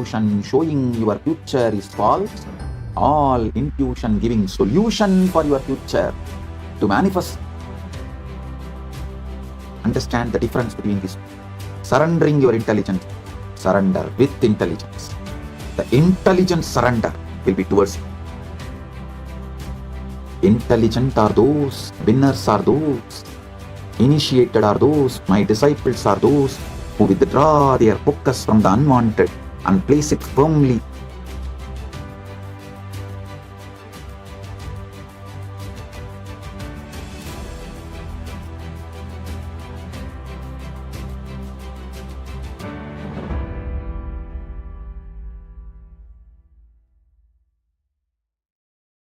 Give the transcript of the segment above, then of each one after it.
intuition showing your future is false. All intuition giving solution for your future to manifest. Understand the difference between this. Surrendering your intelligence. Surrender with intelligence. The intelligent surrender will be towards you. Intelligent are those, winners are those, initiated are those, my disciples are those who withdraw their focus from the unwanted and place it firmly.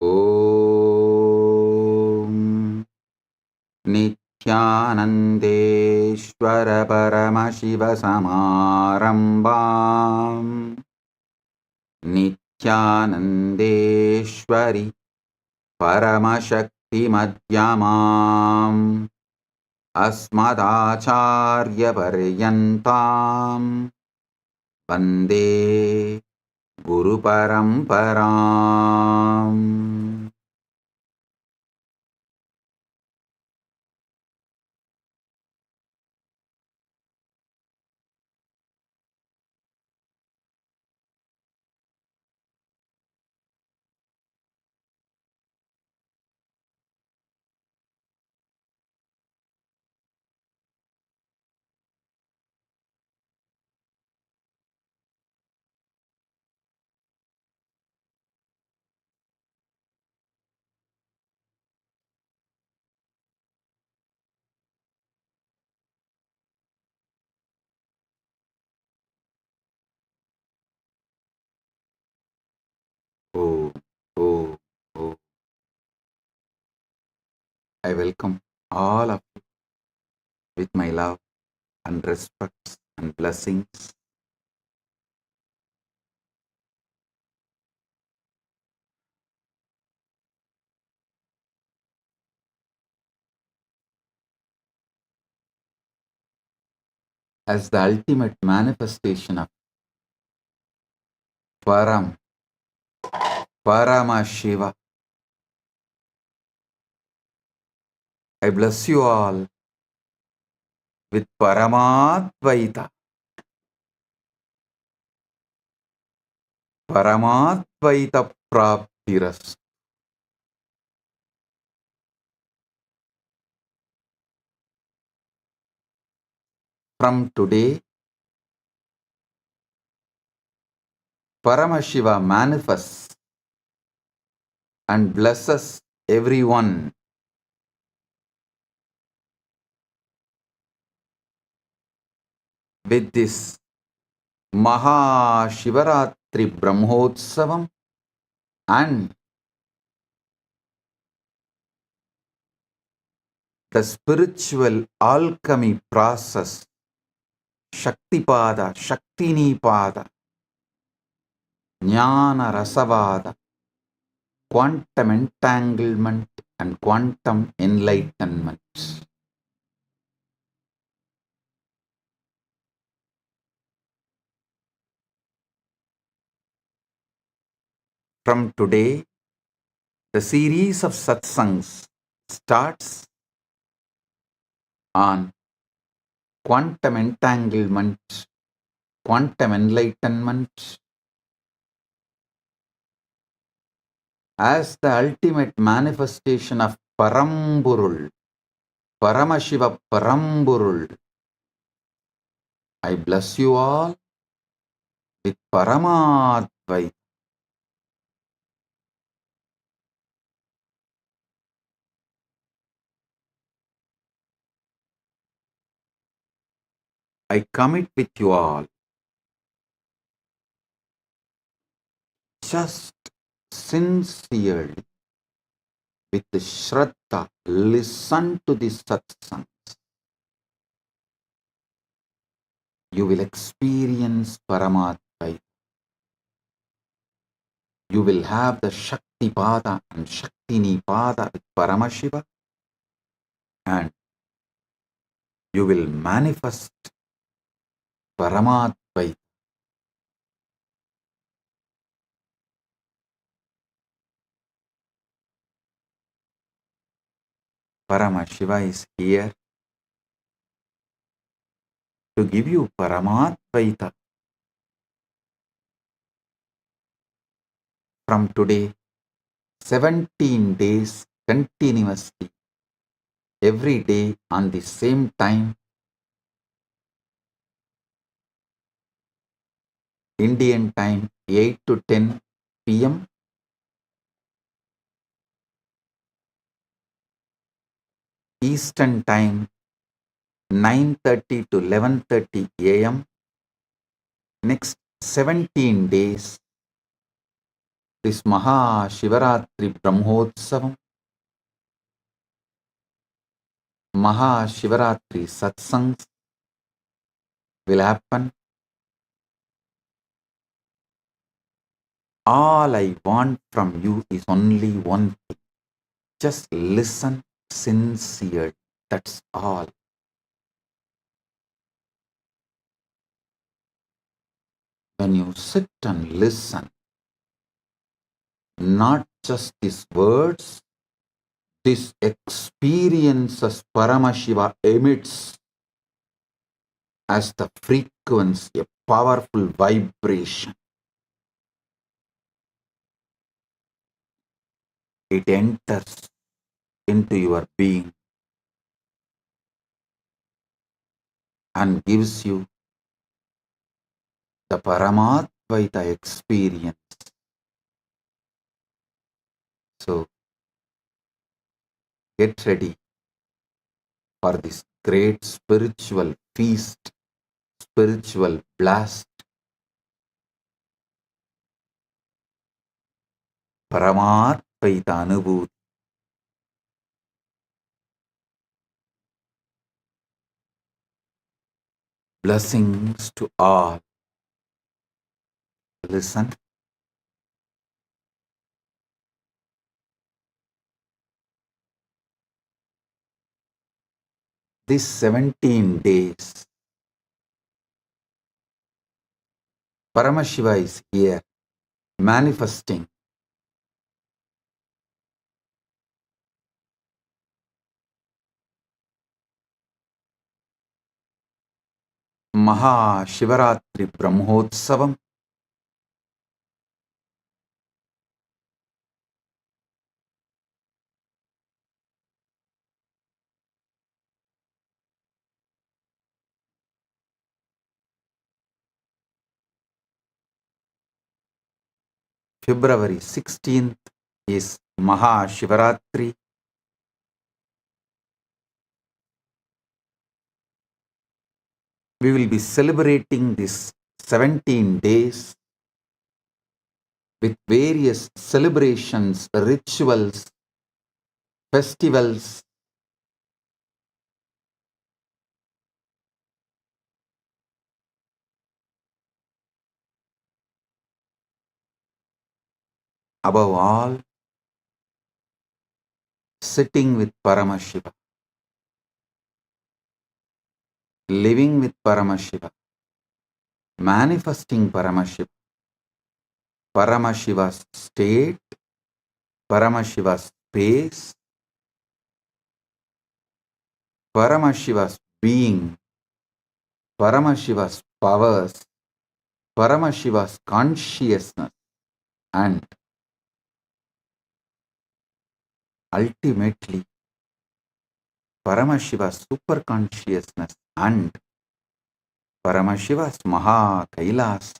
Om Nithyanandeshwar Paramashiva Samarambam Nithyanandeshwari Paramashakti Madhyamam Asmadacharya Paryantam Vande Guru Paramparam. Oh, oh, oh. I welcome all of you with my love and respect and blessings. As the ultimate manifestation of Parama Shiva, I bless you all with Paramadvaita. Paramadvaita Praptiras. From today, Paramashiva manifests and blesses everyone with this Maha Shivaratri Brahmotsavam and the spiritual alchemy process, Shaktipada, Shaktinipada, Jnana Rasavada, quantum entanglement and quantum enlightenment. From today, the series of satsangs starts on quantum entanglement, quantum enlightenment as the ultimate manifestation of Paramburul, Paramashiva Paramburul. I bless you all with Paramadvaita. I commit with you all. Just sincerely, with Shraddha, listen to the satsangs. You will experience Paramadvaita. You will have the Shakti Pada and Shaktini Pada with Paramashiva, and you will manifest Paramadvaita. Paramashiva is here to give you Paramadvaita. From today, 17 days continuously, every day on the same time, Indian time 8 to 10 p.m., Eastern time 9:30 to 11:30 a.m. Next 17 days, this Maha Shivaratri Brahmotsavam, Maha Shivaratri Satsangs will happen. All I want from you is only one thing. Just listen sincere. That's all. When you sit and listen, not just these words, this experiences Paramashiva emits as the frequency, a powerful vibration. It enters into your being and gives you the Paramadvaita experience. So get ready for this great spiritual feast, spiritual blast. Paramadvaita Anubhuti. Blessings to all. Listen. These 17 days, Paramashiva is here manifesting Maha Shivaratri Brahmotsavam. February 16th is Maha Shivaratri. We will be celebrating this 17 days with various celebrations, rituals, festivals. Above all, sitting with Paramashiva, living with Paramashiva, manifesting Paramashiva, Paramashiva's state, Paramashiva's space, Paramashiva's being, Paramashiva's powers, Paramashiva's consciousness, and ultimately Paramashiva's superconsciousness and Paramashiva's Maha Kailasa.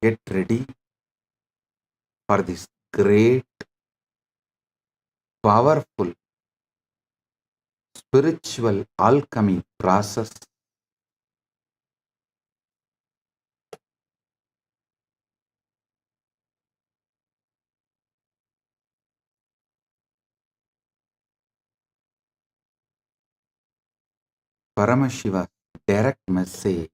Get ready for this great, powerful, spiritual alchemy process. Paramashiva's direct message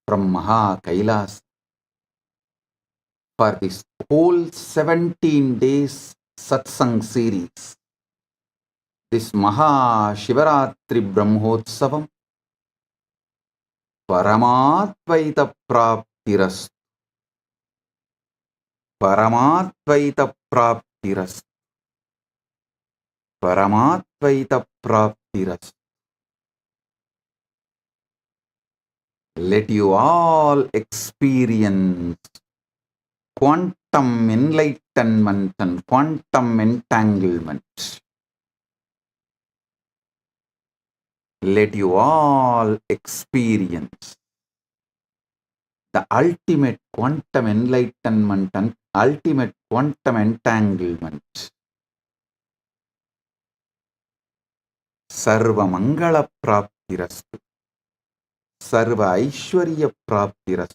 from Maha Kailasa for this whole 17 days satsang series, this Maha Shivaratri Brahmotsavam, Paramatvaita praptirastu. Paramatvaita praptirastu. Paramatvaita praptirastu. Let you all experience quantum enlightenment and quantum entanglement. Let you all experience the ultimate quantum enlightenment and ultimate quantum entanglement. Sarva Mangala Praptirastu. Sarva Aishwarya Praptirastu.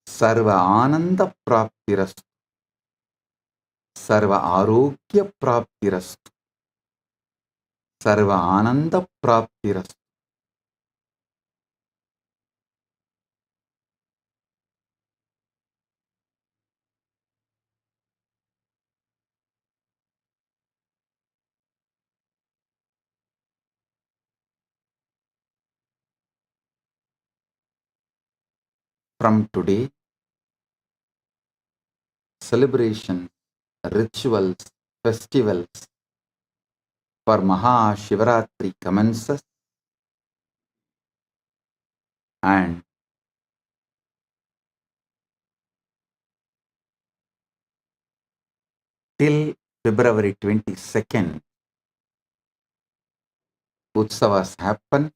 Sarva Ananda Praptirastu. Sarva Arogya Praptirastu. Sarva Ananda Praptirastu. From today, celebrations, rituals, festivals for Maha Shivaratri commences, and till February 22nd, Utsavas happen.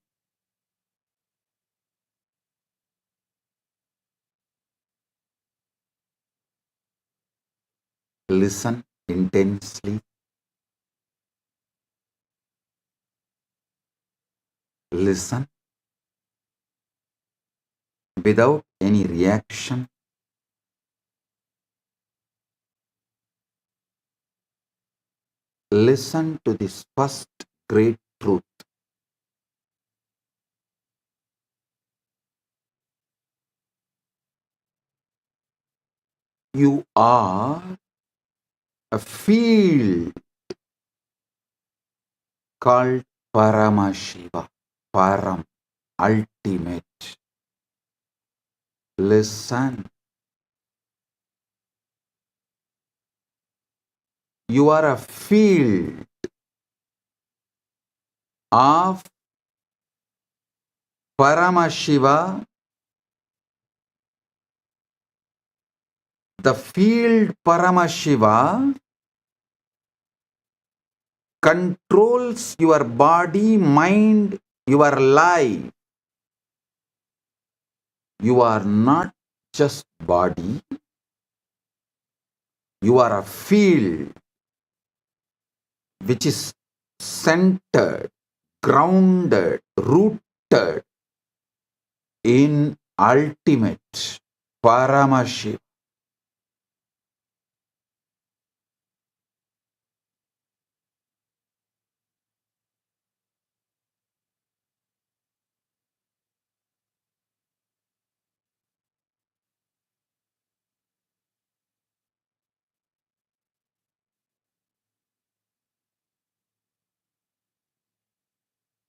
Listen intensely. Listen without any reaction. Listen to this first great truth. You are a field called Paramashiva, Param, ultimate. Listen. You are a field of Paramashiva. The field Paramashiva controls your body, mind, your life. You are not just body. You are a field which is centered, grounded, rooted in ultimate Paramashiva.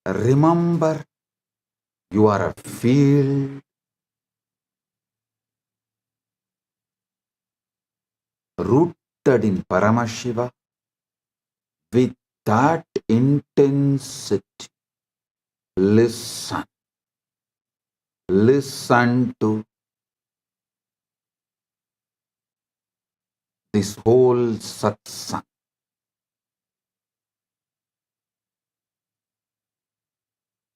Remember, you are a field rooted in Paramashiva with that intensity. Listen. Listen to this whole satsang.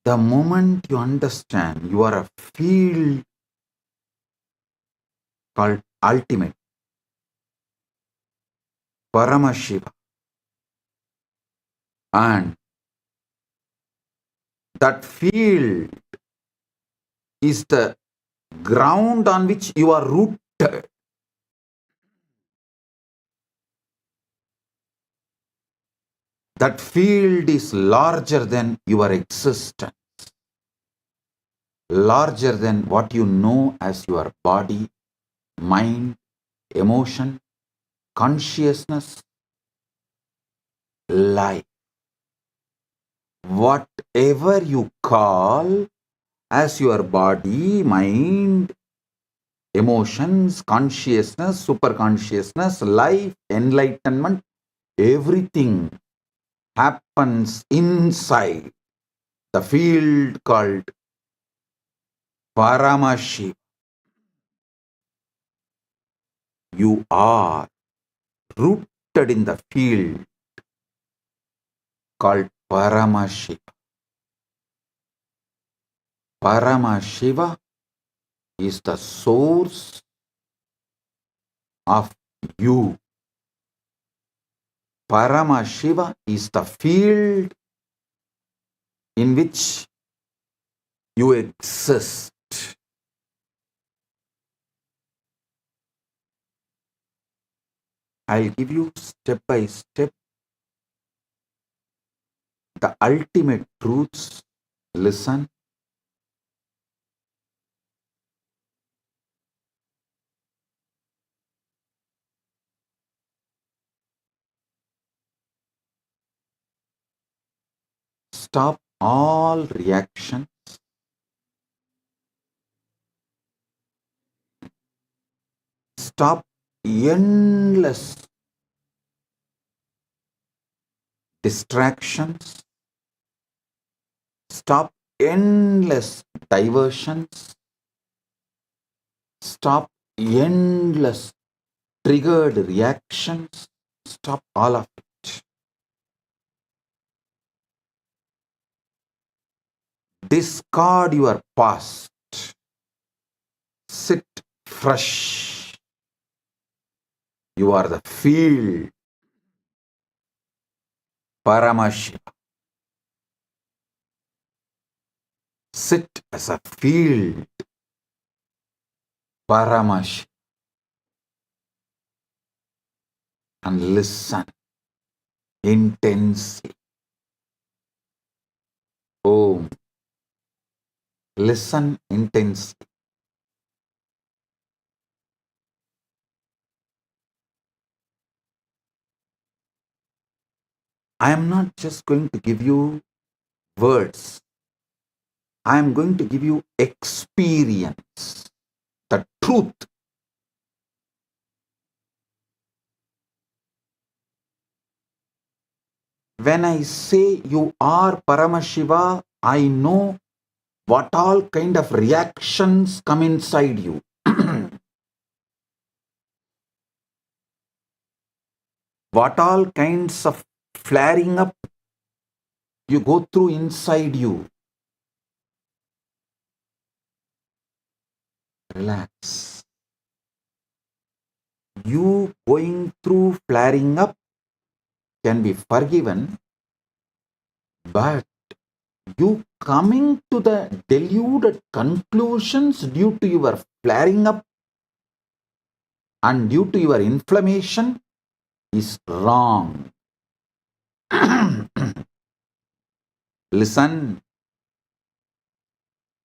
The moment you understand you are a field called ultimate Paramashiva, and that field is the ground on which you are rooted. That field is larger than your existence, larger than what you know as your body, mind, emotion, consciousness, life. Whatever you call as your body, mind, emotions, consciousness, superconsciousness, life, enlightenment, everything happens inside the field called Paramashiva. You are rooted in the field called Paramashiva. Paramashiva is the source of you. Paramashiva is the field in which you exist. I'll give you step by step the ultimate truths. Listen. Stop all reaction. Stop endless distractions. Stop endless diversions. Stop endless triggered reactions. Stop all of it. Discard your past. Sit fresh. You are the field. Paramashiva. Sit as a field. Paramashiva. And listen intensely. Om. Listen intensely. I am not just going to give you words. I am going to give you experience, the truth. When I say you are Paramashiva, I know what all kind of reactions come inside you. What all kinds of flaring up you go through inside you. Relax. You going through flaring up can be forgiven, but you coming to the deluded conclusions due to your flaring up and due to your inflammation is wrong. Listen.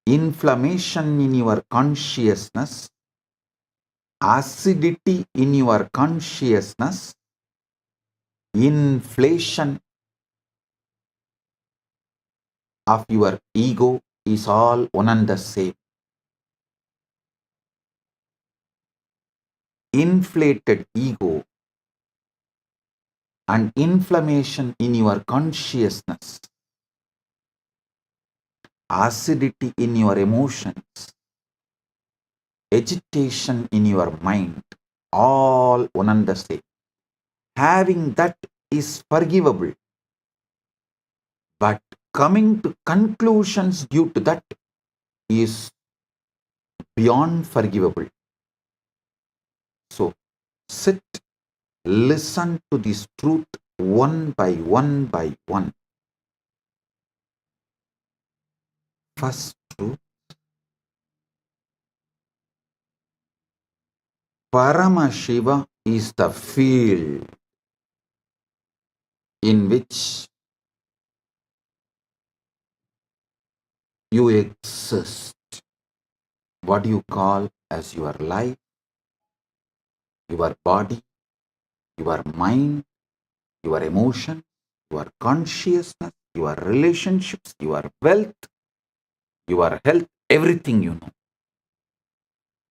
Inflammation in your consciousness, acidity in your consciousness, inflation of your ego is all one and the same. Inflated ego and inflammation in your consciousness, acidity in your emotions, agitation in your mind, all one and the same. Having that is forgivable, but coming to conclusions due to that is beyond forgivable. So sit, listen to this truth one by one by one. First truth. Paramashiva is the field in which you exist. What you call as your life, your body, your mind, your emotion, your consciousness, your relationships, your wealth, your health, everything you know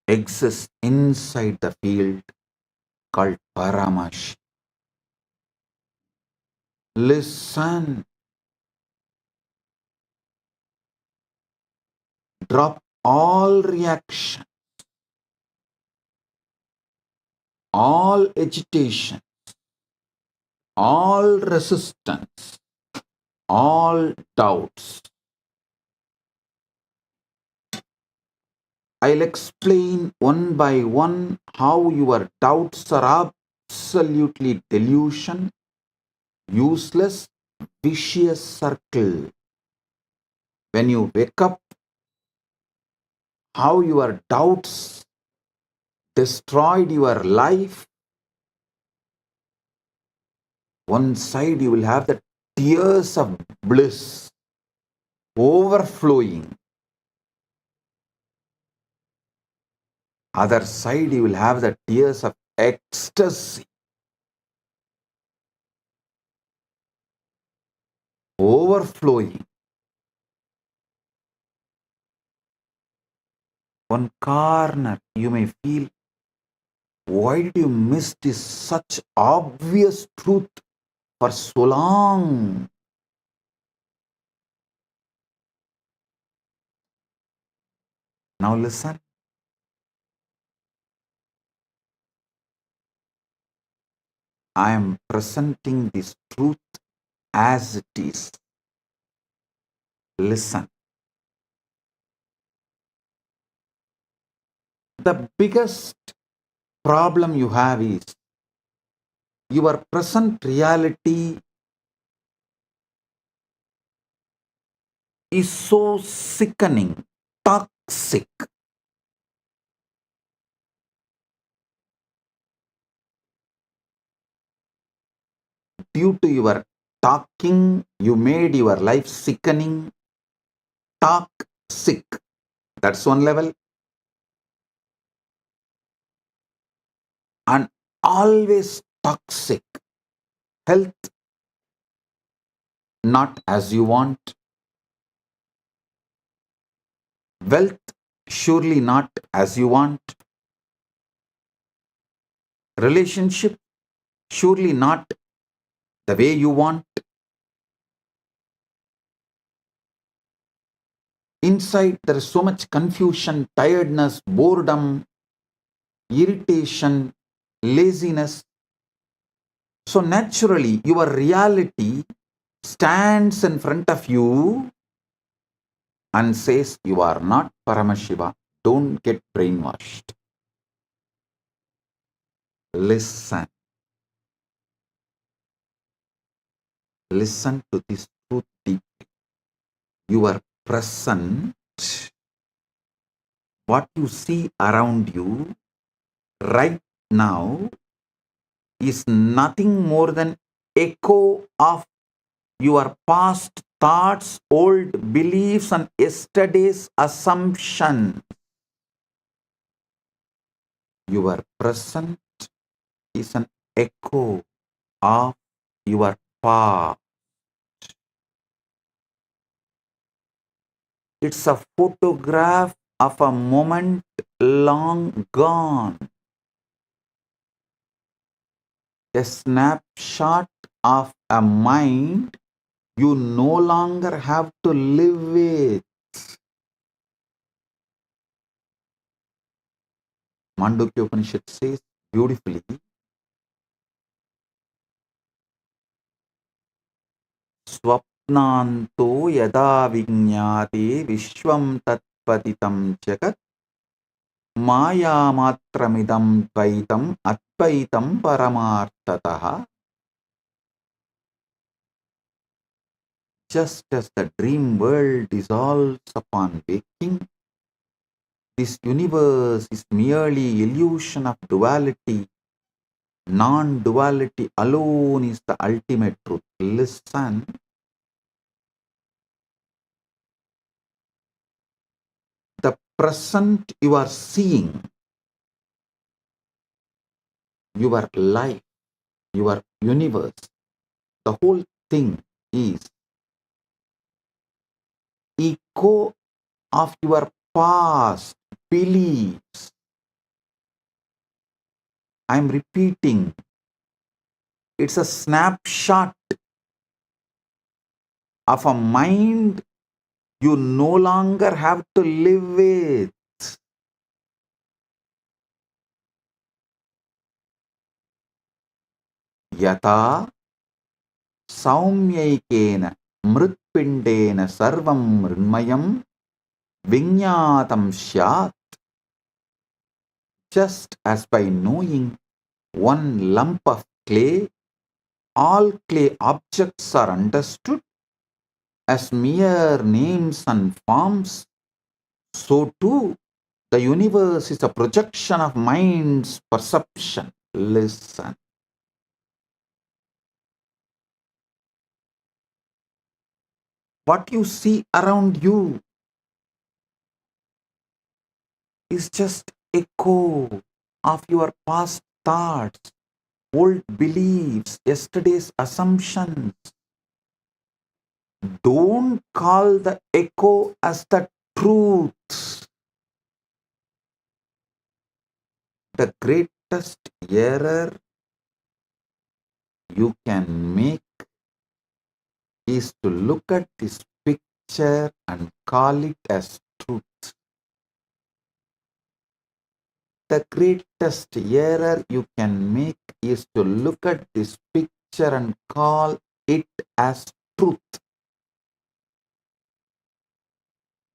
exists inside the field called Paramash. Listen, drop all reaction, all agitation, all resistance, all doubts. I'll explain one by one how your doubts are absolutely delusion, useless, vicious circle. When you wake up, how your doubts destroyed your life. One side you will have the tears of bliss overflowing. Other side you will have the tears of ecstasy overflowing. One corner you may feel, why did you miss this such obvious truth for so long? Now listen, I am presenting this truth as it is. Listen. The biggest problem you have is your present reality is so sickening, toxic. Due to your talking, you made your life sickening, toxic. That's one level. And always toxic. Health, not as you want. Wealth, surely not as you want. Relationship, surely not the way you want. Inside, there is so much confusion, tiredness, boredom, irritation, laziness. So naturally, your reality stands in front of you and says, you are not Paramashiva. Don't get brainwashed. Listen. Listen to this truth deeply. You are present. What you see around you right now is nothing more than echo of your past thoughts, old beliefs, and yesterday's assumption. Your present is an echo of your past. It's a photograph of a moment long gone, a snapshot of a mind you no longer have to live with. Mandukya Upanishad says beautifully, स्वप्नान्तो यदा विज्ञाते विश्वं तत्पतितं जगत् मायामात्रमिदं द्वैतम् अद्वैतं परमार्थतः. Just as the dream world dissolves upon waking, this universe is merely illusion of duality. Non-duality alone is the ultimate truth. Listen. The present you are seeing, your life, your universe, the whole thing is echo of your past beliefs. I'm repeating, it's a snapshot of a mind you no longer have to live with. Yata saumyaikena mritpindena sarvam mrinmayam vinyatam syat. Just as by knowing one lump of clay, all clay objects are understood as mere names and forms, so too the universe is a projection of mind's perception. Listen. What you see around you is just echo of your past thoughts, old beliefs, yesterday's assumptions. Don't call the echo as the truth. The greatest error you can make is to look at this picture and call it as truth. The greatest error you can make is to look at this picture and call it as truth.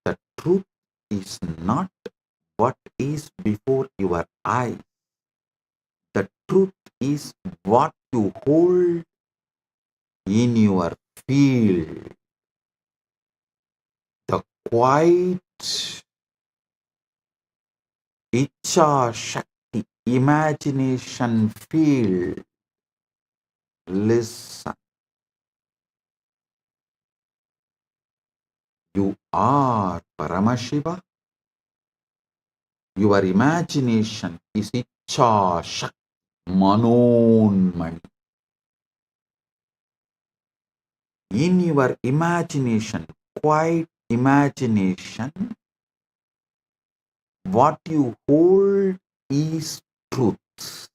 The truth is not what is before your eyes. The truth is what you hold in your field. The quiet Icha Shakti imagination field. Listen. You are Paramashiva. Your imagination is Icha Shakti Manonmani. In your imagination, quiet imagination, what you hold is truth.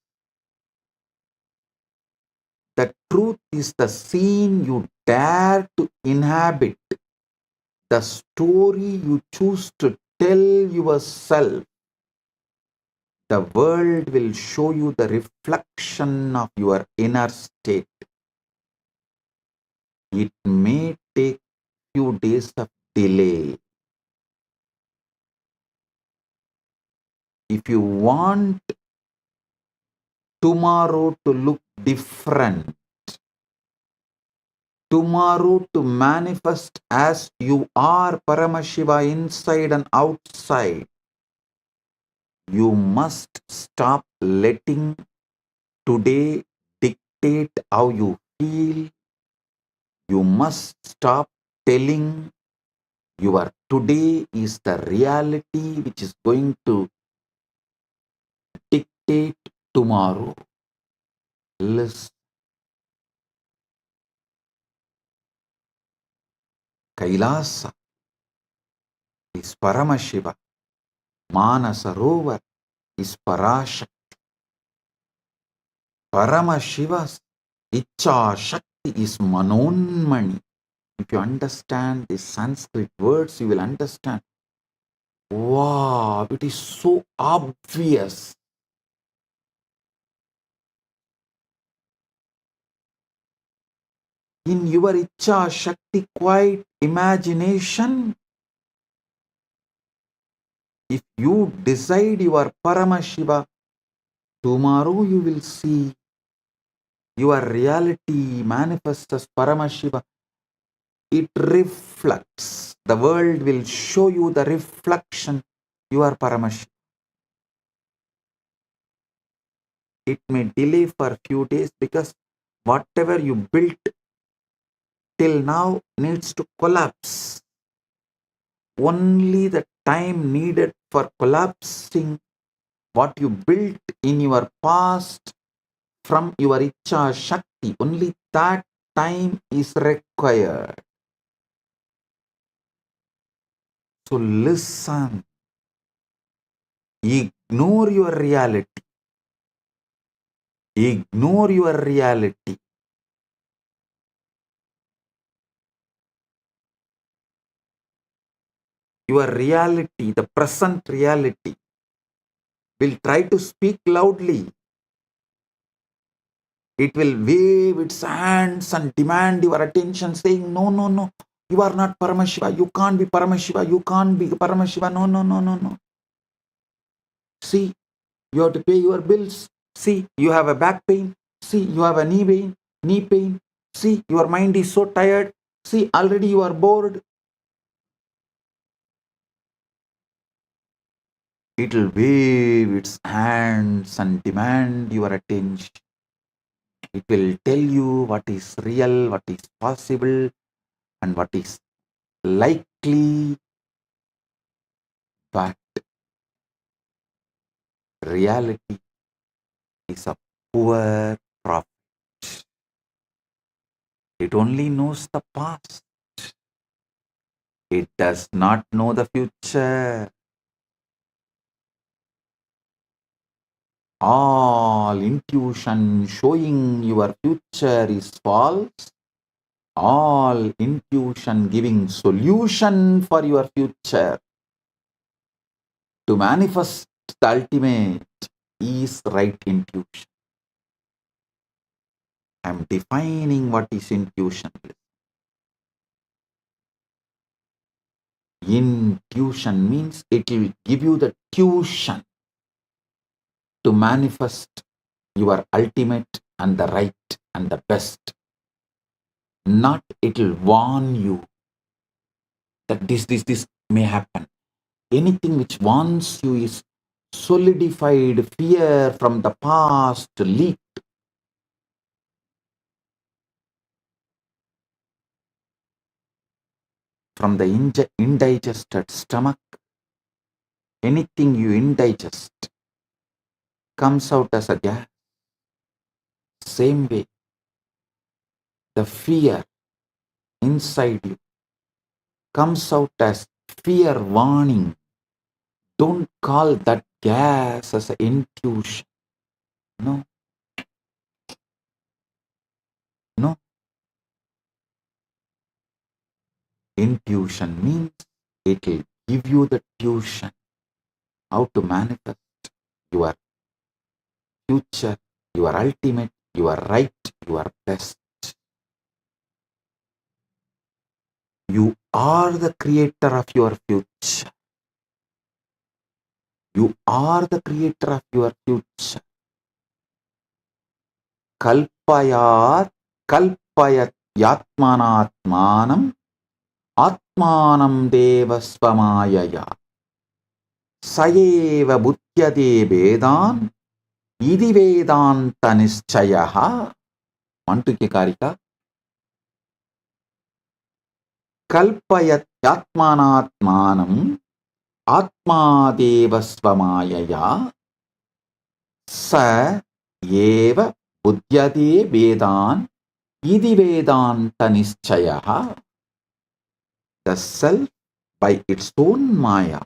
The truth is the scene you dare to inhabit, the story you choose to tell yourself. The world will show you the reflection of your inner state. It may take few days of delay. If you want tomorrow to look different, tomorrow to manifest as you are Paramashiva inside and outside, you must stop letting today dictate how you feel. You must stop telling your today is the reality which is going to dictate tomorrow. Listen. Kailasa is Paramashiva. Manasarovar is Parashakti. Paramashiva's Icha Shakti is Manonmani. If you understand the Sanskrit words, you will understand. Wow, it is so obvious. In your Icha Shakti quiet imagination, if you decide you are Paramashiva, tomorrow you will see your reality manifest as Paramashiva. It reflects. The world will show you the reflection. You are Paramashiva. It may delay for a few days because whatever you built till now needs to collapse. Only the time needed for collapsing what you built in your past from your Icha Shakti, only that time is required. So listen. Ignore your reality. Ignore your reality. Your reality, the present reality, will try to speak loudly. It will wave its hands and demand your attention, saying, no, no, no, you are not Paramashiva. You can't be Paramashiva. You can't be Paramashiva. No, no, no, no, no. See, you have to pay your bills. See, you have a back pain. See, you have a knee pain. See, your mind is so tired. See, already you are bored. It will wave its hands and demand your attention. It will tell you what is real, what is possible, and what is likely. But reality is a poor prophet. It only knows the past. It does not know the future. All intuition showing your future is false. All intuition giving solution for your future to manifest the ultimate is right intuition. I am defining what is intuition. Intuition means it will give you the tuition to manifest your ultimate and the right and the best. Not it will warn you that this may happen. Anything which warns you is solidified fear from the past leaked. From the indigested stomach, anything you indigest comes out as a gas. Same way, the fear inside you comes out as fear warning. Don't call that gas as an intuition. No. No. Intuition means it will give you the tuition how to manifest your future, your ultimate, your right, your best. You are the creator of your future. You are the creator of your future. Kalpayat yatmanatmanam atmanam devasvamayaya sayeva buddhyate vedan idi vedanta nischayaha. Mantukya karika. Kalpayat yatmanatmanam atma devasvamayaya sa eva buddhyate vedan idi vedanta nischayaha. The self by its own maya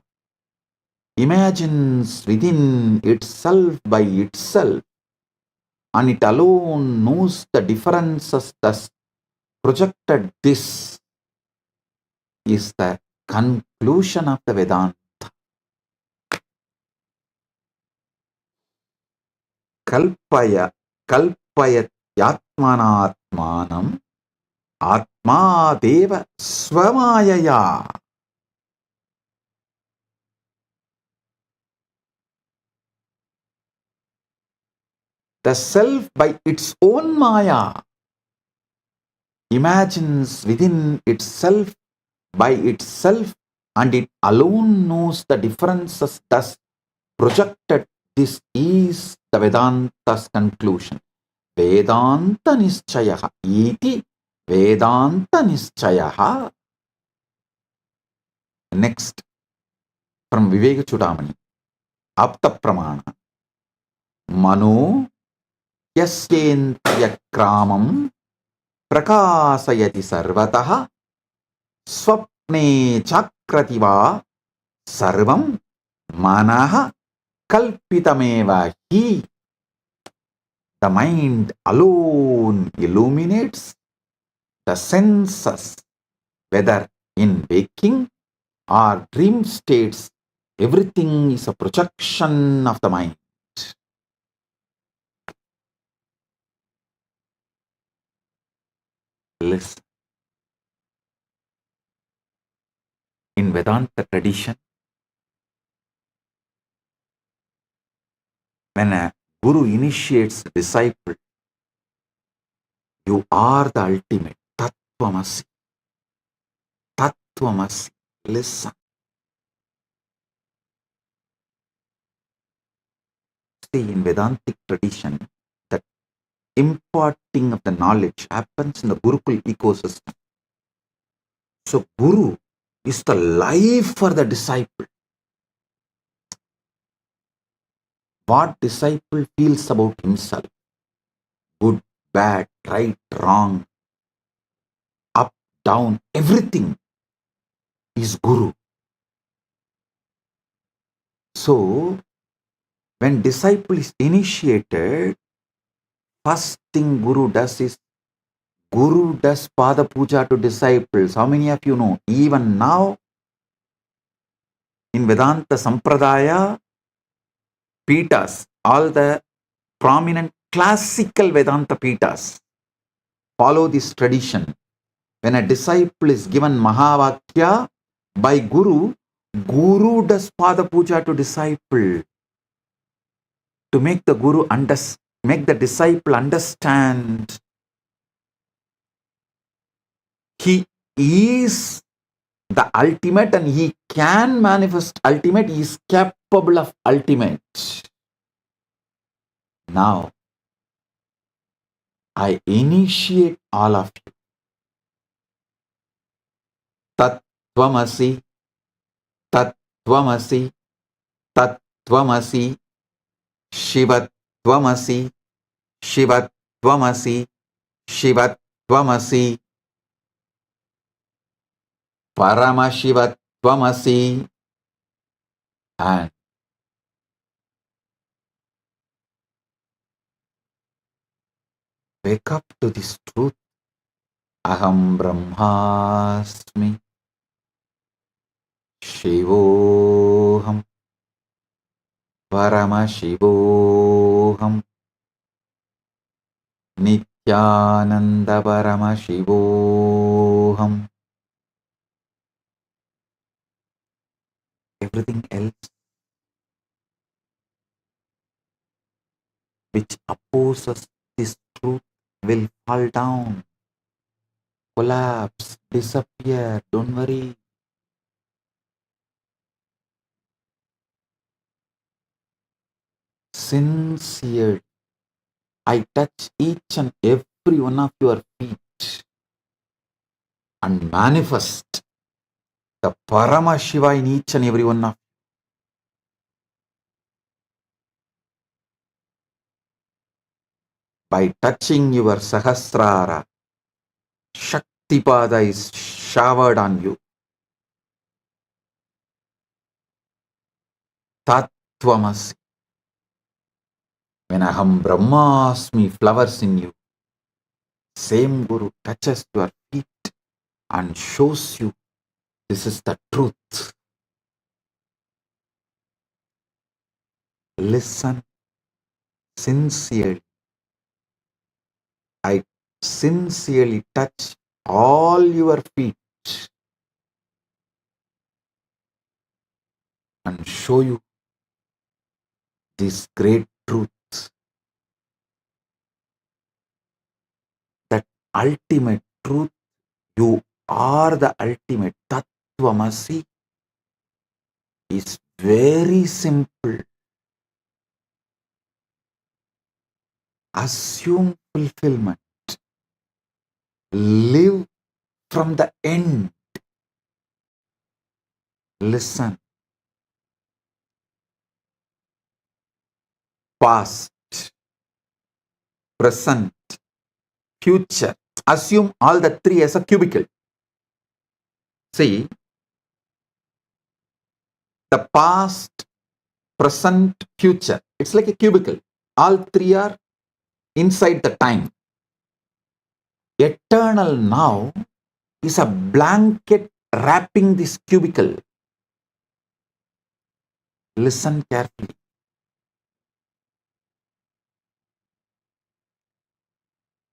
imagines within itself by itself, and it alone knows the differences thus projected. This is the conclusion of the Vedanta. Kalpayat yatmanatmanam atma deva swamayaya. The self by its own maya imagines within itself by itself, and it alone knows the differences thus projected. This is the Vedanta's conclusion. Vedanta nischayaha iti Vedanta nischayaha. Next, from Viveka Chudamani, Apta Pramana. Mano yasyendriyakramam prakasayati sarvataha swapne chakrativa sarvam manaha kalpitameva. He, the mind alone, illuminates the senses, whether in waking or dream states. Everything is a projection of the mind. Listen. In Vedanta tradition, when a guru initiates a disciple, you are the ultimate. Tattvamasi. Tattvamasi. Listen. See, in Vedantic tradition, that imparting of the knowledge happens in the Gurukul ecosystem. So, Guru is the life for the disciple. What disciple feels about himself, good, bad, right, wrong, up, down, everything is Guru. So, when disciple is initiated, first thing Guru does is Guru does Pada Puja to disciples. How many of you know? Even now, in Vedanta Sampradaya, Pitas, all the prominent classical Vedanta Pitas follow this tradition. When a disciple is given Mahavakya by Guru, Guru does Pada Puja to disciple to make the Guru make the disciple understand he is the ultimate and he can manifest ultimate, he is capable of ultimate. Now, I initiate all of you. Tattvamasi, Tattvamasi, Tattvamasi, Shivatvamasi, Shivatvamasi, Shivatvamasi, Paramashivatvamasi, and wake up to this truth. Aham Brahmasmi, Shivoham, Paramashivoham, Nithyananda Paramashivoham. Everything else which opposes this truth will fall down, collapse, disappear. Don't worry. Sincere. I touch each and every one of your feet and manifest the Parama Shiva in each and every one of you. By touching your Sahasrara, Shaktipada is showered on you. Tattvamasi. When Aham Brahmasmi flowers in you, same Guru touches your feet and shows you this is the truth. Listen sincerely. I sincerely touch all your feet and show you this great truth. That ultimate truth, you are the ultimate. Tattvamasi is very simple. Assume fulfillment. Live from the end. Listen. Past, present, future. Assume all the three as a cubicle. See, the past present, future. It's like a cubicle. All three are inside the time. Eternal now is a blanket wrapping this cubicle. Listen carefully.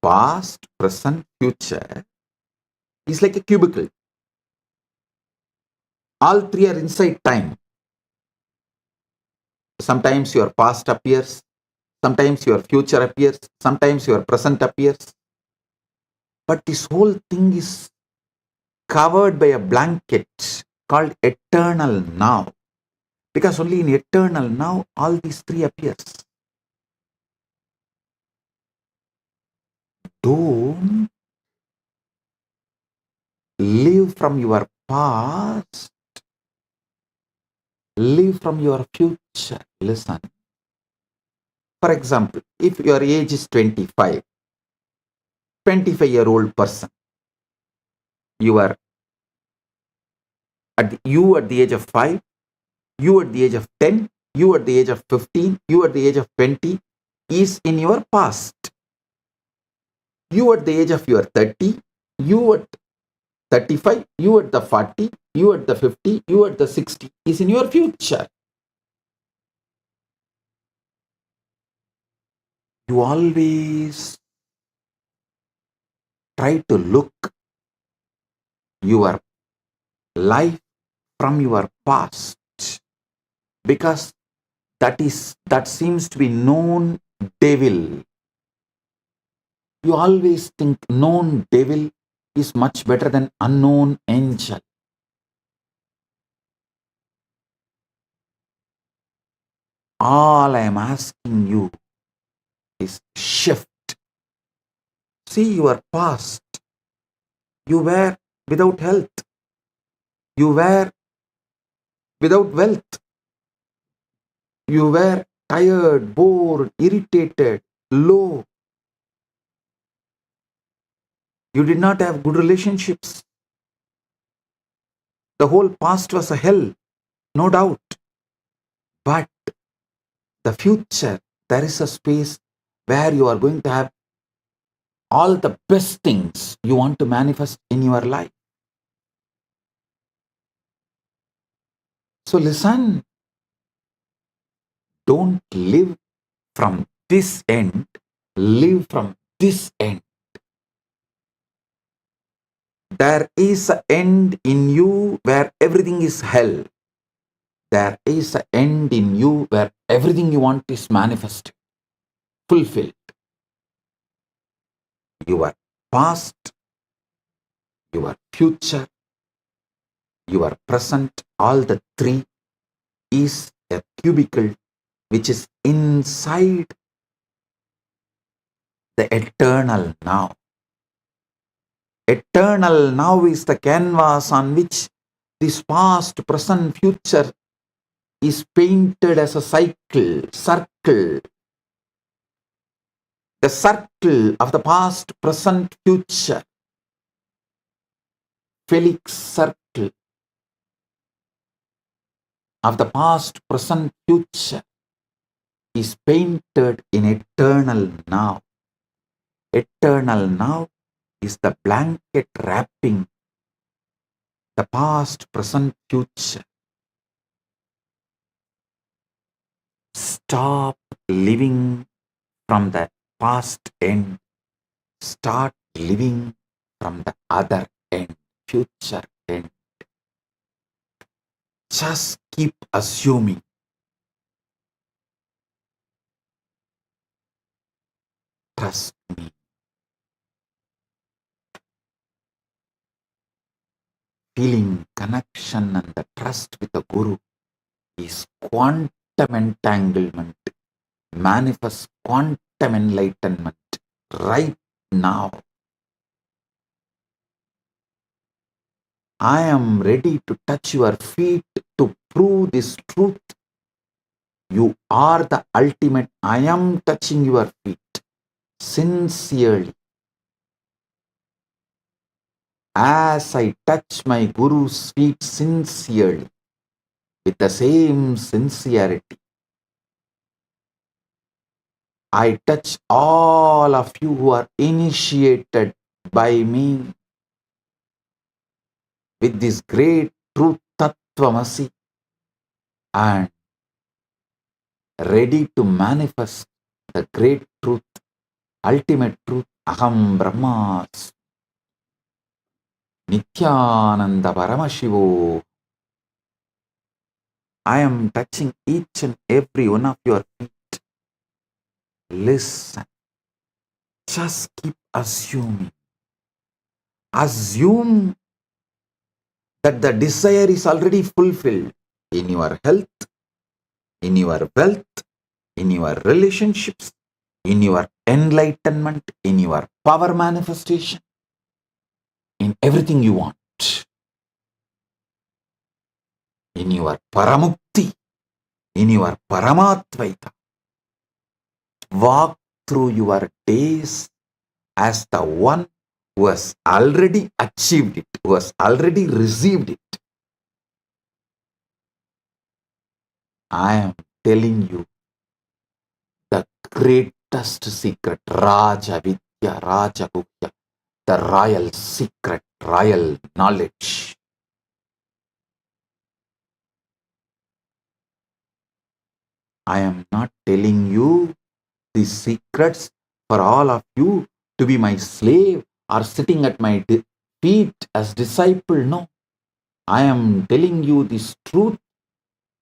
Past, present, future is like a cubicle. All three are inside time. Sometimes your past appears, sometimes your future appears, sometimes your present appears. But this whole thing is covered by a blanket called eternal now. Because only in eternal now all these three appears. Don't live from your past, live from your future. Listen. For example, if your age is 25, 25-year-old person, you are at the age of 5, you at the age of 10, you at the age of 15, you at the age of 20 is in your past. You at the age of your 30, you at 35, you at the 40, you at the 50, you at the 60 is in your future. You always try to look your life from your past, because that seems to be known devil. You always think known devil is much better than unknown angel. All I am asking you is shift. See your past. You were without health. You were without wealth. You were tired, bored, irritated, low. You did not have good relationships. The whole past was a hell, no doubt. But the future, there is a space where you are going to have all the best things you want to manifest in your life. So listen, don't live from this end, live from this end. There is an end in you where everything is hell. There is an end in you where everything you want is manifested, fulfilled. Your past, your future, your present, all the three is a cubicle which is inside the eternal now. Eternal now is the canvas on which this past, present, future is painted as a circle. The circle of the past, present, future. Felix circle of the past, present, future is painted in eternal now. Eternal now is the blanket wrapping the past, present, future. Stop living from the past end. Start living from the other end, future end. Just keep assuming. Trust me. Feeling connection and the trust with the Guru is quantum entanglement, manifest quantum enlightenment right now. I am ready to touch your feet to prove this truth. You are the ultimate. I am touching your feet sincerely. As I touch my Guru's feet sincerely, with the same sincerity, I touch all of you who are initiated by me with this great truth Tattvamasi and ready to manifest the great truth, ultimate truth, Aham Brahmas, Nithyananda Paramashivo. I am touching each and every one of your feet. Listen. Just keep assuming. Assume that the desire is already fulfilled in your health, in your wealth, in your relationships, in your enlightenment, in your power manifestation, in everything you want, in your paramukti, in your paramatvaita. Walk through your days as the one who has already achieved it, who has already received it. I am telling you the greatest secret, Raja Vidya, Raja Gupya, the royal secret, royal knowledge. I am not telling you these secrets for all of you to be my slave or sitting at my feet as disciple. No, I am telling you this truth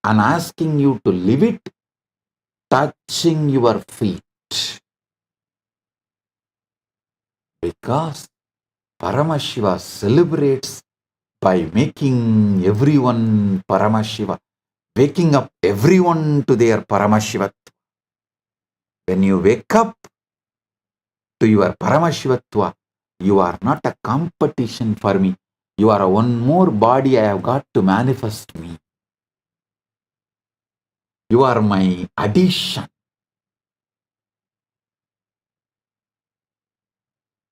and asking you to live it, touching your feet. Because Paramashiva celebrates by making everyone Paramashiva, waking up everyone to their Paramashiva. When you wake up to your Paramashivatva, you are not a competition for me. You are one more body I have got to manifest me. You are my addition.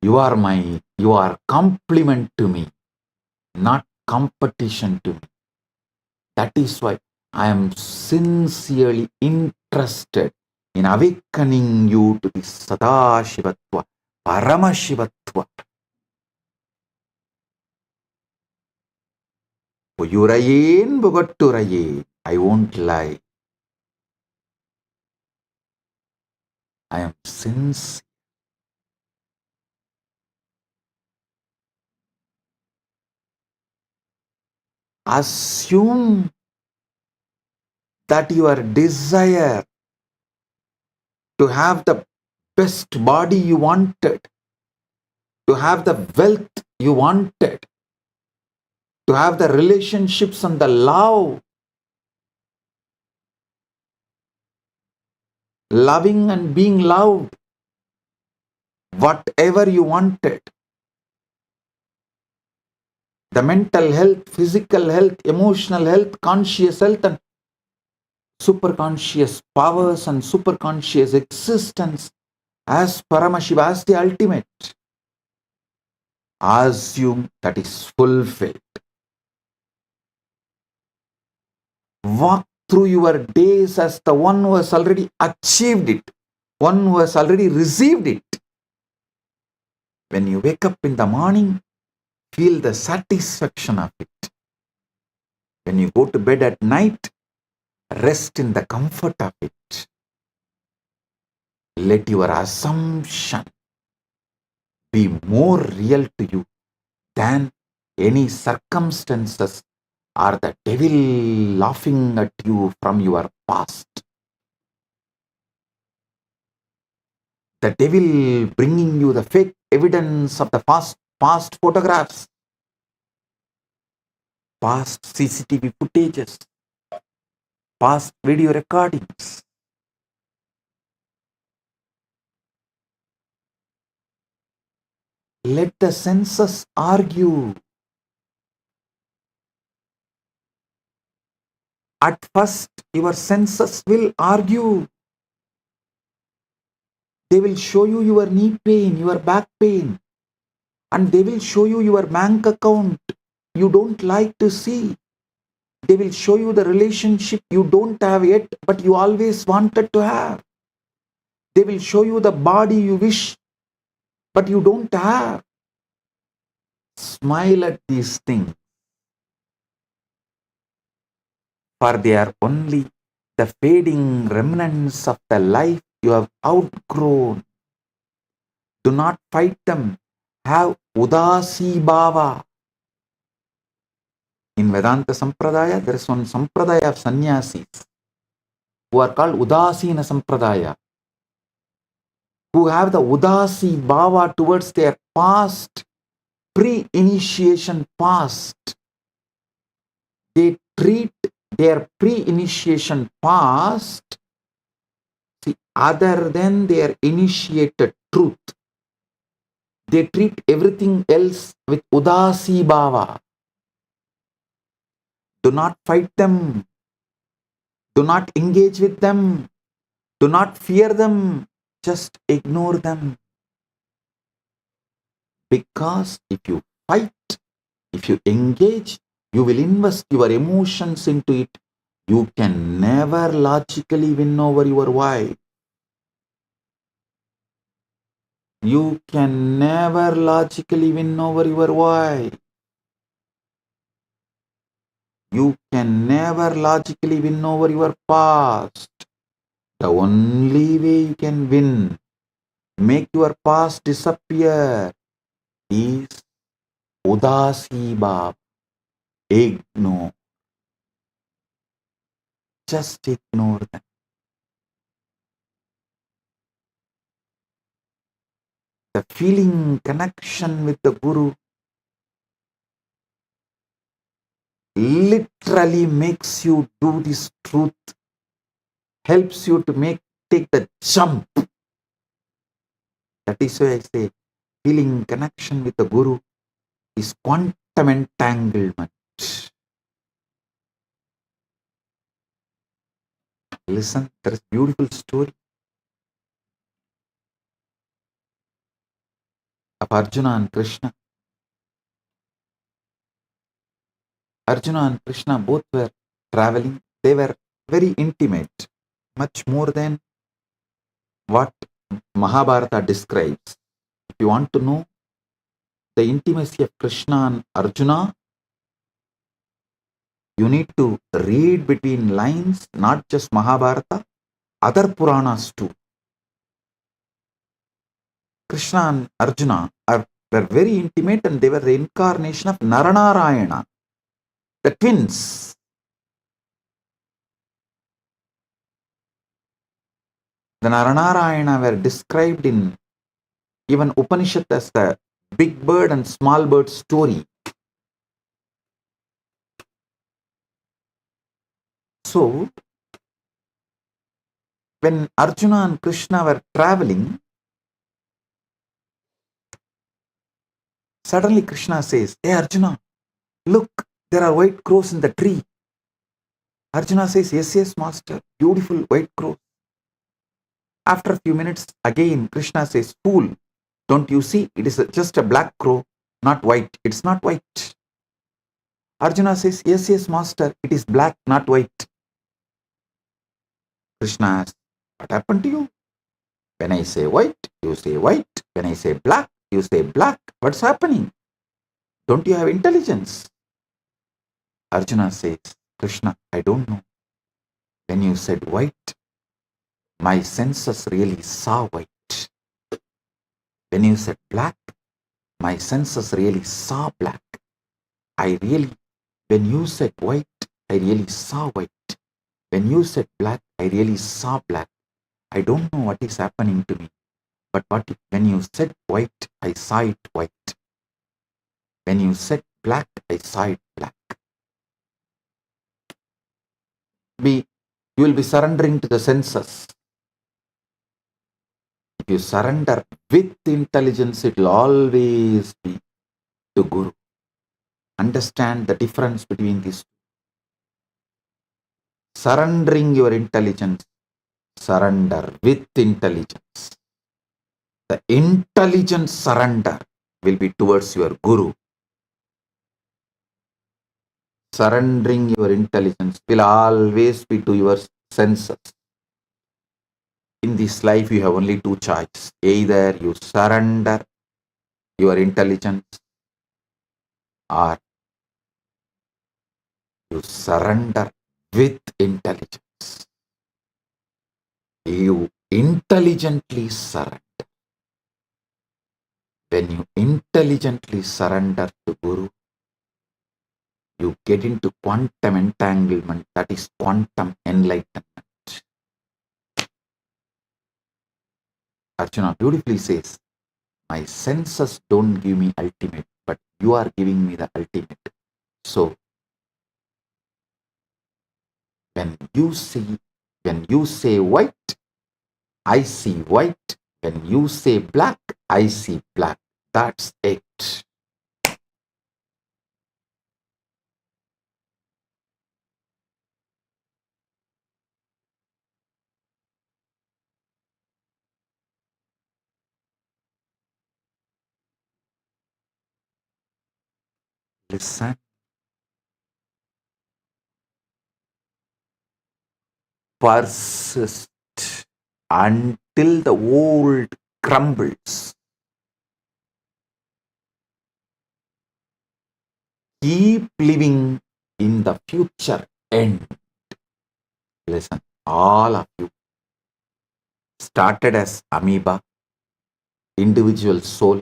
You are complement to me, not competition to me. That is why I am sincerely interested in awakening you to the Sadashivatva, Paramashivatva. Uyurayen Bugatturaye. I won't lie. I am sincere. Assume that your desire to have the best body you wanted, to have the wealth you wanted, to have the relationships and the love, loving and being loved, whatever you wanted, the mental health, physical health, emotional health, conscious health, and superconscious powers and superconscious existence as Paramashiva, as the ultimate. Assume that is fulfilled. Walk through your days as the one who has already achieved it, one who has already received it. When you wake up in the morning, feel the satisfaction of it. When you go to bed at night, rest in the comfort of it. Let your assumption be more real to you than any circumstances or the devil laughing at you from your past. The devil bringing you the fake evidence of the past photographs, past CCTV footages, past video recordings. Let the senses argue. At first, your senses will argue. They will show you your knee pain, your back pain, and they will show you your bank account you don't like to see. They will show you the relationship you don't have yet, but you always wanted to have. They will show you the body you wish, but you don't have. Smile at these things, for they are only the fading remnants of the life you have outgrown. Do not fight them. Have udasi bhava. In Vedanta Sampradaya, there is one Sampradaya of sannyasis who are called Udasina Sampradaya, who have the Udasi Bhava towards their past, pre-initiation past. They treat their pre-initiation past, other than their initiated truth. They treat everything else with Udasi Bhava. Do not fight them. Do not engage with them. Do not fear them. Just ignore them. Because if you fight, if you engage, you will invest your emotions into it. You can never logically win over your wife. You can never logically win over your wife. You can never logically win over your past. The only way you can win, make your past disappear, is Udasi Bhava. Ignore. Just ignore them. The feeling connection with the Guru literally makes you do this truth, helps you to take the jump. That is why I say feeling connection with the Guru is quantum entanglement. Listen, there is a beautiful story of Arjuna and Krishna. Arjuna and Krishna both were traveling. They were very intimate, much more than what Mahabharata describes. If you want to know the intimacy of Krishna and Arjuna, you need to read between lines, not just Mahabharata, other Puranas too. Krishna and Arjuna were very intimate, and they were the incarnation of Naranarayana, the twins. The Naranarayana were described in even Upanishad as the big bird and small bird story. So, when Arjuna and Krishna were traveling, suddenly Krishna says, "Hey Arjuna, look, there are white crows in the tree." Arjuna says, "Yes, yes, master, beautiful white crows." After a few minutes, again Krishna says, "Fool, don't you see? It is just a black crow, not white. It's not white." Arjuna says, "Yes, yes, master, it is black, not white." Krishna asks, "What happened to you? When I say white, you say white. When I say black, you say black. What's happening? Don't you have intelligence?" Arjuna says, "Krishna, I don't know. When you said white, my senses really saw white. When you said black, my senses really saw black. When you said white, I really saw white. When you said black, I really saw black. I don't know what is happening to me, but when you said white, I saw it white. When you said black, I saw it black." You will be surrendering to the senses. If you surrender with intelligence, it will always be to Guru. Understand the difference between these two. Surrendering your intelligence, surrender with intelligence. The intelligent surrender will be towards your Guru. Surrendering your intelligence will always be to your senses. in this life you have only two choices. Either you surrender your intelligence or you surrender with intelligence. You intelligently surrender. When you intelligently surrender to Guru, you get into quantum entanglement, that is quantum enlightenment. Arjuna beautifully says, my senses don't give me ultimate, but you are giving me the ultimate. So, when you say white, I see white. When you say black, I see black. That's it. Listen. Persist until the old crumbles. Keep living in the future end. Listen, all of you started as amoeba, individual soul,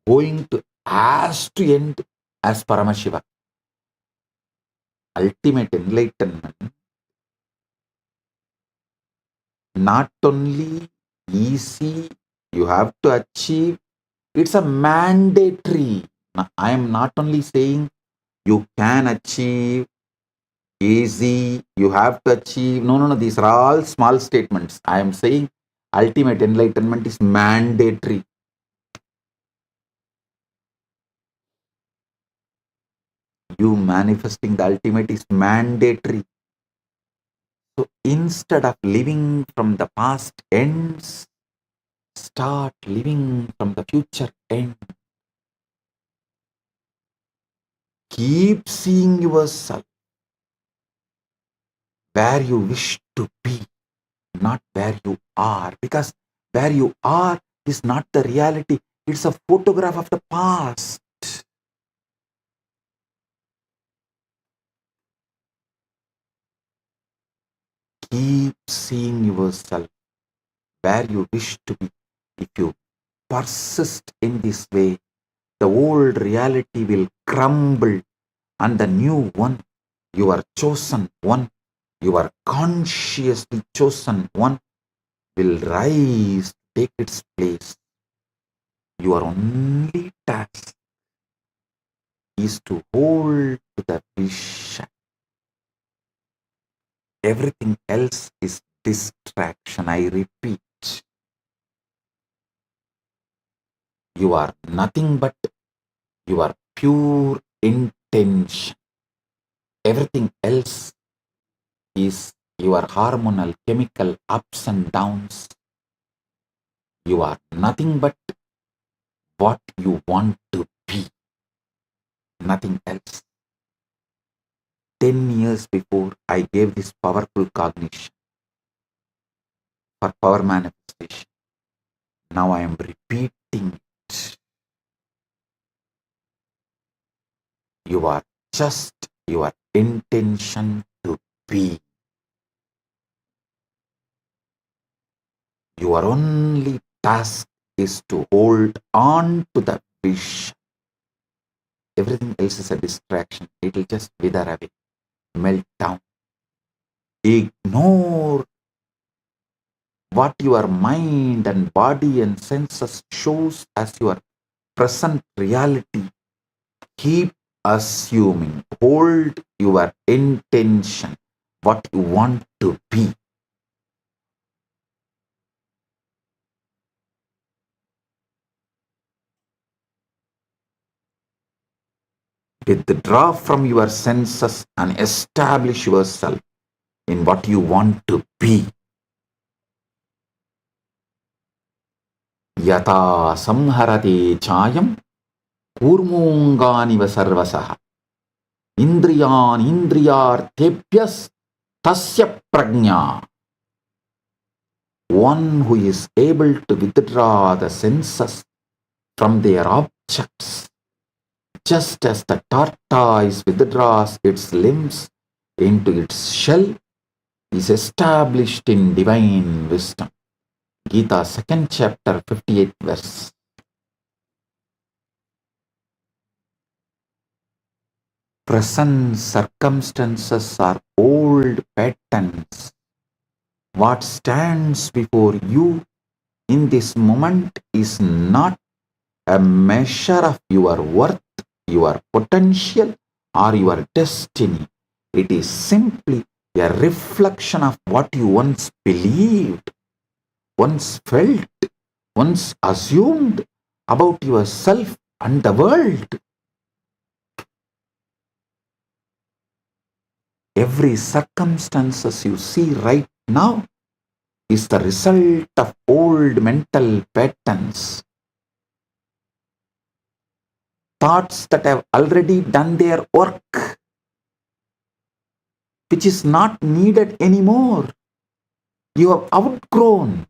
going to end as Paramashiva. Ultimate enlightenment, not only easy, you have to achieve, it's a mandatory. I am not only saying you can achieve, easy, you have to achieve. No. These are all small statements. I am saying ultimate enlightenment is mandatory. You manifesting the ultimate is mandatory. So instead of living from the past ends, start living from the future end. Keep seeing yourself where you wish to be, not where you are, because where you are is not the reality. It's a photograph of the past. Keep seeing yourself where you wish to be. If you persist in this way, the old reality will crumble and the new one, your chosen one, your consciously chosen one, will rise, take its place. Your only task is to hold to the vision. Everything else is distraction. I repeat, you are nothing but your pure intention. Everything else is your hormonal, chemical ups and downs. You are nothing but what you want to be. Nothing else. 10 years before, I gave this powerful cognition for power manifestation. Now I am repeating it. You are just your intention to be. Your only task is to hold on to the vision. Everything else is a distraction. It will just wither away, melt down. Ignore what your mind and body and senses shows as your present reality. Keep assuming, hold your intention, what you want to be. Withdraw from your senses and establish yourself in what you want to be. Yata samharate chayam kurmunganiva sarvasaha indriyan indriyartebhyas tasya prajna. one who is able to withdraw the senses from their objects, just as the tortoise withdraws its limbs into its shell, is established in divine wisdom. Gita, 2nd chapter, 58th verse. Present circumstances are old patterns. What stands before you in this moment is not a measure of your worth, your potential, or your destiny. It is simply a reflection of what you once believed, once felt, once assumed about yourself and the world. Every circumstances you see right now is the result of old mental patterns. Thoughts that have already done their work, which is not needed anymore. You have outgrown.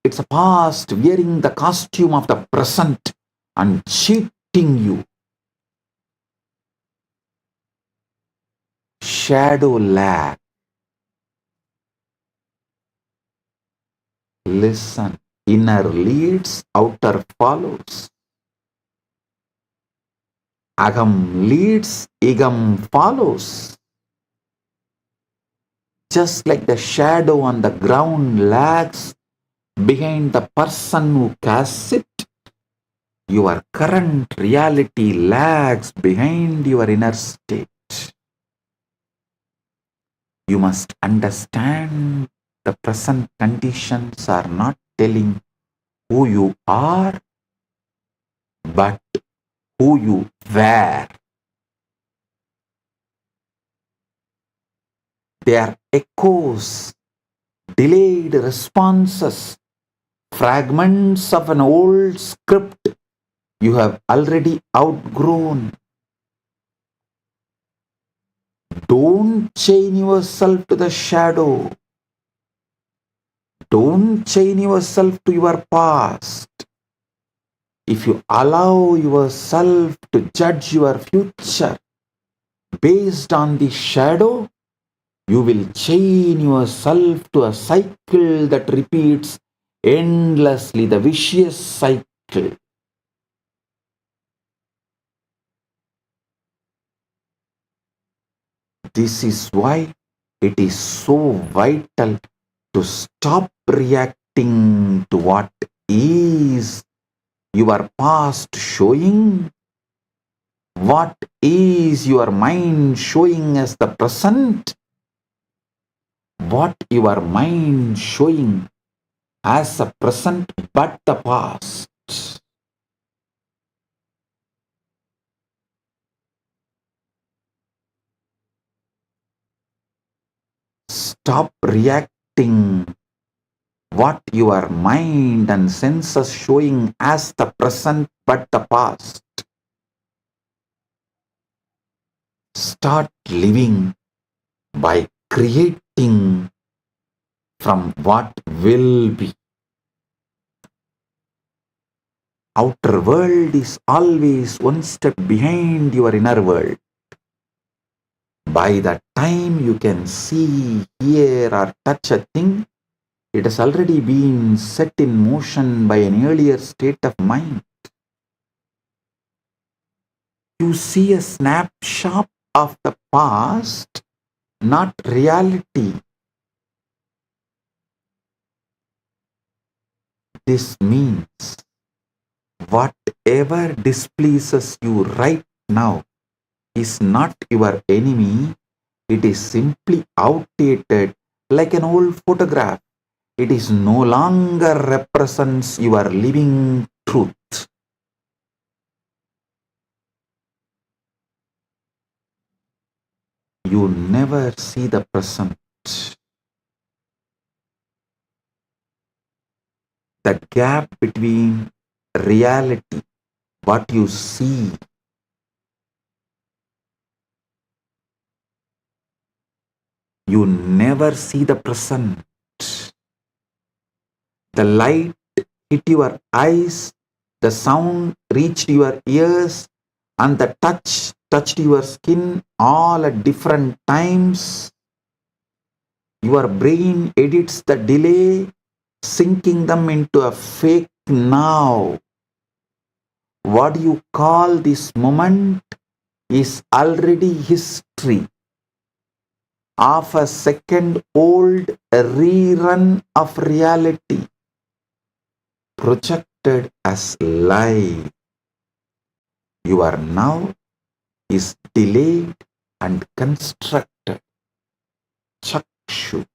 It's a past wearing the costume of the present and cheating you. Shadow lag. Listen. Inner leads, outer follows. Agam leads, igam follows. Just like the shadow on the ground lags behind the person who casts it, your current reality lags behind your inner state. You must understand the present conditions are not telling who you are, but who you were. They are echoes, delayed responses, fragments of an old script you have already outgrown. Don't chain yourself to the shadow. Don't chain yourself to your past. If you allow yourself to judge your future based on the shadow, you will chain yourself to a cycle that repeats endlessly, the vicious cycle. This is why it is so vital to stop reacting to what is your past showing, what is your mind showing as the present, what your mind showing as a present but the past. Stop reacting what your mind and senses showing as the present but the past. Start living by creating from what will be. Outer world is always one step behind your inner world. By the time you can see, hear, or touch a thing, it has already been set in motion by an earlier state of mind. You see a snapshot of the past, not reality. This means whatever displeases you right now is not your enemy. It is simply outdated like an old photograph. It is no longer represents your living truth. You never see the present. The gap between reality, what you see, you never see the present. The light hit your eyes, the sound reached your ears, and the touch touched your skin all at different times. Your brain edits the delay, sinking them into a fake now. What you call this moment is already history of a second-old rerun of reality projected as live. Your now is delayed and constructed. Chakshu,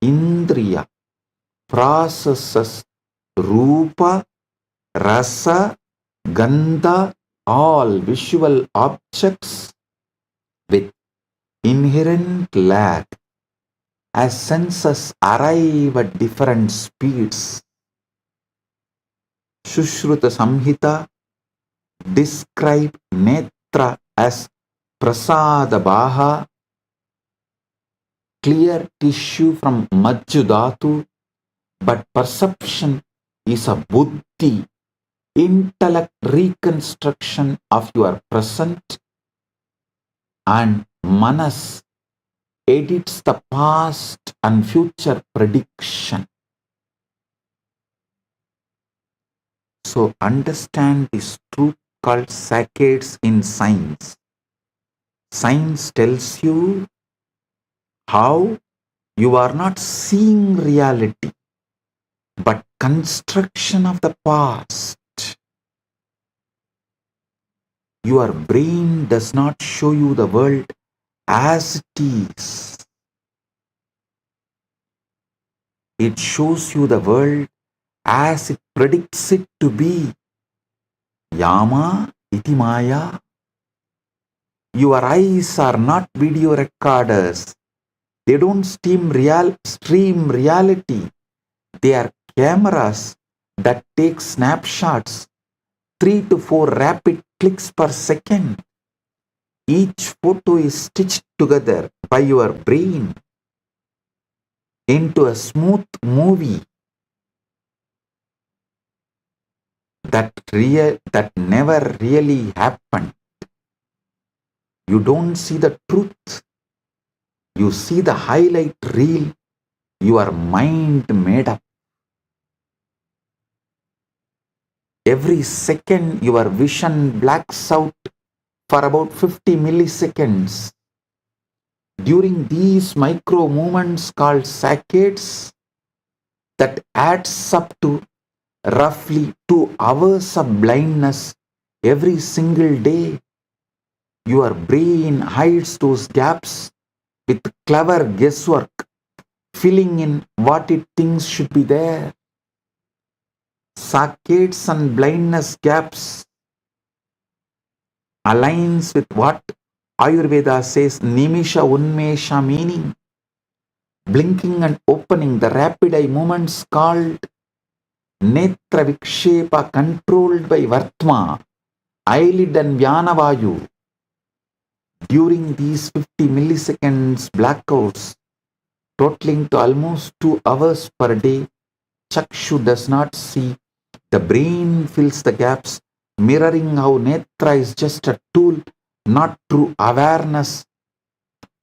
Indriya, processes Rupa, Rasa, Gandha, all visual objects with inherent lag as senses arrive at different speeds. Sushruta Samhita describe Netra as Prasada Baha, clear tissue from Majjudhatu, but perception is a buddhi, intellect reconstruction of your present, and manas edits the past and future prediction. So understand this truth called saccades in science. Science tells you how you are not seeing reality, but construction of the past. Your brain does not show you the world as it is. It shows you the world as it predicts it to be. Yama iti maya. Your eyes are not video recorders. They don't stream reality. They are cameras that take snapshots, 3 to 4 rapid clicks per second. Each photo is stitched together by your brain into a smooth movie that never really happened. You don't see the truth. You see the highlight reel your mind made up. Every second your vision blacks out for about 50 milliseconds. During these micro movements called saccades, that adds up to roughly 2 hours of blindness every single day. Your brain hides those gaps with clever guesswork, filling in what it thinks should be there. Saccades and blindness gaps aligns with what Ayurveda says Nimisha Unmesha, meaning blinking and opening, the rapid eye movements called Netra Vikshepa, controlled by Vartma, eyelid and Vyanavayu. During these 50 milliseconds blackouts, totaling to almost 2 hours per day, Chakshu does not see. The brain fills the gaps, mirroring how Netra is just a tool, not true awareness.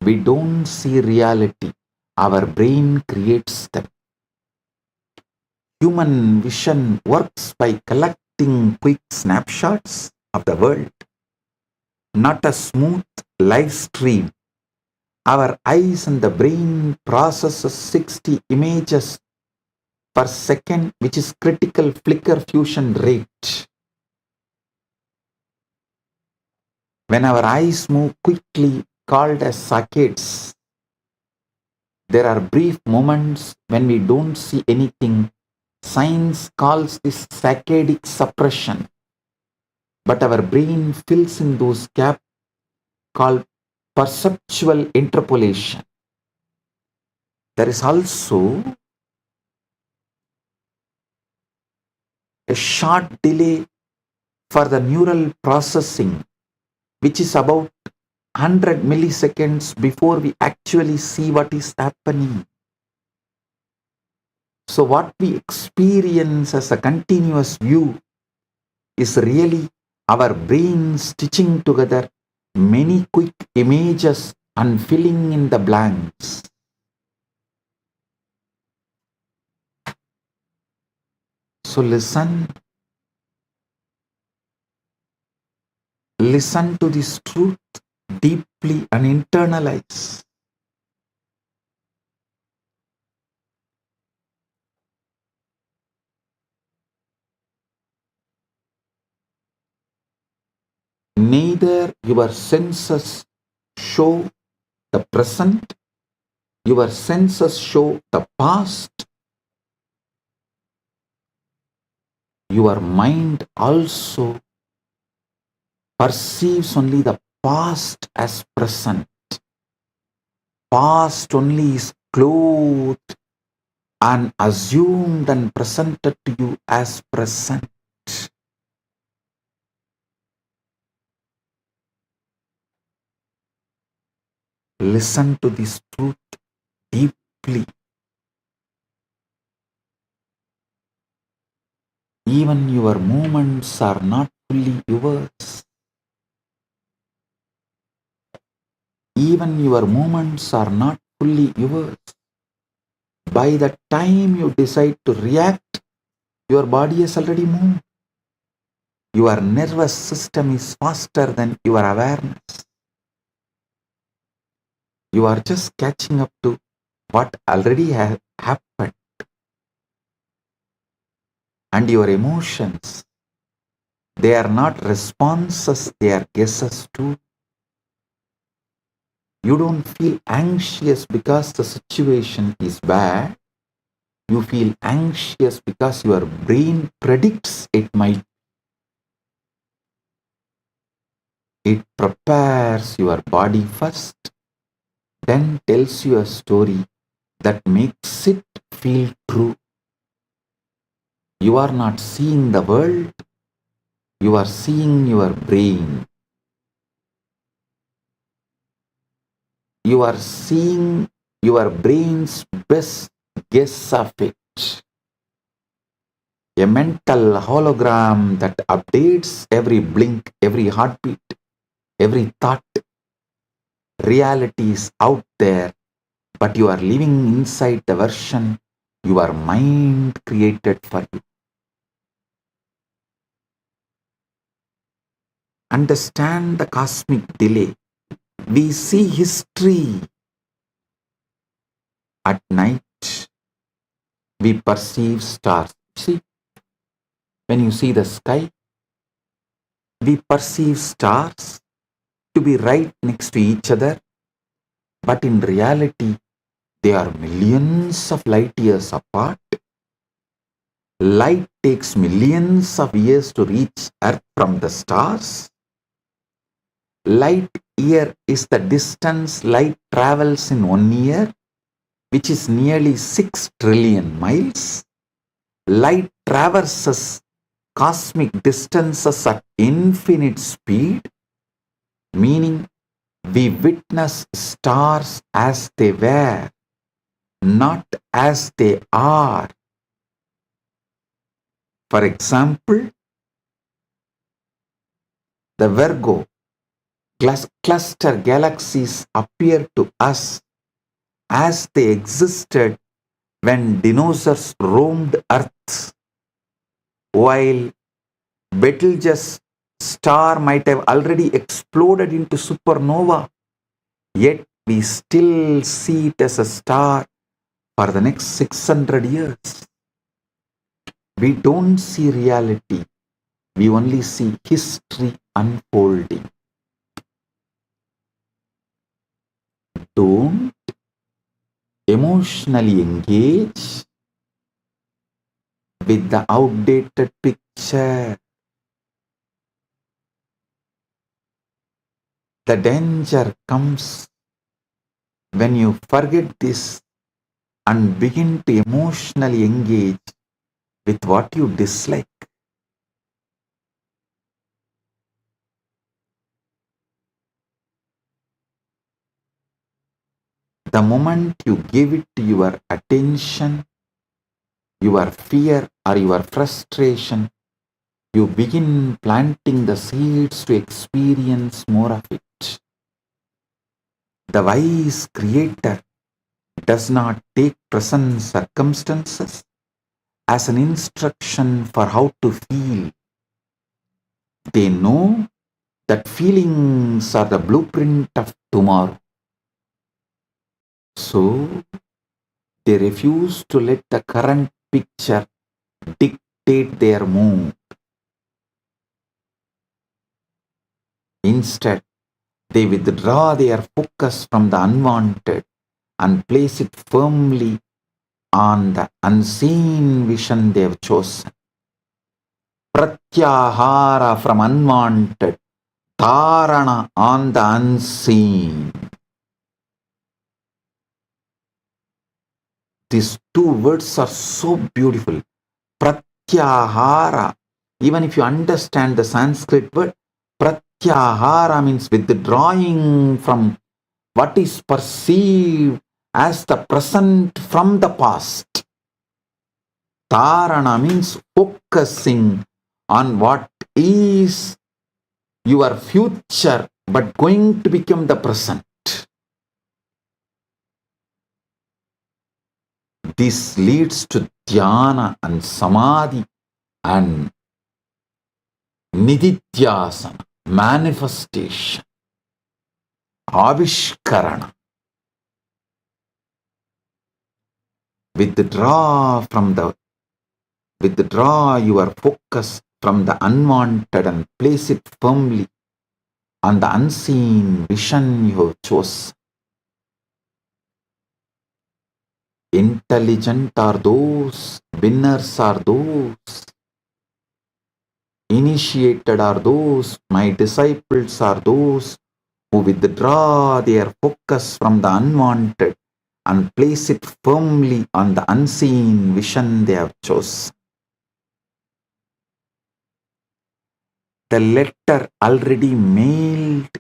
We don't see reality. Our brain creates them. Human vision works by collecting quick snapshots of the world, not a smooth live stream. Our eyes and the brain processes 60 images per second, which is critical flicker fusion rate. When our eyes move quickly, called as saccades, there are brief moments when we don't see anything. Science calls this saccadic suppression, but our brain fills in those gaps called perceptual interpolation. There is also a short delay for the neural processing, which is about 100 milliseconds before we actually see what is happening. So what we experience as a continuous view is really our brain stitching together many quick images and filling in the blanks. So listen to this truth deeply and internalize. Neither your senses show the present, your senses show the past, your mind also perceives only the past as present. Past only is clothed and assumed and presented to you as present. Listen to this truth deeply. Even your movements are not fully yours. Even your movements are not fully yours. By the time you decide to react, your body has already moved. Your nervous system is faster than your awareness. You are just catching up to what already happened. And your emotions, they are not responses, they are guesses too. You don't feel anxious because the situation is bad. You feel anxious because your brain predicts it might. It prepares your body first, then tells you a story that makes it feel true. You are not seeing the world, you are seeing your brain. You are seeing your brain's best guess of it. A mental hologram that updates every blink, every heartbeat, every thought. Reality is out there, but you are living inside the version your mind created for you. Understand the cosmic delay. We see history at night. We perceive stars. See, when you see the sky, we perceive stars to be right next to each other, but in reality, they are millions of light years apart. Light takes millions of years to reach Earth from the stars. Light year is the distance light travels in 1 year, which is nearly 6 trillion miles. Light traverses cosmic distances at infinite speed, meaning we witness stars as they were, not as they are. For example, the Virgo cluster galaxies appear to us as they existed when dinosaurs roamed Earth, while Betelgeuse star might have already exploded into supernova, yet we still see it as a star for the next 600 years. We don't see reality, we only see history unfolding. Don't emotionally engage with the outdated picture. The danger comes when you forget this and begin to emotionally engage with what you dislike. The moment you give it your attention, your fear or your frustration, you begin planting the seeds to experience more of it. The wise creator does not take present circumstances as an instruction for how to feel. They know that feelings are the blueprint of tomorrow. So they refuse to let the current picture dictate their mood. Instead, they withdraw their focus from the unwanted and place it firmly on the unseen vision they have chosen. Pratyahara from unwanted, Dharana on the unseen. These two words are so beautiful. Pratyahara. Even if you understand the Sanskrit word, Pratyahara means withdrawing from what is perceived as the present from the past. Dharana means focusing on what is your future but going to become the present. This leads to dhyana and samadhi and nididhyasana, manifestation, avishkarana. Withdraw your focus from the unwanted and place it firmly on the unseen vision you have chosen. Intelligent are those, winners are those, initiated are those, my disciples are those who withdraw their focus from the unwanted and place it firmly on the unseen vision they have chosen. The letter already mailed.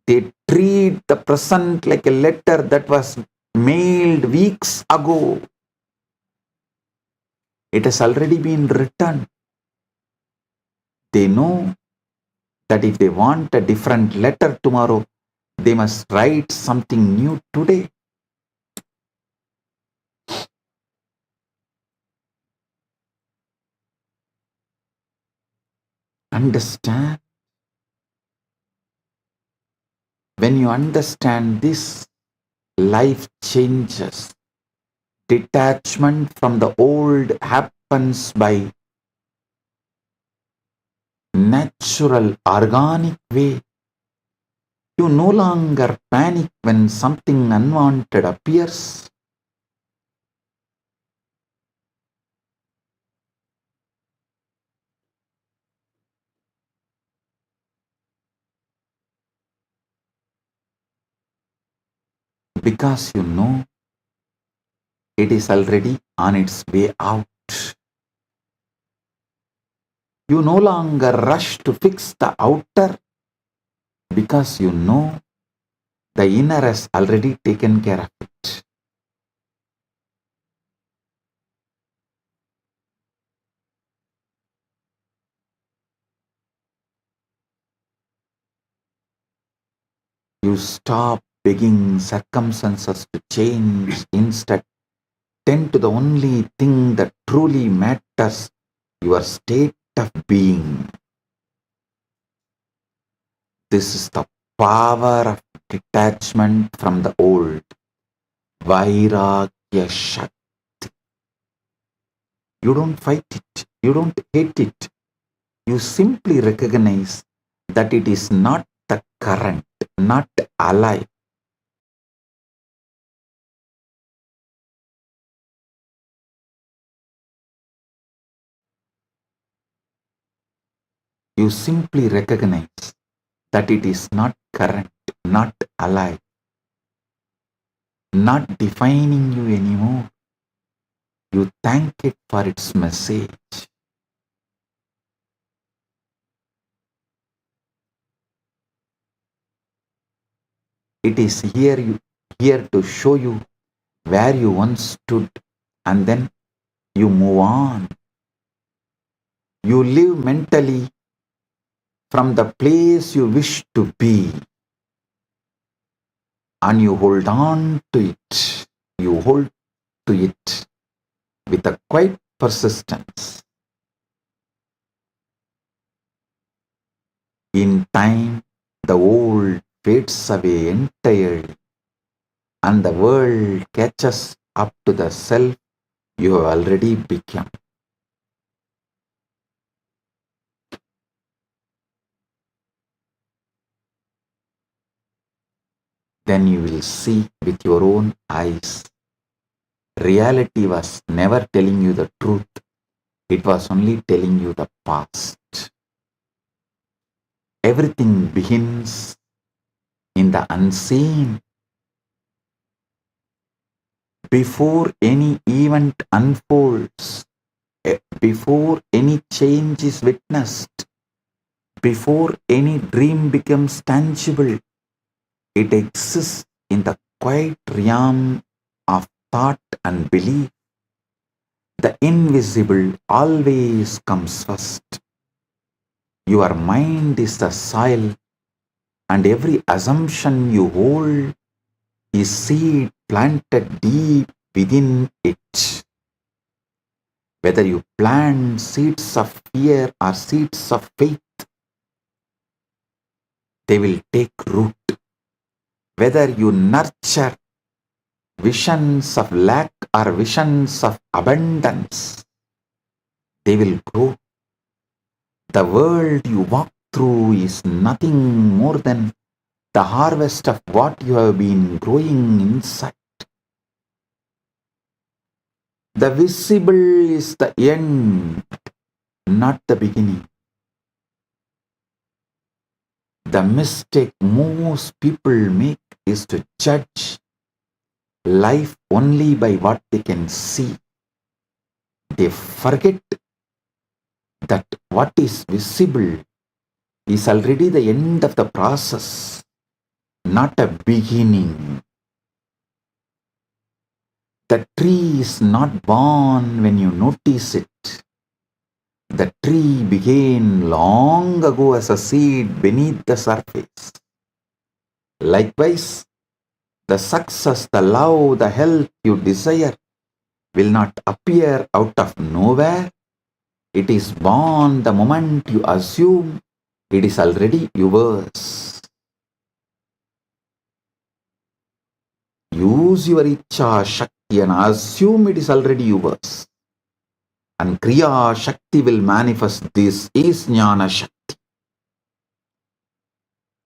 They treat the present like a letter that was mailed weeks ago. It has already been written. They know that if they want a different letter tomorrow, they must write something new today. Understand? When you understand this, life changes. Detachment from the old happens by natural, organic way. You no longer panic when something unwanted appears. Because you know it is already on its way out. You no longer rush to fix the outer because you know the inner has already taken care of it. You stop begging circumstances to change. Instead, tend to the only thing that truly matters, your state of being. This is the power of detachment from the old. Vairagya Shakti. You don't fight it. You don't hate it. You simply recognize that it is not the current, not alive. You simply recognize that it is not current, not alive, not defining you anymore. You thank it for its message. It is here to show you where you once stood, and then you move on. You live mentally from the place you wish to be, and you hold on to it. You hold to it with a quiet persistence. In time, the old fades away entirely, and the world catches up to the self you have already become. Then you will see with your own eyes. Reality was never telling you the truth, it was only telling you the past. Everything begins in the unseen. Before any event unfolds, before any change is witnessed, before any dream becomes tangible, it exists in the quiet realm of thought and belief. The invisible always comes first. Your mind is the soil, and every assumption you hold is seed planted deep within it. Whether you plant seeds of fear or seeds of faith, they will take root. Whether you nurture visions of lack or visions of abundance, they will grow. The world you walk through is nothing more than the harvest of what you have been growing inside. The visible is the end, not the beginning. The mistake most people make is to judge life only by what they can see. They forget that what is visible is already the end of the process, not a beginning. The tree is not born when you notice it. The tree began long ago as a seed beneath the surface. Likewise, the success, the love, the health you desire will not appear out of nowhere. It is born the moment you assume it is already yours. Use your Icha Shakti and assume it is already yours. And Kriya Shakti will manifest. This is Jnana Shakti.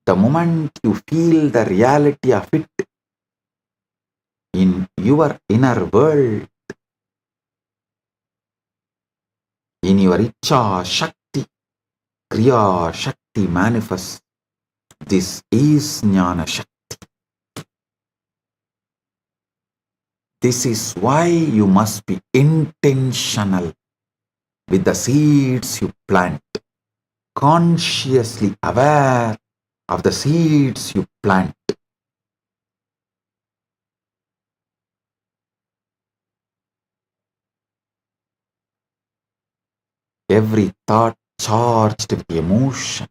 The moment you feel the reality of it in your inner world, in your Icha Shakti, Kriya Shakti manifests. This is Jnana Shakti. This is why you must be intentional with the seeds you plant, consciously aware of the seeds you plant. Every thought charged with emotion,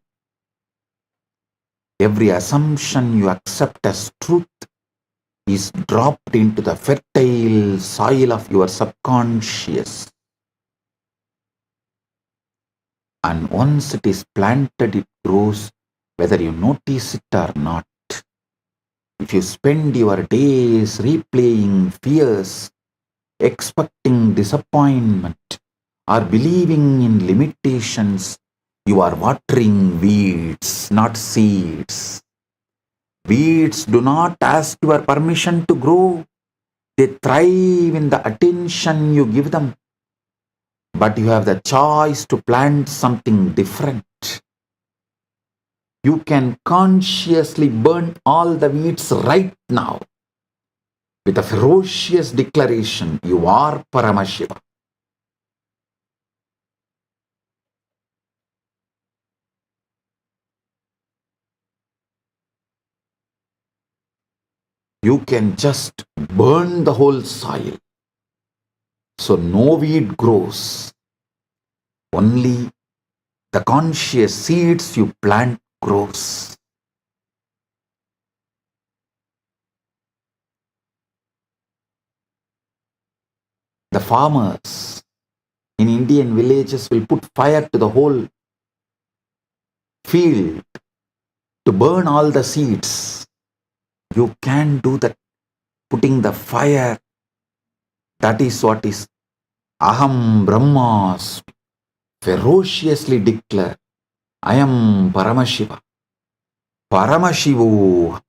every assumption you accept as truth is dropped into the fertile soil of your subconscious. And once it is planted, it grows whether you notice it or not. If you spend your days replaying fears, expecting disappointment, or believing in limitations, you are watering weeds, not seeds. Weeds do not ask your permission to grow. They thrive in the attention you give them. But you have the choice to plant something different. You can consciously burn all the weeds right now with a ferocious declaration, you are Paramashiva. you can just burn the whole soil. So no weed grows. Only the conscious seeds you plant grows. The farmers in Indian villages will put fire to the whole field to burn all the seeds. You can do that. Putting the fire, that is what is Aham Brahmas, ferociously declare, I am Paramashiva. Paramashivu.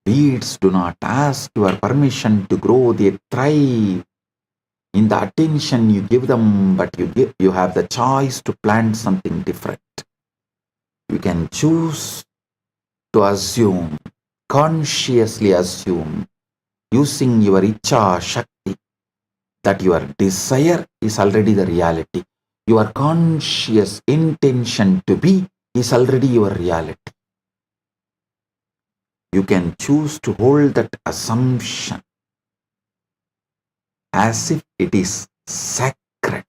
Weeds do not ask your permission to grow, they thrive in the attention you give them, but you have the choice to plant something different. You can choose to assume, consciously assume, using your Icha Shakti, that your desire is already the reality. Your conscious intention to be is already your reality. You can choose to hold that assumption as if it is sacred.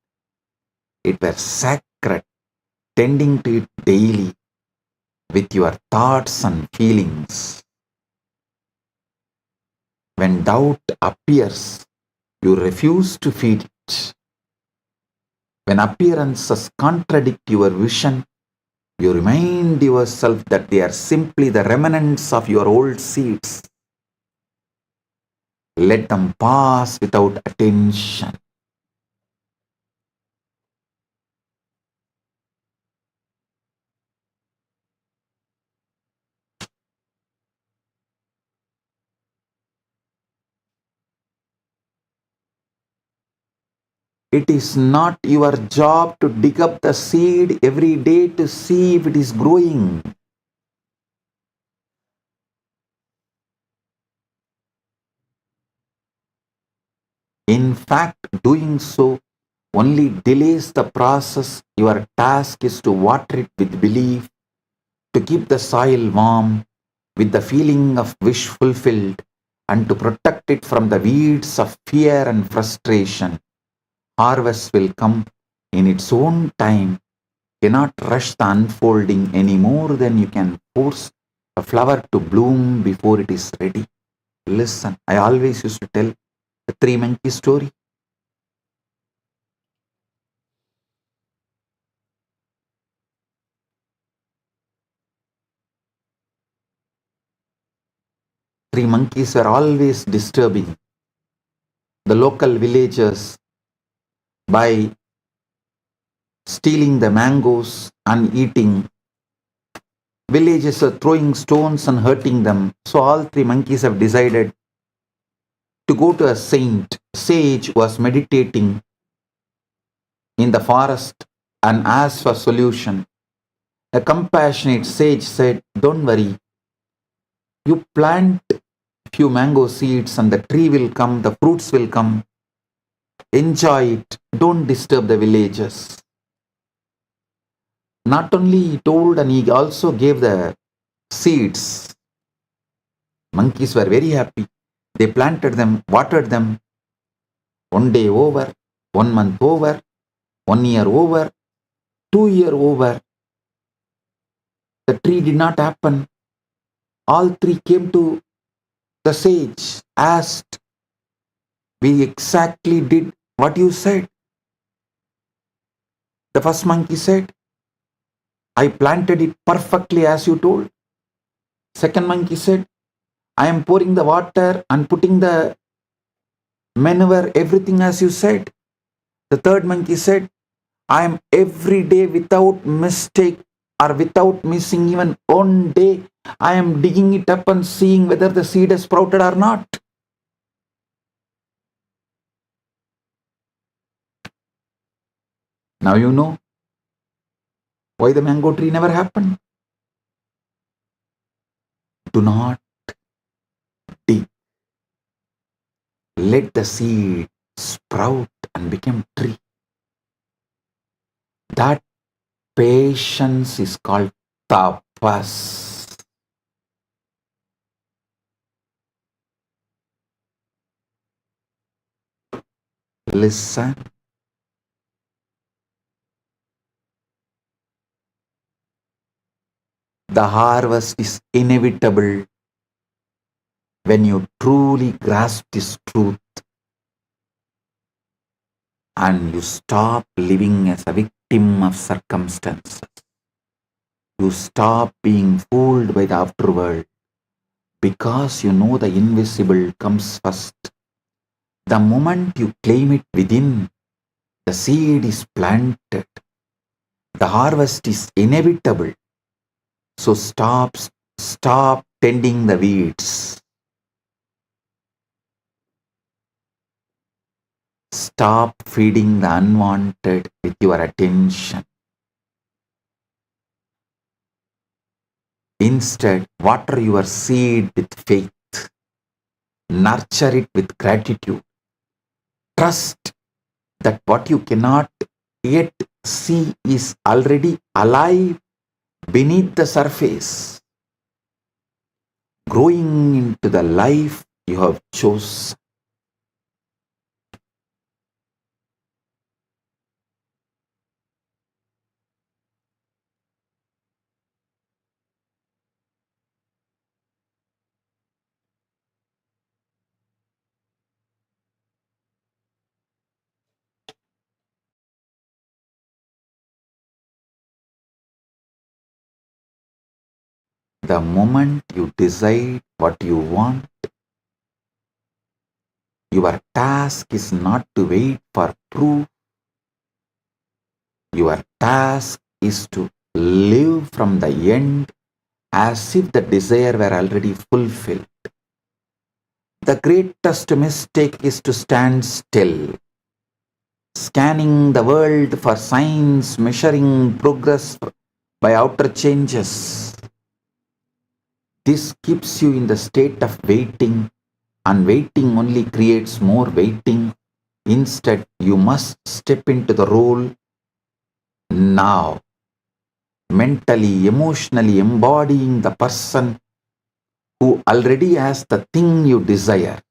It were sacred, tending to it daily with your thoughts and feelings. When doubt appears, you refuse to feed it. When appearances contradict your vision, you remind yourself that they are simply the remnants of your old seeds. Let them pass without attention. It is not your job to dig up the seed every day to see if it is growing. In fact, doing so only delays the process. Your task is to water it with belief, to keep the soil warm with the feeling of wish fulfilled, and to protect it from the weeds of fear and frustration. Harvest will come in its own time. Cannot rush the unfolding any more than you can force a flower to bloom before it is ready. Listen, I always used to tell the three monkey story. Three monkeys were always disturbing the local villagers by stealing the mangoes and eating. Villagers are throwing stones and hurting them. So all three monkeys have decided to go to a sage who was meditating in the forest and ask for solution. A compassionate sage said, don't worry, you plant few mango seeds and the tree will come, the fruits will come. Enjoy it, don't disturb the villagers. Not only he told, and he also gave the seeds. Monkeys were very happy. They planted them, watered them. 1 day over, 1 month over, 1 year over, 2 year over. The tree did not happen. All three came to the sage, asked, we exactly did what you said. The first monkey said, I planted it perfectly as you told. Second monkey said, I am pouring the water and putting the manure, everything as you said. The third monkey said, I am every day without mistake or without missing even 1 day, I am digging it up and seeing whether the seed has sprouted or not. Now you know why the mango tree never happened. Do not dig. Let the seed sprout and become tree. That patience is called tapas. Listen. The harvest is inevitable when you truly grasp this truth and you stop living as a victim of circumstances. You stop being fooled by the afterworld because you know the invisible comes first. The moment you claim it within, the seed is planted. The harvest is inevitable. So stop tending the weeds. Stop feeding the unwanted with your attention. Instead, water your seed with faith. Nurture it with gratitude. Trust that what you cannot yet see is already alive beneath the surface, growing into the life you have chosen. The moment you decide what you want, your task is not to wait for proof. Your task is to live from the end as if the desire were already fulfilled. The greatest mistake is to stand still, scanning the world for signs, measuring progress by outer changes. This keeps you in the state of waiting, and waiting only creates more waiting. Instead, you must step into the role now, mentally, emotionally embodying the person who already has the thing you desire.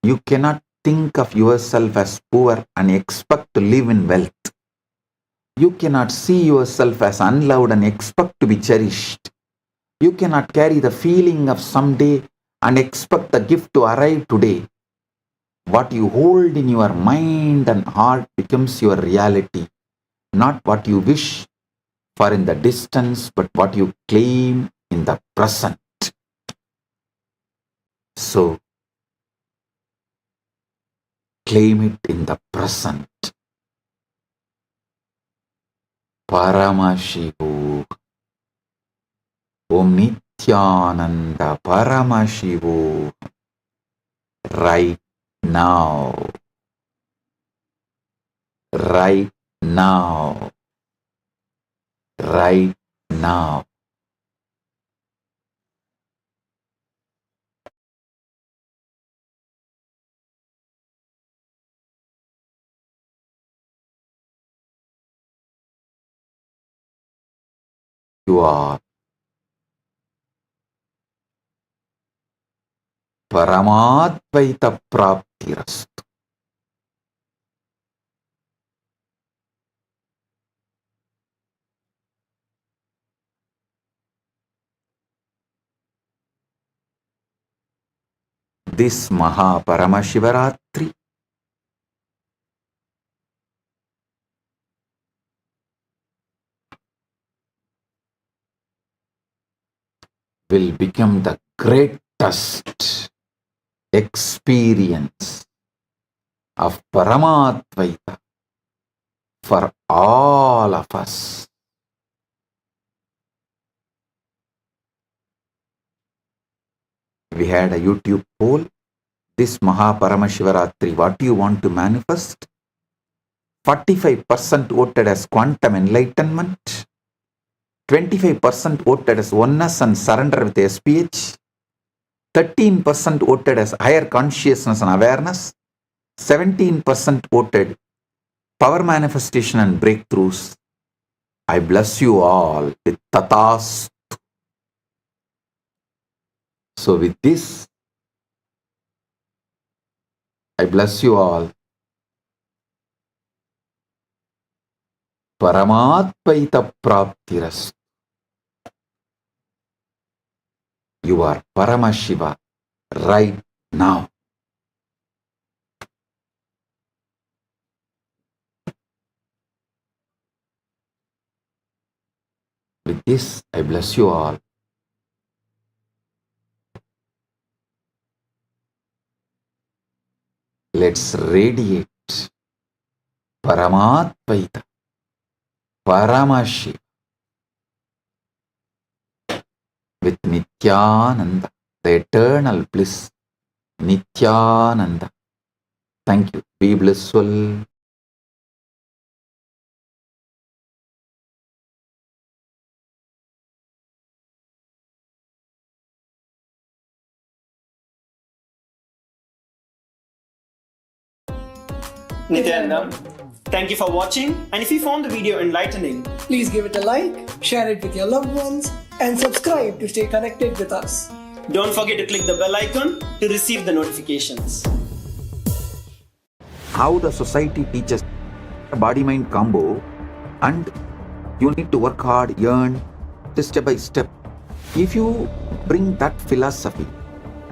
You cannot think of yourself as poor and expect to live in wealth. You cannot see yourself as unloved and expect to be cherished. You cannot carry the feeling of someday and expect the gift to arrive today. What you hold in your mind and heart becomes your reality, not what you wish for in the distance, but what you claim in the present. So, claim it in the present. Paramashivu. Om Nithyananda Paramashivu. Right now. Right now. Right now. You are Paramadvaita Praptirastu. This Maha Paramashivaratri will become the greatest experience of Paramadvaita for all of us. We had a YouTube poll. This Maha Paramashivaratri, what do you want to manifest? 45% voted as quantum enlightenment. 25% voted as oneness and surrender with SPH. 13% voted as higher consciousness and awareness. 17% voted power manifestation and breakthroughs. I bless you all with tatas. So with this, I bless you all. Paramatvaita Praptiras. You are Paramashiva right now. With this, I bless you all. Let's radiate Paramatvaita, Paramashiva with Nithyananda, the eternal bliss, Nithyananda. Thank you. Be blissful. Nithyanandam, thank you for watching, and if you found the video enlightening, please give it a like, share it with your loved ones, and subscribe to stay connected with us. Don't forget to click the bell icon to receive the notifications. How the society teaches body-mind combo, and you need to work hard, earn, step by step. If you bring that philosophy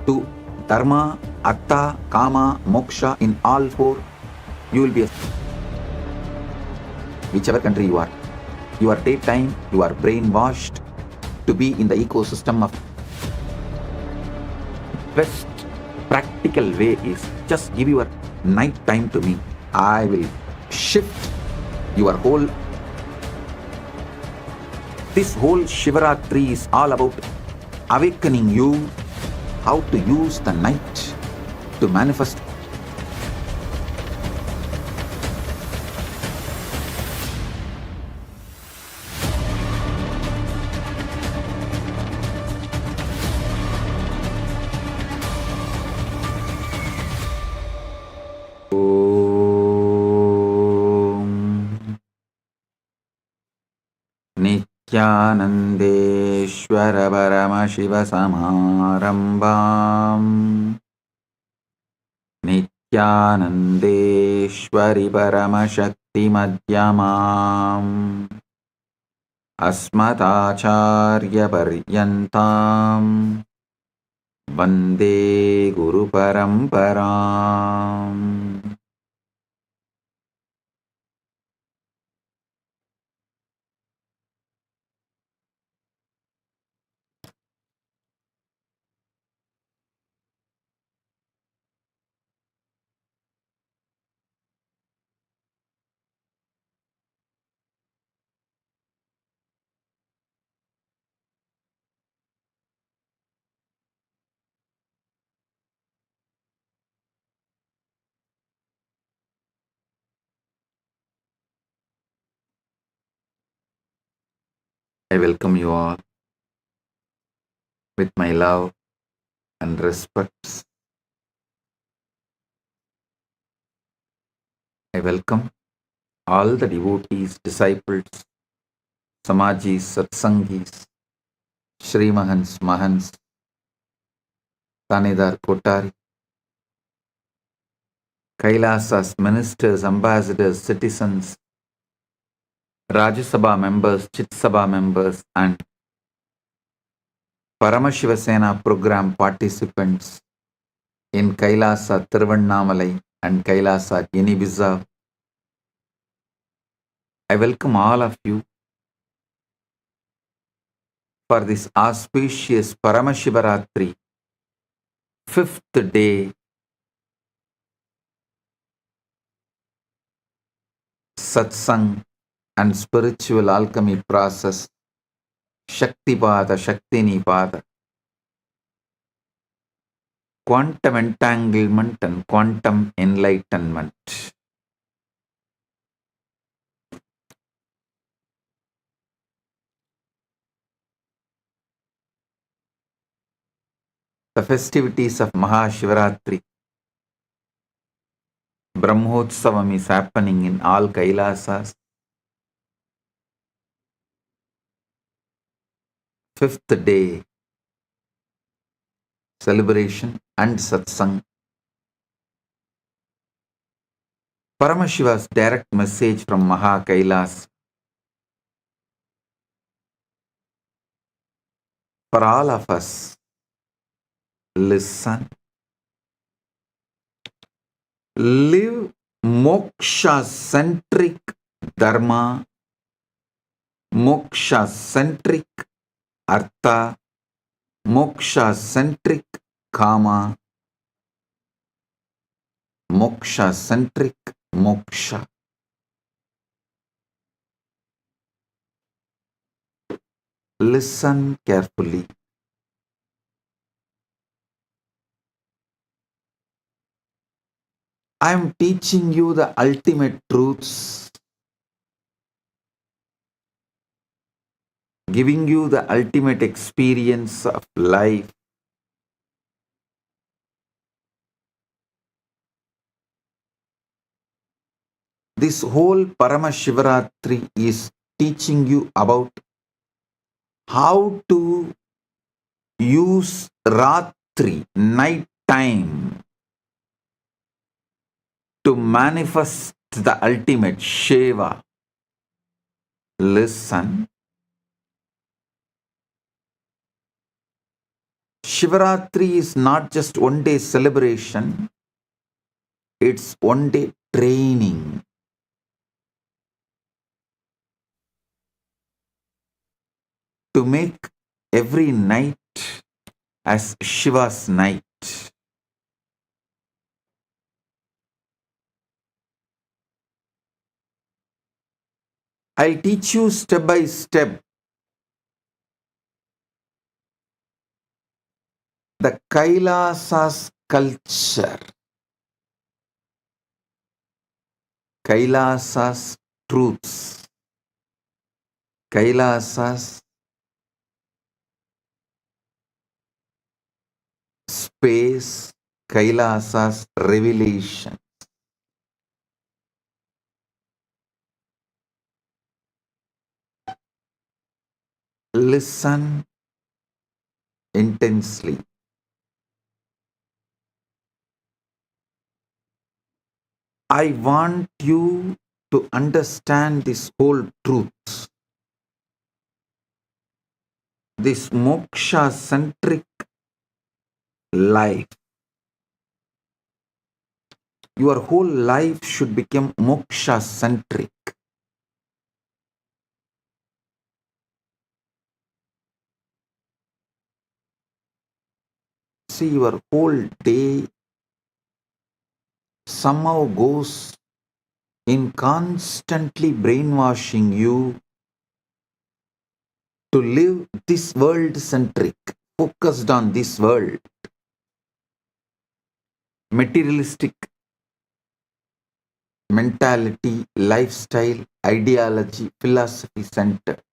to dharma, artha, kama, moksha in all four, you will be whichever country you are. You are daytime, you are brainwashed to be in the ecosystem of best practical way is just give your night time to me. I will shift your whole. This whole Shivaratri is all about awakening you how to use the night to manifest. Nithyanandeshwar Paramashiva Samarambam Nithyanandeshwari Paramashakti Madhyamam Asmatacharya Paryantam Vande Guru Paramparam. I welcome you all with my love and respect. I welcome all the devotees, disciples, Samajis, Satsangis, Shri Mahans, Mahans, Tanidar Kotari, Kailasas, ministers, ambassadors, citizens, Rajya Sabha members, Chit Sabha members, and Paramashiva Sena program participants in Kailasa Thiruvannamalai and Kailasa Guinea-Bissau. I welcome all of you for this auspicious Paramashivaratri, 5th day satsang and spiritual alchemy process, Shaktipada, Shaktinipada, quantum entanglement and quantum enlightenment. The festivities of Mahashivaratri Brahmotsavam is happening in all Kailasas. 5th day celebration and satsang. Paramashiva's direct message from Maha Kailas for all of us. Listen. Live moksha-centric dharma, moksha-centric artha, moksha-centric kama, moksha-centric moksha. Listen carefully. I am teaching you the ultimate truths, giving you the ultimate experience of life. This whole Paramashivaratri is teaching you about how to use Ratri, night time, to manifest the ultimate Shiva. Listen. Shivaratri is not just one day celebration, it's one day training. To make every night as Shiva's night. I'll teach you step by step the Kailasa's culture, Kailasa's truths, Kailasa's space, Kailasa's revelation. Listen intensely. I want you to understand this whole truth, this moksha-centric life. Your whole life should become moksha-centric. See, your whole day somehow goes in constantly brainwashing you to live this world-centric, focused on this world, materialistic mentality, lifestyle, ideology, philosophy centered.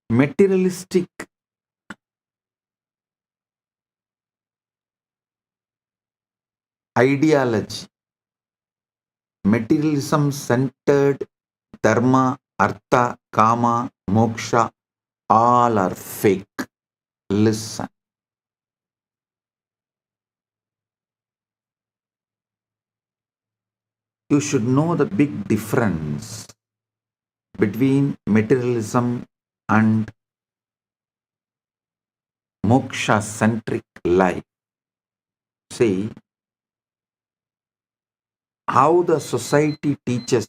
Materialistic ideology, materialism centered dharma, artha, kama, moksha, all are fake. Listen. You should know the big difference between materialism and moksha-centric life. See, how the society teaches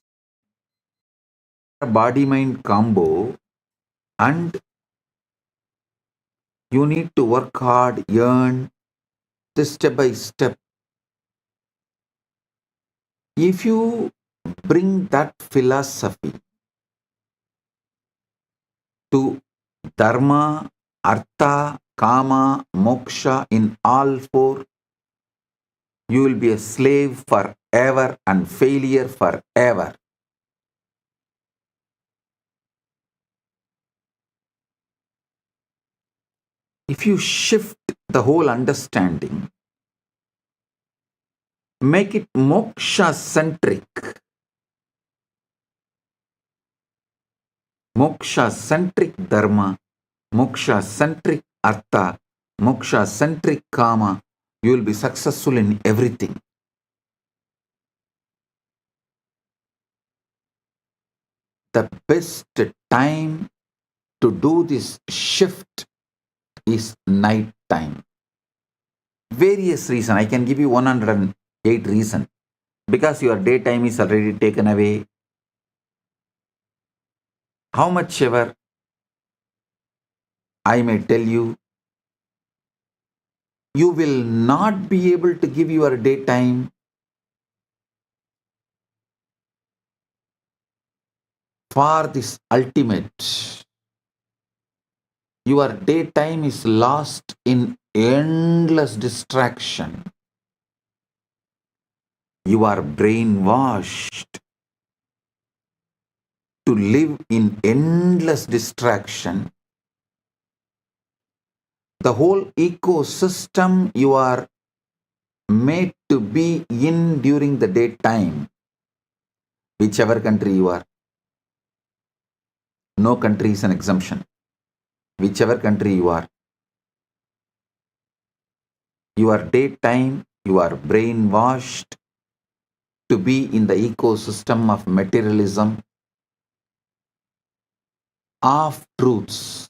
body-mind combo, and you need to work hard, earn, this step by step. If you bring that philosophy to dharma, artha, kama, moksha in all four, you will be a slave forever and failure forever. If you shift the whole understanding. Make it moksha centric. Moksha centric dharma, moksha centric artha, moksha centric kama. You will be successful in everything. The best time to do this shift is night time. Various reasons. I can give you 108 reasons. Because your daytime is already taken away. How much ever I may tell you, you will not be able to give your daytime for this ultimate. Your daytime is lost in endless distraction. You are brainwashed to live in endless distraction. The whole ecosystem you are made to be in during the daytime, whichever country you are. No country is an exemption. Whichever country you are. Your daytime, you are brainwashed to be in the ecosystem of materialism, half truths,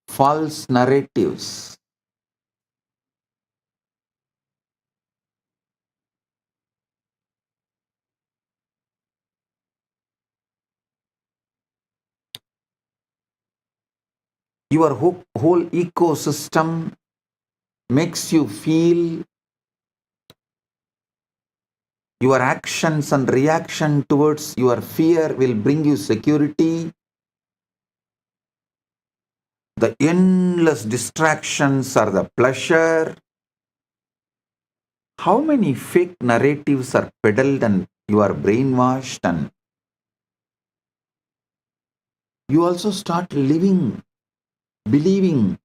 false narratives. Your whole ecosystem makes you feel your actions and reaction towards your fear will bring you security. The endless distractions are the pleasure. How many fake narratives are peddled and you are brainwashed, and you also start living, believing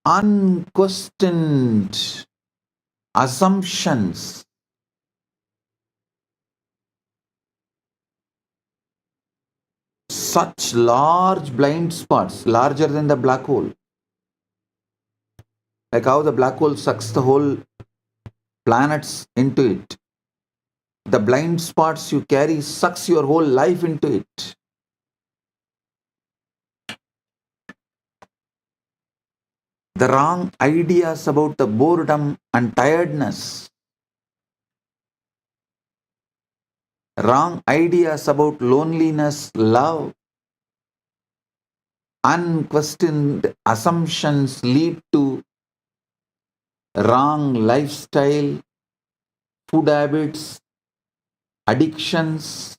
unquestioned assumptions. Such large blind spots, larger than the black hole. Like how the black hole sucks the whole planets into it. The blind spots you carry sucks your whole life into it. The wrong ideas about the boredom and tiredness. Wrong ideas about loneliness, love. Unquestioned assumptions lead to wrong lifestyle, food habits, addictions,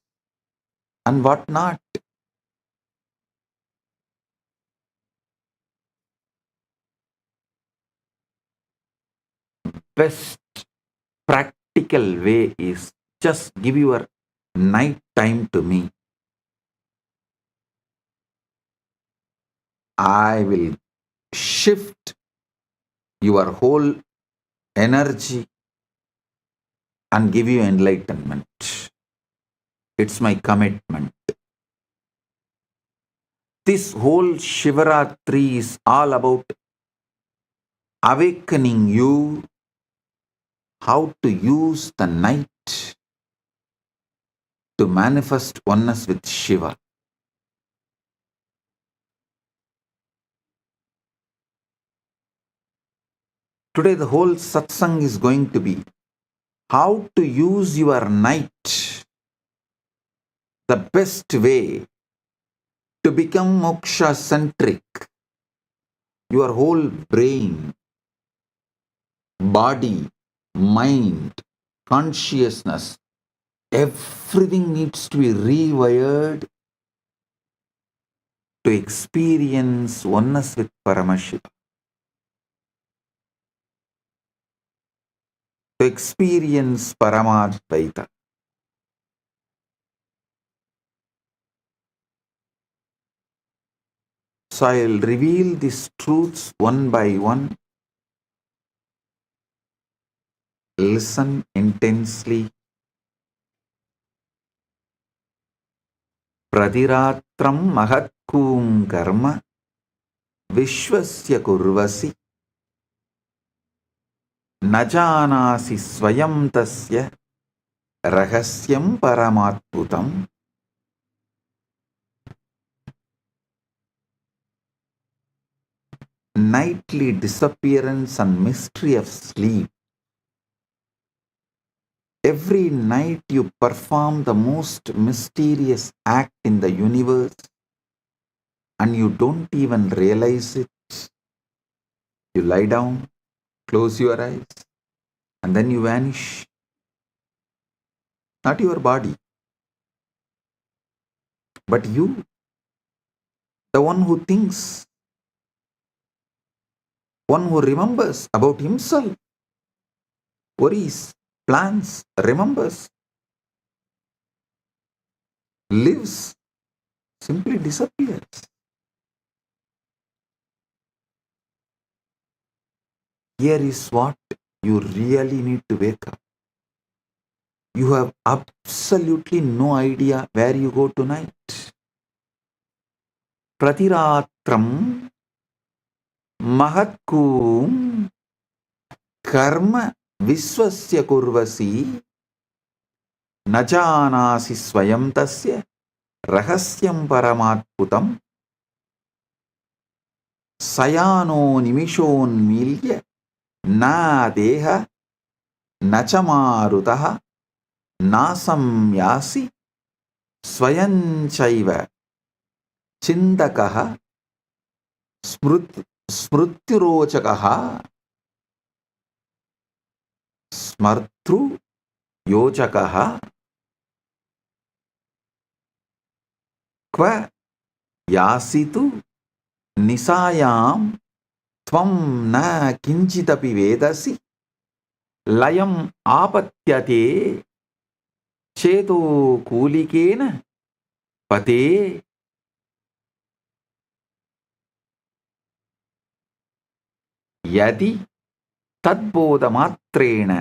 and whatnot. Best practical way is just give your night time to me. I will shift your whole energy and give you enlightenment. It's my commitment. This whole Shivaratri is all about awakening you how to use the night to manifest oneness with Shiva. Today the whole satsang is going to be how to use your night the best way to become moksha centric. Your whole brain, body, mind, consciousness, everything needs to be rewired to experience oneness with Paramashiva. To experience Paramadvaita. So I'll reveal these truths one by one. Listen intensely. Pradiratram mahatkum karma vishwasya kurvasi najanasi swayam tasya rahasyam paramatputam. Nightly disappearance and mystery of sleep. Every night you perform the most mysterious act in the universe and you don't even realize it. You lie down, close your eyes, and then you vanish. Not your body, but you, the one who thinks, one who remembers about himself, worries, plans, remembers, lives, simply disappears. Here is what you really need to wake up. You have absolutely no idea where you go tonight. Pratiratram mahatkum karma viswasya kurvasi najanasi swayam tasya rahasyam paramatputam sayano nimishonmilya na deha nachamarutaha nasam yasi swayanchaiva chindakaha smrutyurochakaha smartru yochakaha kva yasitu nisayam tvam na kinchitapi vedasi layam apatyate cheto kulikena pate. Yadi tadboda matrena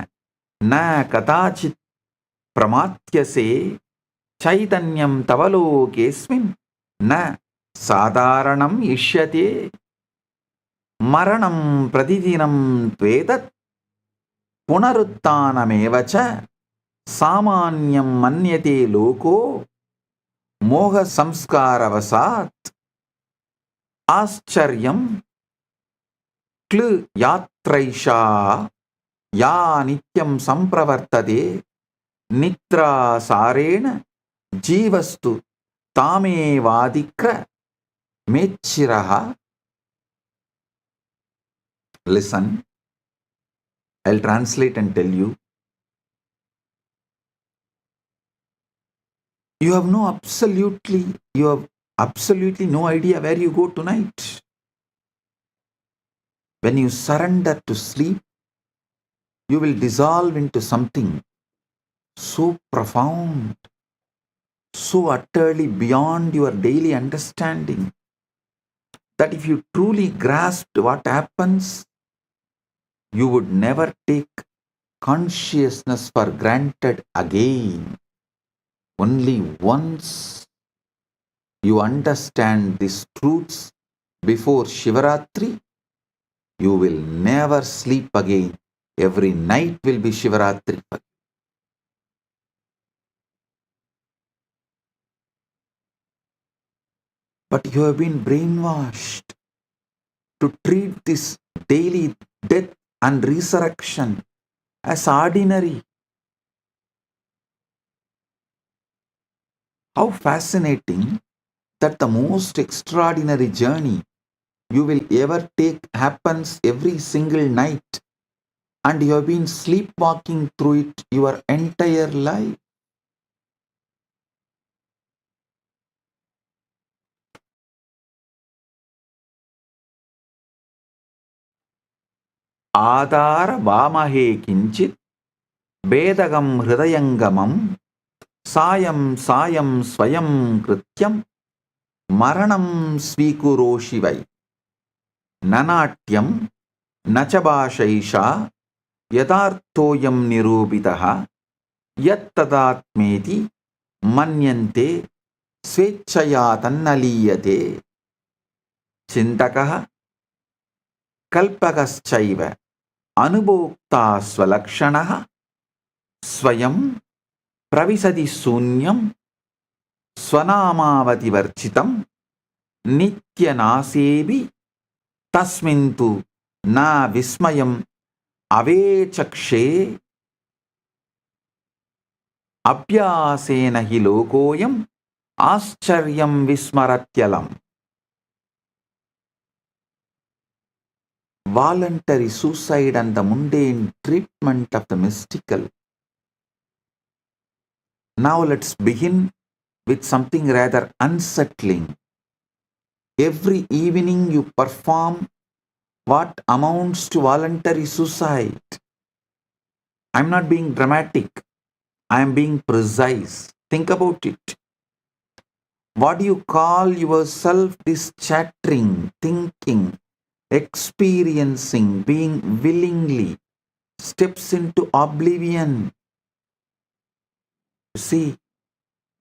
na katachit pramatyase chaitanyam tavalokesmin na sadharanam ishyate maranam pradidinam tvedat punarutthanamevacha samanyam manyate loko moha samskaravasat ascharyam klu yatraisha ya nityam sampravartate nitra sarena jivastu tame vadikra mechiraha. Listen, I'll translate and tell you. You have absolutely no idea where you go tonight. When you surrender to sleep, you will dissolve into something so profound, so utterly beyond your daily understanding, that if you truly grasped what happens, you would never take consciousness for granted again. Only once you understand these truths before Shivaratri, you will never sleep again. Every night will be Shivaratri. But you have been brainwashed to treat this daily death and resurrection as ordinary. How fascinating that the most extraordinary journey you will ever take happens every single night, and you have been sleepwalking through it your entire life. Adara vamahe kinchit bedagam hridayangamam sayam swayam krityam maranam svikuroshivai nanatyam nachabashaisha यदार्थोऽयं निरूपितः यत्तदात्मेति मन्यन्ते स्वेच्छया तन्नलीयते चिन्तकः कल्पकश्चैव अनुभोक्ता स्वलक्षणः स्वयं प्रविशति शून्यं स्वनामावतिवर्जितं नित्यनासेऽपि तस्मिन् तु न विस्मयम् अवेचक्षे अभ्यासेन हि लोकोऽयम् आश्चर्यं विस्मरत्यलम्. Voluntary suicide and the mundane treatment of the mystical. Now let's begin with something rather unsettling. Every evening you perform what amounts to voluntary suicide. I'm not being dramatic. I am being precise. Think about it. What do you call yourself this chattering, thinking, experiencing, being willingly steps into oblivion? See,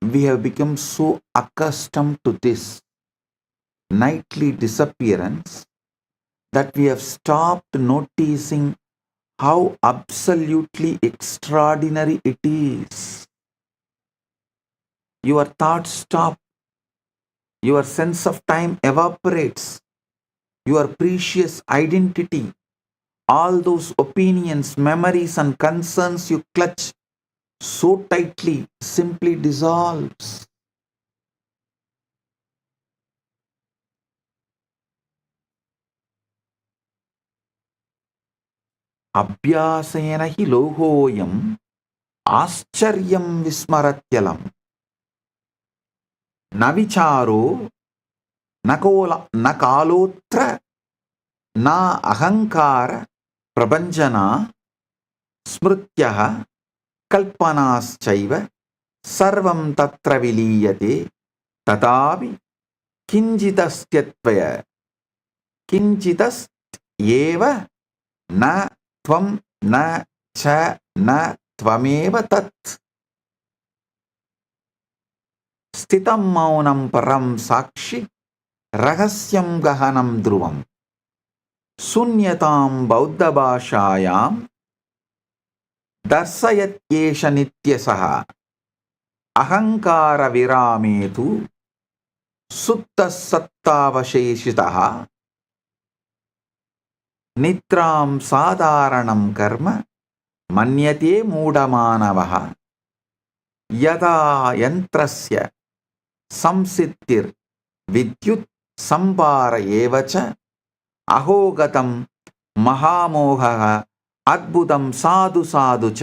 we have become so accustomed to this nightly disappearance that we have stopped noticing how absolutely extraordinary it is. Your thoughts stop. Your sense of time evaporates. Your precious identity, all those opinions, memories, and concerns you clutch so tightly, simply dissolves. अभ्यासेन हि लोकोऽयम् आश्चर्यं विस्मरत्यलम्. न विचारो न कालोत्र न अहंकार प्रपञ्चना स्मृत्यः कल्पनाश्चैव सर्वं तत्र विलीयते तथापि किञ्चिदस्त्येव न त्वं न च न त्वमेव तत्. स्थितं मौनं परं साक्षि रहस्यं गहनं ध्रुवम्. शून्यतां बौद्धभाषायां दर्शयत्येष नित्यसः अहङ्कारविरामे तु सुप्तः सत्तावशेषितः. निद्रां साधारणं कर्म मन्यते मूढमानवः. यदा यन्त्रस्य संसिद्धिर्विद्युत् संभार एव च अहोगतं महामोहः अद्भुतं साधु साधु च.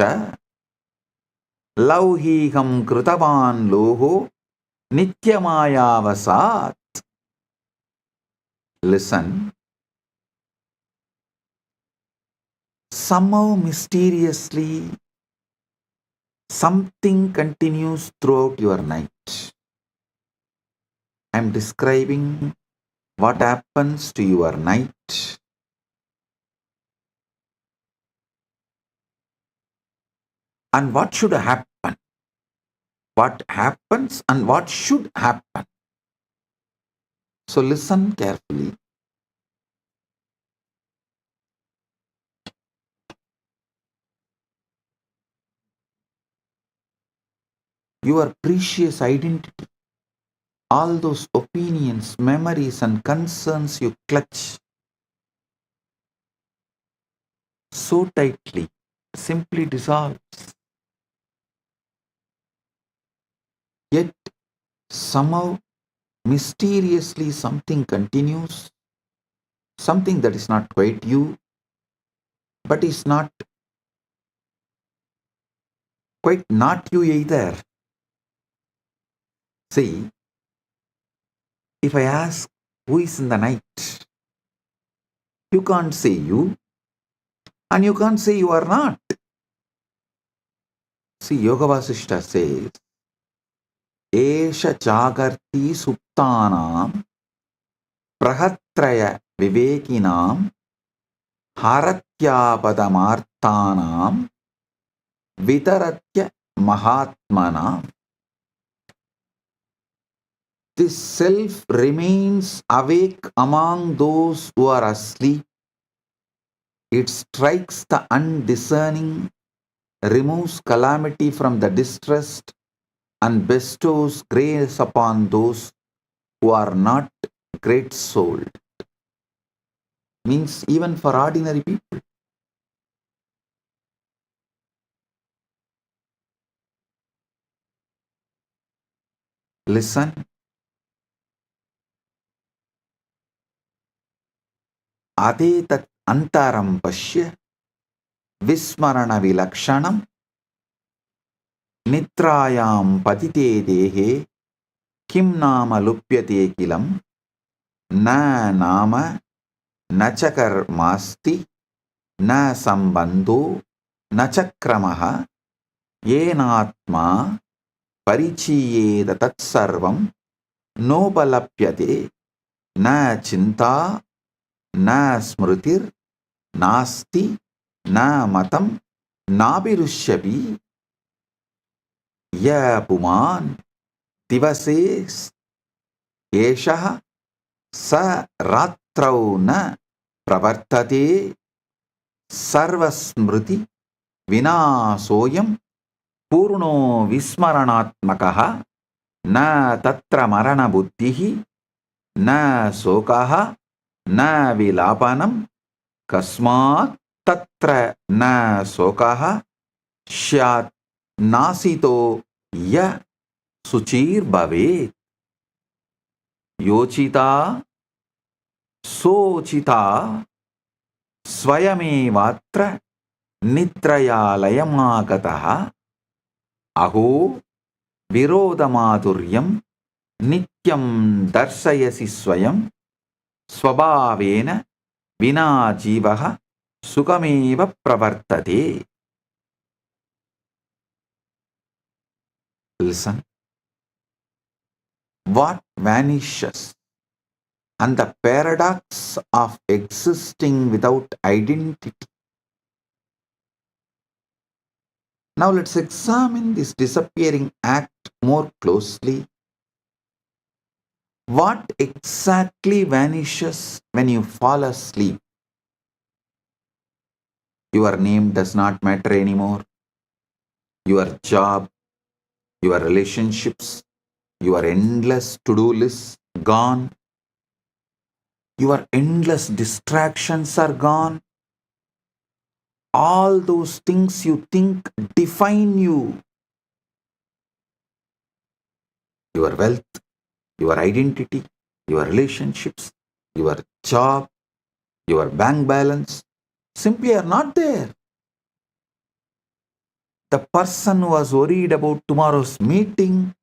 लौहीकं कृतवान् लोहो नित्यमायावसात्. Listen. Somehow mysteriously something continues throughout your night. I am describing what happens to your night. And what should happen? What happens and what should happen? So listen carefully. Your precious identity, all those opinions, memories, and concerns you clutch so tightly, simply dissolves. Yet somehow, mysteriously, something continues, something that is not quite you, but is not quite not you either. See, if I ask who is in the night, you can't say you, and you can't say you are not. See, Yoga Vasishta says, Esha Jagarti Suptanam Prahatraya Vivekinam Haratya Satyapadamaarthanam Vitaratya Mahatmanam. This self remains awake among those who are asleep. It strikes the undiscerning, removes calamity from the distressed, and bestows grace upon those who are not great-souled. Means even for ordinary people. Listen. Adetat antaram pashya vismarana vilakshanam nitrayam patite dehe kim nama lupyate kilam na nama nachakar masti na sambandho nachakramaha yenatma परिचीयेद तत्सर्वं नोपलप्यते न चिंता न स्मृतिर नास्ति न मतं नाभिरुष्यपि य पुमान् दिवसे एषः स रात्रौ न प्रवर्तते सर्वस्मृति विनाशोऽयं पूर्णो विस्मरणात्मकः न तत्र मरणबुद्धिः न शोकः न विलापनं कस्मात् तत्र न शोकः स्यात् नासितो य शुचिर्भवेत् योचिता सोचिता स्वयमेवात्र निद्रयालयमागतः अहो विरोधमाधुर्यं नित्यं दर्शयसि स्वयं स्वभावेन विना जीवः सुखमेव प्रवर्तते. Listen. What vanishes and the paradox of existing without identity. Now let's examine this disappearing act more closely. What exactly vanishes when you fall asleep? Your name does not matter anymore. Your job, your relationships, your endless to-do list gone. Your endless distractions are gone. All those things you think define you. Your wealth, your identity, your relationships, your job, your bank balance simply are not there. The person who was worried about tomorrow's meeting,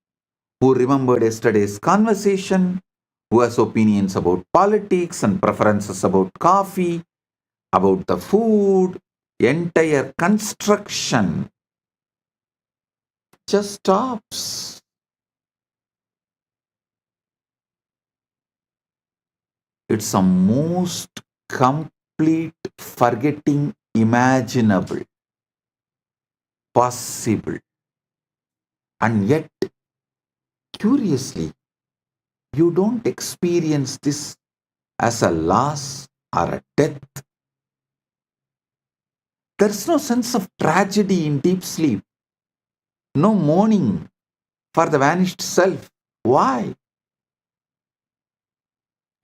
who remembered yesterday's conversation, who has opinions about politics and preferences about coffee, about the food, entire construction just stops. It's a most complete forgetting imaginable, possible. And yet, curiously, you don't experience this as a loss or a death. There's no sense of tragedy in deep sleep, no mourning for the vanished self. Why?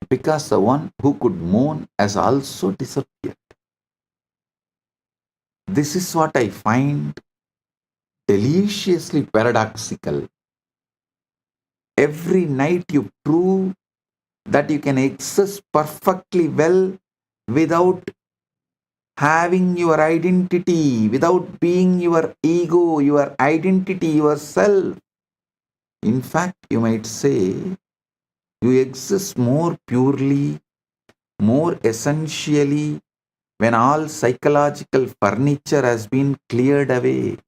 Because the one who could mourn has also disappeared. This is what I find deliciously paradoxical. Every night you prove that you can exist perfectly well without having your identity, without being your ego, your identity, yourself. In fact, you might say you exist more purely, more essentially when all psychological furniture has been cleared away.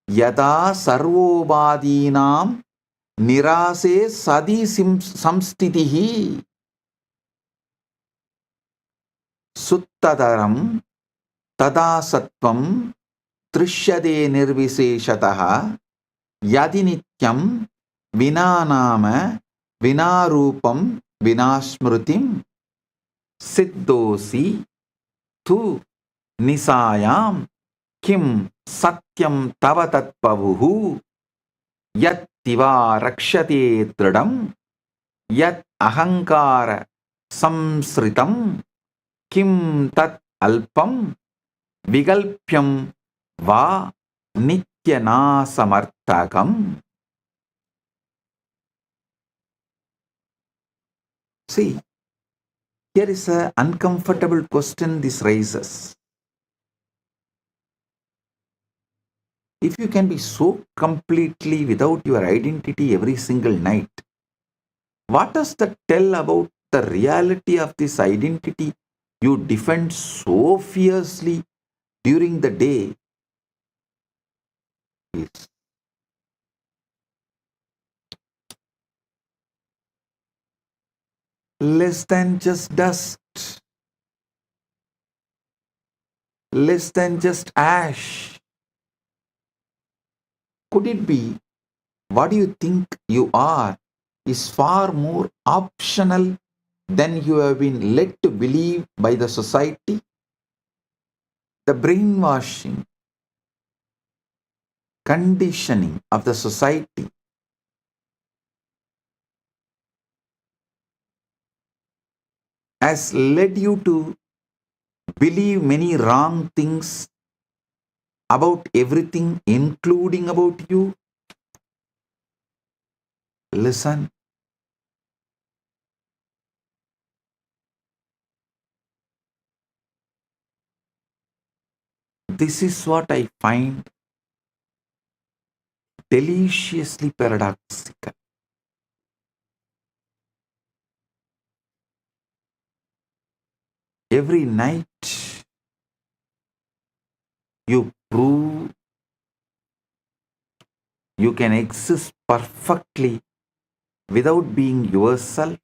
Yada sarvobadinam nirase sadi samstitihi. suttadaram tada sattvam drishyade nirvisheshatah yadi nityam vinanama vinarupam vinasmrutim siddhosi tu nisayam kim satyam tava tatpavuhu yattiva rakshate tridam yat ahankara samsritam kim tat alpam vigalpyam va nityanasamartakam. See, here is an uncomfortable question this raises. If you can be so completely without your identity every single night, what does that tell about the reality of this identity you defend so fiercely during the day? Is less than just dust, less than just ash. Could it be what you think you are is far more optional than you have been led to believe by the society? The brainwashing, conditioning of the society has led you to believe many wrong things about everything, including about you. Listen. This is what I find deliciously paradoxical. Every night you prove you can exist perfectly without being yourself.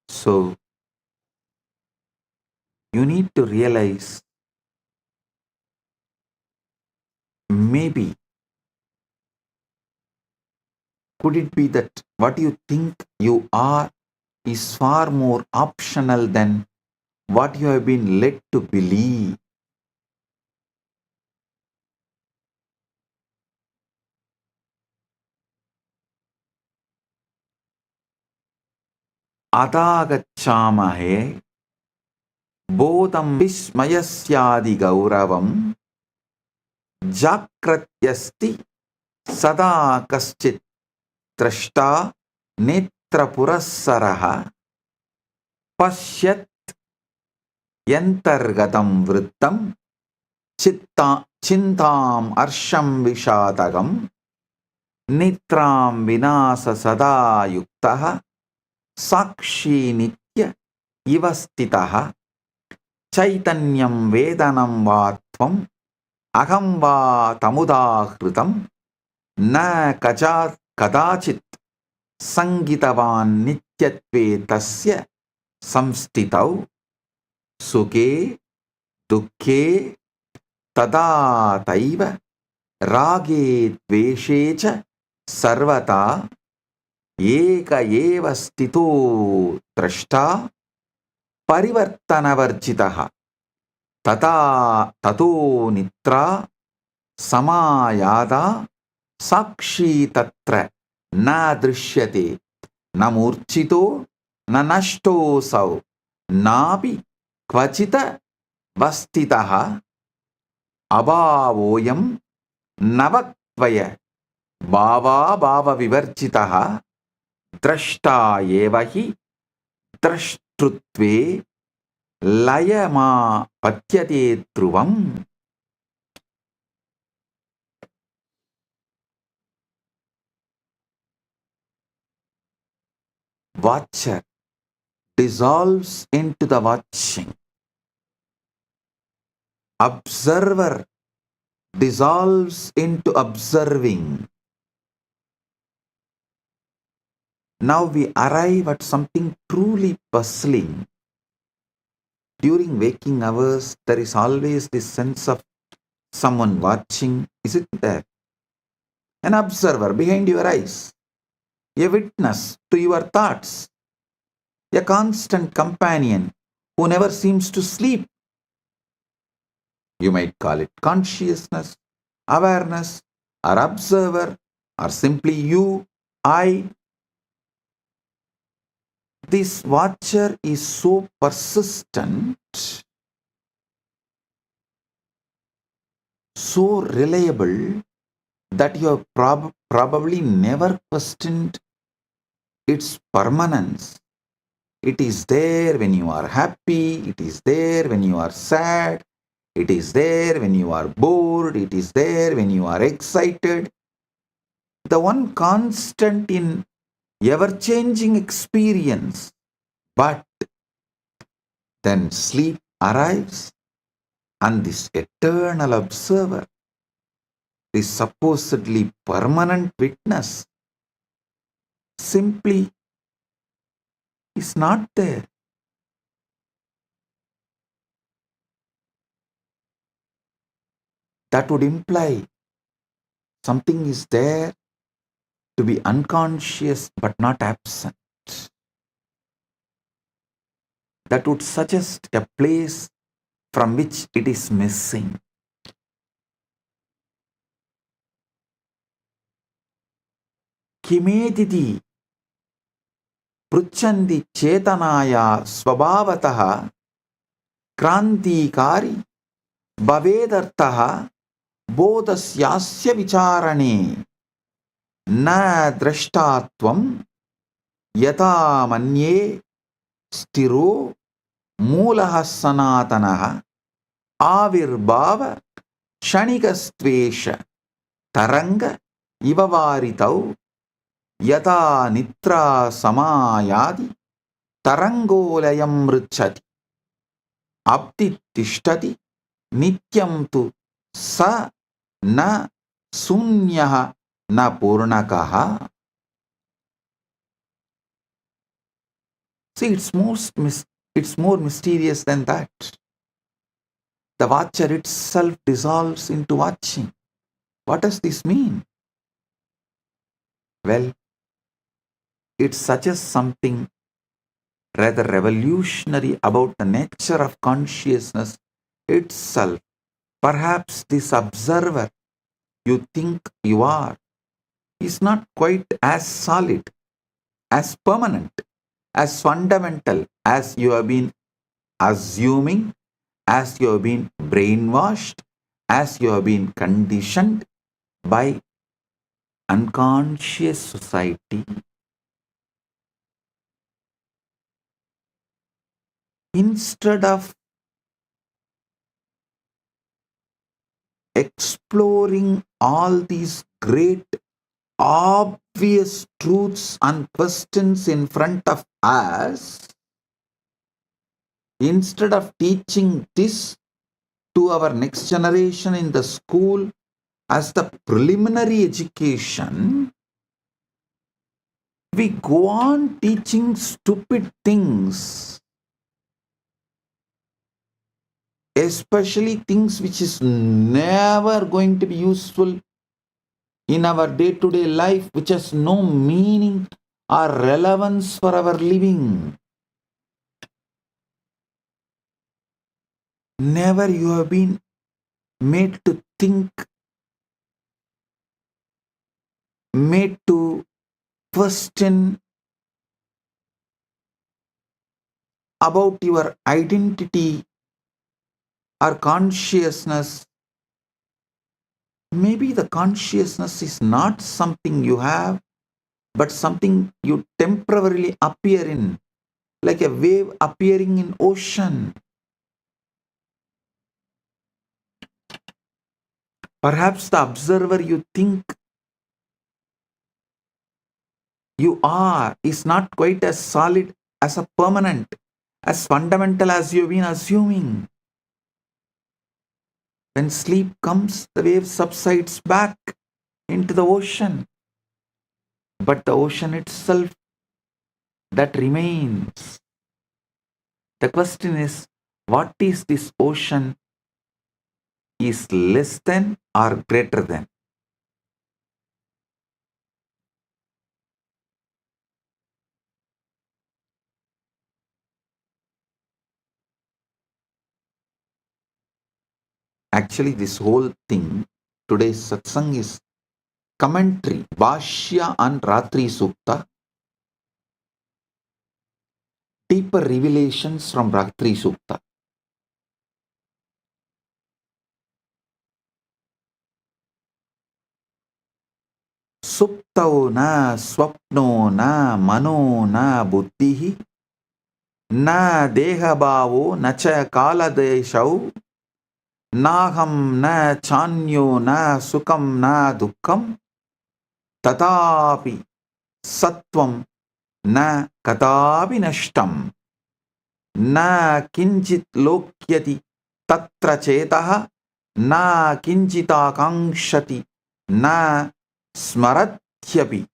So, you need to realize maybe could it be that what you think you are is far more optional than what you have been led to believe? Adagachamahe bodham vismayasyadi gauravam jakratyasti sada kaschit drashta netrapurassaraha pashyat yantargatam vrittam chintam arsham vishadagam nitram vinasa sada yuktaha sakshi nitya ivastitaha chaitanyam vedanam vatvam aham va tamudahritam na kadachit sangitavan nityatve tasya samstitau sukhe dukhe tada taiva rage dveshe cha sarvata eka eva stito drashta parivartanavarjitaha tato nitra samayada sakshi tatra na drishyate na murchito na nashto sau napi kvachita vastitaha abhavoyam navatvaya bhava bhava vivarjitaha drashta evahi drashtrutve layama patyate dhruvam. Watcher dissolves into the watching. Observer dissolves into observing. Now we arrive at something truly puzzling. During waking hours, there is always this sense of someone watching, isn't there? An observer behind your eyes, a witness to your thoughts, a constant companion who never seems to sleep. You might call it consciousness, awareness, or observer, or simply you, I. This watcher is so persistent, so reliable, that you have probably never questioned its permanence. It is there when you are happy, it is there when you are sad, it is there when you are bored, it is there when you are excited. The one constant in ever-changing experience. But then sleep arrives, and this eternal observer, this supposedly permanent witness, simply is not there. That would imply something is there to be unconscious but not absent. That would suggest a place from which it is missing. Kimedidi pruchandi chetanaya swabhavataha krantikari bhavedartaha bodhasyasya vicharane na drashtatvam yata manye stiro मूलः सनातनः आविर्भाव क्षणिकस्त्वेष तरंग इव वारितौ यथा निद्रा समायादि तरंगोलयं मृच्छति अप्तिष्ठति नित्यं तु स न शून्यः न पूर्णकः. See, it's more mysterious than that. The watcher itself dissolves into watching. What does this mean? Well, it suggests something rather revolutionary about the nature of consciousness itself. Perhaps this observer you think you are is not quite as solid, as permanent, as fundamental as you have been assuming, as you have been brainwashed, as you have been conditioned by unconscious society. Instead of exploring all these great obvious truths and questions in front of us, instead of teaching this to our next generation in the school as the preliminary education, we go on teaching stupid things, especially things which is never going to be useful in our day-to-day life, which has no meaning or relevance for our living. Never you have been made to think, made to question about your identity or consciousness. Maybe the consciousness is not something you have, but something you temporarily appear in, like a wave appearing in ocean. Perhaps the observer you think you are is not quite as solid, as a permanent, as fundamental as you've been assuming. When sleep comes, the wave subsides back into the ocean. But the ocean itself, that remains. The question is, what is this ocean is less than or greater than? Actually, this whole thing, today's satsang is commentary, Bhashya and Ratri Sukta, deeper revelations from Ratri Sukta. Suptau na swapno na mano na buddhihi na dehabhavo na cha kaladeshau naham na chanyo na sukam na dukkam tatapi sattvam na kadapi nashtam na kinchit lokyati tatra chetaha na kinchita kankshati na smarathyapi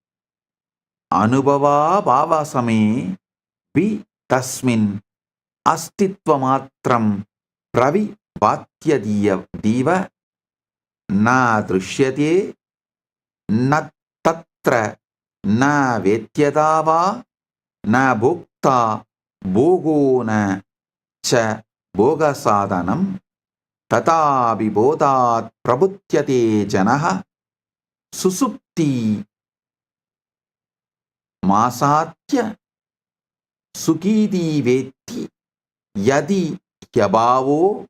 anubhava bhavasame vi tasmin astitvamatram pravi bhatyadiya diva na drishyate na tatra na vetyadava na bhukta bhogo na cha bhoga sadhanam tata vibodhat prabhutyate janaha susupti masatya sukidi vetti yadi hyabhavo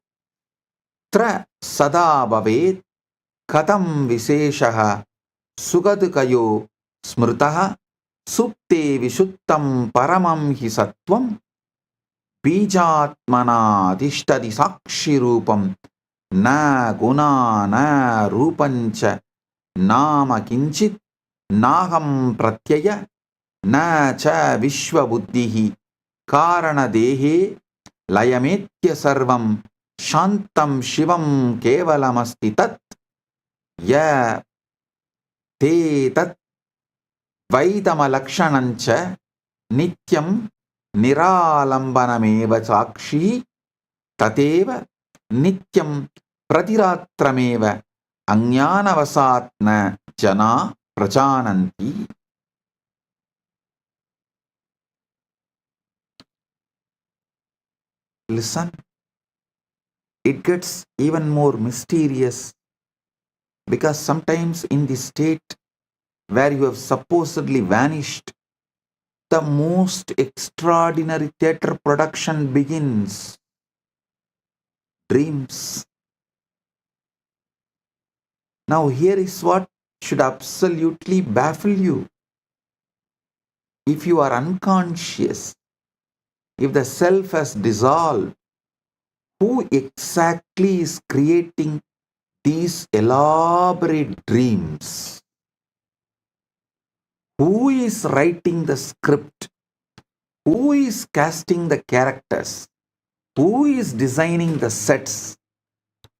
tra sada bhavet katam visheshaha sugadkayo smritaha supte vishuttam paramam hi sattvam bijatmana adhishtadi sakshi rupam na guna na rupancha nama kinchit naham pratyaya na cha vishwa buddhihi karana dehe layametya sarvam shantam shivam kevalamasti tat ya te tat vaidama lakshanancha nityam niralambanameva sakshi tateva nityam pratiratrameva ajnanavasatna jana prajananti. Listen, it gets even more mysterious because sometimes in this state where you have supposedly vanished, the most extraordinary theatre production begins. Dreams. Now here is what should absolutely baffle you. If you are unconscious, if the self has dissolved, who exactly is creating these elaborate dreams? Who is writing the script? Who is casting the characters? Who is designing the sets?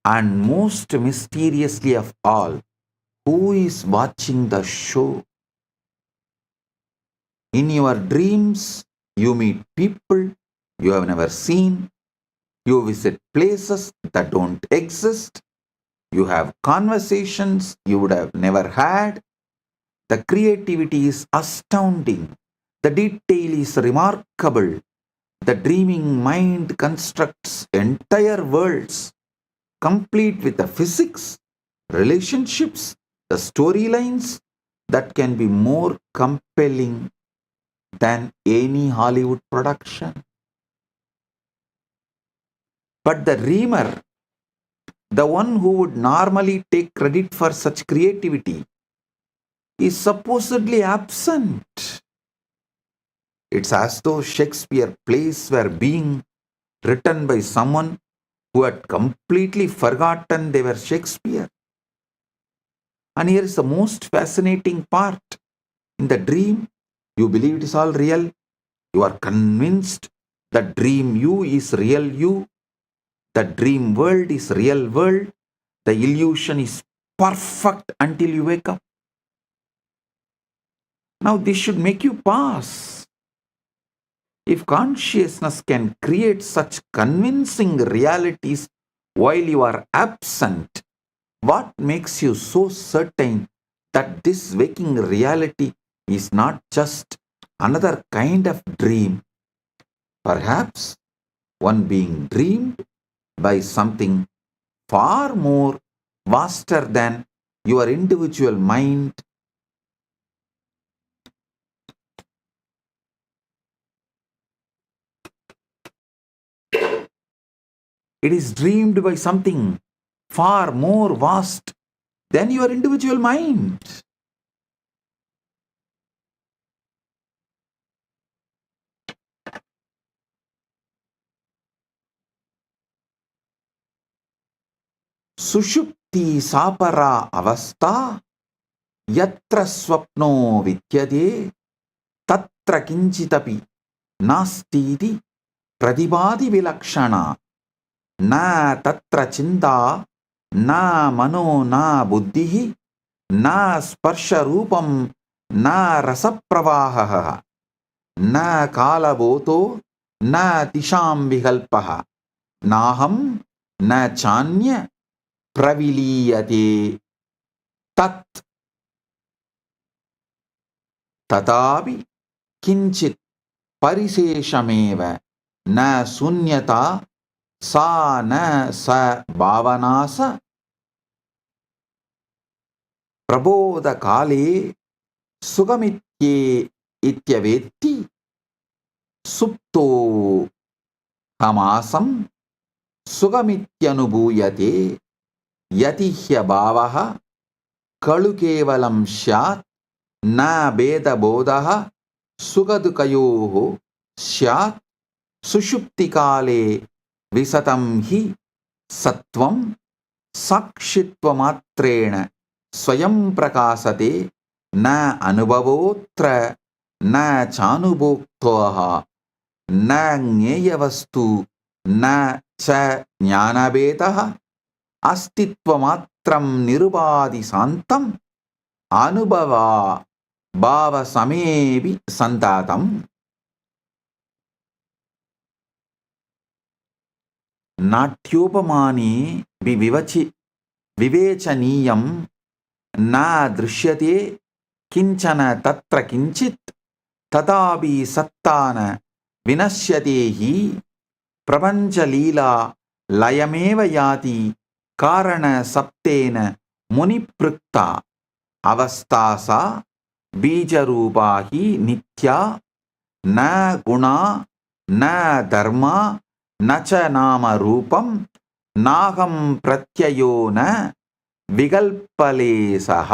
And most mysteriously of all, who is watching the show? In your dreams, you meet people you have never seen. You visit places that don't exist. You have conversations you would have never had. The creativity is astounding. The detail is remarkable. The dreaming mind constructs entire worlds, complete with the physics, relationships, the storylines that can be more compelling than any Hollywood production. But the dreamer, the one who would normally take credit for such creativity, is supposedly absent. It's as though Shakespeare's plays were being written by someone who had completely forgotten they were Shakespeare. And here is the most fascinating part. In the dream, you believe it is all real. You are convinced that dream you is real you. The dream world is real world. The illusion is perfect until you wake up. Now this should make you pause. If consciousness can create such convincing realities while you are absent, what makes you so certain that this waking reality is not just another kind of dream, perhaps one being dreamed by something far more vaster than your individual mind? It is dreamed by something far more vast than your individual mind. Sushupti sapara avastha yatra swapno vidyade tatra kinchitapi nastiti pradibadi vilakshana na tatra chinta na mano na buddhihi na sparsha rupam na rasapravaha na kalavoto na tisham vikalpaha naham na chanya praviliyate tat tatapi kinchit pariseshameva na sunyata sa na sa bhavanasa prabodha kale sugamitye ityavetti supto hamasam sugamityanubhuyate yatihya bhavaha kalu kevalam syat na beda bodha sugadukayoho syat sushupti kale visatam hi sattvam sakshitvamatreణ swayam prakasate na anubhavotra na chanubhoktoha na gneyavastu na cha jnanabetaha astitvamatram nirubadi santam anubhava bhava samevi santatam. नाट्योपमाने विवेचनीयं न दृश्यते किंचन तत्र किंचित् तथापि सत्ता न विनश्यते हि प्रपंचलीला लयमेव याति कारण सप्तेन मुनिपृक्ता अवस्था सा बीजरूपा हि नित्या न गुणा न धर्मा न च नाम रूपम नाहम प्रत्ययो न विकल्पलेशः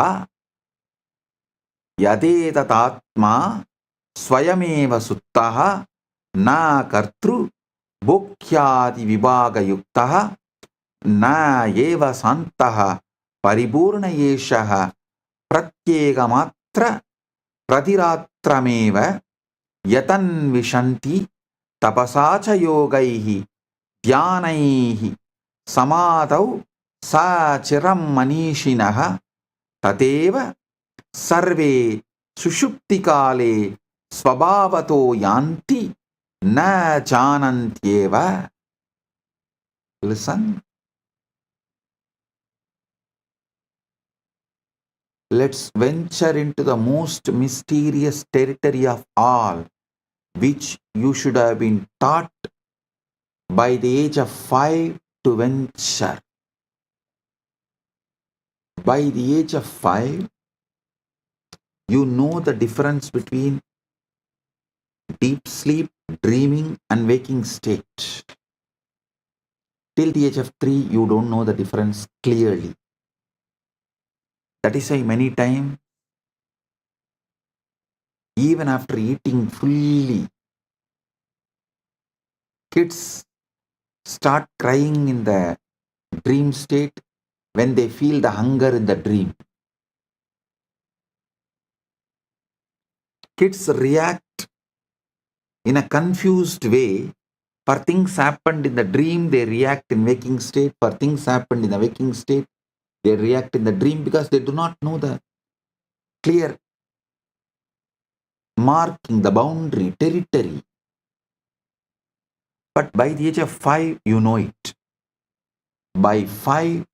यदेततात्मा स्वयमेव सुप्तः न कर्तृ भोक्यादि विभागयुक्तः न एव शान्तः परिपूर्ण एषः प्रत्येकमात्र प्रतिरात्रमेव यतन्विषन्ति तपसा च योगैः ध्यानैः समाधौ सा चिरं मनीषिणः तदेव सर्वे सुषुप्तिकाले स्वभावतो यान्ति न जानन्त्येव. Listen. Let's venture into the most mysterious territory of all, which you should have been taught by the age of 5 to venture. By the age of 5, you know the difference between deep sleep, dreaming and waking state. Till the age of 3, you don't know the difference clearly. That is why many times, even after eating fully, kids start crying in the dream state when they feel the hunger in the dream. Kids react in a confused way. For things happened in the dream, they react in waking state. For things happened in the waking state, They react in the dream because they do not know the clear marking, the boundary, territory. But by the age of 5, you know it. By 5,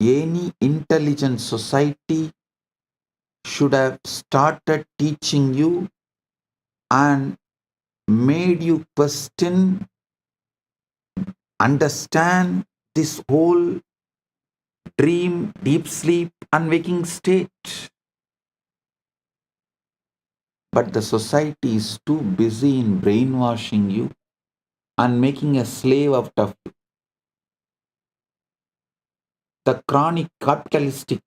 any intelligent society should have started teaching you and made you question, understand this whole dream, deep sleep, and waking state. But the society is too busy in brainwashing you and making a slave out of you. The chronic capitalistic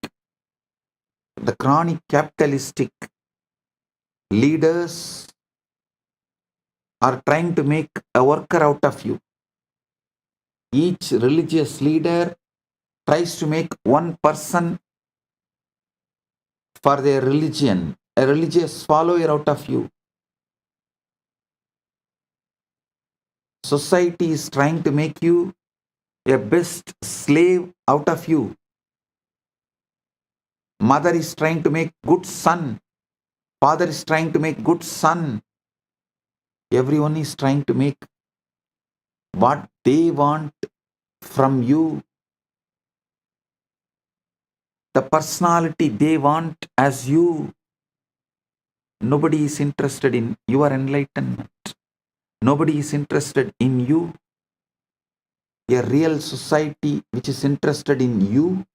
leaders are trying to make a worker out of you. Each religious leader tries to make one person for their religion, a religious follower out of you. Society is trying to make you a best slave out of you. Mother is trying to make good son. Father is trying to make good son. Everyone is trying to make what they want from you. The personality they want as you. Nobody is interested in your enlightenment. Nobody is interested in you. A real society which is interested in you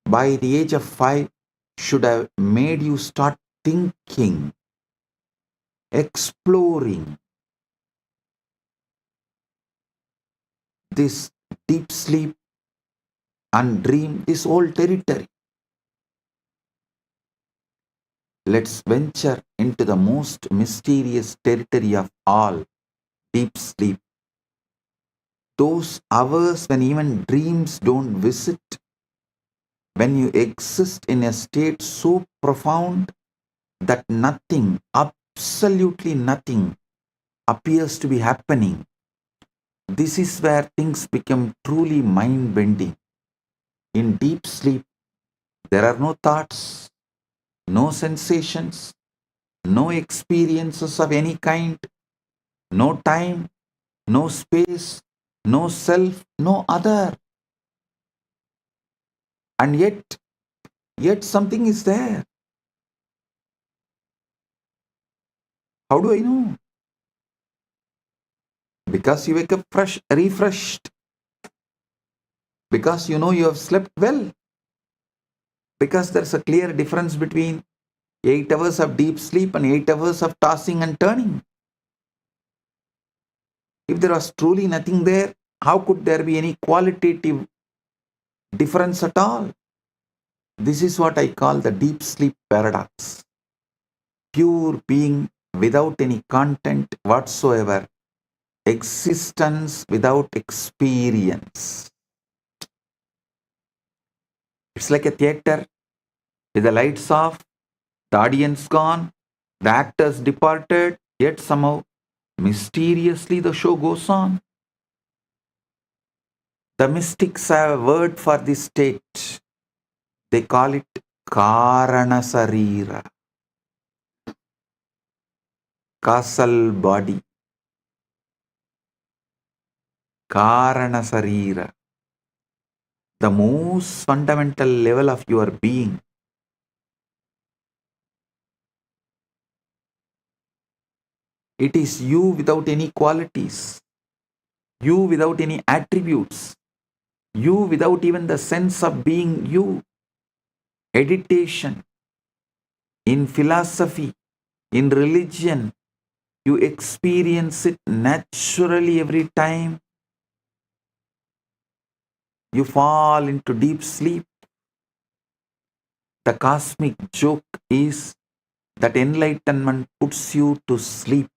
by the age of 5 should have made you start thinking, exploring this deep sleep and dream, this whole territory. Let's venture into the most mysterious territory of all, deep sleep. Those hours when even dreams don't visit, when you exist in a state so profound that nothing, absolutely nothing, appears to be happening. This is where things become truly mind-bending. In deep sleep, there are no thoughts, no sensations, no experiences of any kind, no time, no space, no self, no other. And yet something is there. How do I know? Because you wake up fresh, refreshed. Because you know you have slept well. Because there's a clear difference between 8 hours of deep sleep and 8 hours of tossing and turning. If there was truly nothing there, how could there be any qualitative difference at all? This is what I call the deep sleep paradox. Pure being without any content whatsoever. Existence without experience. It's like a theater with the lights off, the audience gone, the actors departed, yet somehow mysteriously the show goes on. The mystics have a word for this state. They call it Karana Sarira, causal body. Karana Sarira, the most fundamental level of your being. It is you without any qualities, you without any attributes, you without even the sense of being you. Meditation, in philosophy, in religion, you experience it naturally every time you fall into deep sleep. The cosmic joke is that enlightenment puts you to sleep.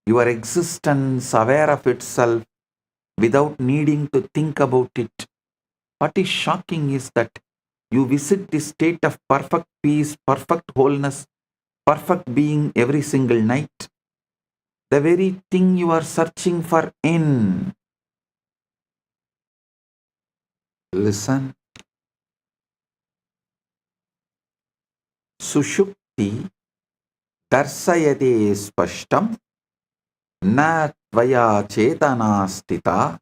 Your existence aware of itself without needing to think about it. What is shocking is that you visit this state of perfect peace, perfect wholeness, perfect being every single night. The very thing you are searching for in Listen. Sushupti darsayate spashtam na tvaya chetana stita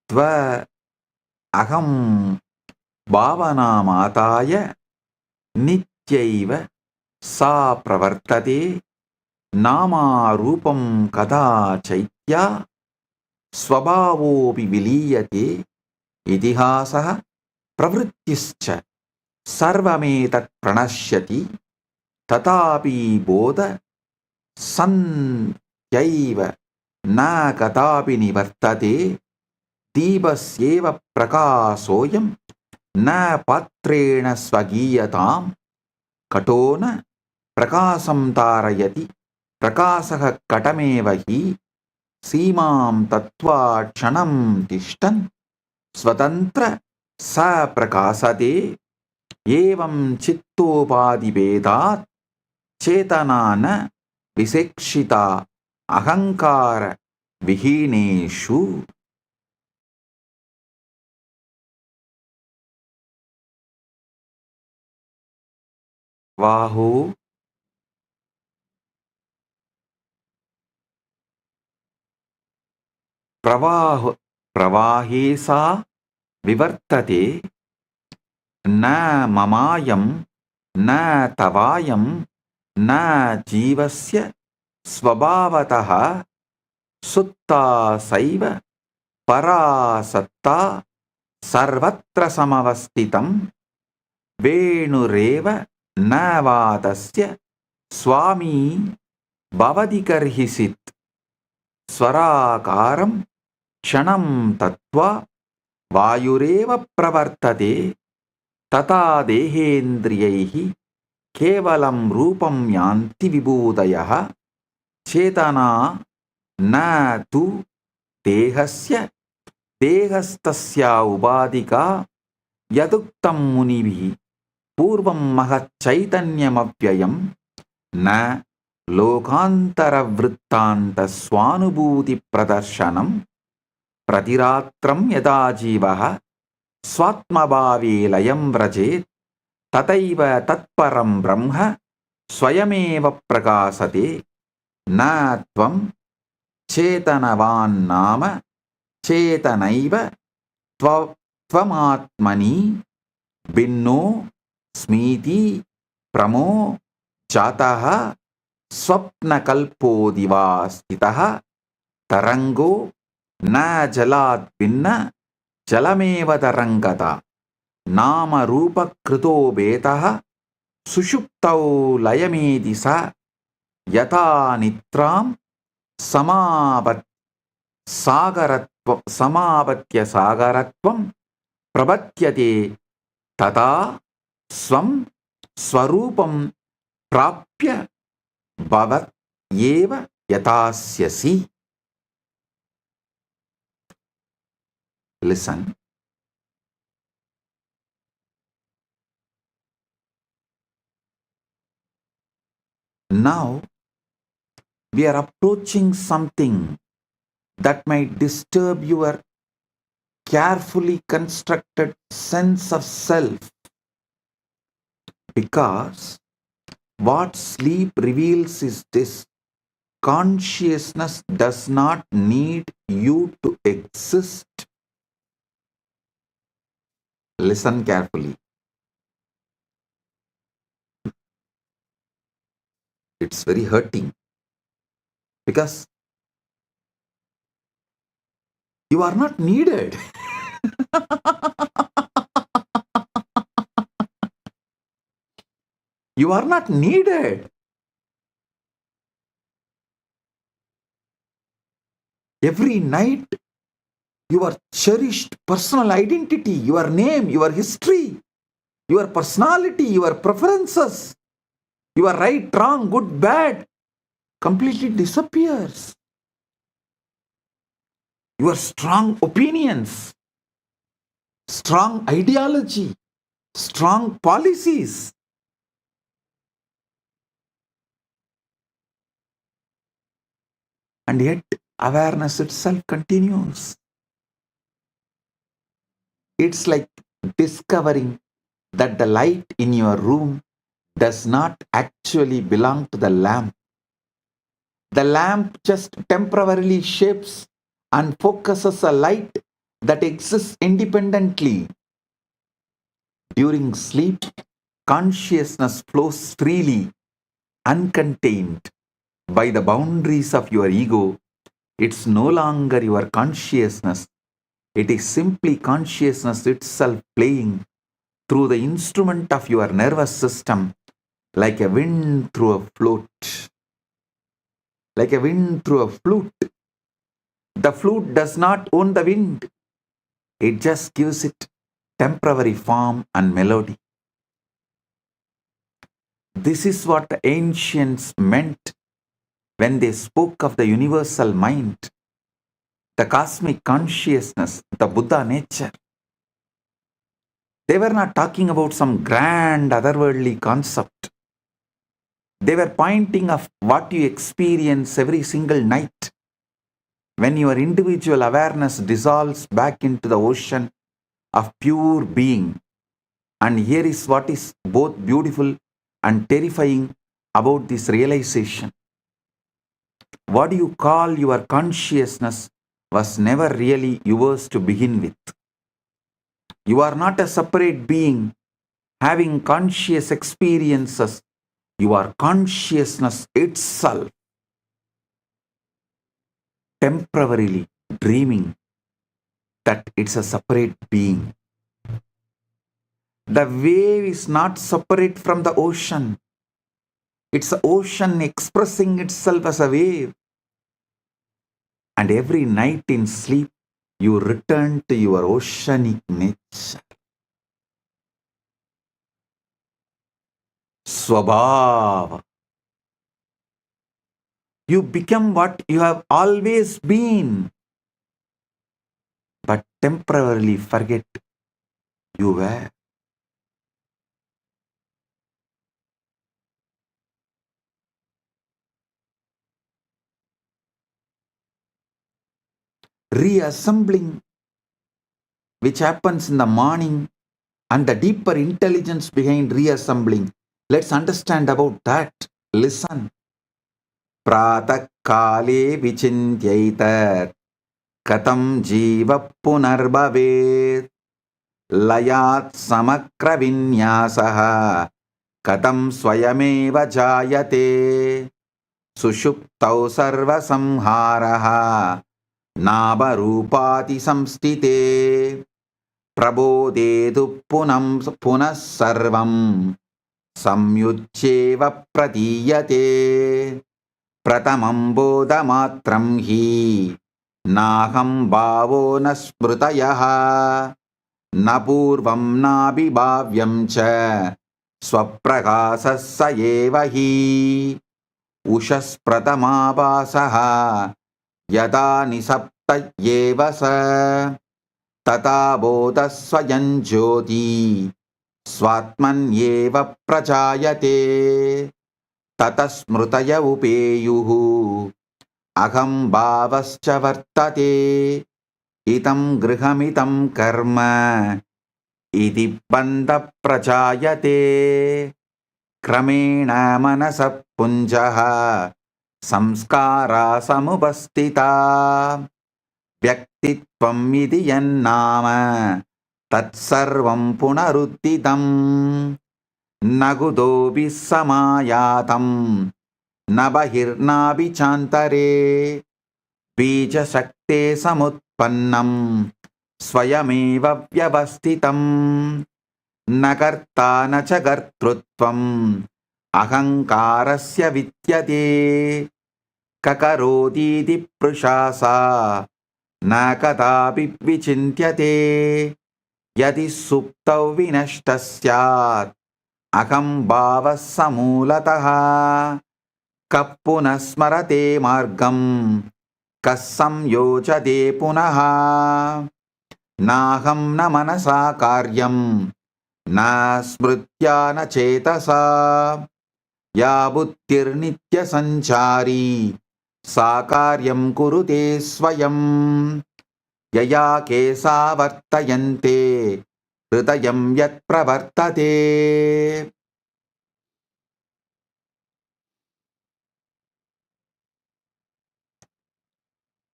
tva aham bhavana mataya nityaiva sa pravartate nama rupam kada chaitya swabhavopi viliyate itihasah pravrittischa sarvametat pranashyati tatapi bodha sanyaiva na kadapi nivartate दीपस्येव प्रकाशोऽयं न पात्रेण स्वगीयतां कटो न प्रकाशं तारयति प्रकाशः कटमेव हि सीमां तत्त्वा क्षणं तिष्ठन् स्वतन्त्र स प्रकाशते एवं चित्तोपाधिभेदात् चेतना न विसेक्षिता अहङ्कार विहीनेषु वाहो प्रवाहे सा विवर्तते न ममायं न तवायं न जीवस्य स्वभावतः सुत्ता सैव परासत्ता सर्वत्र समवस्थितं वेणुरेव न वा तस्य स्वामी भवति कर्हिषित् स्वराकारं क्षणं तत्त्वा वायुरेव प्रवर्तते तथा देहेन्द्रियैः केवलं रूपं यान्ति विभूतयः चेतना न तु देहस्य देहस्तस्या उपाधिका यदुक्तं मुनिभिः पूर्वं महच्चैतन्यमव्ययं न लोकान्तरवृत्तान्तस्वानुभूतिप्रदर्शनं प्रतिरात्रं यदा जीवः स्वात्मभावे लयं व्रजेत् तथैव तत्परं ब्रह्म स्वयमेव प्रकाशते न त्वं चेतनवान् नाम चेतनैव त्वमात्मनि भिन्नो स्मीति प्रमो जातः स्वप्नकल्पोदिवा स्थितः तरङ्गो न जलात् भिन्न जलमेव तरङ्गता नामरूपकृतो भेदः सुषुप्तौ लयमेति स यथा निद्रां समापत्य सागरत्वं प्रपद्यते तथा स्वं स्वरूपं प्राप्य भवत् एव यथास्यसि. Listen. Now we are approaching something that might disturb your carefully constructed sense of self, because what sleep reveals is this: consciousness does not need you to exist. Listen carefully. It's very hurting, because you are not needed. You are not needed. Every night, your cherished personal identity, your name, your history, your personality, your preferences, your right, wrong, good, bad, completely disappears. Your strong opinions, strong ideology, strong policies, and yet awareness itself continues. It's like discovering that the light in your room does not actually belong to the lamp. The lamp just temporarily shapes and focuses a light that exists independently. During sleep, consciousness flows freely, uncontained by the boundaries of your ego. It's no longer your consciousness. It is simply consciousness itself playing through the instrument of your nervous system like a wind through a flute. Like a wind through a flute. The flute does not own the wind. It just gives it temporary form and melody. This is what the ancients meant when they spoke of the universal mind, the cosmic consciousness, the Buddha nature. They were not talking about some grand otherworldly concept. They were pointing of what you experience every single night when your individual awareness dissolves back into the ocean of pure being. And here is what is both beautiful and terrifying about this realization. What you call your consciousness was never really yours to begin with. You are not a separate being having conscious experiences. You are consciousness itself, temporarily dreaming that it's a separate being. The wave is not separate from the ocean. It's the ocean expressing itself as a wave. And every night in sleep, you return to your oceanic nature. Swabhava. You become what you have always been, but temporarily forget you were. Reassembling, which happens in the morning, and the deeper intelligence behind reassembling. Let's understand about that. Listen. Pratak kale vichintyaita katam jiva punarbhavet layat samakra vinyasaha katam swayameva jayate sushuptau sarva samharaha nabarupati samstite prabodhetu punas sarvam samyuccheva pratiyate pratamam bodhamatram hi naham bhavo na smrutayaha na purvam na bibhavyam cha swapragasa eva hi ushas pratamavasaha yada nisapta eva sa tata bodha swayam jyoti swatman eva prajayate tata smrutaya upeyuhu aham bhavascha vartate itam grihamitam karma iti bandha prajayate kramena manasa punjaha samskara samupastita vyaktitvam iti yannama tatsarvam punarudditam nagudobi samayatam nabahirnabi chantare bija shakte samutpannam swayameva vyavastitam nakarta nacha gartrutvam ahankarasya vidyate kakarotiti prashasa nakadapi vichintyate yadi suptau vinashtasyat aham bhava samulataha kappuna smarate margam kassam yojade punaha naham na manasa karyam na smritya na chetasa ya buddhir nitya sanchari sa karyam kurute swayam yaya kesa vartayante hridayam yat pravartate.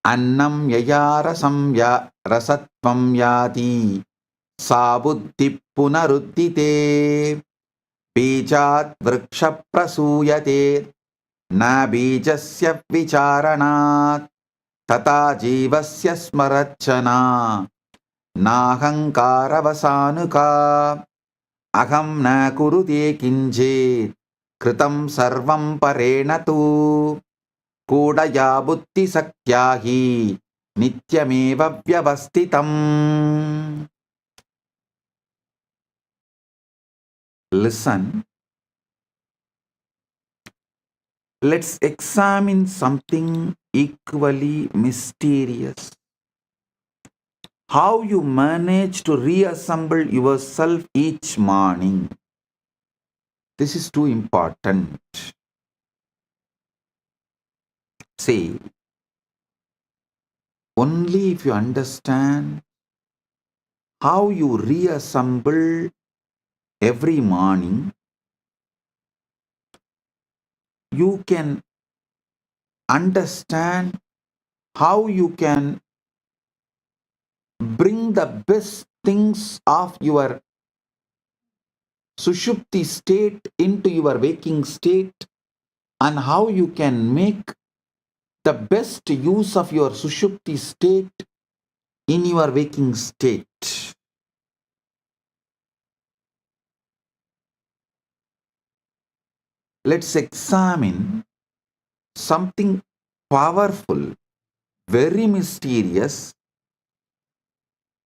Annam yaya rasam ya rasatvam yati sa buddhi punaruddhite bijat vriksha prasuyate na bijasya vicharanat tata jivasya smarachana nahankaravasanuka aham na kurute kinjit kritam sarvam parena tu kudaya buddhi saktyahi nityameva vyavastitam. Listen, let's examine something equally mysterious. How you manage to reassemble yourself each morning. This is too important. See, only if you understand how you reassemble every morning, you can understand how you can bring the best things of your sushupti state into your waking state, and how you can make the best use of your sushupti state in your waking state. Let's examine something powerful, very mysterious,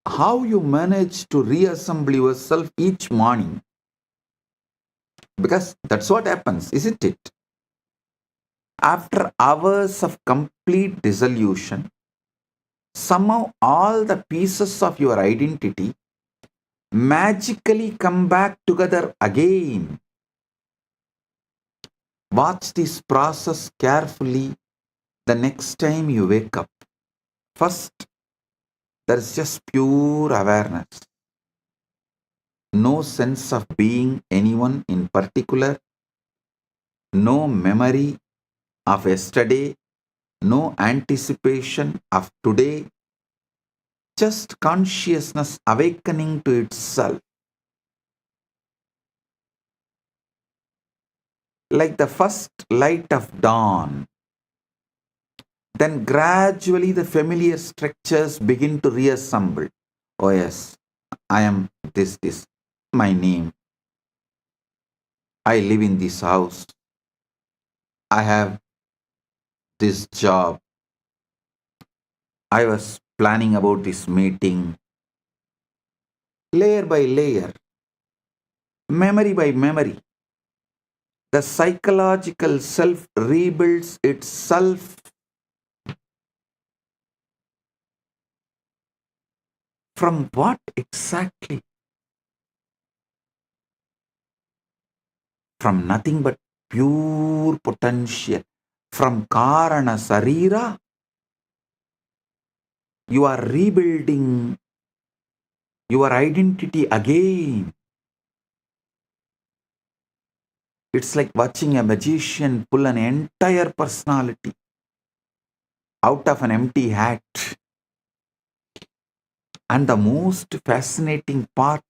how you manage to reassemble yourself each morning. Because that's what happens, isn't it? After hours of complete dissolution, somehow all the pieces of your identity magically come back together again. Watch this process carefully the next time you wake up. First, there is just pure awareness. No sense of being anyone in particular, no memory of yesterday, no anticipation of today, just consciousness awakening to itself. Like the first light of dawn. Then gradually the familiar structures begin to reassemble. Oh yes, I am this, my name. I live in this house. I have this job. I was planning about this meeting. Layer by layer, memory by memory, the psychological self rebuilds itself. From what exactly? From nothing but pure potential. From Karana Sarira, you are rebuilding your identity again. It's like watching a magician pull an entire personality out of an empty hat. And the most fascinating part,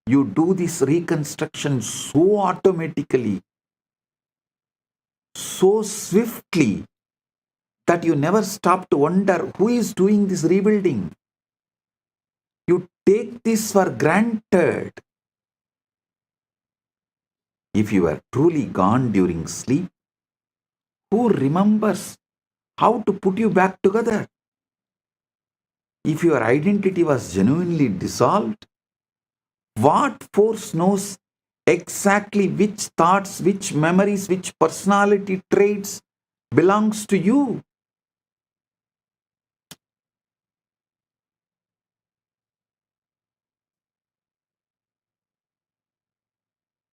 you do this reconstruction so automatically, so swiftly, that you never stop to wonder who is doing this rebuilding. You take this for granted. If you are truly gone during sleep, who remembers how to put you back together? If your identity was genuinely dissolved, what force knows exactly which thoughts, which memories, which personality traits belongs to you?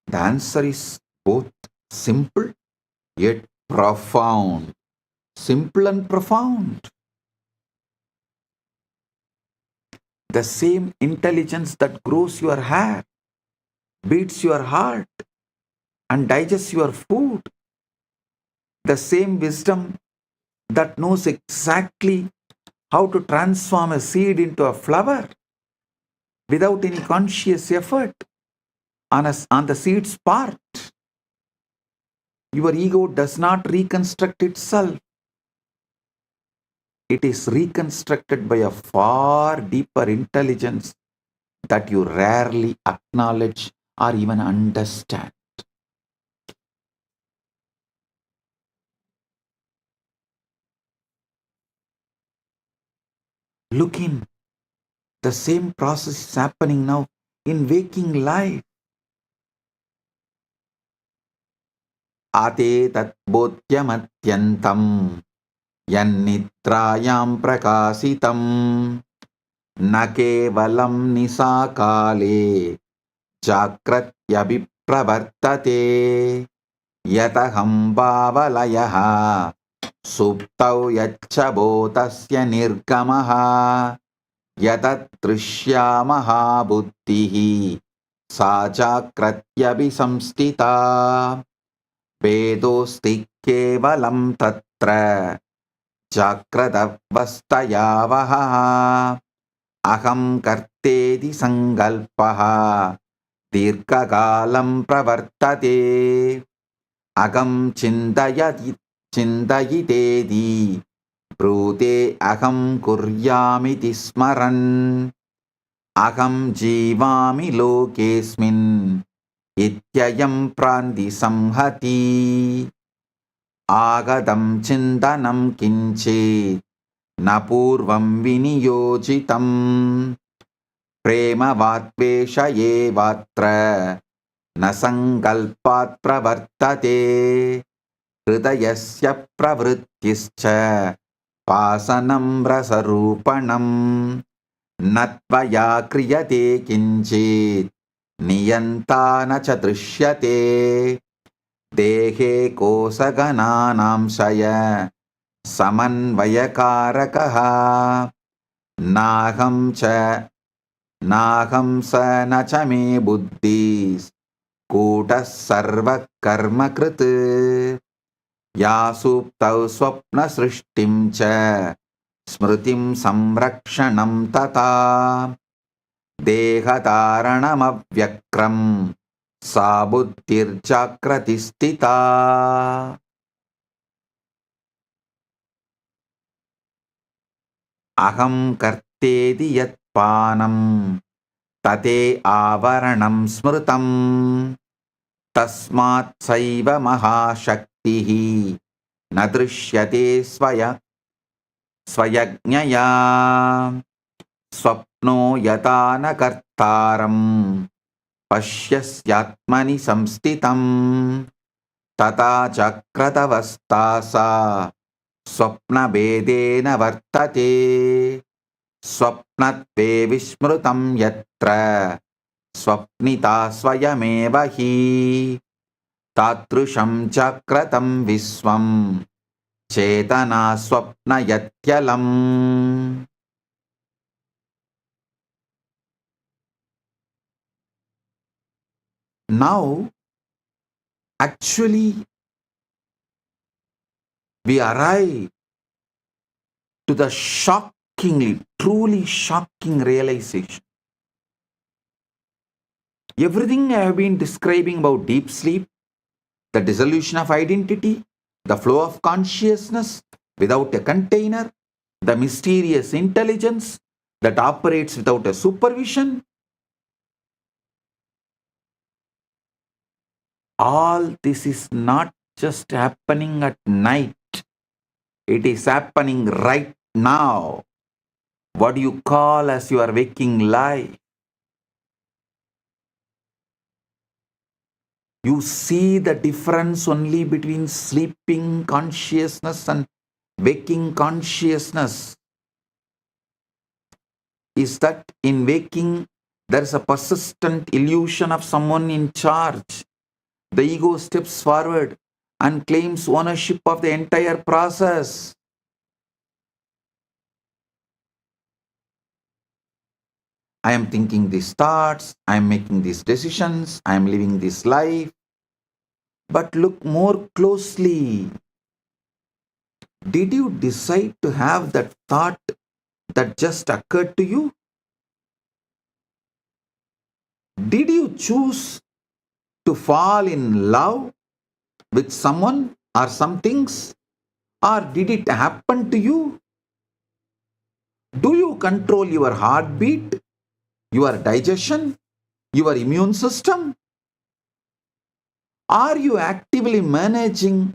The answer is both simple yet profound. Simple and profound. The same intelligence that grows your hair, beats your heart, and digests your food. The same wisdom that knows exactly how to transform a seed into a flower without any conscious effort on the seed's part. Your ego does not reconstruct itself. It is reconstructed by a far deeper intelligence that you rarely acknowledge or even understand. Look in, the same process is happening now in waking life. Ate tat bodhyamatyantam yannitrayam prakasitam na kevalam nisakale jakratyabipravartate yataham bhavalayaha suptau yachabhotasya nirgamaha yatat drishyamaha buddhihi sa jakratyabi samstita vedosti kevalam tatra jakratavastayavaha aham karteti sangalpaha dirghakalam pravartate agam chindayitedi brute aham kuryamiti smaran aham jivami lokesmin ityayam pranti samhati agadam chindanam kinchit na purvam viniyojitam prema vatveshaye vatra na sankalpat pravartate hridayasya pravrittischa pasanam rasarupanam natvaya kriyate kinchit niyanta na cha drishyate dehe kosagananam shaya samanvayakarakah naham sa na cha me buddhis kutas sarva karma krit yasuptau swapna srishtim cha smritim samrakshanam tata देहधारणम व्यक्रम सा बुद्धिर्जाग्रति स्थिता अहम कर्तेति यत्पानं तते आवरणं स्मृतं तस्मात् सैव महाशक्तिः न दृश्यते स्वयज्ञया स्वप्नो यथा न कर्तारं पश्यस्यात्मनि संस्थितं तथा जाग्रदवस्था सा स्वप्नभेदेन वर्तते स्वप्नत्वे विस्मृतं यत्र स्वप्निता स्वयमेव हि तादृशं जाग्रतं विश्वं चेतना स्वप्नयत्यलम्. Now, actually, we arrive to the truly shocking realization. Everything I have been describing about deep sleep, the dissolution of identity, the flow of consciousness without a container, the mysterious intelligence that operates without a supervision, all this is not just happening at night. It is happening right now. What you call as your waking life. You see the difference only between sleeping consciousness and waking consciousness is that in waking there is a persistent illusion of someone in charge. The ego steps forward and claims ownership of the entire process. I am thinking these thoughts, I am making these decisions, I am living this life. But look more closely. Did you decide to have that thought that just occurred to you? Did you choose to fall in love with someone or some things? Or did it happen to you? Do you control your heartbeat, your digestion, your immune system? Are you actively managing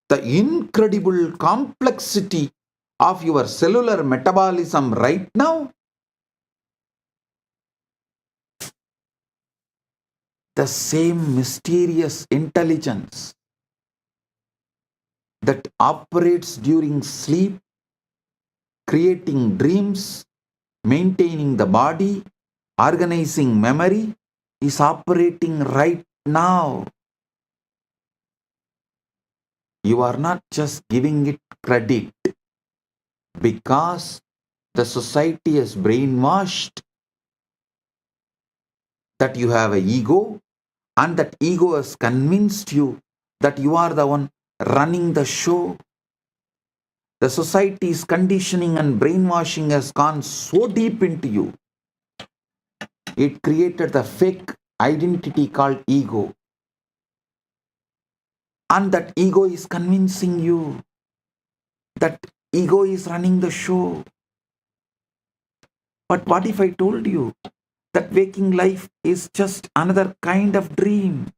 the incredible complexity of your cellular metabolism right now? The same mysterious intelligence that operates during sleep, creating dreams, maintaining the body, organizing memory, is operating right now. You are not just giving it credit because the society has brainwashed that you have an ego, and that ego has convinced you that you are the one running the show. The society's conditioning and brainwashing has gone so deep into you. It created the fake identity called ego. And that ego is convincing you that ego is running the show. But what if I told you that waking life is just another kind of dream?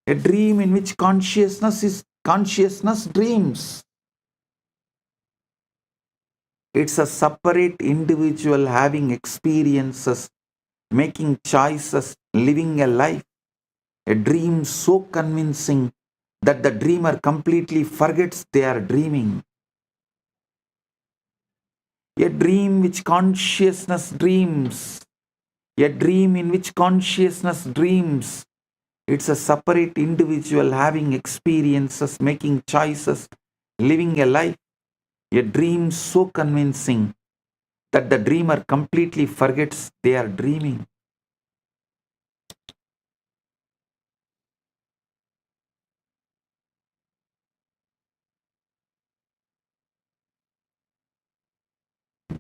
A dream in which consciousness dreams. It's a separate individual having experiences, making choices, living a life. A dream so convincing that the dreamer completely forgets they are dreaming. A dream which consciousness dreams. A dream in which consciousness dreams. It's a separate individual having experiences, making choices, living a life. A dream so convincing that the dreamer completely forgets they are dreaming.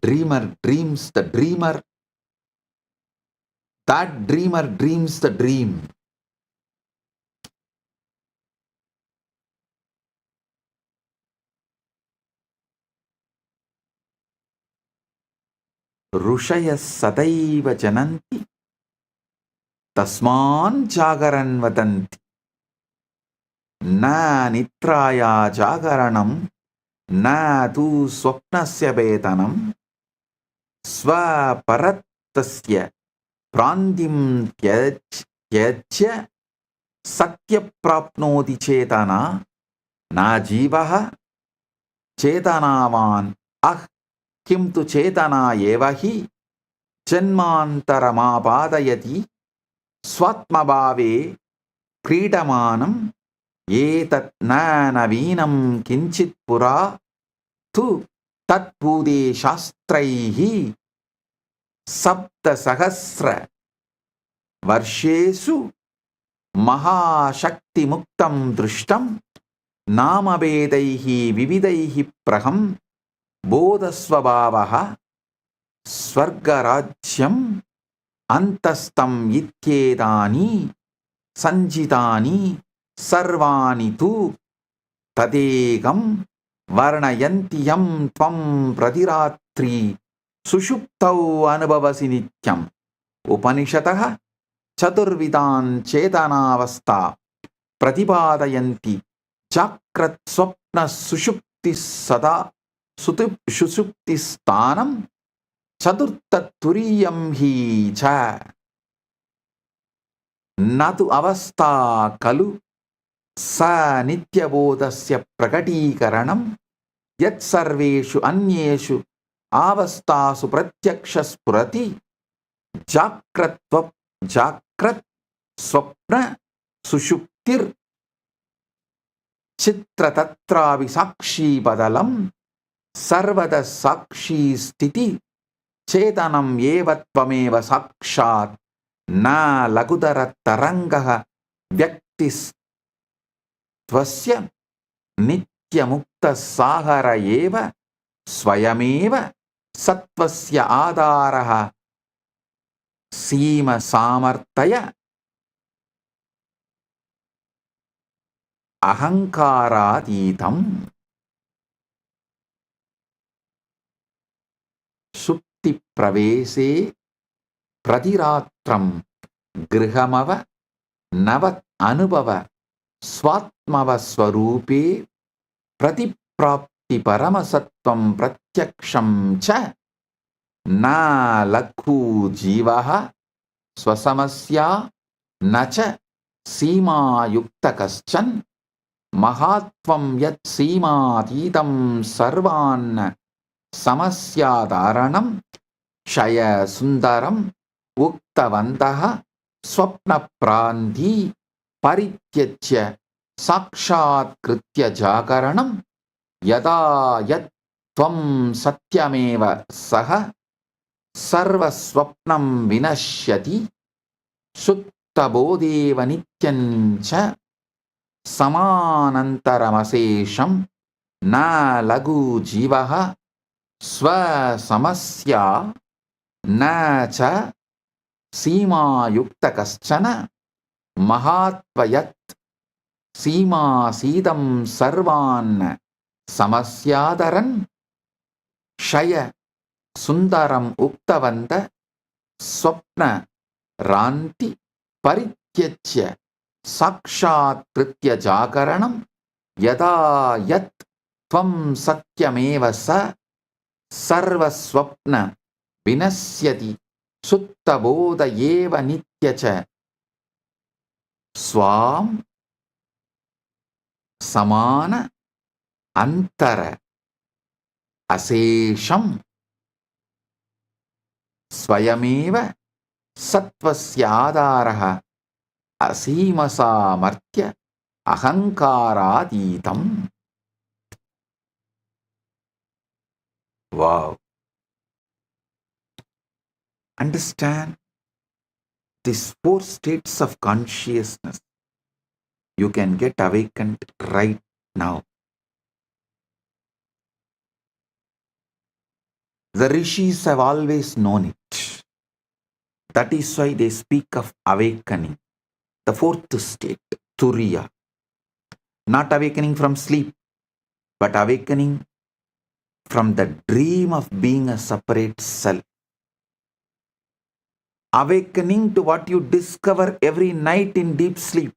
Dreamer dreams the dreamer. That dreamer dreams the dream. ऋषयः सदैव जनन्ति तस्मान् जागरन् वदन्ति न निद्राया जागरणं न तु स्वप्नस्य वेदनं स्वपरत्तस्य प्रान्तिं त्यज्य सत्यप्राप्नोति चेतना न जीवः चेतनावान् अह किं तु चेतना एव हि जन्मान्तरमापादयति स्वात्मभावे क्रीडमानम् एतत् न नवीनं किञ्चित् पुरा तु तत्पूते शास्त्रैः सप्तसहस्र वर्षेषु महाशक्तिमुक्तं दृष्टं नामभेदैः विविधैः प्रहं बोधस्वभावः स्वर्गराज्यम् अन्तस्थम् इत्येतानि सञ्चितानि सर्वाणि तु तदेकं वर्णयन्ति यं त्वं प्रतिरात्रि सुषुप्तौ अनुभवसि नित्यम् उपनिषदः चतुर्विधान् चेतनावस्था प्रतिपादयन्ति जाग्रत् स्वप्न सुषुप्ति सदा सुषुप्तिस्थानं चतुर्थतुरीयं हि च न तु अवस्था खलु स नित्यबोधस्य प्रकटीकरणं यत्सर्वेषु अन्येषु अवस्थासु प्रत्यक्षस्फुरति जाग्रत् स्वप्न सुषुप्तिर् चित्रतत्रापि साक्षीपदलं sarvada sakshi sthiti chetanam eva tvameva sakshat na lagudara tarangaha vyaktis tvasya nityamukta sahara eva swayameva satvasya adaraha sima samartaya ahankaraditam. Supti pravese pradiratram grihamava navat anubhava swatmava swarupe pratiprapti paramasatvam pratyaksham cha na lakhu jivaha swasamasya nacha sima yukta kaschan mahatvam yat simatidam sarvan samasyaധാരണം క్షయ సుందరం ఉక్తవంతః స్వప్న ప్రాంతి పరిత్యజ్య సాక్షాత్కృత్య జాగరణం యదా యత్ త్వం సత్యమేవ సహ సర్వస్వప్నం వినశ్యతి సుత్తబోధేవ నిత్యం చ సమానంతరమశేషం న లఘు జీవః స్వసమస్యా న చ సీమాయుక్త కశ్చన మహాత్వయత్ సీమాసీదం సర్వాన్ సమస్యాదరన్ క్షయ సుందరం ఉక్తవంత స్వప్న రాంతి పరిత్యజ్య సాక్షాత్కృత్య జాగరణం యదా యత్ త్వం సత్యమేవ స సర్వస్వప్న వినశ్యతి సుత్తబోధ ఏవ నిత్య చ స్వాం సమాన అంతర అశేషం స్వయమేవ సత్వస్యాధారః అసీమసామర్థ్య అహంకారాతీతం. Wow. Understand these four states of consciousness. You can get awakened right now. The rishis have always known it. That is why they speak of awakening. The fourth state, turiya. Not awakening from sleep, but awakening from the dream of being a separate self. Awakening to what you discover every night in deep sleep.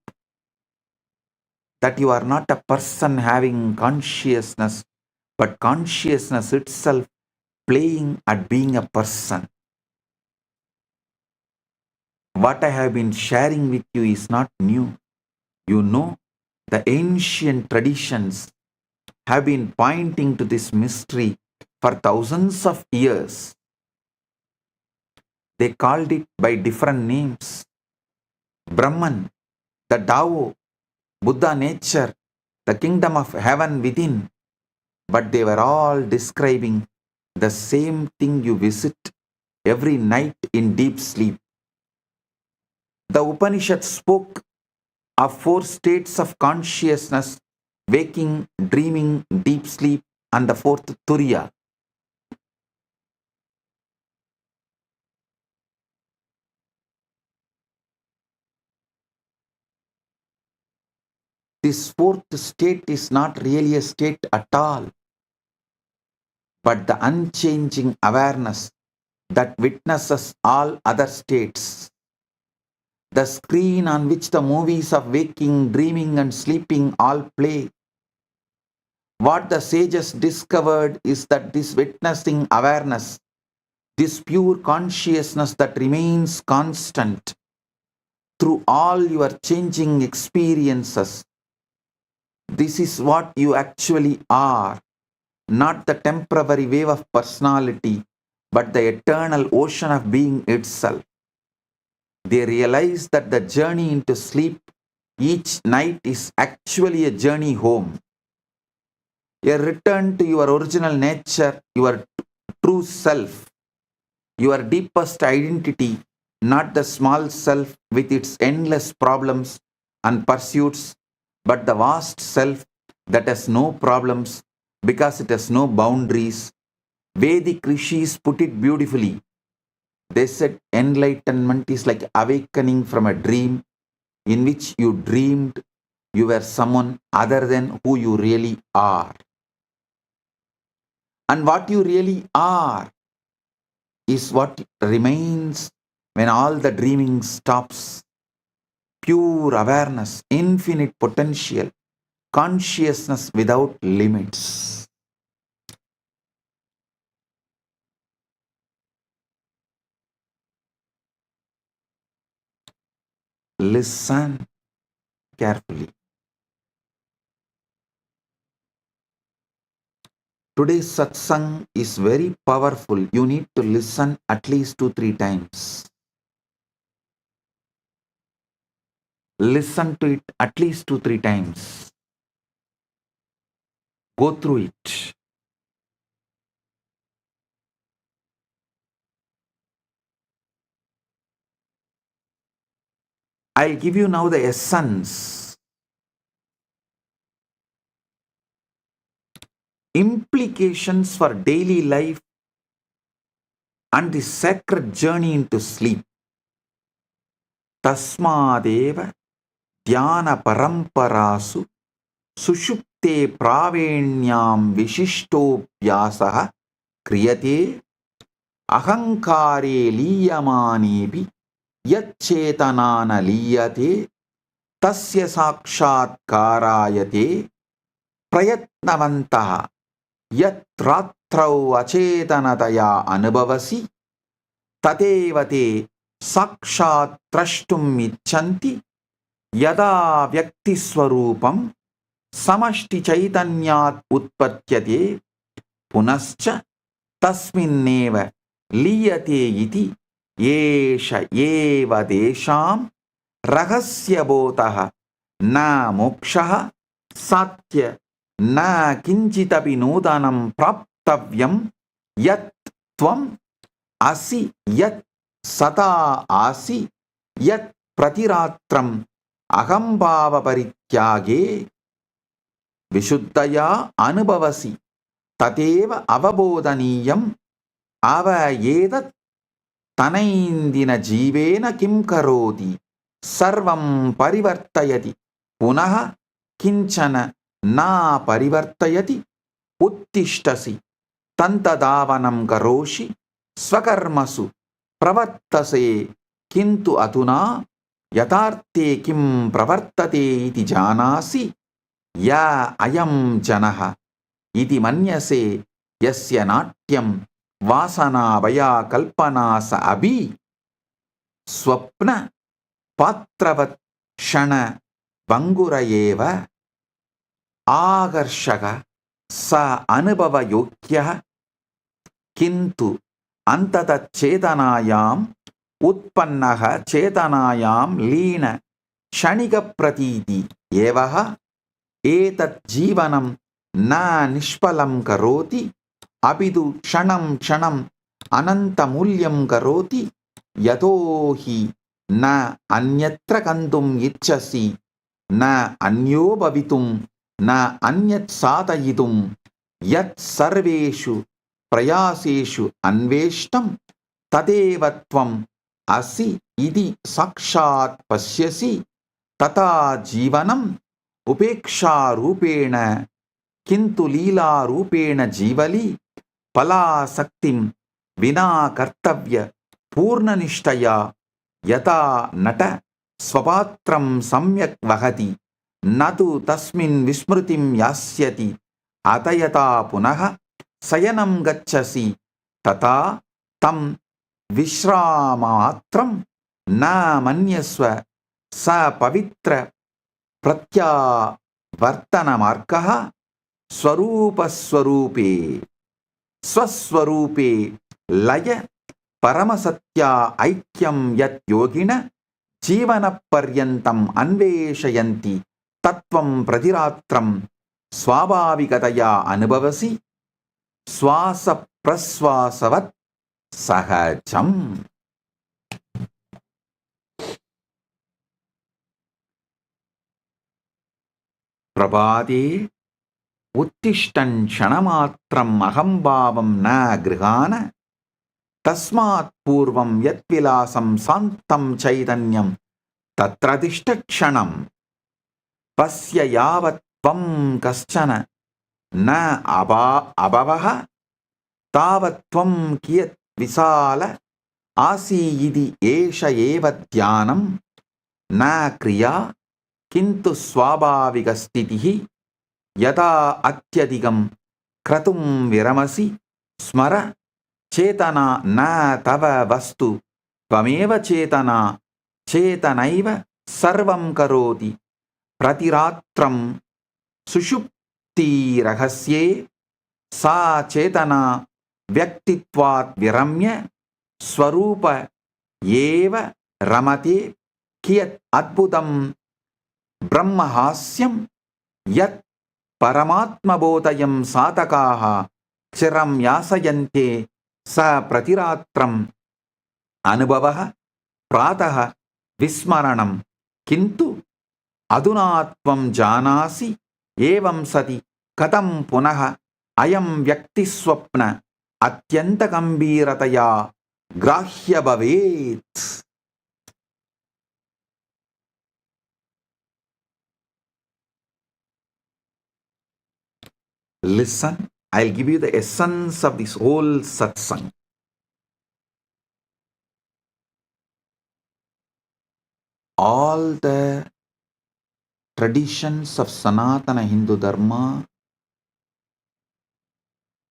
That you are not a person having consciousness, but consciousness itself playing at being a person. What I have been sharing with you is not new. You know, the ancient traditions have been pointing to this mystery for thousands of years. They called it by different names. Brahman, the Tao, Buddha nature, the kingdom of heaven within. But they were all describing the same thing you visit every night in deep sleep. The Upanishad spoke of four states of consciousness: waking, dreaming, deep sleep, and the fourth, turiya. This fourth state is not really a state at all, but the unchanging awareness that witnesses all other states. The screen on which the movies of waking, dreaming, and sleeping all play. What the sages discovered is that this witnessing awareness, this pure consciousness that remains constant through all your changing experiences, this is what you actually are, not the temporary wave of personality, but the eternal ocean of being itself. They realize that the journey into sleep each night is actually a journey home. a return to your original nature, your true self, your deepest identity, not the small self with its endless problems and pursuits, but the vast self that has no problems because it has no boundaries. Vedic rishis put it beautifully. They said enlightenment is like awakening from a dream in which you dreamed you were someone other than who you really are. And what you really are is what remains when all the dreaming stops. Pure awareness, infinite potential, consciousness without limits. Listen carefully. Today's satsang is very powerful. You need to listen at least 2-3 times. Listen to it at least 2-3 times. Go through it. I'll give you now the essence. Implications for daily life and the sacred journey into sleep. Tasmadeva dhyana paramparasu sushupte pravenyam vishishtovyasah kriyate ahankare liyamanebi yacchetanana liyate tasya sakshat karayate prayatnavantaha yatratrau acetanataya anubhavasi tadevate sakshat trashtum icchanti yada vyakti swarupam samashti chaitanyat utpatyate punascha tasminneva liyate iti yesha eva desham rahasya botaha na mokshaha satya na kinchitapi nodanam praptavyam yat tvam asi yat sata asi yat pratiratram ahambhava parityage vishuddhaya anubhavasi tateva avabodhaniyam avayedat tanaindina jivena kim karoti sarvam parivartayati punaha kinchana na parivartayati uttishtasi tantadavanam karoshi swakarmasu pravartase kintu aduna yatarte kim pravartate iti janasi ya ayam janaha iti manyase yasya natyam vasana vaya kalpana sa abhi swapna patravat shana bangurayeva आकर्षक स अनुभव योग्य किंतु अंतत चेतनायाम उत्पन्नः चेतनायाम लीन क्षणिक प्रतीति एवः एतत् जीवनं न निष्फलं करोति अपितु क्षणं क्षणं अनन्तमूल्यं करोति यतो हि न अन्यत्र गन्तुम् इच्छसि न अन्यो भवितुं न अन्यत् साधयितुं यत् सर्वेषु प्रयासेषु अन्वेष्टं तदेव त्वम् असि इति साक्षात् पश्यसि तथा जीवनम् उपेक्षारूपेण किन्तु लीलारूपेण जीवली फलासक्तिं विना कर्तव्य पूर्णनिष्ठया यथा नट स्वपात्रं सम्यक् वहति न तु तस्मिन् विस्मृतिं यास्यति अत यथा पुनः शयनं गच्छसि तथा तं विश्राममात्रं न मन्यस्व स पवित्र प्रत्यावर्तनमार्गः स्वरूपस्वरूपे स्वस्वरूपे लय परमसत्या ऐक्यं यत् योगिनः जीवनपर्यन्तम् अन्वेषयन्ति तत्त्वं प्रतिरात्रं swabhavikataya anubhavasi swasa prasvasavat sahajam. Prabhade uttishtan ksanamatram ahambhavam na grihana tasmat purvam yatvilasam santam chaitanyam tatradishta kshanam pasya yavat tvam kaschana na abhavaha tavat tvam kiyat visala asiyidi esha eva dhyanam na kriya kintu swabhavikastitihi yada atyadikam kratum viramasi smara chetana na tava vastu tvameva chetana chetanaiva sarvam karoti pratiratram sushupti rahasye sa chetana vyaktitvat viramya swarupa eva ramate kiyat adbhutam brahmahasyam yat paramatmabodhayam satakaha chiram yasayante sa pratiratram anubhavaha prataha vismaranam kintu adunatvam janasi evam sati katam punaha ayam vyaktiswapna atyanta gambirataya grahya bhavet. Listen, I'll give you the essence of this whole satsang. All the traditions of Sanatana Hindu Dharma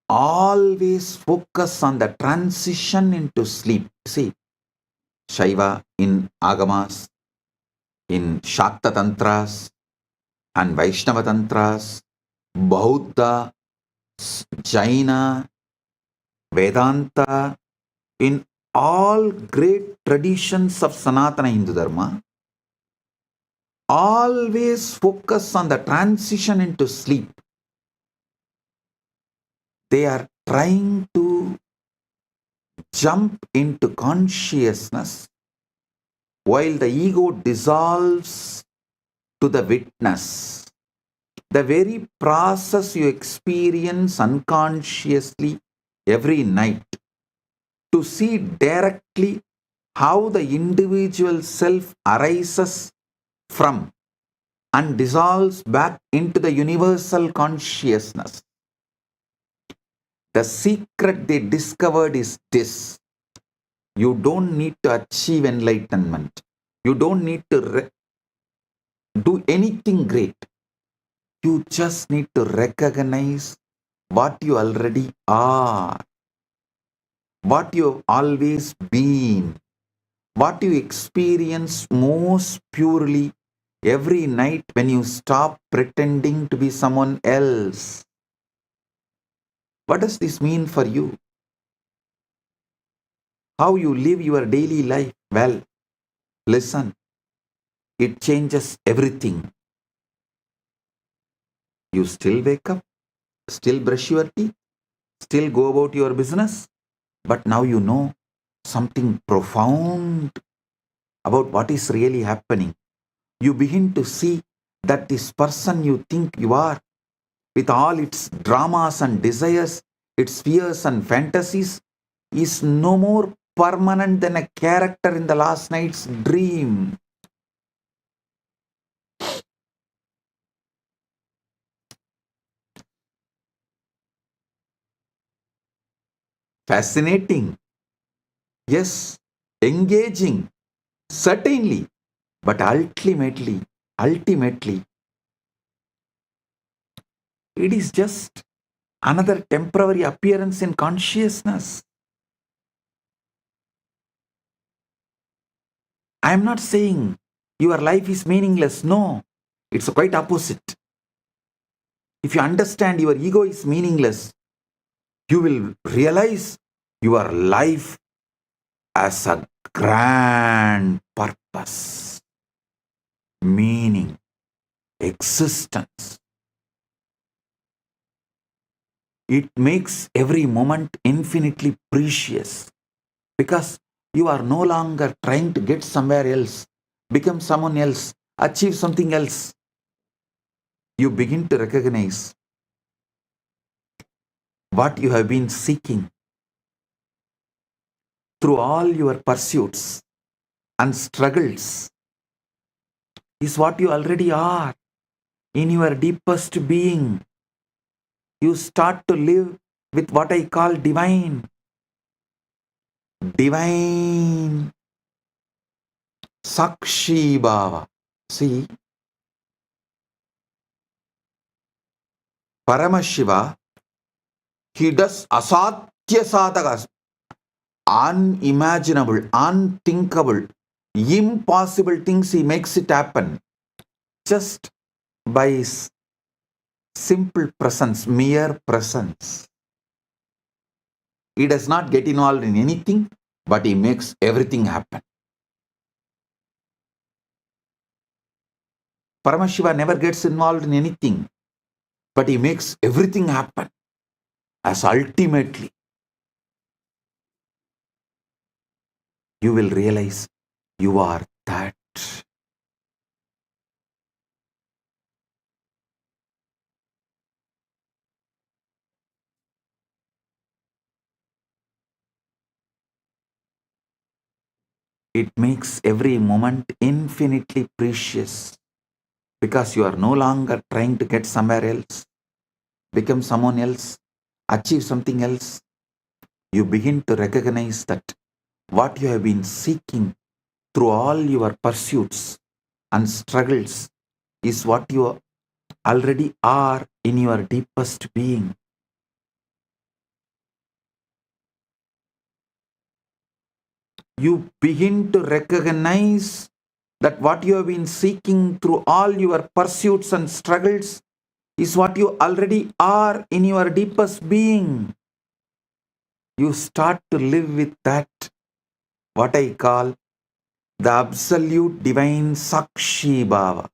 always focus on the transition into sleep. See, Shaiva in Agamas, in Shakta Tantras and Vaishnava Tantras, Bauddha, Jaina, Vedanta, in all great traditions of Sanatana Hindu Dharma, always focus on the transition into sleep. They are trying to jump into consciousness while the ego dissolves to the witness. The very process you experience unconsciously every night, to see directly how the individual self arises from and dissolves back into the universal consciousness. The secret they discovered is this: you don't need to achieve enlightenment. You don't need to do anything great. You just need to recognize what you already are, what you have always been, what you experience most purely every night when you stop pretending to be someone else. What does this mean for you? How you live your daily life? Well, listen, it changes everything. You still wake up, still brush your teeth, still go about your business, but now you know something profound about what is really happening. You begin to see that this person you think you are, with all its dramas and desires, its fears and fantasies, is no more permanent than a character in the last night's dream. Fascinating. Yes, engaging. Certainly. But ultimately, it is just another temporary appearance in consciousness. I am not saying your life is meaningless. No, it's quite opposite. If you understand your ego is meaningless, you will realize your life as a grand purpose, meaning, existence. It makes every moment infinitely precious because you are no longer trying to get somewhere else, become someone else, achieve something else. You begin to recognize what you have been seeking through all your pursuits and struggles is what you already are in your deepest being. You start to live with what I call divine Sakshi Bhava. See, Paramashiva, he does asatya sadhakas, unimaginable, unthinkable, impossible things, he makes it happen just by his simple presence, mere presence. He does not get involved in anything, but he makes everything happen. Paramashiva never gets involved in anything, but he makes everything happen. As ultimately, you will realize you are that. It makes every moment infinitely precious because you are no longer trying to get somewhere else, become someone else, achieve something else. You begin to recognize that what you have been seeking through all your pursuits and struggles is what you already are in your deepest being. You begin to recognize that what you have been seeking through all your pursuits and struggles is what you already are in your deepest being. You start to live with that, what I call the absolute divine Sakshi Bhava,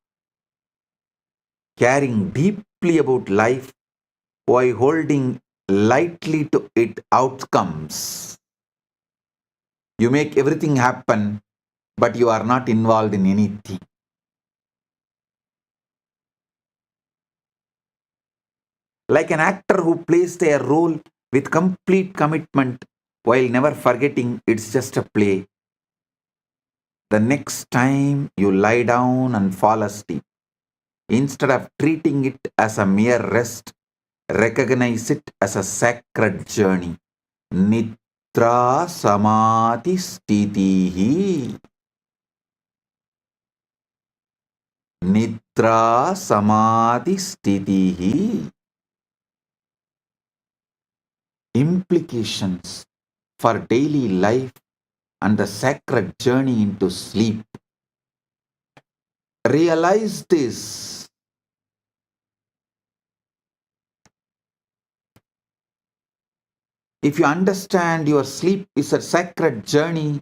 caring deeply about life while holding lightly to its outcomes. You make everything happen, but you are not involved in anything. Like an actor who plays their role with complete commitment while never forgetting it's just a play. The next time you lie down and fall asleep, instead of treating it as a mere rest, recognize it as a sacred journey. Nitra Samadhi Stitihi. Nitra Samadhi Stitihi. Implications for daily life and the sacred journey into sleep. Realize this. If you understand your sleep is a sacred journey,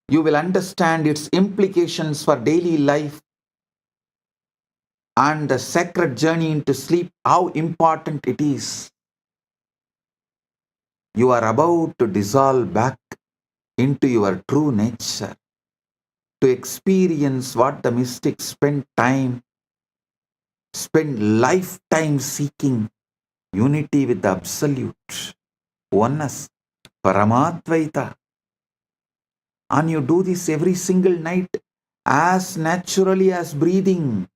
you will understand its implications for daily life and the sacred journey into sleep, how important it is. You are about to dissolve back into your true nature, to experience what the mystics spend lifetime seeking, unity with the Absolute, oneness, Paramadvaita. And you do this every single night as naturally as breathing.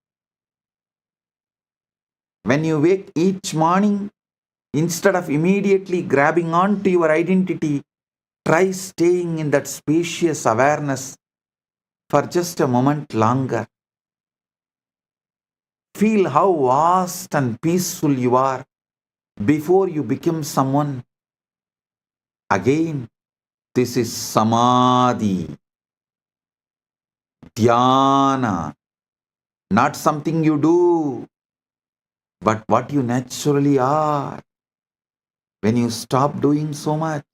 When you wake each morning, instead of immediately grabbing onto your identity, try staying in that spacious awareness for just a moment longer. Feel how vast and peaceful you are before you become someone. Again, this is Samadhi, Dhyana, not something you do, but what you naturally are when you stop doing so much.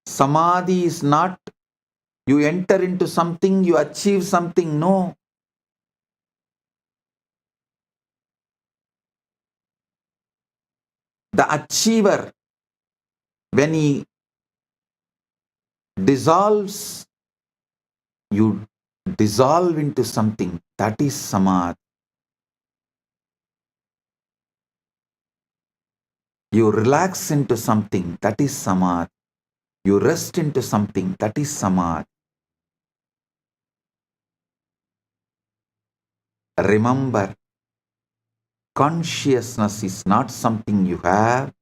Samadhi is not you enter into something, you achieve something. No. The achiever, when he dissolves, you dissolve into something, that is samadhi. You relax into something, that is samadhi. You rest into something, that is samadhi. Remember, consciousness is not something you have.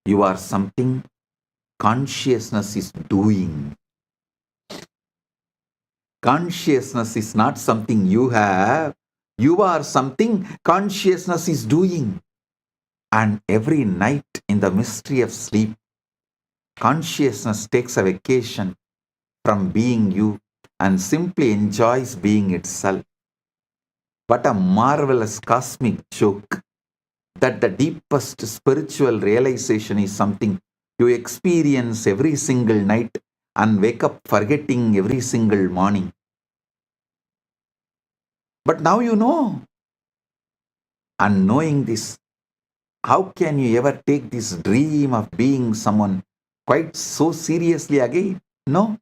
You are something consciousness is doing. Consciousness is not something you have. You are something consciousness is doing. And every night in the mystery of sleep, consciousness takes a vacation from being you and simply enjoys being itself. What a marvelous cosmic joke that the deepest spiritual realization is something you experience every single night and wake up forgetting every single morning. But now you know. And knowing this, how can you ever take this dream of being someone quite so seriously again? No.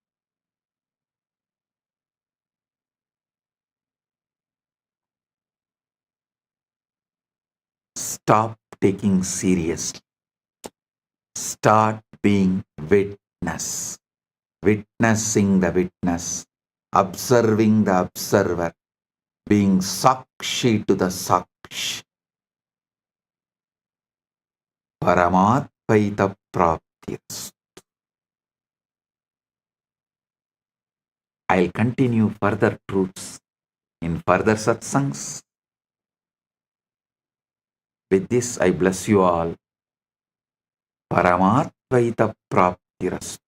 Stop taking seriously. Start being witness. Witnessing the witness. Observing the observer. Being sakshi to the sakshi. Paramatvaita praptirs. I'll continue further truths in further satsangs. With this, I bless you all. Paramatvaita praptirast.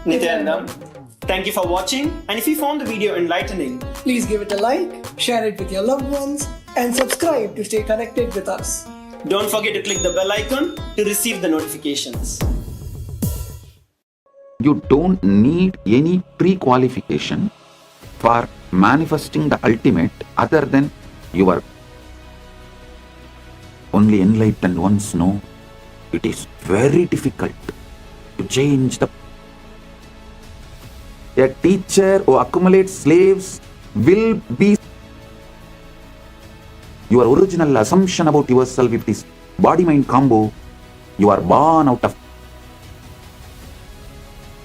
Nithyanandam, thank you for watching, and if you found the video enlightening, Please give it a like, share it with your loved ones, and subscribe to stay connected with us. don't forget to click the bell icon to receive the notifications. You don't need any pre-qualification for manifesting the ultimate other than your only enlightened ones know. It is very difficult to change the. A teacher who accumulates slaves will be your original assumption about yourself. If this body-mind combo, you are born out of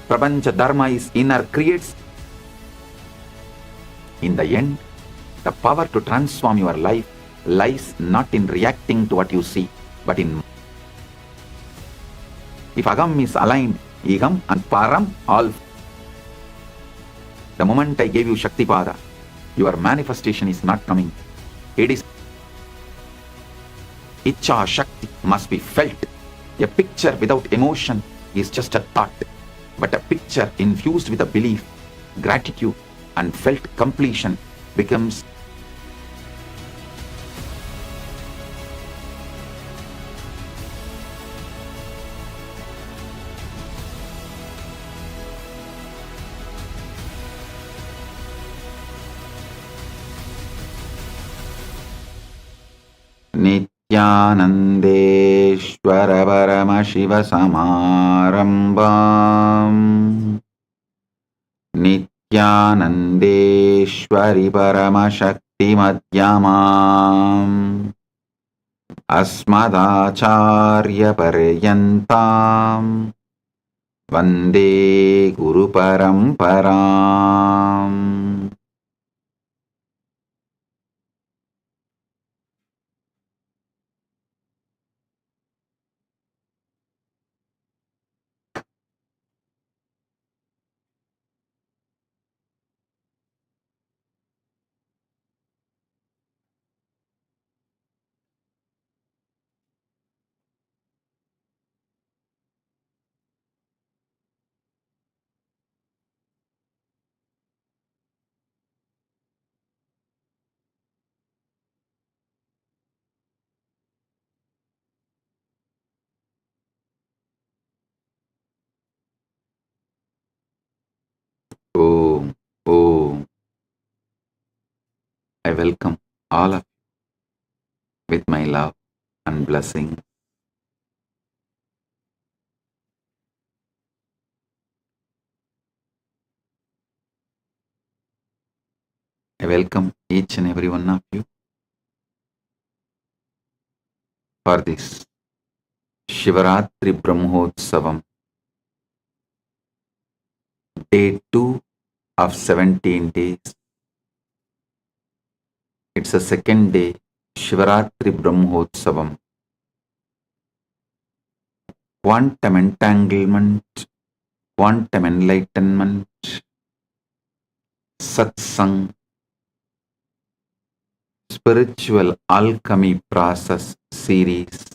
Prapancha Dharma is inner creates. In the end, the power to transform your life lies not in reacting to what you see, but in. If Agam is aligned, Igam and Param all. The moment I gave you Shaktipada, your manifestation is not coming. It is. Icha Shakti must be felt. A picture without emotion is just a thought, but a picture infused with a belief, gratitude, and felt completion becomes. Nithyanandeshwara Parama Shiva Samarambam Nithyanandeshwari Parama Shakti Madhyamam Asmadacharya Paryantam Vande Guru Paramparam. I welcome all of you with my love and blessing. I welcome each and every one of you for this Shivaratri Brahmotsavam, day 2 of 17 days. It's the second day, Shivaratri Brahmotsavam. Quantum entanglement, quantum enlightenment, satsang, spiritual alchemy process series,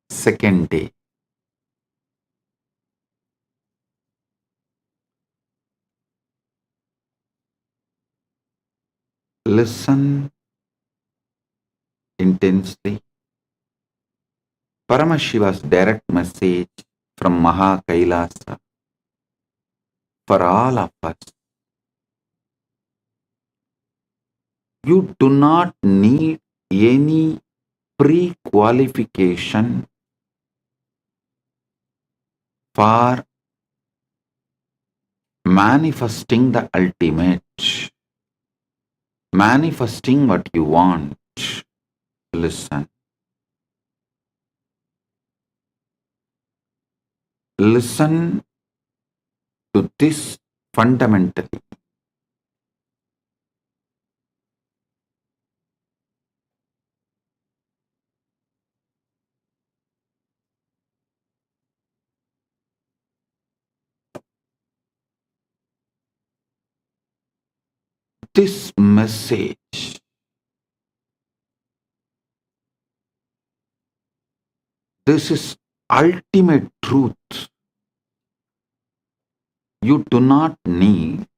second day. Listen intensely. Paramashiva's direct message from Maha Kailasa for all of us. You do not need any pre-qualification for manifesting the ultimate, manifesting what you want. Listen. Listen to this fundamentally. This message this is ultimate truth. You do not need,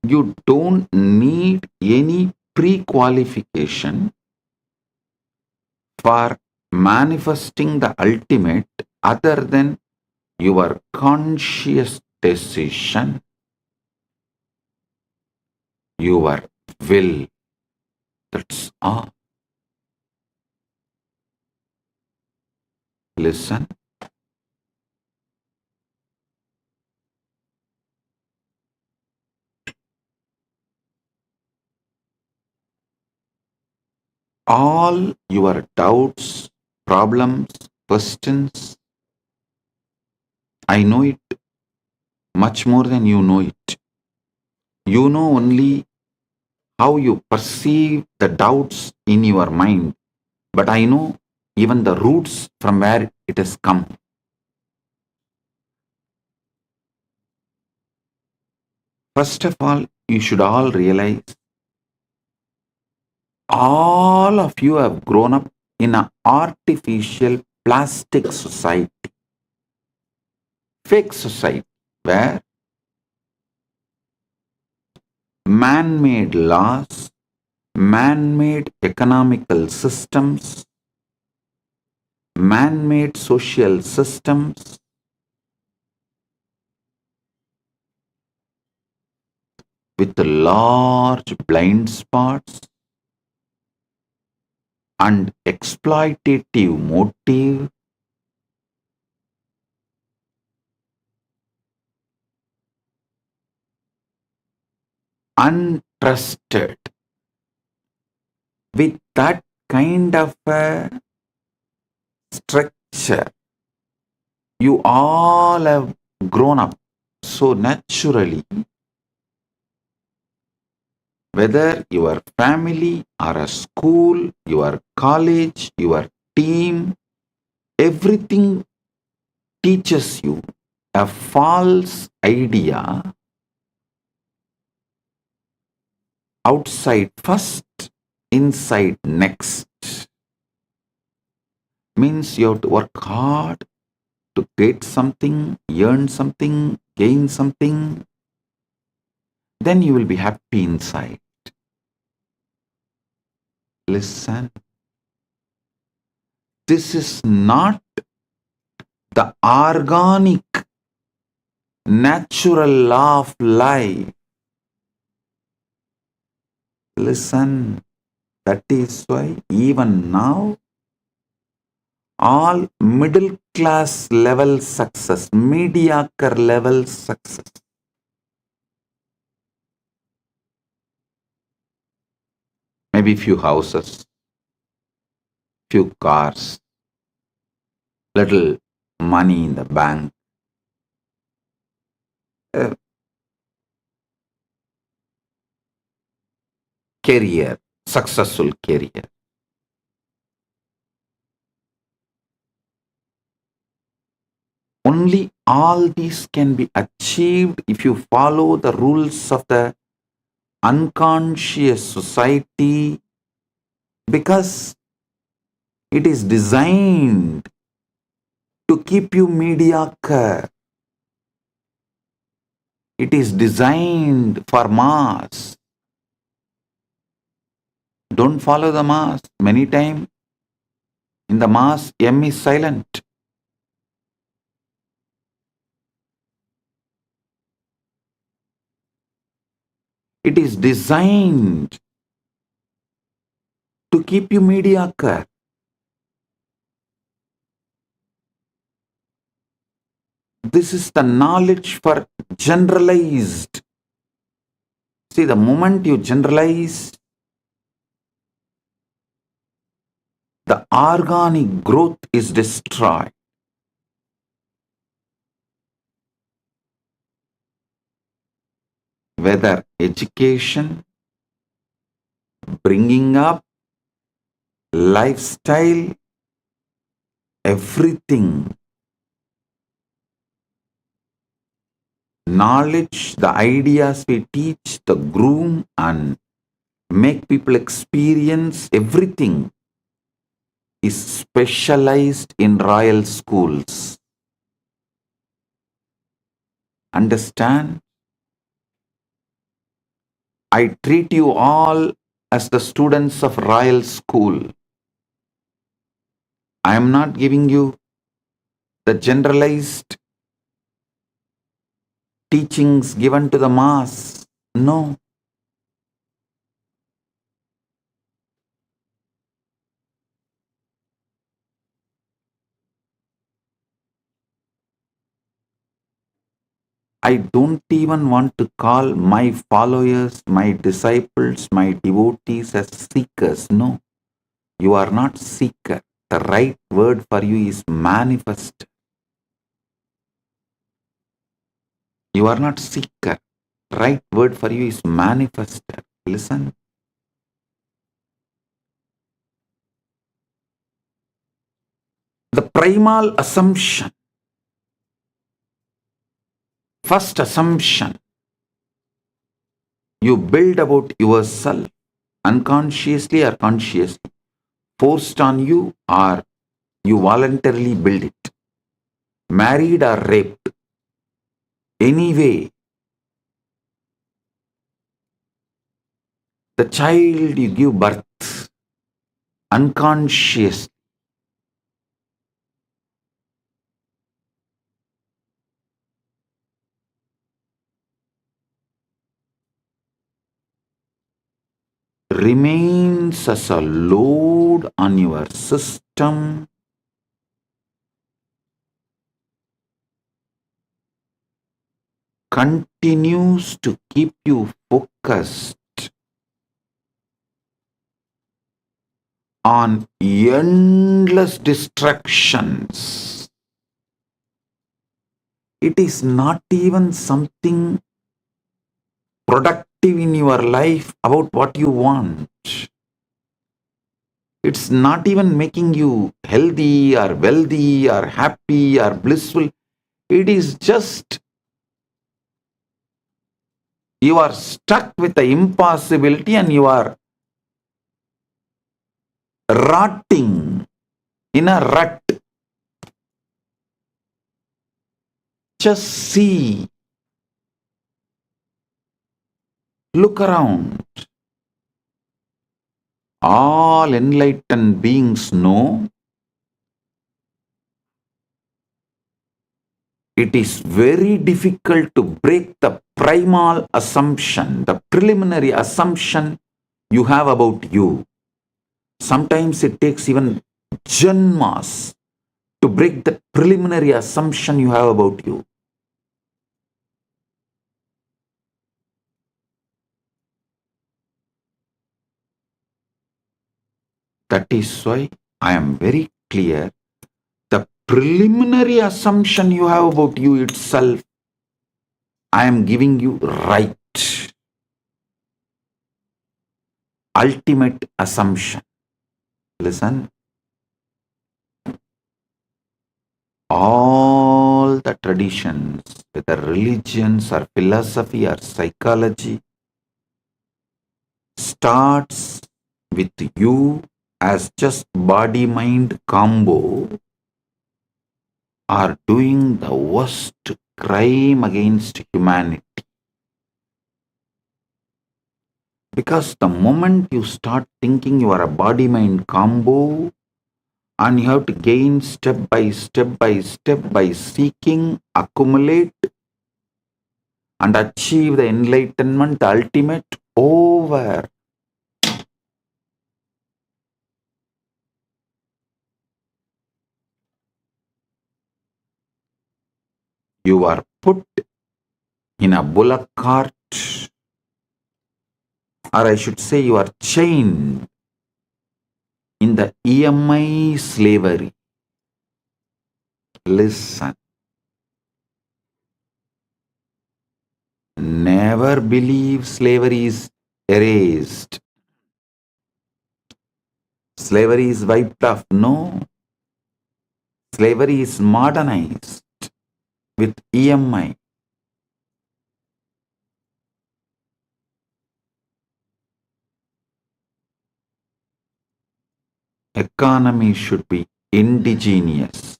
you don't need any pre-qualification for manifesting the ultimate other than your conscious decision, your will. That's all. Listen. All your doubts, problems, questions, I know it much more than you know it. You know only how you perceive the doubts in your mind, but I know even the roots from where it has come. First of all, you should all realize all of you have grown up in an artificial plastic society, fake society, where man-made laws, man-made economical systems, man-made social systems, with large blind spots and exploitative motive, untrusted, with that kind of a structure, you all have grown up so naturally. Whether your family or a school, your college, your team, everything teaches you a false idea. Outside first, inside next. Means you have to work hard to get something, earn something, gain something. Then you will be happy inside. Listen. This is not the organic, natural law of life. Listen, that is why even now, all middle class level success, mediocre level success, maybe few houses, few cars, little money in the bank, career, successful career. Only all these can be achieved if you follow the rules of the unconscious society, because it is designed to keep you mediocre. It is designed for mass. Don't follow the mass. Many times in the mass, M is silent. It is designed to keep you mediocre. This is the knowledge for generalized. See, the moment you generalize, the organic growth is destroyed. Whether education, bringing up, lifestyle, everything. Knowledge, the ideas we teach, the groom and make people experience, everything is specialized in royal schools. Understand? I treat you all as the students of royal school. I am not giving you the generalized teachings given to the mass. No. I don't even want to call my followers, my disciples, my devotees as seekers. No, you are not seeker. The right word for you is manifest. You are not seeker. Right word for you is manifester. Listen. The primal assumption, first assumption you build about yourself, unconsciously or consciously, forced on you or you voluntarily build it, married or raped, anyway, the child you give birth, unconscious, remains as a load on your system, continues to keep you focused on endless distractions. It is not even something productive in your life about what you want. It's not even making you healthy or wealthy or happy or blissful. It is just you are stuck with the impossibility and you are rotting in a rut. Just see. Look around. All enlightened beings know it is very difficult to break the primal assumption, the preliminary assumption you have about you. Sometimes it takes even janmas to break the preliminary assumption you have about you. That is why I am very clear. The preliminary assumption you have about you itself, I am giving you right. Ultimate assumption. Listen. All the traditions, whether religions or philosophy or psychology, starts with you as just body-mind combo are doing the worst crime against humanity. Because the moment you start thinking you are a body-mind combo and you have to gain step by step by seeking, accumulate and achieve the enlightenment, the ultimate, over. You are put in a bullock cart, or I should say you are chained in the EMI slavery. Listen. Never believe slavery is erased. Slavery is wiped off. No. Slavery is modernized with EMI. Economy should be indigenous.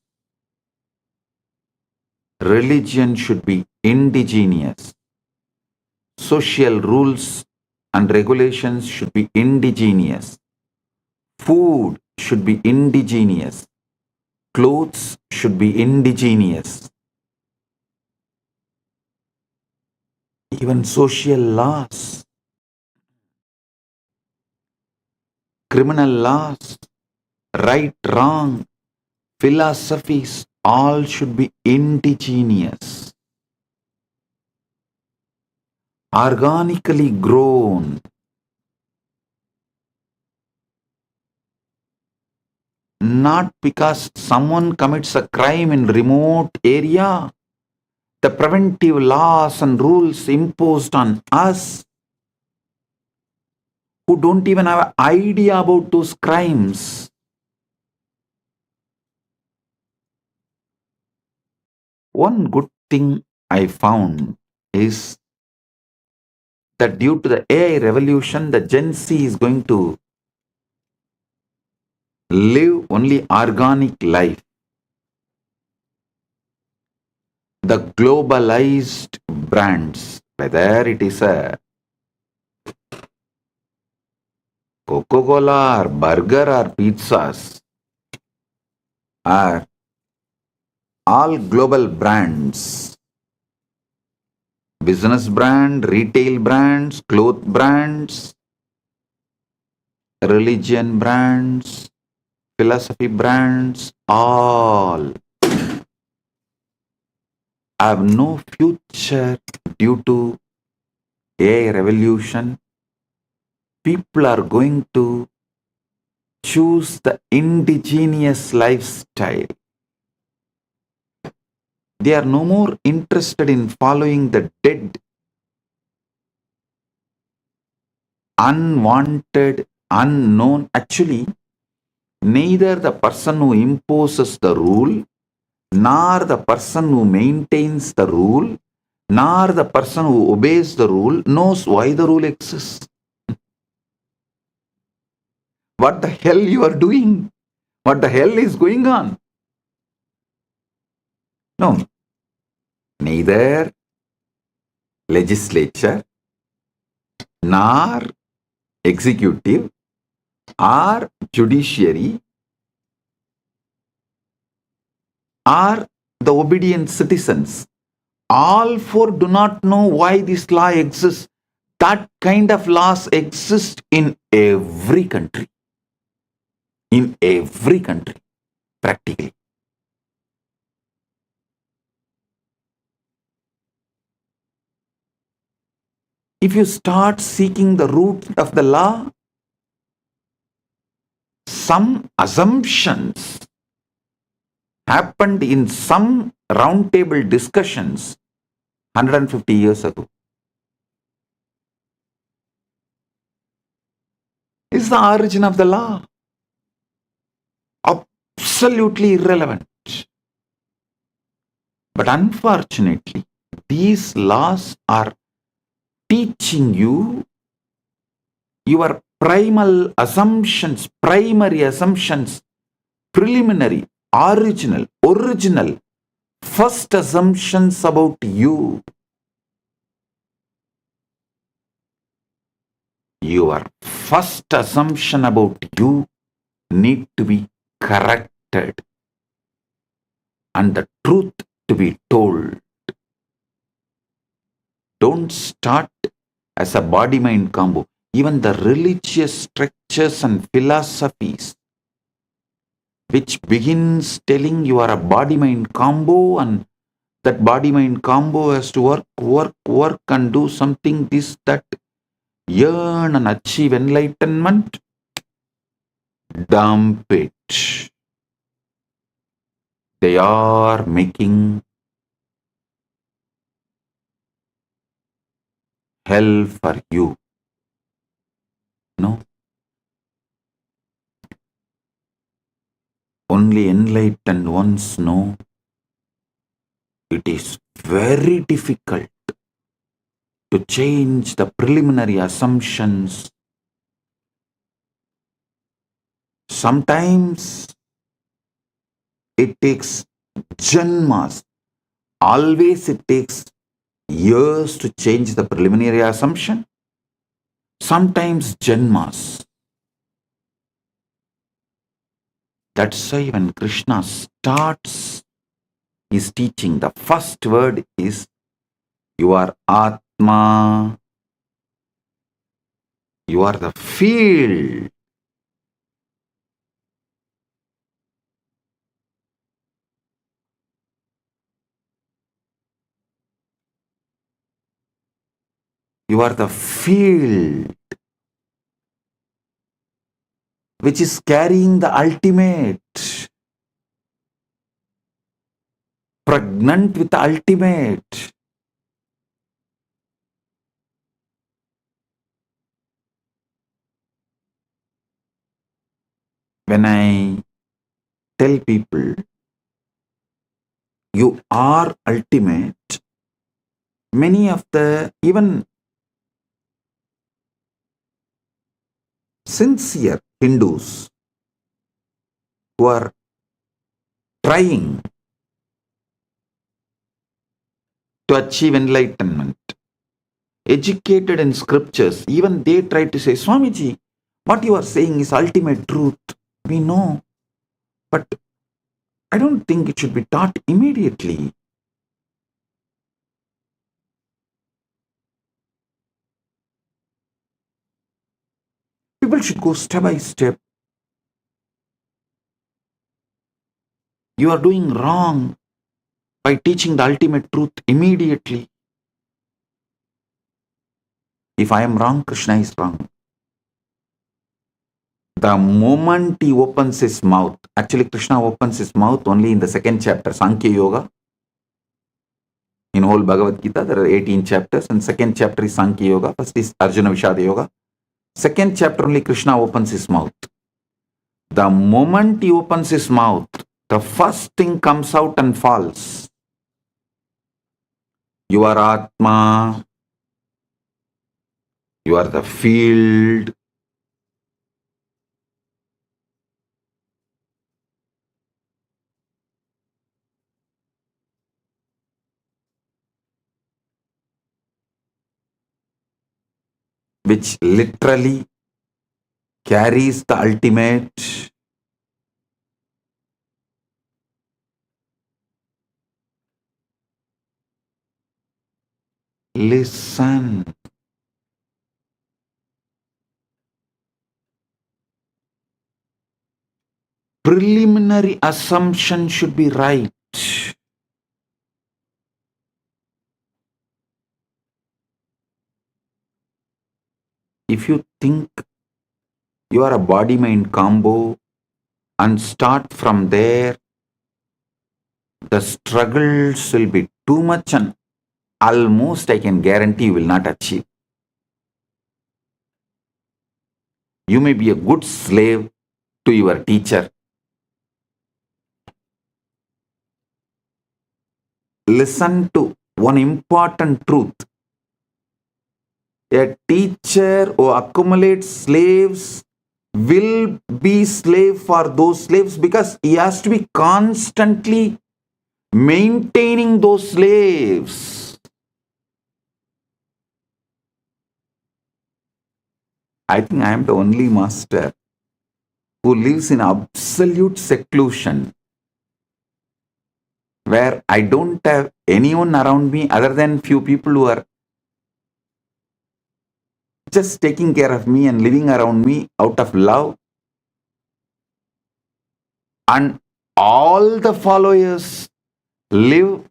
Religion should be indigenous. Social rules and regulations should be indigenous. Food should be indigenous. Clothes should be indigenous. Even social laws, criminal laws, right, wrong, philosophies, all should be indigenous. Organically grown. Not because someone commits a crime in remote area. The preventive laws and rules imposed on us who don't even have an idea about those crimes. One good thing I found is that due to the AI revolution, the Gen Z is going to live only organic life. The globalized brands, whether it is a Coca-Cola or burger or pizzas, are all global brands. Business brand, retail brands, cloth brands, religion brands, philosophy brands, all have no future due to AI revolution. People are going to choose the indigenous lifestyle. They are no more interested in following the dead, unwanted, unknown. Actually, neither the person who imposes the rule, nor the person who maintains the rule, nor the person who obeys the rule knows why the rule exists. What the hell you are doing? What the hell is going on? No, neither legislature nor executive or judiciary or the obedient citizens, all four do not know why this law exists. That kind of laws exist in every country. In every country, practically. If you start seeking the root of the law, some assumptions happened in some roundtable discussions 150 years ago. Is the origin of the law absolutely irrelevant? But unfortunately, these laws are teaching you your primary assumptions, preliminary, original, first assumptions about you. Your first assumption about you need to be corrected and the truth to be told. Don't start as a body-mind combo. Even the religious structures and philosophies which begins telling you are a body-mind combo and that body-mind combo has to work and do something, this, that, yearn and achieve enlightenment, dump it. They are making hell for you. No. Only enlightened ones know it is very difficult to change the preliminary assumptions. Sometimes it takes janmas. Always it takes years to change the preliminary assumption. Sometimes janmas. That's why when Krishna starts his teaching, the first word is you are Atma. You are the field. You are the field which is carrying the ultimate, pregnant with the ultimate. When I tell people you are ultimate, many of the even sincere Hindus who are trying to achieve enlightenment, educated in scriptures, even they try to say, Swamiji, what you are saying is ultimate truth. We know, but I don't think it should be taught immediately. People should go step by step. You are doing wrong by teaching the ultimate truth immediately. If I am wrong, Krishna is wrong. The moment he opens his mouth, actually Krishna opens his mouth only in the second chapter, Sankhya Yoga. In whole Bhagavad Gita, there are 18 chapters, and second chapter is Sankhya Yoga. First is Arjuna Vishada Yoga. Second chapter only Krishna opens his mouth. The moment he opens his mouth, the first thing comes out and falls. You are Atma. You are the field. Which literally carries the ultimate. Listen. preliminary assumption should be right. If you think you are a body-mind combo and start from there, the struggles will be too much and almost I can guarantee you will not achieve. You may be a good slave to your teacher. Listen to one important truth. A teacher who accumulates slaves will be slave for those slaves because he has to be constantly maintaining those slaves. I think I am the only master who lives in absolute seclusion, where I don't have anyone around me other than few people who are just taking care of me and living around me out of love. And all the followers live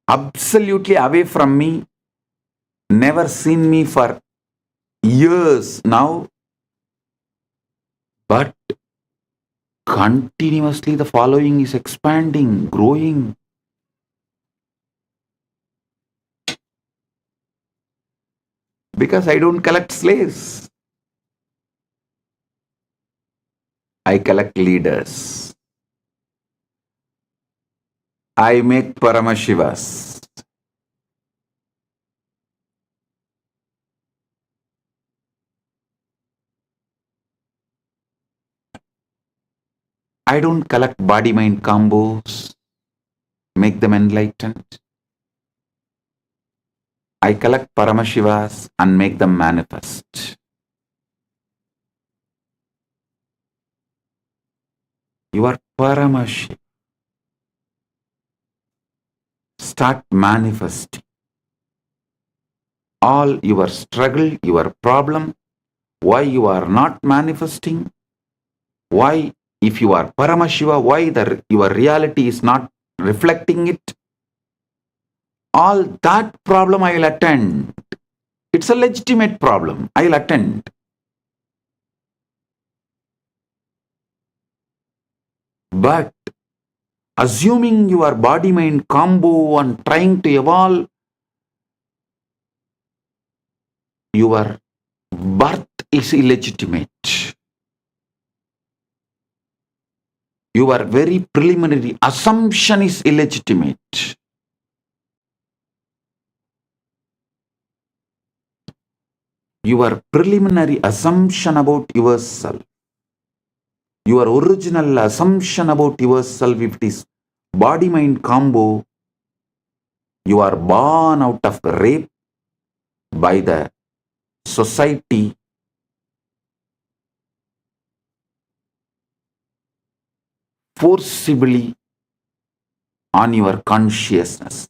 absolutely away from me, never seen me for years now, but continuously the following is expanding, growing. Because I don't collect slaves. I collect leaders. I make Paramashivas. I don't collect body-mind combos, make them enlightened. I collect Paramashivas and make them manifest. You are Paramashiva. Start manifesting. All your struggle, your problem, why you are not manifesting, why if you are Paramashiva, why your reality is not reflecting it, all that problem I will attend. It's a legitimate problem. I will attend. But assuming your body-mind combo and trying to evolve, your birth is illegitimate. Your very preliminary assumption is illegitimate. Your preliminary assumption about yourself, your original assumption about yourself, if it is body-mind combo, you are born out of rape by the society, forcibly on your consciousness.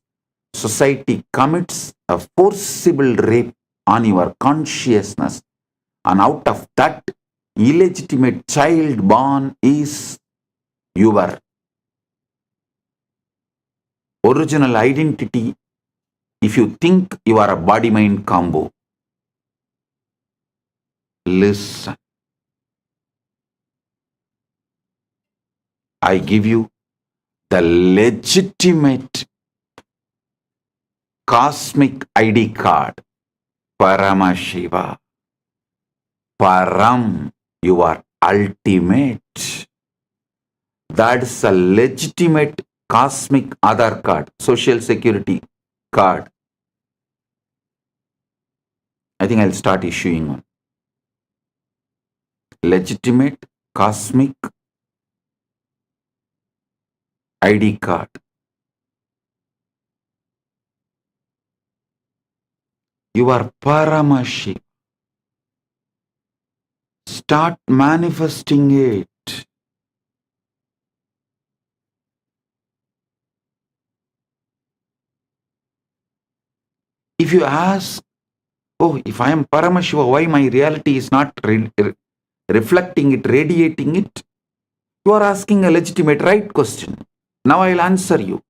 Society commits a forcible rape on your consciousness, and out of that illegitimate child born is your original identity. If you think you are a body-mind combo, listen. I give you the legitimate cosmic ID card. Paramashiva. Param, you are ultimate. That's a legitimate cosmic Aadhaar card, social security card. I think I'll start issuing one. Legitimate cosmic ID card. You are Paramashiva. Start manifesting it. If you ask, oh, if I am Paramashiva, why my reality is not reflecting it, radiating it? You are asking a legitimate right question. Now I'll answer you.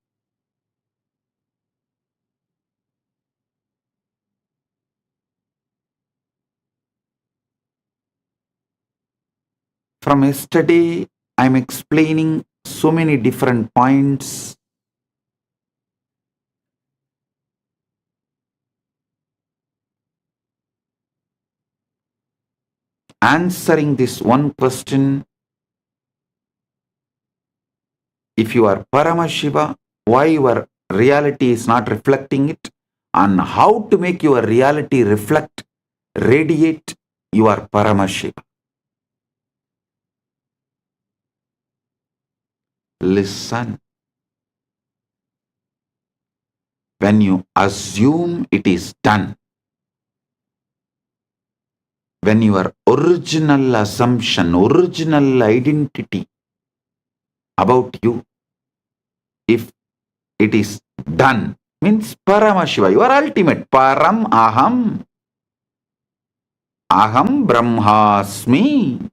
From yesterday, I'm explaining so many different points. Answering this one question, if you are Paramashiva, why your reality is not reflecting it, and how to make your reality reflect, radiate, you are Paramashiva. Listen. When you assume it is done, when your original assumption, original identity about you, if it is done, means Paramashiva, you are ultimate. Param aham. Aham brahmasmi.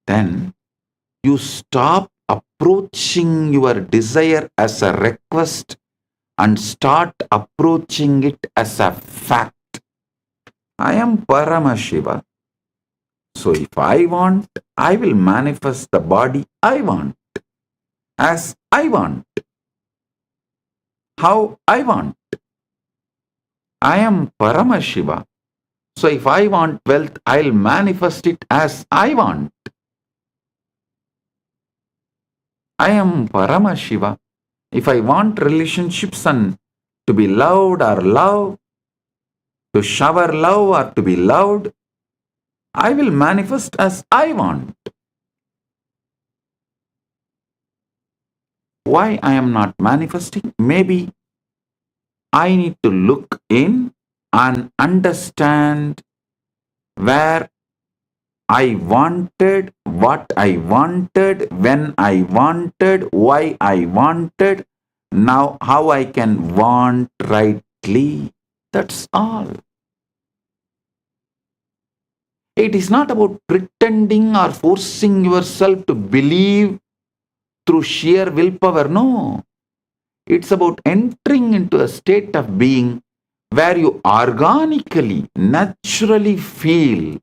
Then you stop approaching your desire as a request and start approaching it as a fact. I am Paramashiva. So if I want, I will manifest the body I want, as I want, how I want. I am Paramashiva. So if I want wealth, I'll manifest it as I want. I am Paramashiva. If I want relationships and to be loved or love, to shower love or to be loved, I will manifest as I want. Why I am not manifesting? Maybe I need to look in and understand where I wanted, what I wanted, when I wanted, why I wanted, now how I can want rightly. That's all. It is not about pretending or forcing yourself to believe through sheer willpower. No. It's about entering into a state of being where you organically, naturally feel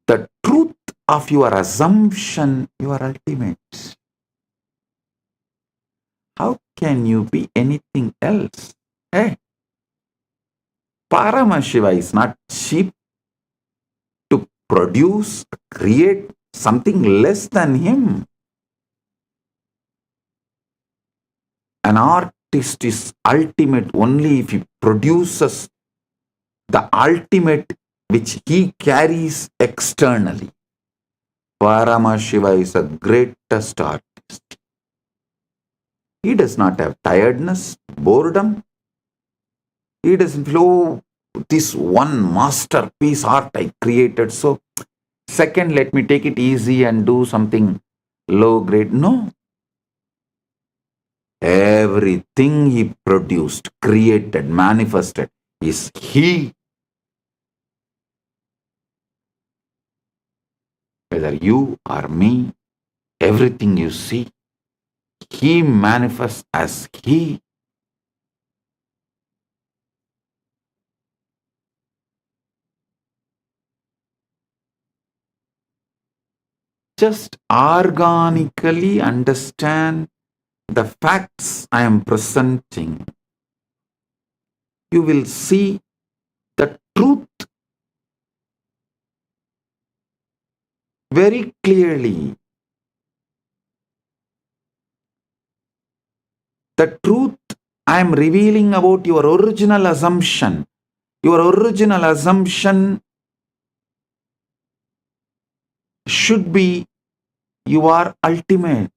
the truth of your assumption, your ultimate. How can you be anything else? Hey, Paramashiva is not cheap to produce, create something less than him. An artist is ultimate only if he produces the ultimate which he carries externally. Paramashiva is a greatest artist. He does not have tiredness, boredom. He doesn't flow, this one masterpiece art I created. So, second, let me take it easy and do something low grade. No. Everything he produced, created, manifested is he. Whether you or me, everything you see, he manifests as he. Just organically understand the facts I am presenting. You will see the truth very clearly. The truth I am revealing about your original assumption. Your original assumption should be you are ultimate.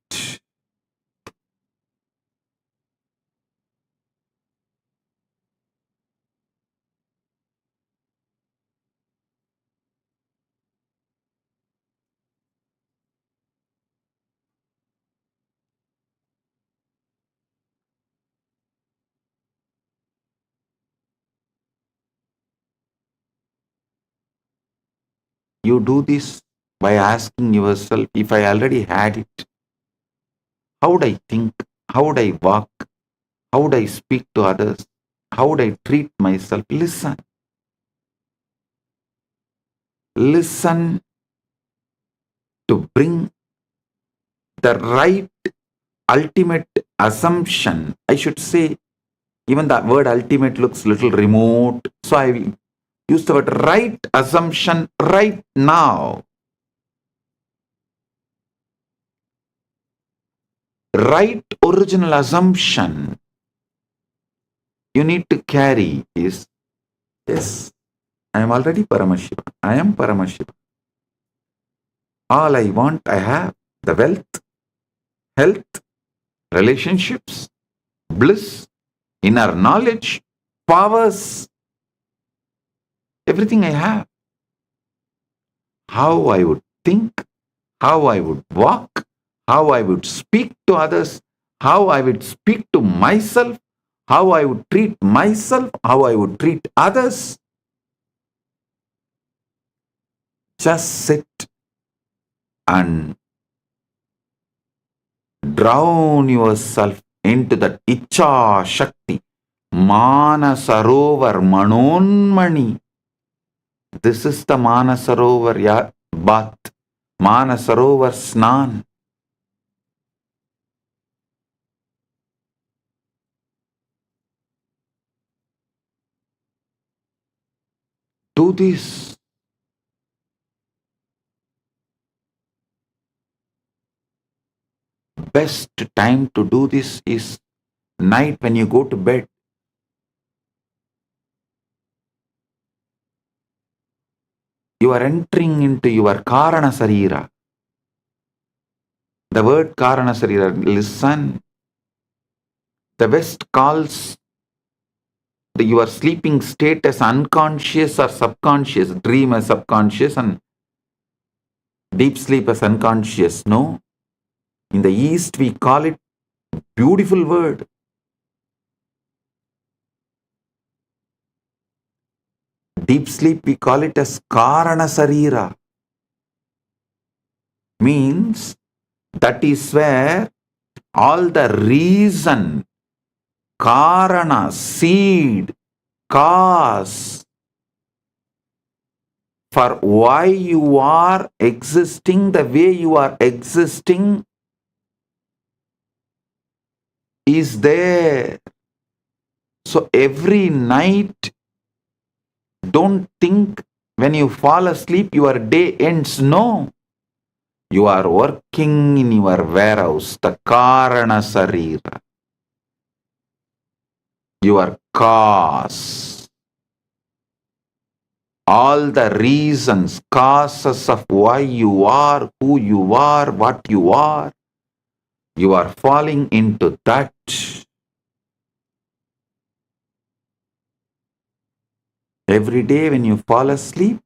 you do this by asking yourself, if I already had it, how would I think? How would I walk? How would I speak to others? How would I treat myself? Listen. Listen to bring the right ultimate assumption. I should say, even the word ultimate looks little remote. So I will use the word right assumption right now. Right original assumption you need to carry is, yes, I am already Paramashiva. I am Paramashiva. All I want, I have. The wealth, health, relationships, bliss, inner knowledge, powers, everything I have. How I would think, how I would walk, how I would speak to others, how I would speak to myself, how I would treat myself, how I would treat others. Just sit and drown yourself into that Icha Shakti, Manasarovar Manonmani. This is the Manasarovar bath, Manasarovar Snan. Do this. Best time to do this is night when you go to bed. You are entering into your Karana Sarira. The word Karana Sarira, listen. The West calls your sleeping state as unconscious or subconscious, dream as subconscious and deep sleep as unconscious. No. In the East, we call it beautiful word. Deep sleep, we call it as Karana Sarira. Means that is where all the reason, Karana, seed, cause for why you are existing the way you are existing is there. So every night, don't think when you fall asleep your day ends. No. You are working in your warehouse, the Karana Sarira. Your cause. All the reasons, causes of why you are, who you are, what you are falling into that. Every day when you fall asleep,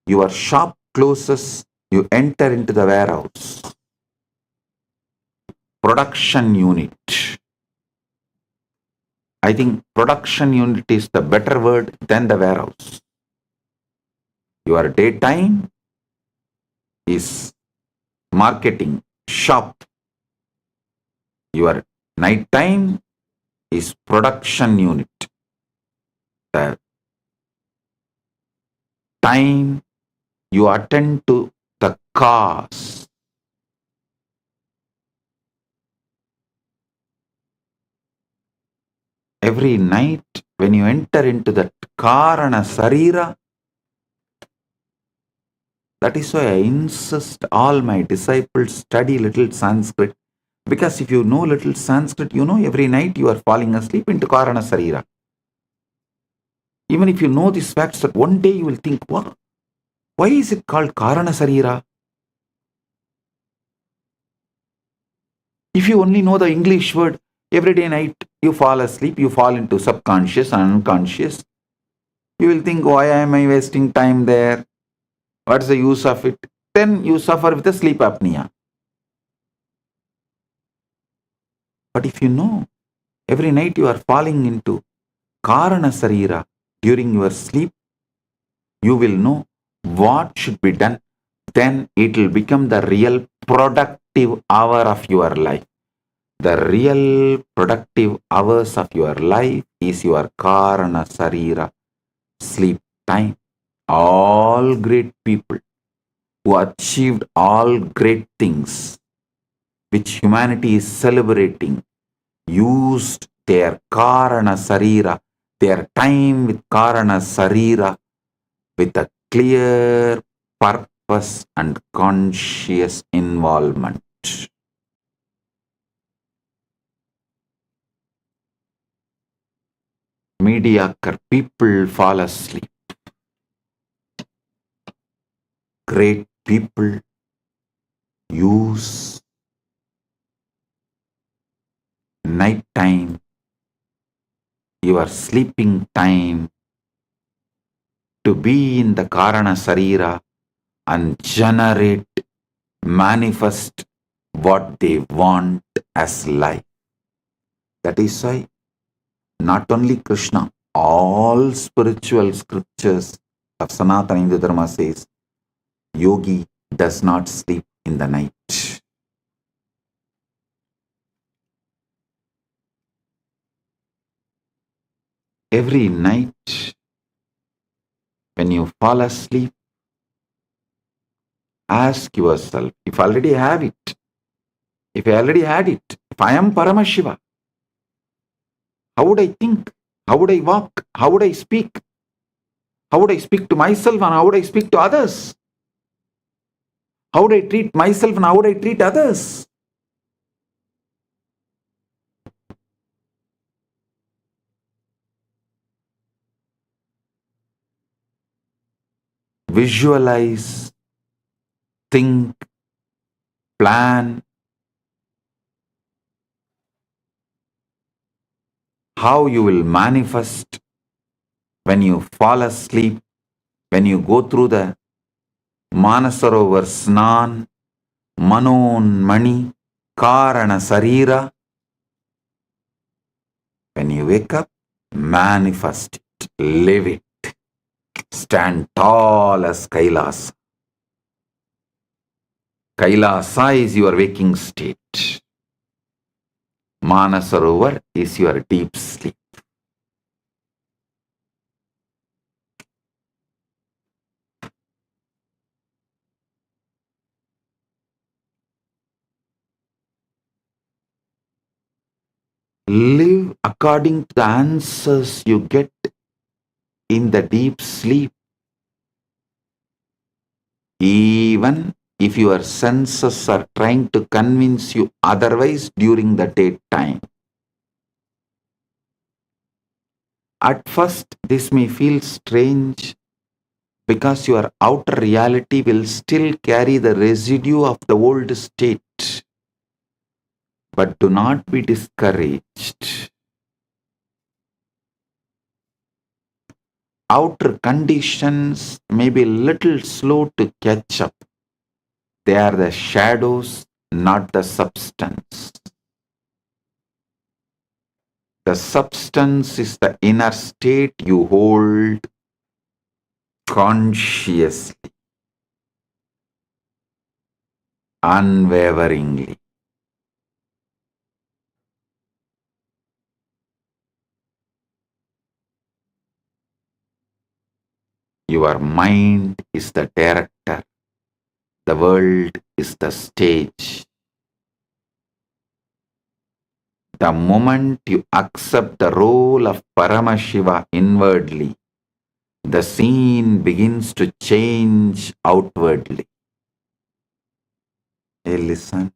your shop closes, you enter into the warehouse. Production unit. I think production unit is the better word than the warehouse. Your daytime is marketing, shop. Your nighttime is production unit. The time you attend to the cause. Every night when you enter into that Karana Sarira, that is why I insist all my disciples study little Sanskrit. Because if you know little Sanskrit, you know every night you are falling asleep into Karana Sarira. Even if you know these facts, that one day you will think, what? Why is it called Karana Sarira? If you only know the English word, every day night you fall asleep, you fall into subconscious and unconscious. You will think, why am I wasting time there? What's the use of it? Then you suffer with the sleep apnea. But if you know, every night you are falling into Karana Sarira during your sleep, you will know what should be done, then it will become the real productive hour of your life. The real productive hours of your life is your Karana Sarira, sleep time. All great people who achieved all great things which humanity is celebrating used their Karana Sarira, their time with Karana Sarira, with a clear purpose and conscious involvement. Mediocre people fall asleep. Great people use night time, your sleeping time, to be in the Karana Sarira and generate, manifest what they want as life. That is why not only Krishna, all spiritual scriptures of Sanatana Hindu Dharma says, yogi does not sleep in the night. Every night, when you fall asleep, ask yourself, if I already have it, if I already had it, if I am Paramashiva, how would I think? How would I walk? How would I speak? How would I speak to myself and how would I speak to others? How would I treat myself and how would I treat others? Visualize, think, plan how you will manifest when you fall asleep, when you go through the Manasarovar Snan, Manon Mani, Karana Sarira. When you wake up, manifest it, live it. Stand tall as Kailasa. Kailasa is your waking state. Manasarovar is your deep sleep. Live according to the answers you get in the deep sleep. Even if your senses are trying to convince you otherwise during the daytime. At first, this may feel strange because your outer reality will still carry the residue of the old state. But do not be discouraged. Outer conditions may be little slow to catch up. They are the shadows, not the substance. The substance is the inner state you hold consciously, unwaveringly. Your mind is the director. The world is the stage. The moment you accept the role of Paramashiva inwardly, the scene begins to change outwardly. Hey, listen.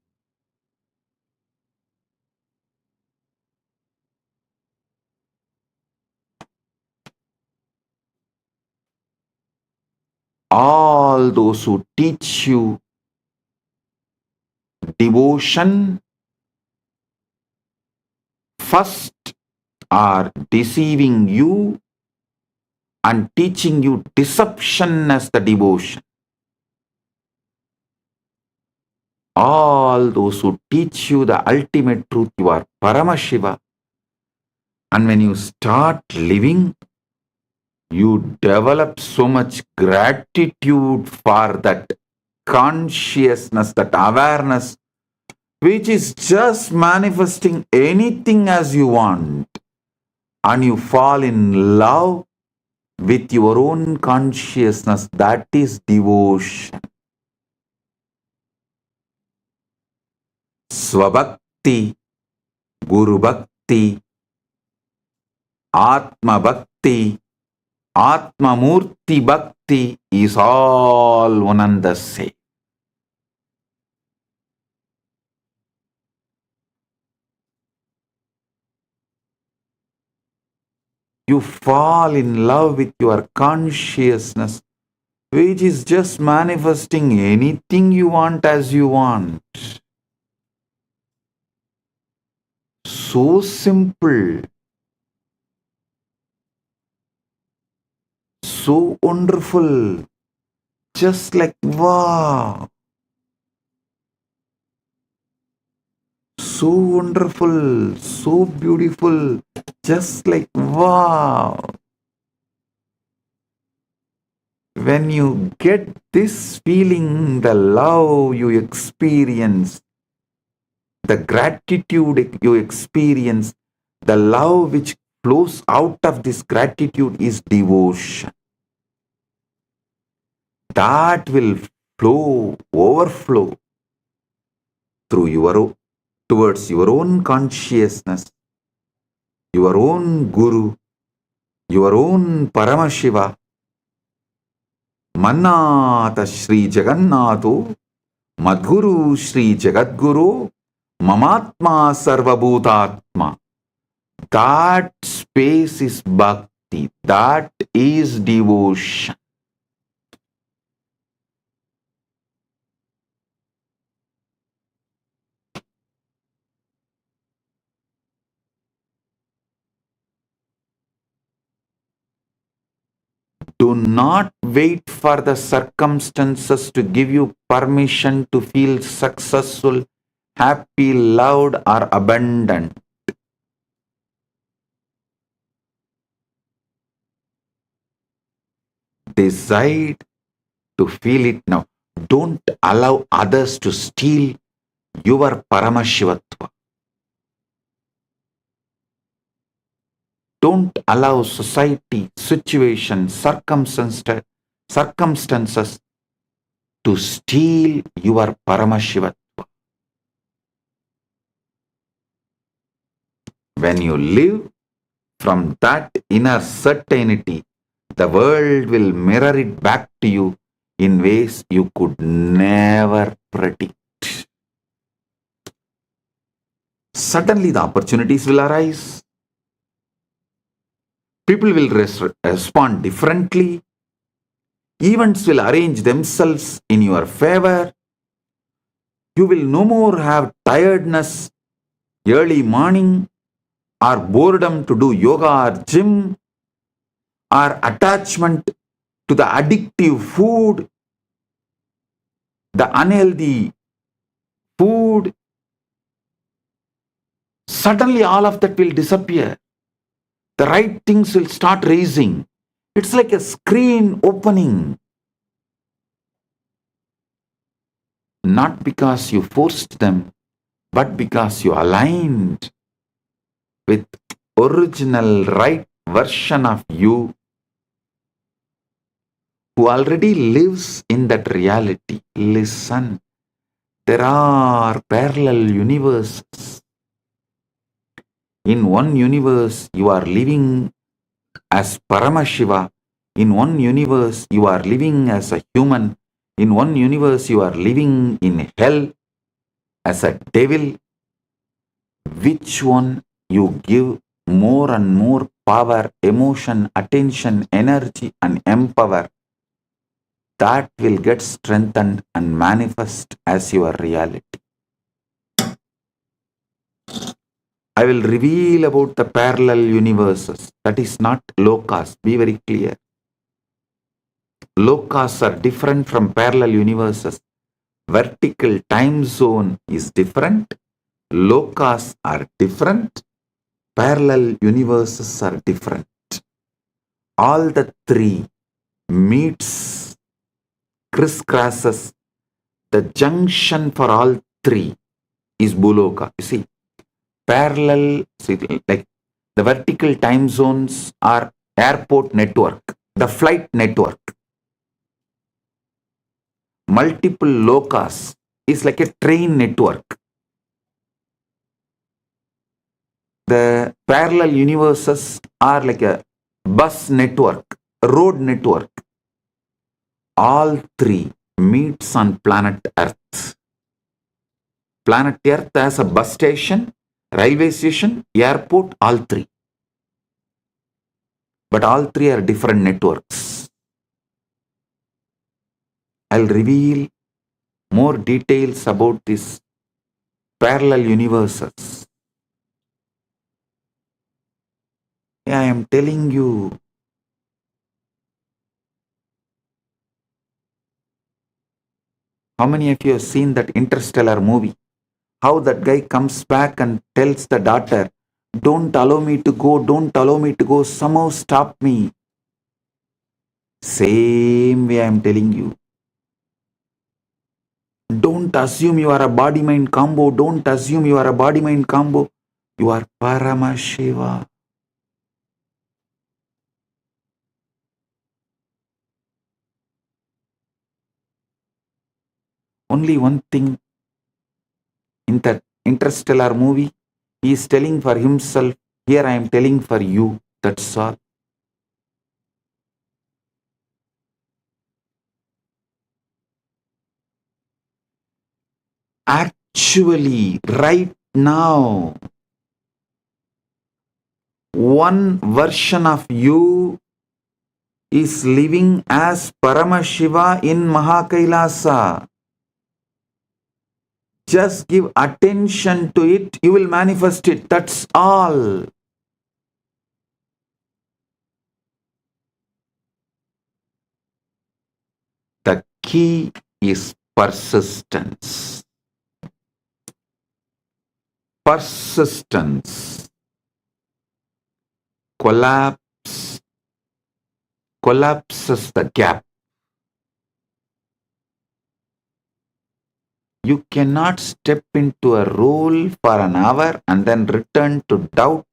All those who teach you devotion first are deceiving you and teaching you deception as the devotion. All those who teach you the ultimate truth, you are Paramashiva. And when you start living you develop so much gratitude for that consciousness, that awareness, which is just manifesting anything as you want, and you fall in love with your own consciousness. That is devotion. Swabhakti, Guru Bhakti, Atma Bhakti, Atma Murti Bhakti is all one and the same. You fall in love with your consciousness, which is just manifesting anything you want as you want. So simple, so wonderful, just like wow. So wonderful, so beautiful, just like wow. When you get this feeling, the love you experience, the gratitude you experience, the love which flows out of this gratitude is devotion. That will flow, overflow through towards your own consciousness, your own Guru, your own Paramashiva. Mannata Shri Jagannatho, Madguru Shri Jagadguru, Mamatma Sarvabhutatma. That space is bhakti. That is devotion. Do not wait for the circumstances to give you permission to feel successful, happy, loved, or abundant. Decide to feel it now. Don't allow others to steal your Paramashivatva. Don't allow society, situation, circumstances to steal your Paramashivatva. When you live from that inner certainty, the world will mirror it back to you in ways you could never predict. Suddenly the opportunities will arise. People will respond differently. Events will arrange themselves in your favor. You will no more have tiredness, early morning, or boredom to do yoga or gym, or attachment to the addictive food, the unhealthy food. Suddenly all of that will disappear. The right things will start raising. It's like a screen opening. Not because you forced them, but because you aligned with original right version of you who already lives in that reality. Listen, there are parallel universes. In one universe, you are living as Paramashiva. In one universe, you are living as a human. In one universe, you are living in hell as a devil. Which one you give more and more power, emotion, attention, energy, and empower, that will get strengthened and manifest as your reality. I will reveal about the parallel universes. That is not lokas. Be very clear. Lokas are different from parallel universes. Vertical time zone is different. Lokas are different. Parallel universes are different. all the three meets, crisscrosses. The junction for all three is Buloka. You see, parallel, see, like the vertical time zones are airport network, the flight network. Multiple lokas is like a train network. The parallel universes are like a bus network, road network. All three meets on planet Earth. Planet Earth has a bus station, railway station, airport, all three. But all three are different networks. I'll reveal more details about these parallel universes. I am telling you, how many of you have seen that Interstellar movie? How that guy comes back and tells the daughter, don't allow me to go, don't allow me to go, somehow stop me. Same way I am telling you. Don't assume you are a body-mind combo. Don't assume you are a body-mind combo. You are Paramashiva. Only one thing in that Interstellar movie, he is telling for himself, here I am telling for you. That's all. Actually, right now, one version of you is living as Paramashiva in Mahakailasa. Just give attention to it, you will manifest it. That's all. The key is persistence. Persistence. Collapses the gap. You cannot step into a role for an hour and then return to doubt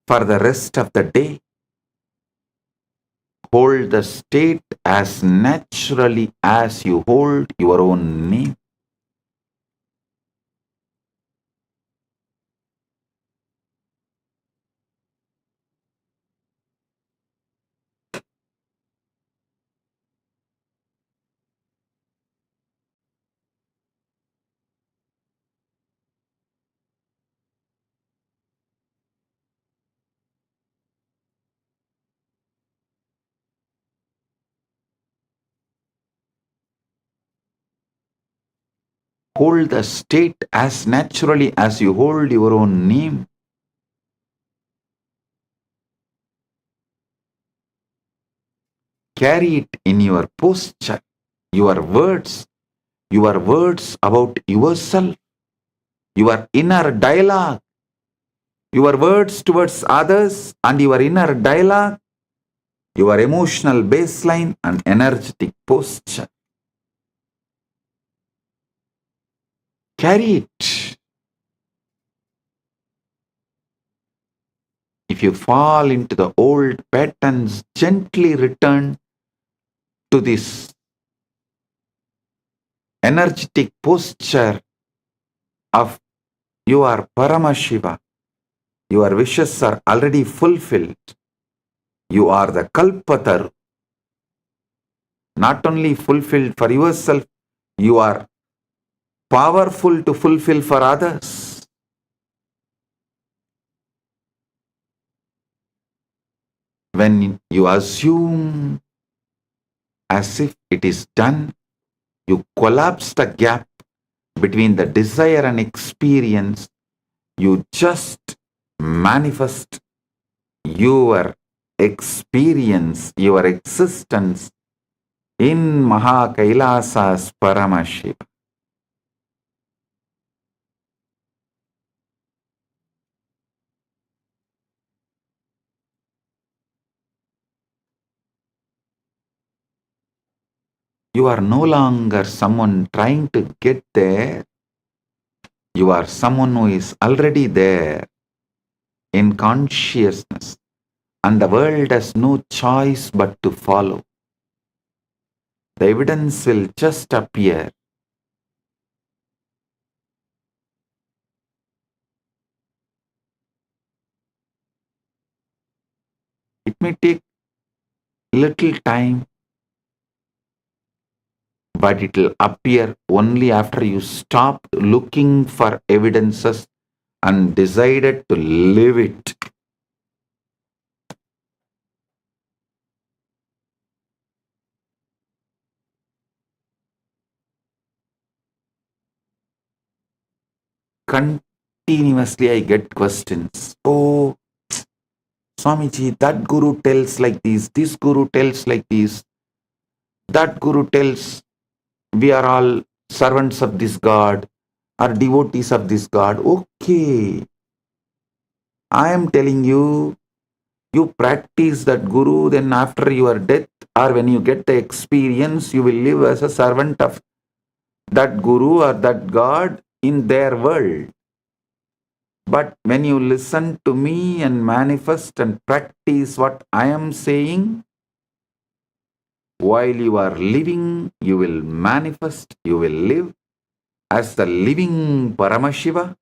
for the rest of the day. Hold the state as naturally as you hold your own name. Hold the state as naturally as you hold your own name. Carry it in your posture, your words about yourself, your inner dialogue, your words towards others and your inner dialogue, your emotional baseline and energetic posture. Carry it. If you fall into the old patterns, gently return to this energetic posture of you are Paramashiva. Your wishes are already fulfilled. You are the Kalpataru. Not only fulfilled for yourself, you are powerful to fulfill for others. When you assume as if it is done, you collapse the gap between the desire and experience. You just manifest your experience, your existence in Mahakailasa's Paramashiva. You are no longer someone trying to get there. You are someone who is already there in consciousness, and the world has no choice but to follow. The evidence will just appear. It may take little time, but it will appear only after you stopped looking for evidences and decided to live it. Continuously I get questions. Oh, Swamiji, that guru tells like this guru tells like this, that guru tells we are all servants of this God, or devotees of this God. Okay, I am telling you, you practice that guru, then after your death or when you get the experience, you will live as a servant of that guru or that God in their world. But when you listen to me and manifest and practice what I am saying, while you are living, you will manifest, you will live as the living Paramashiva.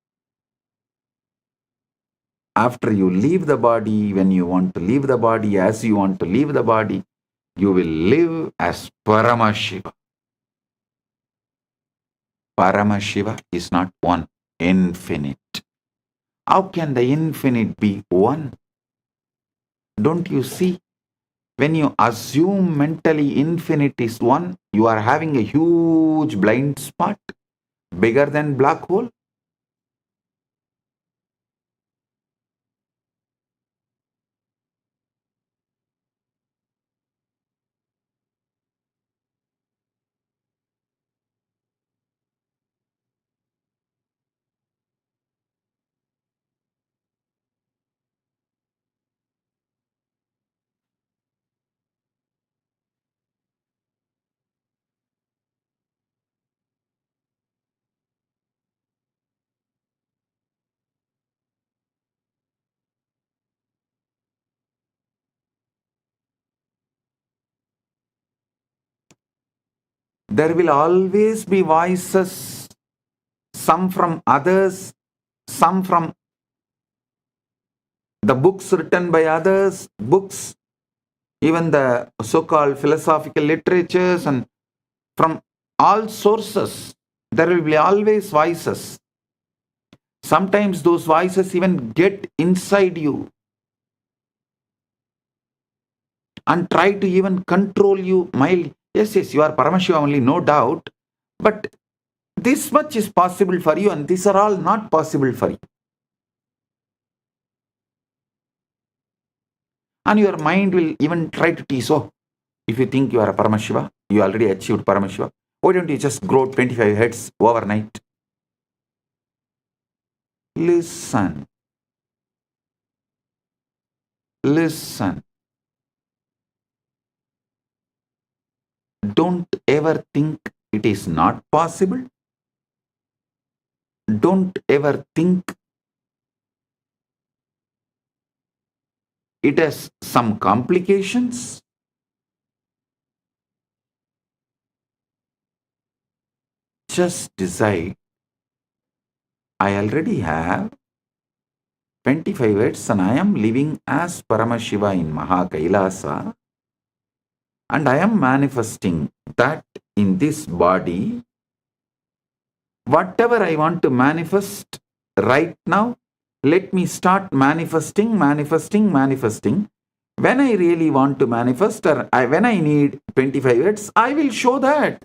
After you leave the body, when you want to leave the body, as you want to leave the body, you will live as Paramashiva. Paramashiva is not one, infinite. How can the infinite be one? Don't you see? When you assume mentally infinite is one, you are having a huge blind spot, bigger than black hole. There will always be voices, some from others, some from the books written by others, books, even the so-called philosophical literatures, and from all sources, there will be always voices. Sometimes those voices even get inside you and try to even control you mildly. Yes, you are Paramashiva only, no doubt. But this much is possible for you, and these are all not possible for you. And your mind will even try to tease, oh, if you think you are a Paramashiva, you already achieved Paramashiva, why don't you just grow 25 heads overnight? Listen. Listen. Don't ever think it is not possible. Don't ever think it has some complications. Just decide, I already have 25 heads and I am living as Paramashiva in Maha Kailasa, and I am manifesting that in this body. Whatever I want to manifest right now, let me start manifesting. When I really want to manifest, or when I need 25 heads, I will show that.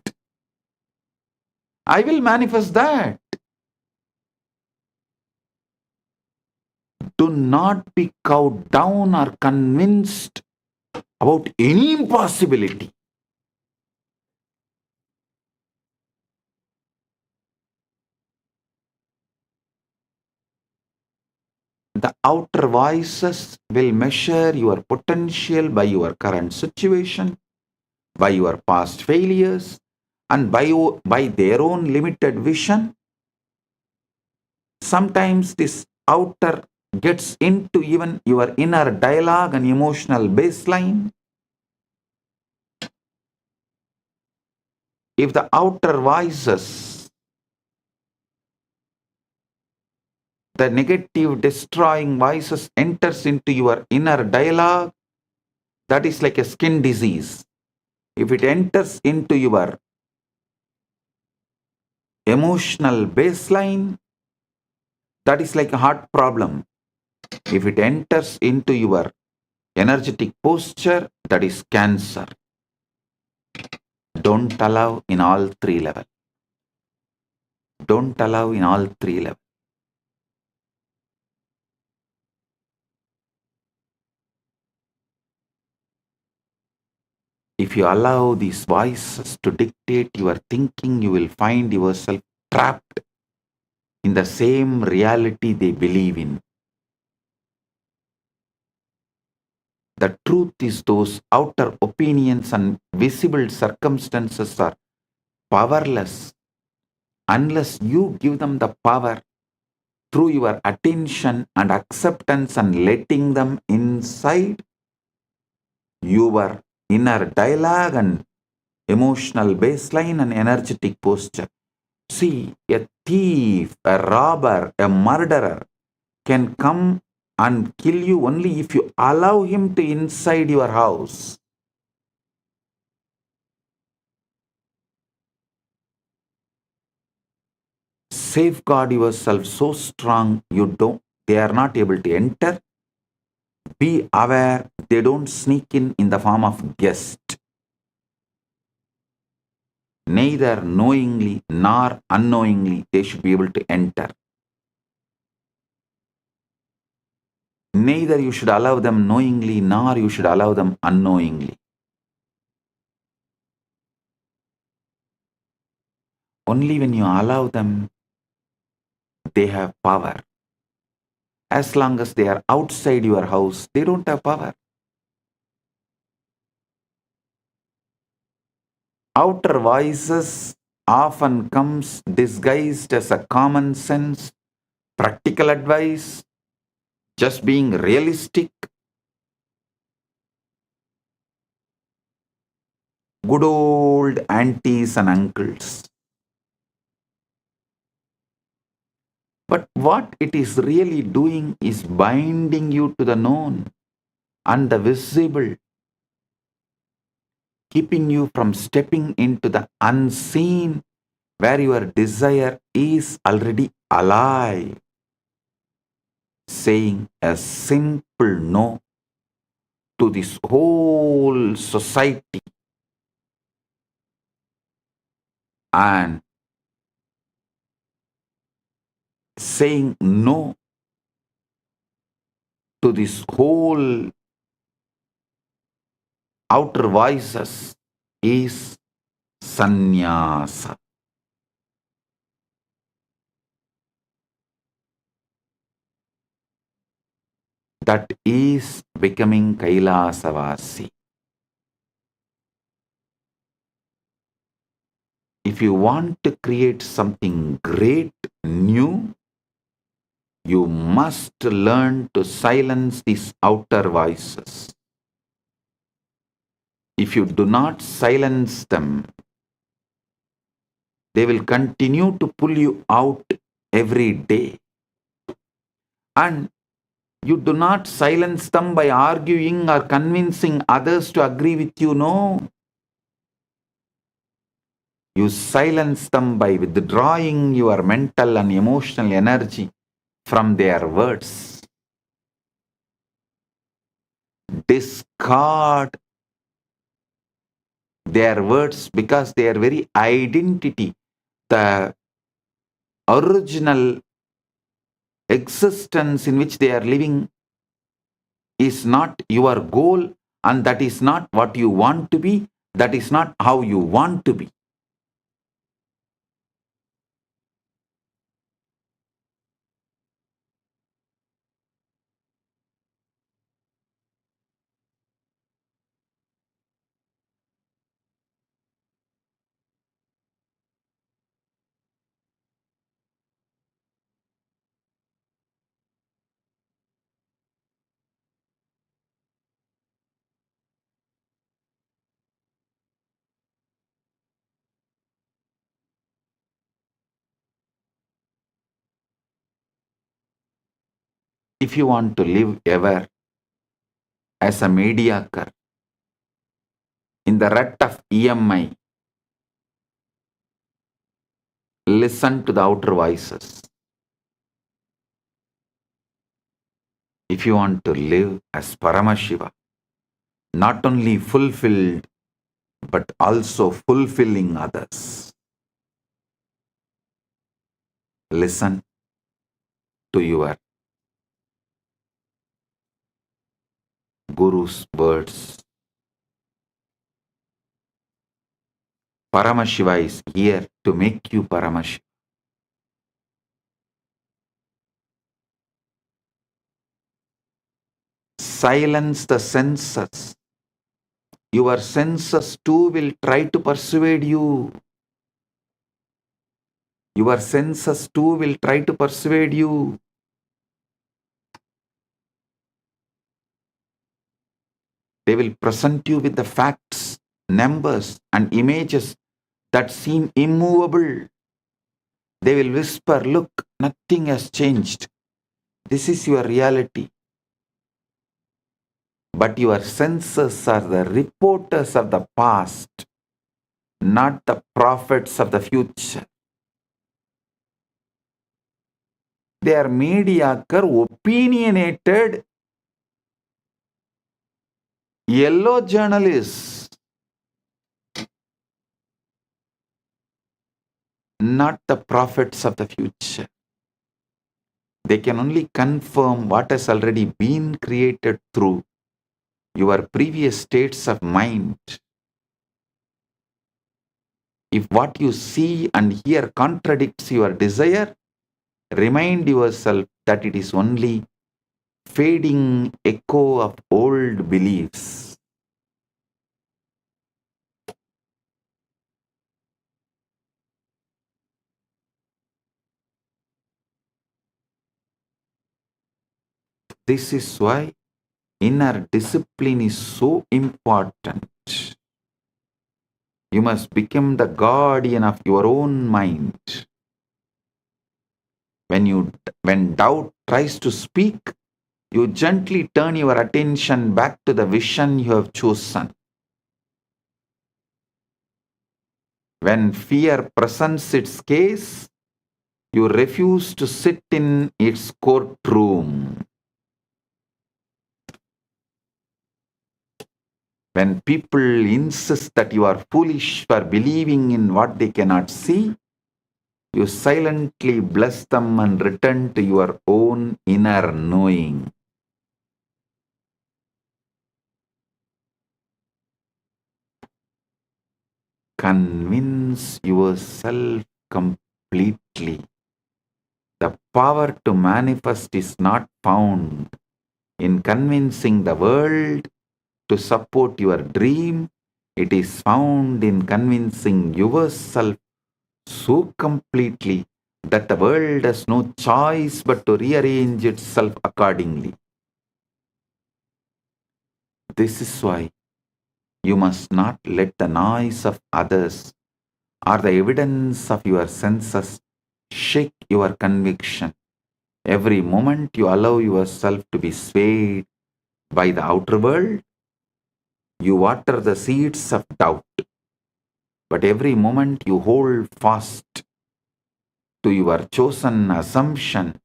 I will manifest that. Do not be cowed down or convinced about any impossibility. The outer voices will measure your potential by your current situation, by your past failures and by their own limited vision. Sometimes this outer gets into even your inner dialogue and emotional baseline. If the outer voices, the negative destroying voices enters into your inner dialogue, that is like a skin disease. If it enters into your emotional baseline, that is like a heart problem. If it enters into your energetic posture, that is cancer. Don't allow in all three levels. Don't allow in all three levels. If you allow these voices to dictate your thinking, you will find yourself trapped in the same reality they believe in. The truth is, those outer opinions and visible circumstances are powerless unless you give them the power through your attention and acceptance and letting them inside your inner dialogue and emotional baseline and energetic posture. See, a thief, a robber, a murderer can come and kill you only if you allow him to inside your house. Safeguard yourself so strong they are not able to enter. Be aware they don't sneak in the form of guest. Neither knowingly nor unknowingly they should be able to enter. Neither you should allow them knowingly nor you should allow them unknowingly. Only when you allow them, they have power. As long as they are outside your house, they don't have power. Outer voices often comes disguised as a common sense, practical advice, just being realistic, good old aunties and uncles. But what it is really doing is binding you to the known and the visible, keeping you from stepping into the unseen where your desire is already alive, saying a simple no to this whole society and saying no to this whole outer voices is sannyasa. That is becoming Kailasavasi. If you want to create something great, new, you must learn to silence these outer voices. If you do not silence them, they will continue to pull you out every day. And you do not silence them by arguing or convincing others to agree with you. No. You silence them by withdrawing your mental and emotional energy from their words. Discard their words because their very identity, the original existence in which they are living, is not your goal, and that is not what you want to be, that is not how you want to be. If you want to live ever as a mediocre in the rut of EMI, listen to the outer voices. If you want to live as Paramashiva, not only fulfilled but also fulfilling others, listen to your Guru's words. Paramashiva is here to make you Paramashiva. Silence the senses. Your senses too will try to persuade you. Your senses too will try to persuade you. They will present you with the facts, numbers, and images that seem immovable. They will whisper, look, nothing has changed. This is your reality. But your senses are the reporters of the past, not the prophets of the future. They are mediocre, opinionated, yellow journalists, not the prophets of the future. They can only confirm what has already been created through your previous states of mind. If what you see and hear contradicts your desire, remind yourself that it is only fading echo of old beliefs. This is why inner discipline is so important. You must become the guardian of your own mind. When doubt tries to speak, you gently turn your attention back to the vision you have chosen. When fear presents its case, you refuse to sit in its courtroom. When people insist that you are foolish for believing in what they cannot see, you silently bless them and return to your own inner knowing. Convince yourself completely. The power to manifest is not found in convincing the world to support your dream. It is found in convincing yourself so completely that the world has no choice but to rearrange itself accordingly. This is why you must not let the noise of others or the evidence of your senses shake your conviction. Every moment you allow yourself to be swayed by the outer world, you water the seeds of doubt. But every moment you hold fast to your chosen assumption,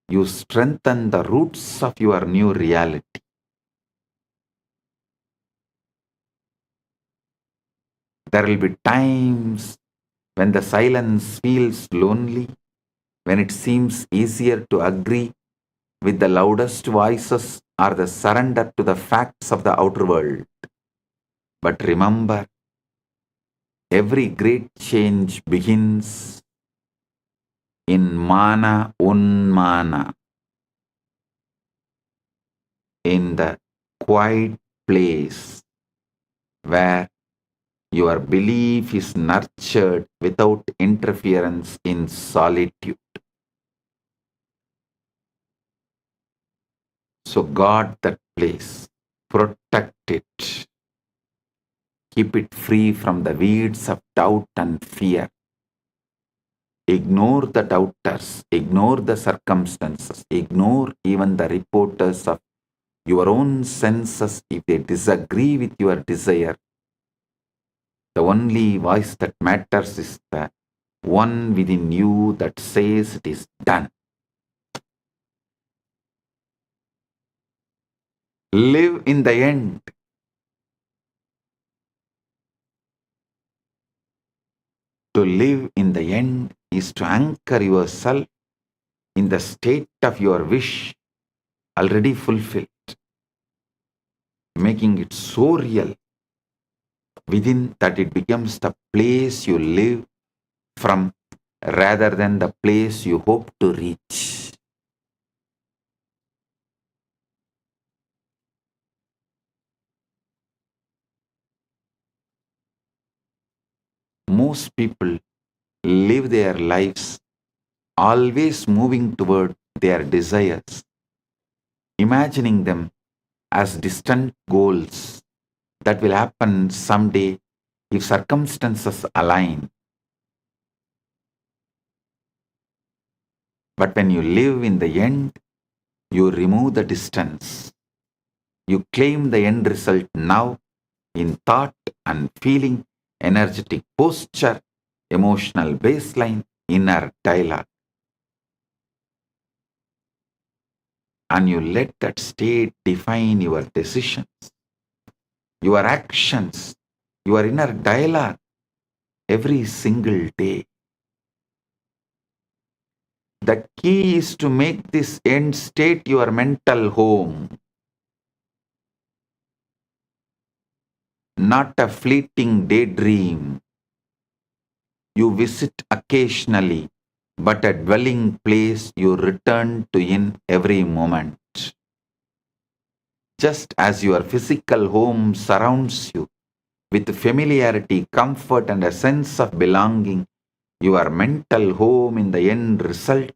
you strengthen the roots of your new reality. There will be times when the silence feels lonely, when it seems easier to agree with the loudest voices or the surrender to the facts of the outer world. But remember, every great change begins in mana unmana, in the quiet place where your belief is nurtured without interference in solitude. So guard that place, protect it, keep it free from the weeds of doubt and fear. Ignore the doubters, ignore the circumstances, ignore even the reporters of your own senses if they disagree with your desire. The only voice that matters is the one within you that says it is done. Live in the end. To live in the end is to anchor yourself in the state of your wish already fulfilled, making it so real within that it becomes the place you live from rather than the place you hope to reach. Most people live their lives always moving toward their desires, imagining them as distant goals that will happen someday if circumstances align. But when you live in the end, you remove the distance. You claim the end result now in thought and feeling, energetic posture, emotional baseline, inner dialogue. And you let that state define your decisions, your actions, your inner dialogue every single day. The key is to make this end state your mental home, not a fleeting daydream you visit occasionally, but a dwelling place you return to in every moment. Just as your physical home surrounds you with familiarity, comfort, and a sense of belonging, your mental home in the end result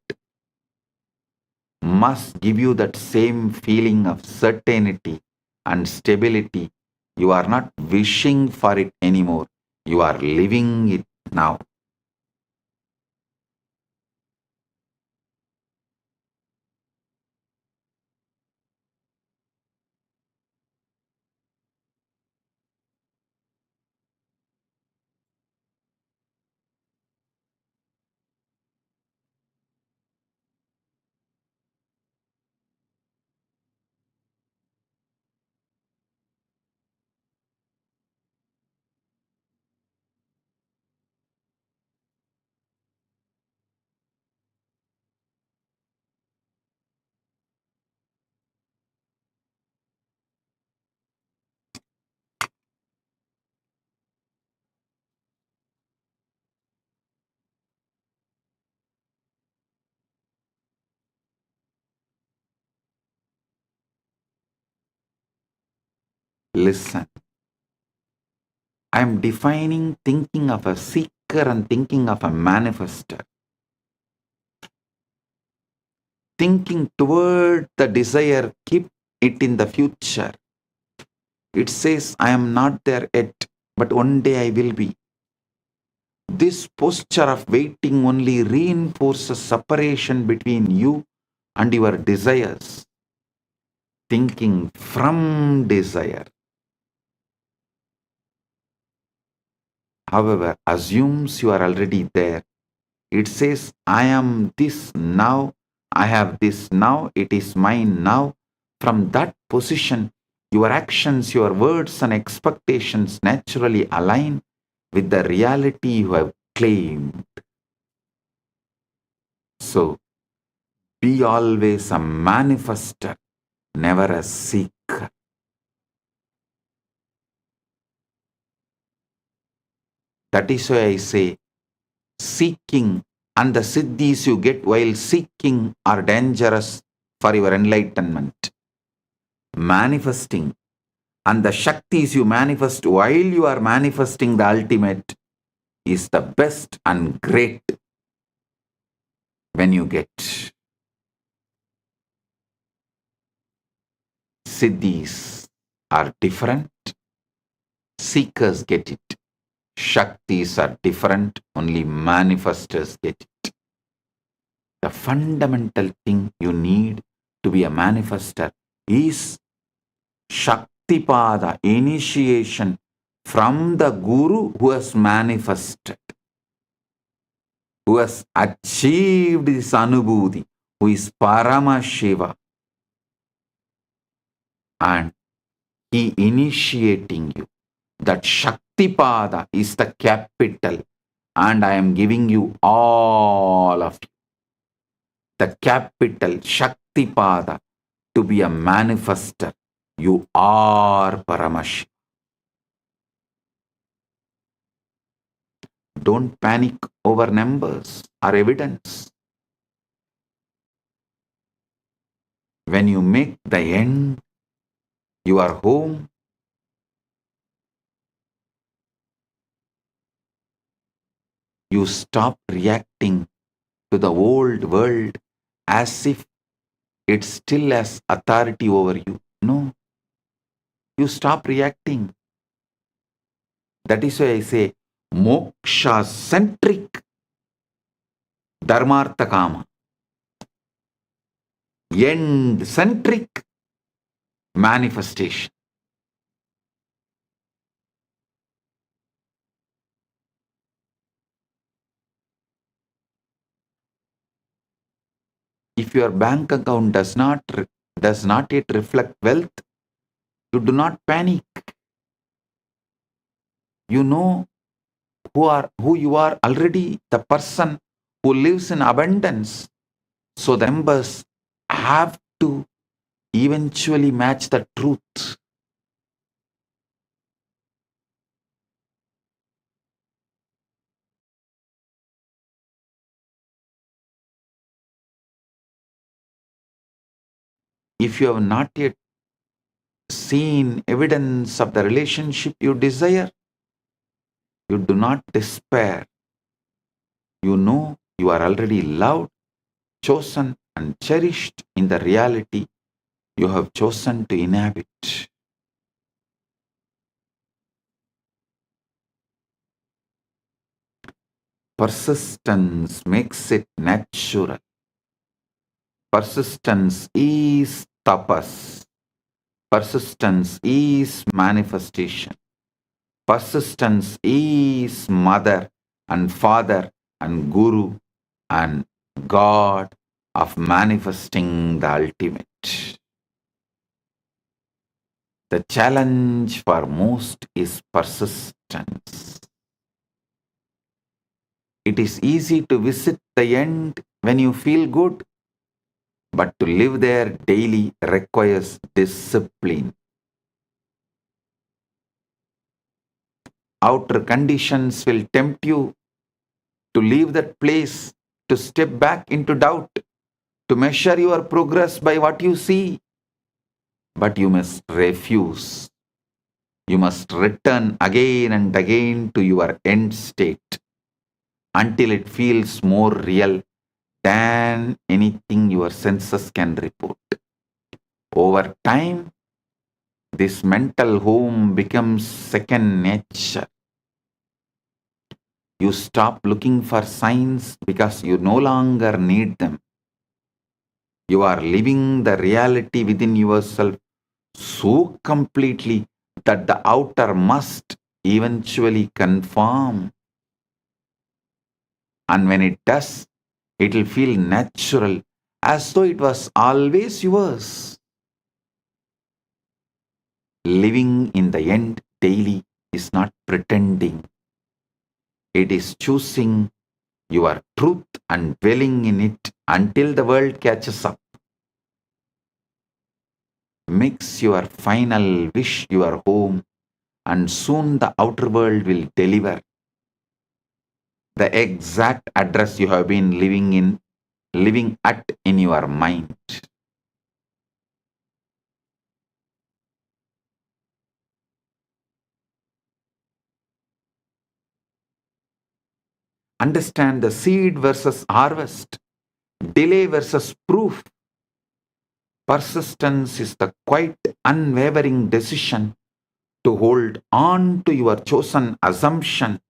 must give you that same feeling of certainty and stability. You are not wishing for it anymore. You are living it now. Listen. I am defining thinking of a seeker and thinking of a manifester. Thinking toward the desire, keep it in the future. It says, I am not there yet, but one day I will be. This posture of waiting only reinforces separation between you and your desires. Thinking from desire, however, assumes you are already there. It says, I am this now, I have this now, it is mine now. From that position, your actions, your words, and expectations naturally align with the reality you have claimed. So, be always a manifester, never a seeker. That is why I say, seeking and the siddhis you get while seeking are dangerous for your enlightenment. Manifesting and the shaktis you manifest while you are manifesting the ultimate is the best and great when you get. Siddhis are different, seekers get it. Shaktis are different, only manifestors get it. The fundamental thing you need to be a manifester is Shaktipada, initiation from the Guru who has manifested, who has achieved this Anubhuti, who is Parama Shiva. And he initiating you. That Shaktipada is the capital, and I am giving you all of you. The capital Shaktipada to be a manifester. You are Paramash. Don't panic over numbers or evidence. When you make the end your home, you stop reacting to the old world as if it still has authority over you. No, you stop reacting. That is why I say moksha-centric dharmartha kama, end-centric manifestation. If your bank account does not yet reflect wealth, you do not panic. You know who you are already, the person who lives in abundance. So the numbers have to eventually match the truth. If you have not yet seen evidence of the relationship you desire, you do not despair. You know you are already loved, chosen, and cherished in the reality you have chosen to inhabit. Persistence makes it natural. Persistence is tapas. Persistence is manifestation. Persistence is mother and father and guru and God of manifesting the ultimate. The challenge for most is persistence. It is easy to visit the end when you feel good, but to live there daily requires discipline. Outer conditions will tempt you to leave that place, to step back into doubt, to measure your progress by what you see. But you must refuse. You must return again and again to your end state until it feels more real than anything your senses can report. Over time, this mental home becomes second nature. You stop looking for signs because you no longer need them. You are living the reality within yourself so completely that the outer must eventually conform. And when it does, it will feel natural, as though it was always yours. Living in the end daily is not pretending. It is choosing your truth and dwelling in it until the world catches up. Makes your final wish your home, and soon the outer world will deliver the exact address you have been living at in your mind. Understand the seed versus harvest, delay versus proof. Persistence is the quite unwavering decision to hold on to your chosen assumption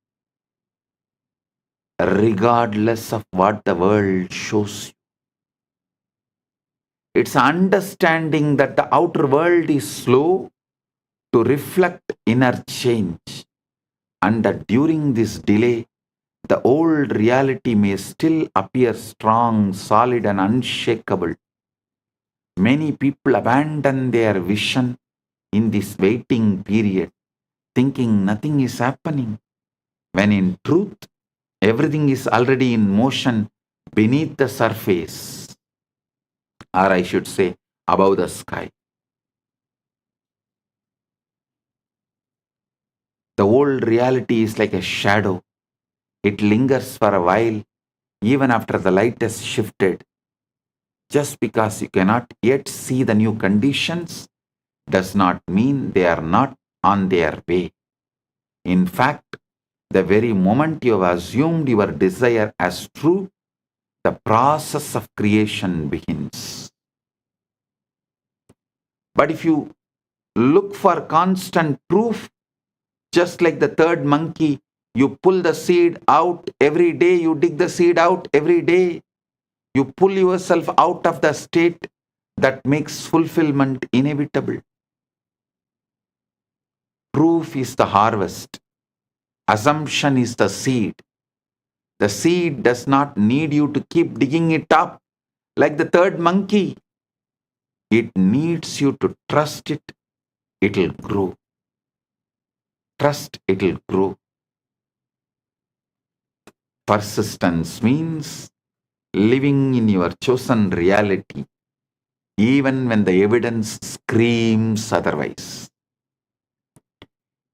regardless of what the world shows you. It's understanding that the outer world is slow to reflect inner change, and that during this delay, the old reality may still appear strong, solid, and unshakable. Many people abandon their vision in this waiting period, thinking nothing is happening, when in truth, everything is already in motion beneath the surface, or I should say, above the sky. The old reality is like a shadow. It lingers for a while, even after the light has shifted. Just because you cannot yet see the new conditions does not mean they are not on their way. In fact, the very moment you have assumed your desire as true, the process of creation begins. But if you look for constant proof, just like the third monkey, you pull the seed out every day, you dig the seed out every day, you pull yourself out of the state that makes fulfillment inevitable. Proof is the harvest. Assumption is the seed. The seed does not need you to keep digging it up like the third monkey. It needs you to trust it. It'll grow. Trust it'll grow. Persistence means living in your chosen reality, even when the evidence screams otherwise.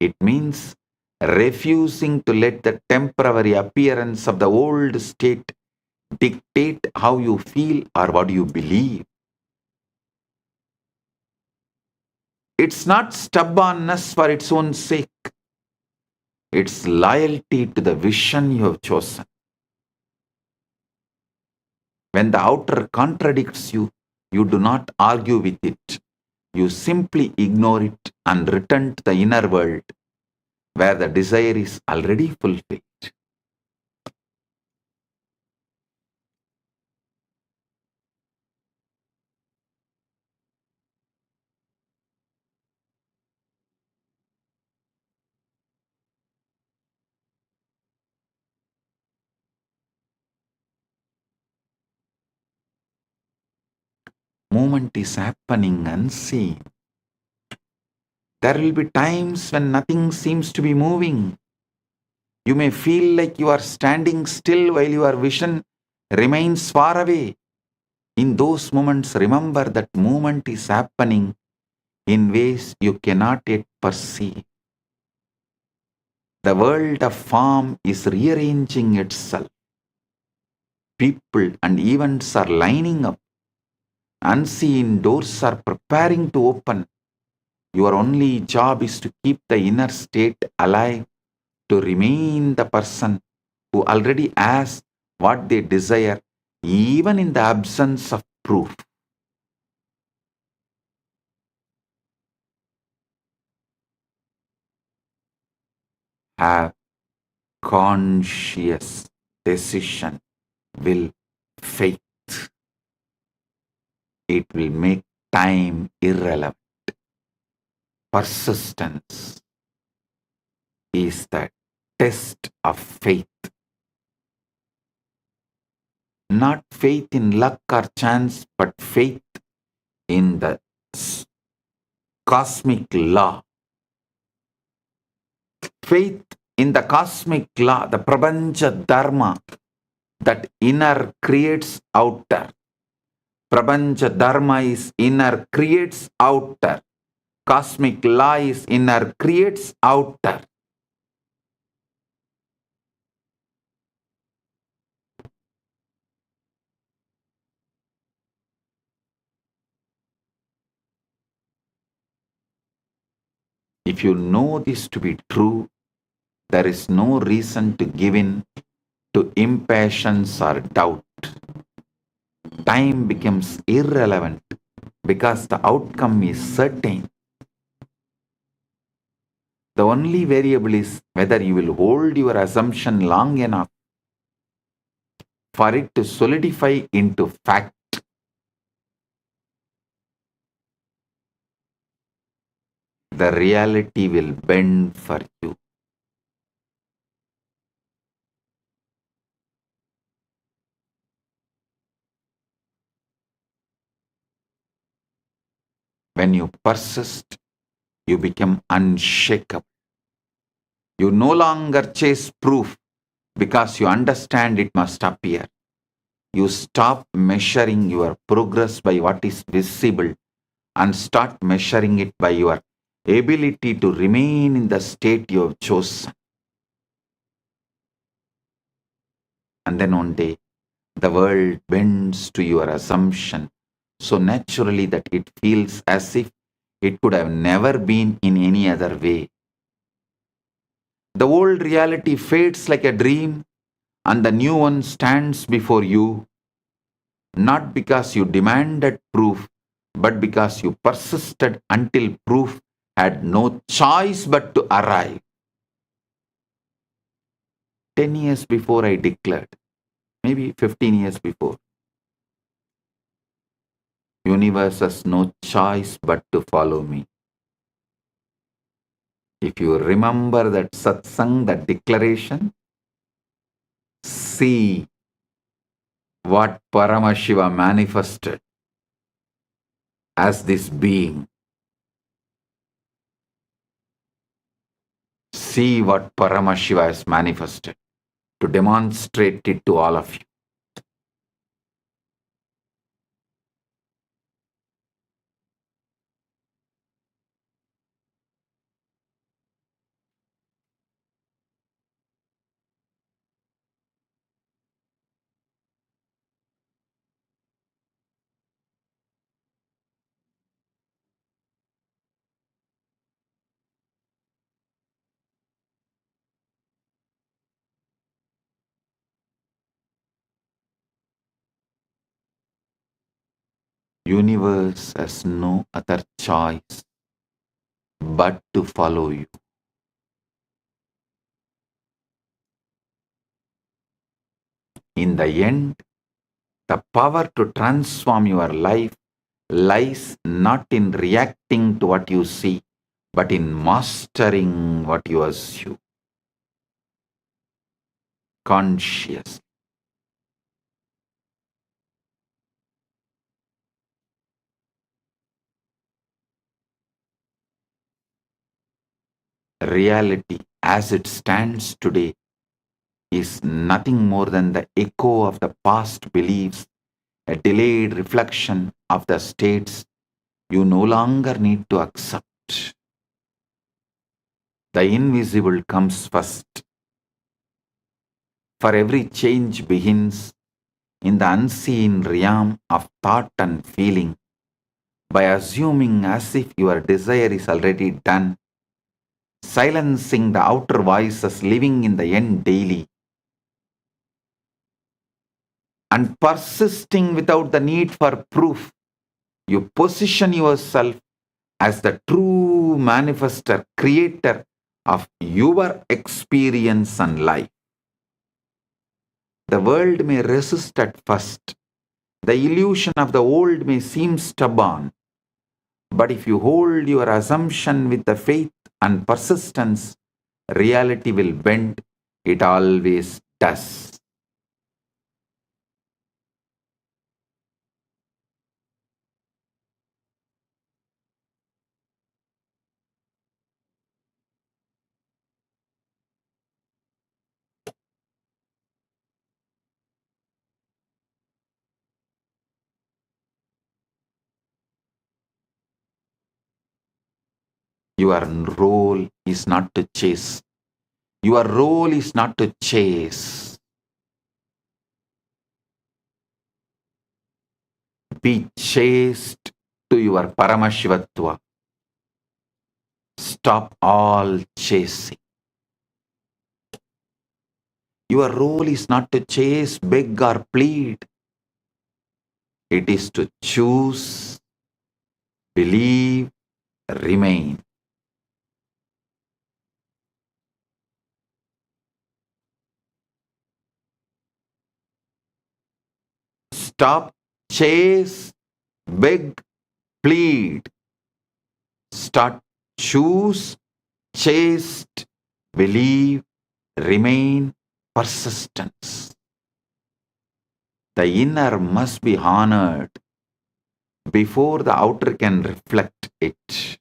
It means refusing to let the temporary appearance of the old state dictate how you feel or what you believe. It's not stubbornness for its own sake. It's loyalty to the vision you have chosen. When the outer contradicts you, you do not argue with it. You simply ignore it and return to the inner world where the desire is already fulfilled. Movement is happening unseen. There will be times when nothing seems to be moving. You may feel like you are standing still while your vision remains far away. In those moments, remember that movement is happening in ways you cannot yet perceive. The world of form is rearranging itself. People and events are lining up. Unseen doors are preparing to open. Your only job is to keep the inner state alive, to remain the person who already has what they desire, even in the absence of proof. Have conscious decision, will, faith. It will make time irrelevant. Persistence is the test of faith. Not faith in luck or chance, but faith in the cosmic law. Faith in the cosmic law, the Prabanja Dharma, that inner creates outer. Prabanja Dharma is inner creates outer. Cosmic law is inner creates outer. If you know this to be true, there is no reason to give in to impatience or doubt. Time becomes irrelevant because the outcome is certain. The only variable is whether you will hold your assumption long enough for it to solidify into fact. the reality will bend for you. When you persist, you become unshakable. You no longer chase proof because you understand it must appear. You stop measuring your progress by what is visible and start measuring it by your ability to remain in the state you have chosen. And then one day, the world bends to your assumption so naturally that it feels as if it could have never been in any other way. The old reality fades like a dream, and the new one stands before you, not because you demanded proof, but because you persisted until proof had no choice but to arrive. 10 years before I declared, maybe 15 years before, universe has no choice but to follow me. If you remember that satsang, that declaration, see what Paramashiva manifested as this being. See what Paramashiva has manifested to demonstrate it to all of you. Universe has no other choice but to follow you. In the end, the power to transform your life lies not in reacting to what you see, but in mastering what you assume. Conscious. Reality as it stands today is nothing more than the echo of the past beliefs, a delayed reflection of the states you no longer need to accept. The invisible comes first. For every change begins in the unseen realm of thought and feeling by assuming as if your desire is already done, silencing the outer voices living in the end daily, and persisting without the need for proof. You position yourself as the true manifester, creator of your experience and life. The world may resist at first. The illusion of the old may seem stubborn. But if you hold your assumption with the faith and persistence, reality will bend. It always does. Your role is not to chase. Your role is not to chase. Be chaste to your Paramashivatva. Stop all chasing. Your role is not to chase, beg, or plead. It is to choose, believe, remain. Stop, chase, beg, plead. Start choose, chaste, believe, remain, persistence. The inner must be honored before the outer can reflect it.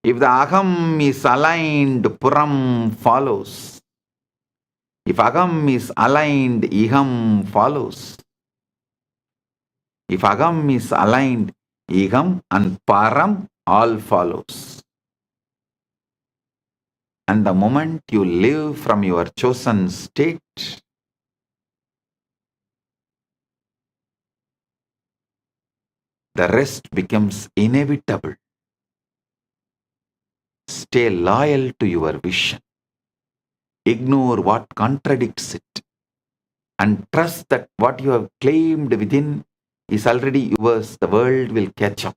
If the aham is aligned, puram follows. If agam is aligned, iham follows. If agam is aligned, iham and param all follows. And the moment you live from your chosen state, the rest becomes inevitable. Stay loyal to your vision. Ignore what contradicts it. And trust that what you have claimed within is already yours. The world will catch up.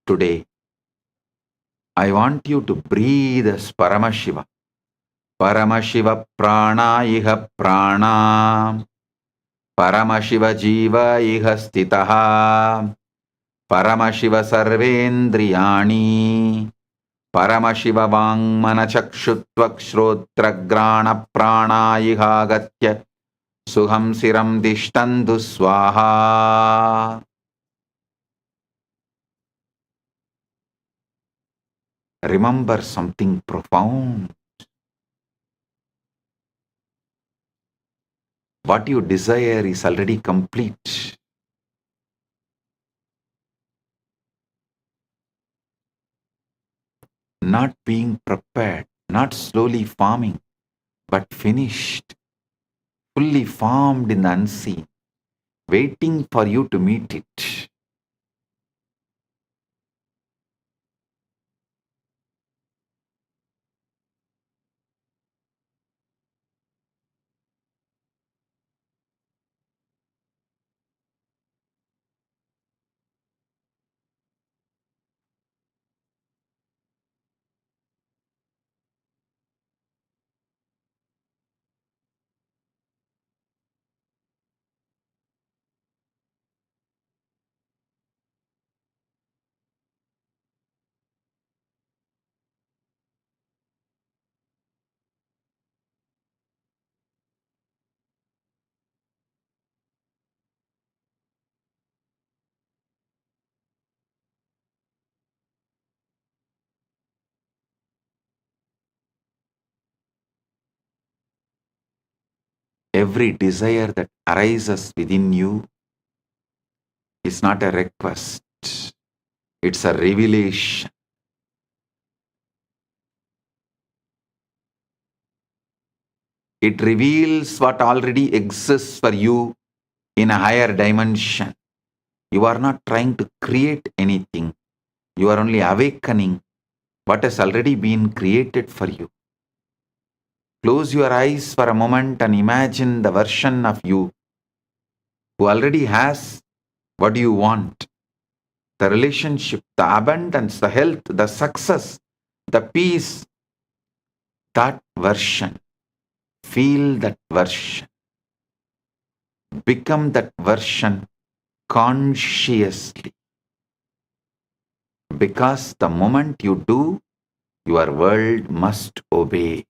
Today, I want you to breathe as Paramashiva. Paramashiva prana iha prana. Paramashiva jiva iha stitaha. Paramashiva sarvendriyani. Paramashiva vangmana chakshuttvak shrotragrana prana iha gatya. Suham siram dishtandu swaha. Remember something profound. What you desire is already complete. Not being prepared, not slowly forming, but finished, fully formed in the unseen, waiting for you to meet it. Every desire that arises within you is not a request, it's a revelation. It reveals what already exists for you in a higher dimension. You are not trying to create anything. You are only awakening what has already been created for you. Close your eyes for a moment and imagine the version of you who already has what you want. The relationship, the abundance, the health, the success, the peace. That version. Feel that version. Become that version consciously. Because the moment you do, your world must obey.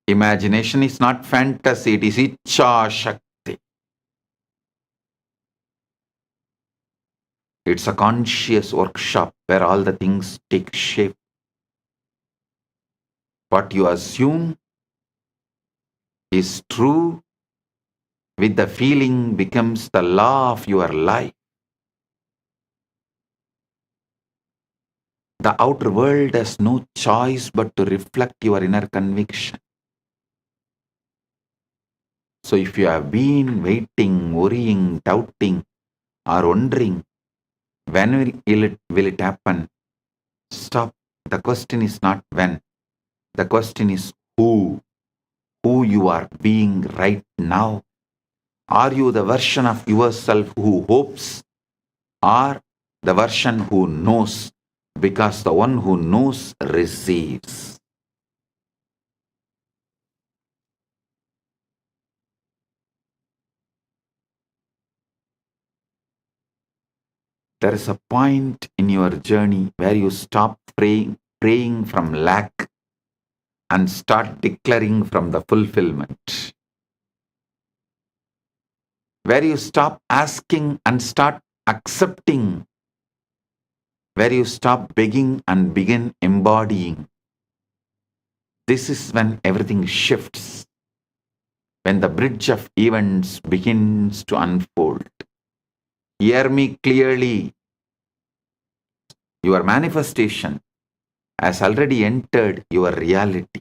Imagination is not fantasy, it is Icha Shakti. It's a conscious workshop where all the things take shape. What you assume is true with the feeling becomes the law of your life. The outer world has no choice but to reflect your inner conviction. So if you have been waiting, worrying, doubting, or wondering, when will it happen? Stop. The question is not when. The question is who. Who you are being right now. Are you the version of yourself who hopes, or the version who knows? Because the one who knows receives. There is a point in your journey where you stop praying from lack and start declaring from the fulfillment. Where you stop asking and start accepting. Where you stop begging and begin embodying. This is when everything shifts. When the bridge of events begins to unfold. Hear me clearly. Your manifestation has already entered your reality.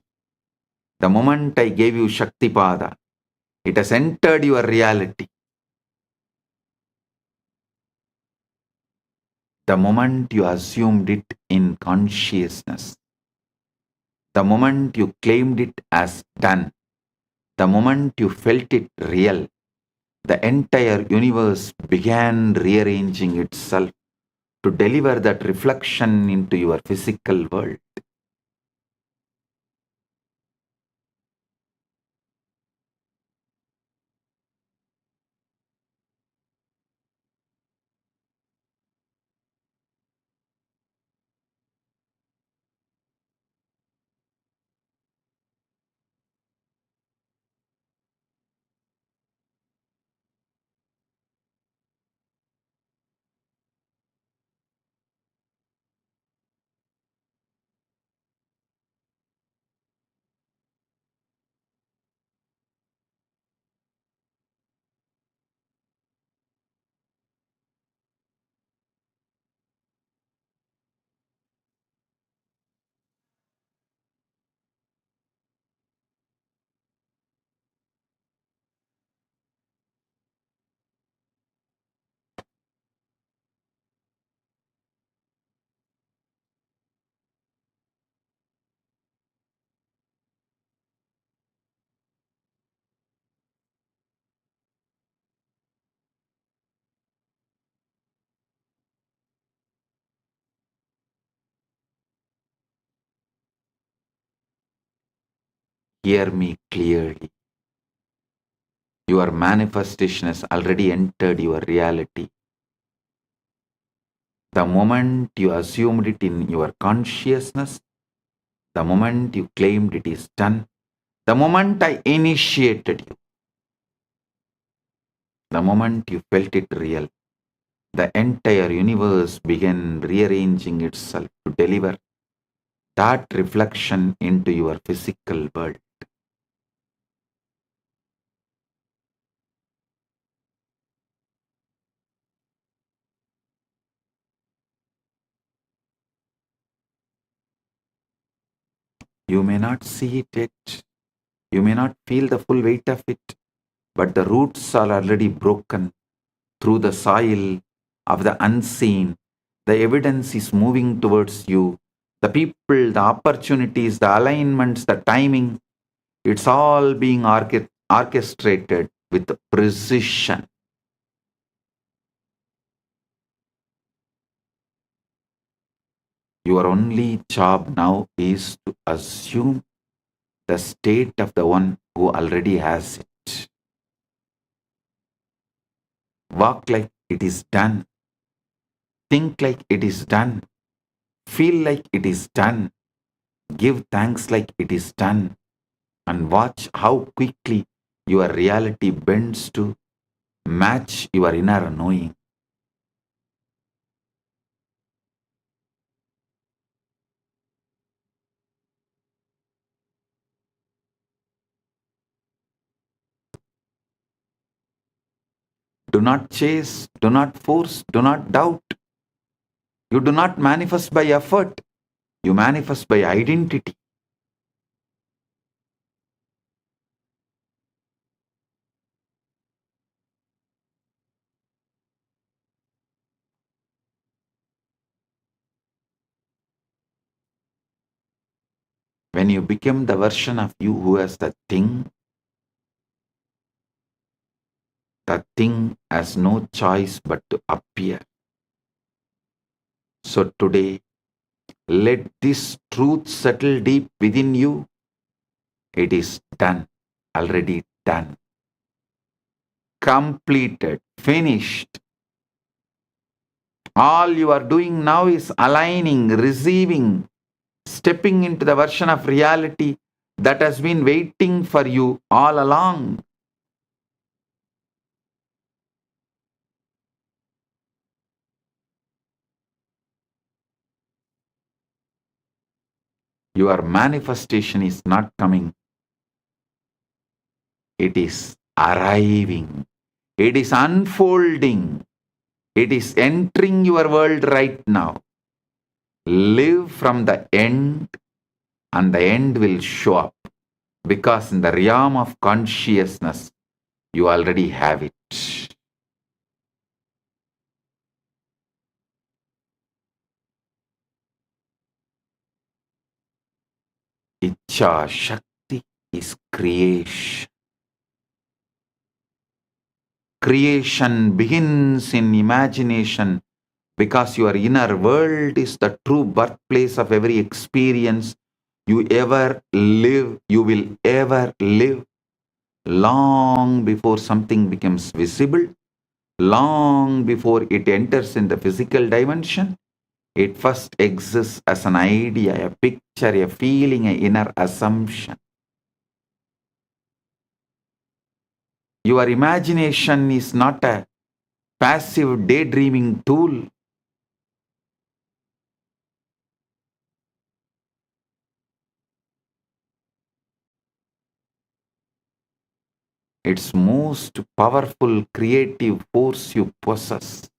The moment I gave you Shaktipada, it has entered your reality. The moment you assumed it in consciousness, the moment you claimed it as done, the moment you felt it real, the entire universe began rearranging itself to deliver that reflection into your physical world. Hear me clearly. Your manifestation has already entered your reality. The moment you assumed it in your consciousness, the moment you claimed it is done, the moment I initiated you, the moment you felt it real, the entire universe began rearranging itself to deliver that reflection into your physical world. You may not see it yet, you may not feel the full weight of it, but the roots are already broken through the soil of the unseen. The evidence is moving towards you. The people, the opportunities, the alignments, the timing, it's all being orchestrated with precision. Your only job now is to assume the state of the one who already has it. Walk like it is done. Think like it is done. Feel like it is done. Give thanks like it is done. and watch how quickly your reality bends to match your inner knowing. Do not chase, do not force, do not doubt. You do not manifest by effort, you manifest by identity. When you become the version of you who has the thing has no choice but to appear. So today, let this truth settle deep within you. It is done, already done, completed, finished. All you are doing now is aligning, receiving, stepping into the version of reality that has been waiting for you all along. Your manifestation is not coming, it is arriving, it is unfolding, it is entering your world right now. Live from the end, and the end will show up, because in the realm of consciousness, you already have it. Icha Shakti is creation. Creation begins in imagination, because your inner world is the true birthplace of every experience you ever live, you will ever live. Long before something becomes visible, long before it enters in the physical dimension, it first exists as an idea, a picture, a feeling, an inner assumption. Your imagination is not a passive daydreaming tool. It's most powerful creative force you possess.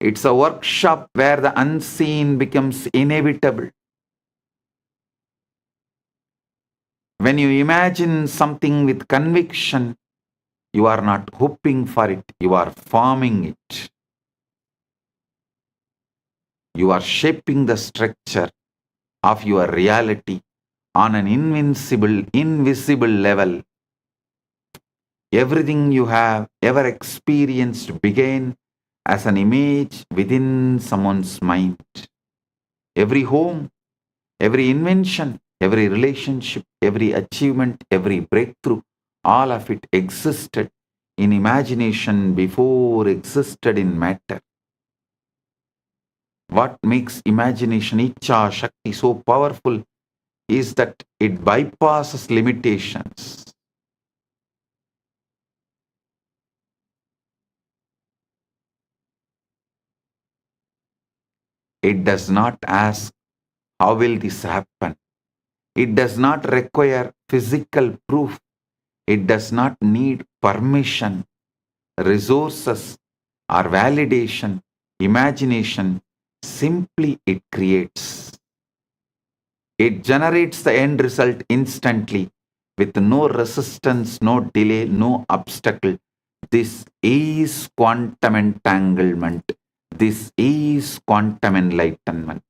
It's a workshop where the unseen becomes inevitable. When you imagine something with conviction, you are not hoping for it, you are forming it. You are shaping the structure of your reality on an invisible level. Everything you have ever experienced began as an image within someone's mind. Every home, every invention, every relationship, every achievement, every breakthrough, all of it existed in imagination before existed in matter. What makes imagination Icha Shakti so powerful is that it bypasses limitations. It does not ask, how will this happen? It does not require physical proof. It does not need permission, resources, or validation. Imagination, simply it creates. It generates the end result instantly with no resistance, no delay, no obstacle. This is quantum entanglement. This is quantum enlightenment.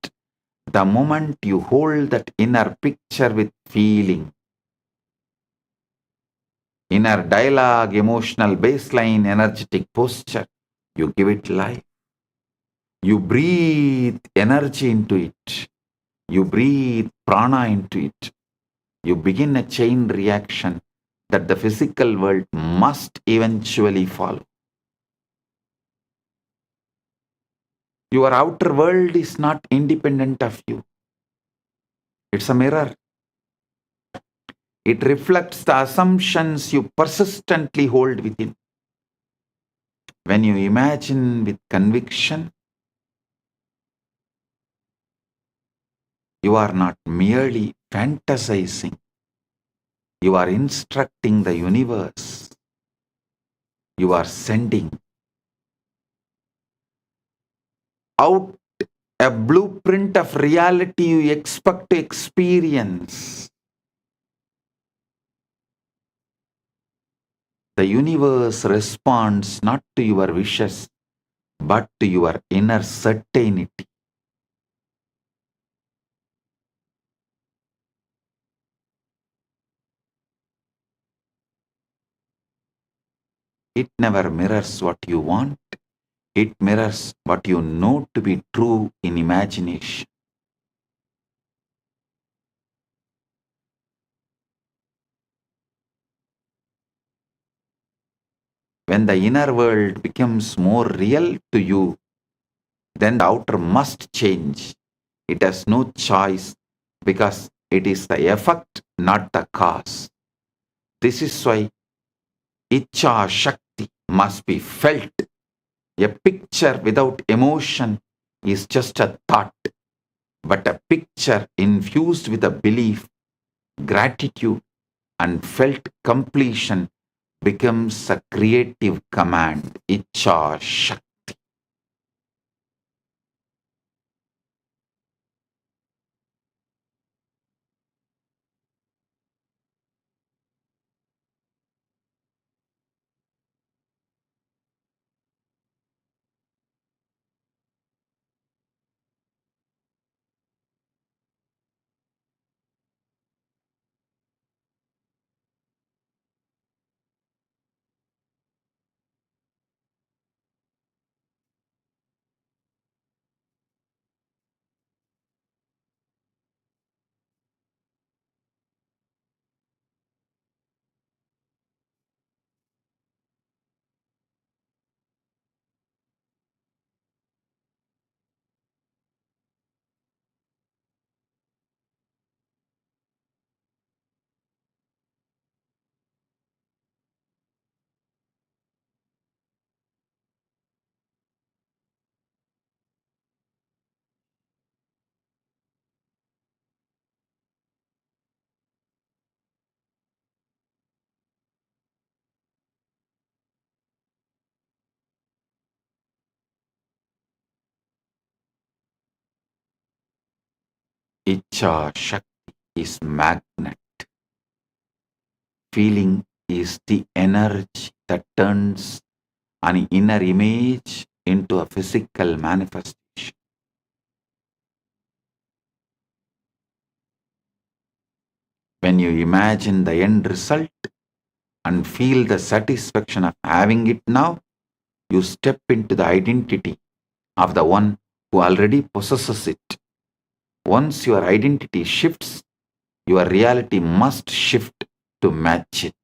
The moment you hold that inner picture with feeling, inner dialogue, emotional baseline, energetic posture, you give it life. You breathe energy into it. You breathe prana into it. You begin a chain reaction that the physical world must eventually follow. Your outer world is not independent of you. It's a mirror. It reflects the assumptions you persistently hold within. When you imagine with conviction, you are not merely fantasizing. You are instructing the universe. You are sending out a blueprint of reality you expect to experience. The universe responds not to your wishes, but to your inner certainty. It never mirrors what you want. It mirrors what you know to be true in imagination. When the inner world becomes more real to you, then the outer must change. It has no choice because it is the effect, not the cause. This is why Icha Shakti must be felt. A picture without emotion is just a thought, but a picture infused with a belief, gratitude, and felt completion becomes a creative command. Icha Shakti. Icha Shakti is magnet. Feeling is the energy that turns an inner image into a physical manifestation. When you imagine the end result and feel the satisfaction of having it now, you step into the identity of the one who already possesses it. Once your identity shifts, your reality must shift to match it.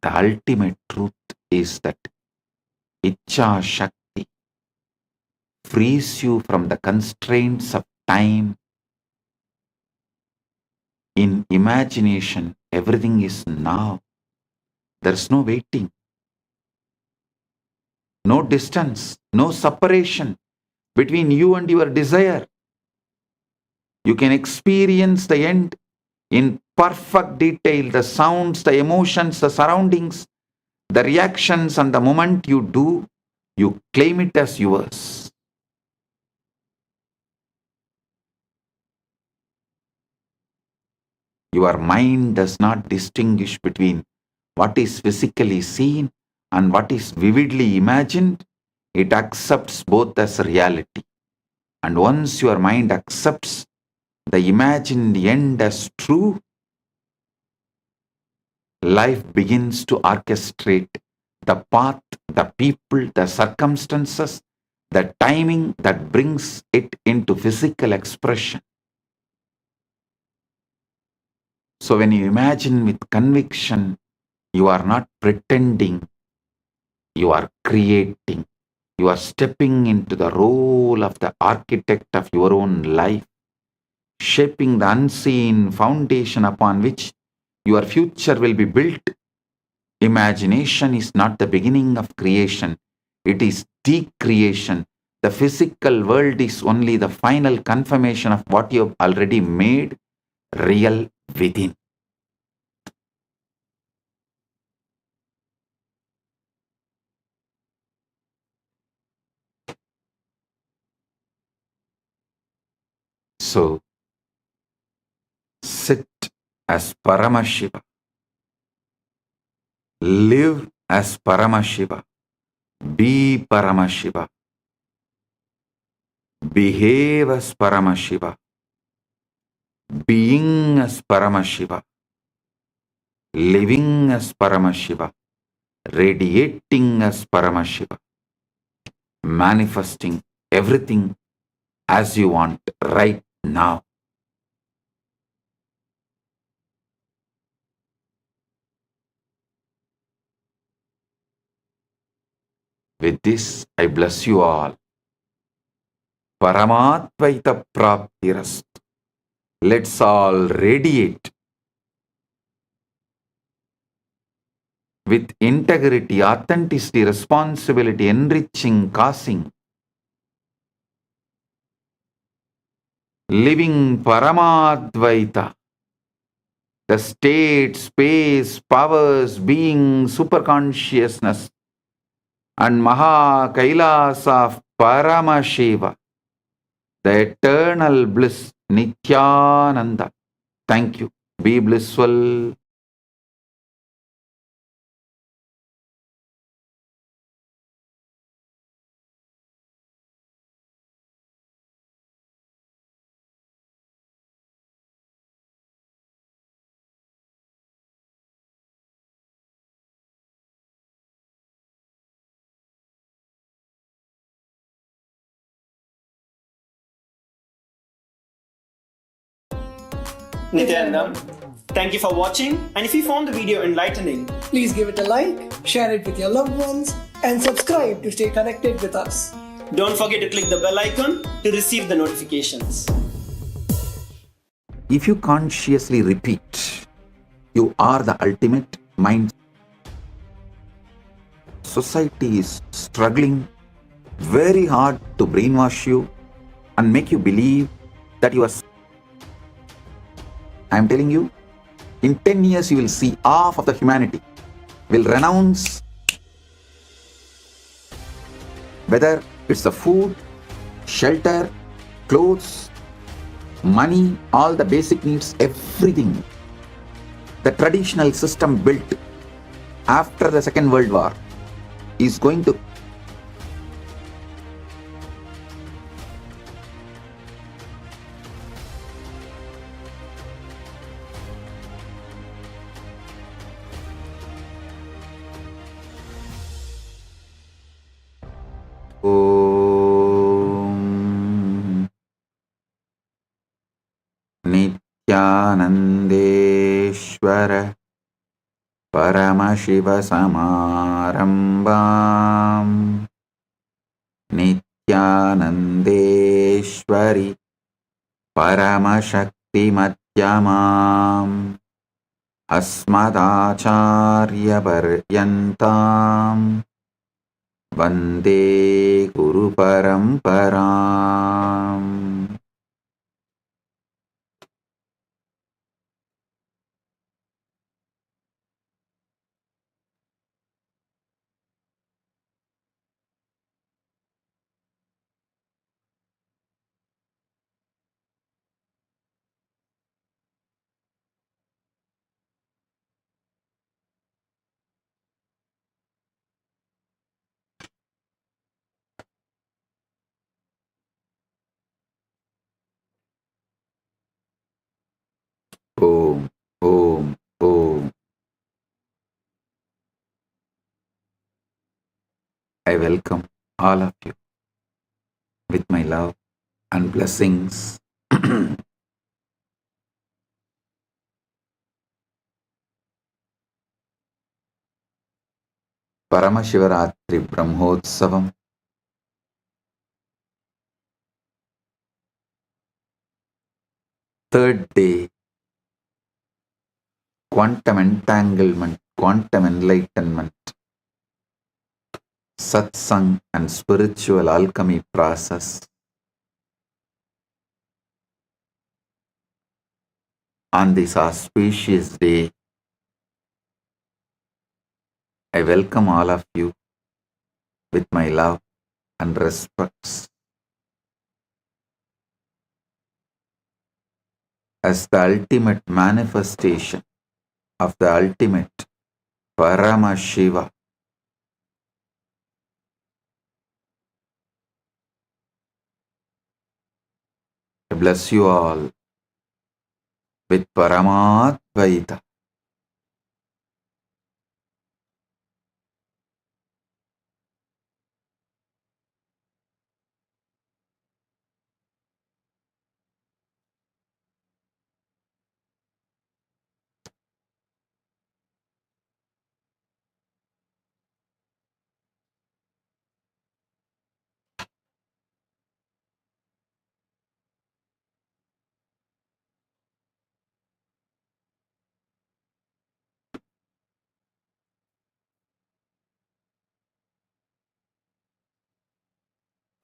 The ultimate truth is that Icha Shakti frees you from the constraints of time. In imagination, everything is now. There's no waiting, no distance, no separation between you and your desire. You can experience the end in perfect detail, the sounds, the emotions, the surroundings, the reactions, and the moment you do, you claim it as yours. Your mind does not distinguish between what is physically seen and what is vividly imagined. It accepts both as reality. And once your mind accepts the imagined end as true, life begins to orchestrate the path, the people, the circumstances, the timing that brings it into physical expression. So when you imagine with conviction, you are not pretending, you are creating. You are stepping into the role of the architect of your own life, shaping the unseen foundation upon which your future will be built. Imagination is not the beginning of creation, it is the creation. The physical world is only the final confirmation of what you have already made real within. So, sit as Paramashiva, live as Paramashiva, be Paramashiva, behave as Paramashiva, being as Paramashiva, living as Paramashiva, radiating as Paramashiva, manifesting everything as you want right now. With this, I bless you all. Paramatvaita Praptirast. Let's all radiate with integrity, authenticity, responsibility, enriching, causing, living Paramadvaita, the state, space, powers, being, superconsciousness, and Maha Kailasa of Paramashiva, the eternal bliss, Nithyananda. Thank you. Be blissful. Nithyanandam, thank you for watching, and if you found the video enlightening, Please give it a like, share it with your loved ones, and subscribe to stay connected with us. don't forget to click the bell icon to receive the notifications. If you consciously repeat, you are the ultimate mind. Society is struggling very hard to brainwash you and make you believe that you are. I am telling you, in 10 years you will see half of the humanity will renounce, whether it's the food, shelter, clothes, money, all the basic needs, everything. The traditional system built after the Second World War is going to Om Nithyanandeshwara Paramashiva Samarambam Nithyanandeshwari Paramashakti Madhyamam Asmadacharya Paryantam Vande Guru Paramparam. I welcome all of you with my love and blessings. Paramashivaratri Brahmotsavam, third day, quantum entanglement, quantum enlightenment, satsang and spiritual alchemy process. On this auspicious day, I welcome all of you with my love and respects. As the ultimate manifestation of the ultimate Paramashiva, I bless you all with Paramadvaita.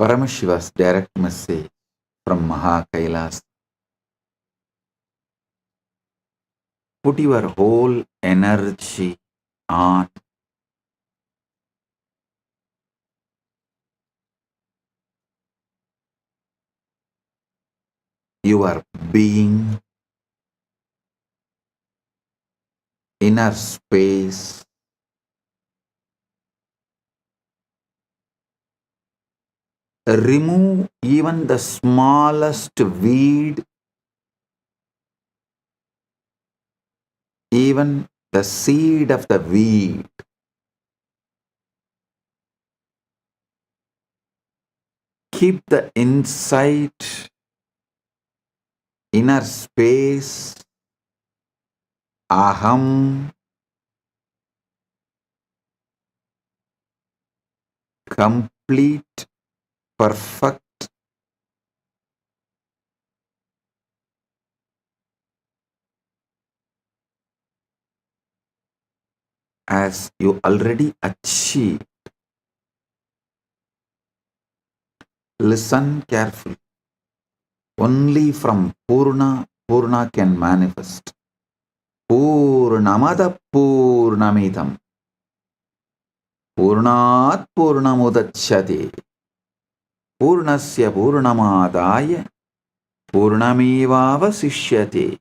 Paramashiva's direct message from Kailasa. Put your whole energy on your being, inner space, remove even the smallest weed, even the seed of the weed. Keep the insight, inner space, aham, complete, perfect, as you already achieved. Listen carefully. Only from Purna can manifest. Purnamada Purnamidam. Purnat Purnamudachyate. Purnasya Purnamadaya. Purnamevavasishyate.